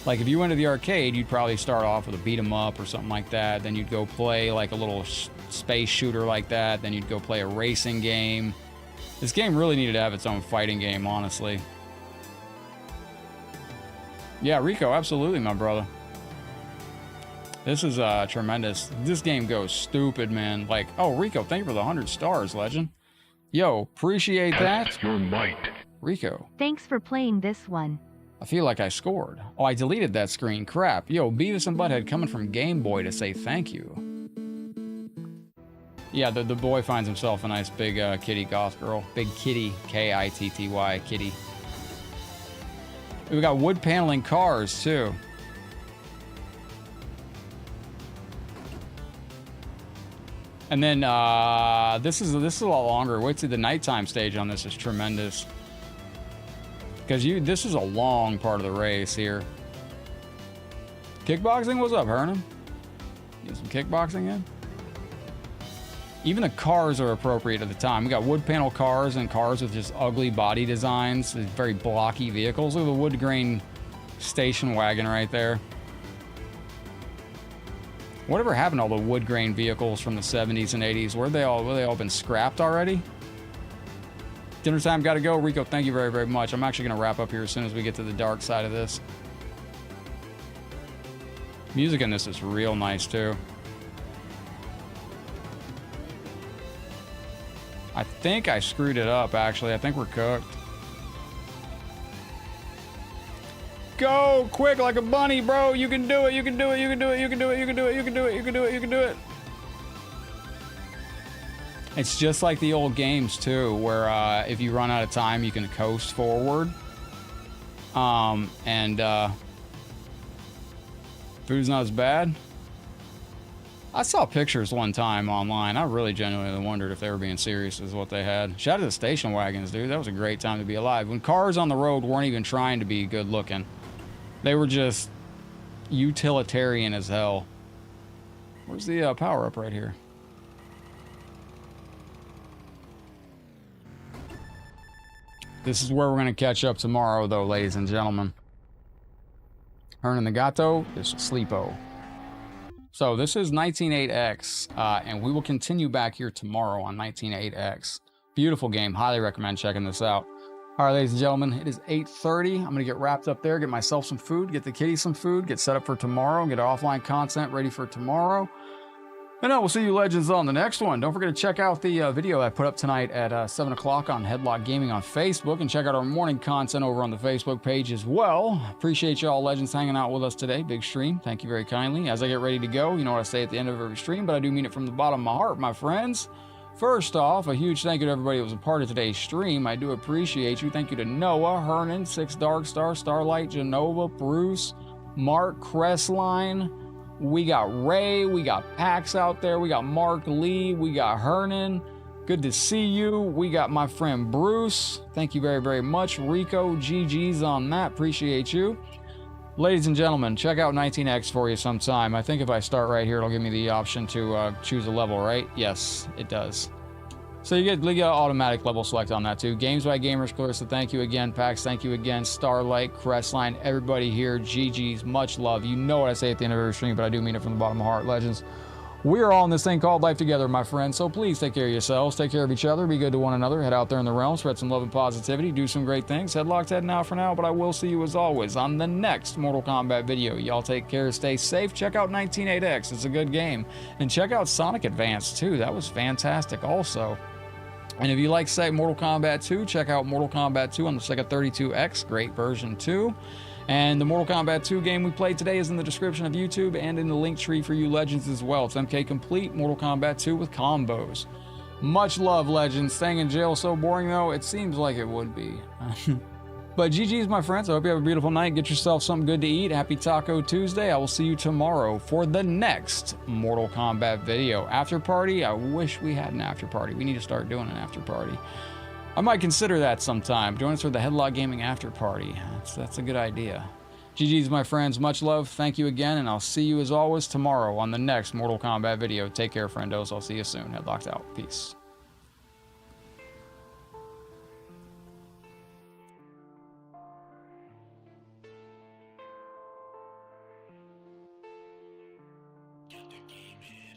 Like if you went to the arcade, you'd probably start off with a beat 'em up or something like that. Then you'd go play like a little space shooter like that. Then you'd go play a racing game. This game really needed to have its own fighting game, honestly. Yeah, Rico, absolutely, my brother. This is tremendous. This game goes stupid, man. Like, oh, Rico, thank you for the 100 stars, legend. Yo, appreciate that. Your might. Rico. Thanks for playing this one. I feel like I scored. Oh, I deleted that screen. Crap. Yo, Beavis and Butthead coming from Game Boy to say thank you. Yeah, the boy finds himself a nice big kitty goth girl. Big kitty, K-I-T-T-Y, kitty. We got wood paneling cars, too. And then this is a lot longer. Wait till the nighttime stage on this is tremendous. Because this is a long part of the race here. Kickboxing? What's up, Hernan? Get some kickboxing in? Even the cars are appropriate at the time. We got wood panel cars and cars with just ugly body designs. Very blocky vehicles. Look at the wood grain station wagon right there. Whatever happened to all the wood grain vehicles from the 70s and 80s? Were they all been scrapped already? Dinner time, gotta go. Rico, thank you very, very much. I'm actually gonna wrap up here as soon as we get to the dark side of this. Music in this is real nice too. I think I screwed it up, actually. I think we're cooked. Go quick like a bunny, bro. You can do it. You can do it. You can do it. You can do it. You can do it. You can do it. You can do it. You can do it. It's just like the old games too, where if you run out of time, you can coast forward. Food's not as bad. I saw pictures one time online. I really genuinely wondered if they were being serious as what they had. Shout out to the station wagons, dude. That was a great time to be alive. When cars on the road weren't even trying to be good looking. They were just utilitarian as hell. Where's the power up right here? This is where we're going to catch up tomorrow, though, ladies and gentlemen. Hernan the Gato is Sleepo. So this is 19.8X, and we will continue back here tomorrow on 19.8X. Beautiful game. Highly recommend checking this out. All right, ladies and gentlemen, it is 8:30. I'm going to get wrapped up there, get myself some food, get the kitty some food, get set up for tomorrow, get our offline content ready for tomorrow. And I will see you legends on the next one. Don't forget to check out the video I put up tonight at 7 o'clock on Headlock Gaming on Facebook, and check out our morning content over on the Facebook page as well. Appreciate y'all legends hanging out with us today. Big stream. Thank you very kindly. As I get ready to go, you know what I say at the end of every stream, but I do mean it from the bottom of my heart, my friends. First off, a huge thank you to everybody that was a part of today's stream. I do appreciate you. Thank you to Noah, Hernan, Six Darkstar, Starlight, Genova, Bruce, Mark, Crestline. We got Ray, we got Pax out there, we got Mark Lee, we got Hernan. Good to see you. We got my friend Bruce. Thank you very, very much. Rico, GG's on that. Appreciate you. Ladies and gentlemen, check out 19X for you sometime. I think if I start right here, it'll give me the option to choose a level, right? Yes, it does. So you get automatic level select on that too. Games by Gamers, Clarissa, thank you again. Pax, thank you again. Starlight, Crestline, everybody here, GG's, much love. You know what I say at the end of every stream, but I do mean it from the bottom of my heart, legends. We are all in this thing called life together, my friends, so please take care of yourselves, take care of each other, be good to one another, head out there in the realm, spread some love and positivity, do some great things. Headlock's heading out for now, but I will see you as always on the next Mortal Kombat video. Y'all take care, stay safe, check out 19.8X, it's a good game. And check out Sonic Advance too, that was fantastic also. And if you like Mortal Kombat 2, check out Mortal Kombat 2 on the Sega 32X, great version too. And the Mortal Kombat 2 game we played today is in the description of YouTube and in the link tree for you legends as well. It's MK Complete Mortal Kombat 2 with Kombos. Much love, legends. Staying in jail so boring though? It seems like it would be. But GG's, my friends. I hope you have a beautiful night. Get yourself something good to eat. Happy Taco Tuesday. I will see you tomorrow for the next Mortal Kombat video. After party? I wish we had an after party. We need to start doing an after party. I might consider that sometime. Join us for the Headlock Gaming after party. That's a good idea. GG's, my friends. Much love. Thank you again, and I'll see you as always tomorrow on the next Mortal Kombat video. Take care, friendos. I'll see you soon. Headlocked out. Peace. Get the game in.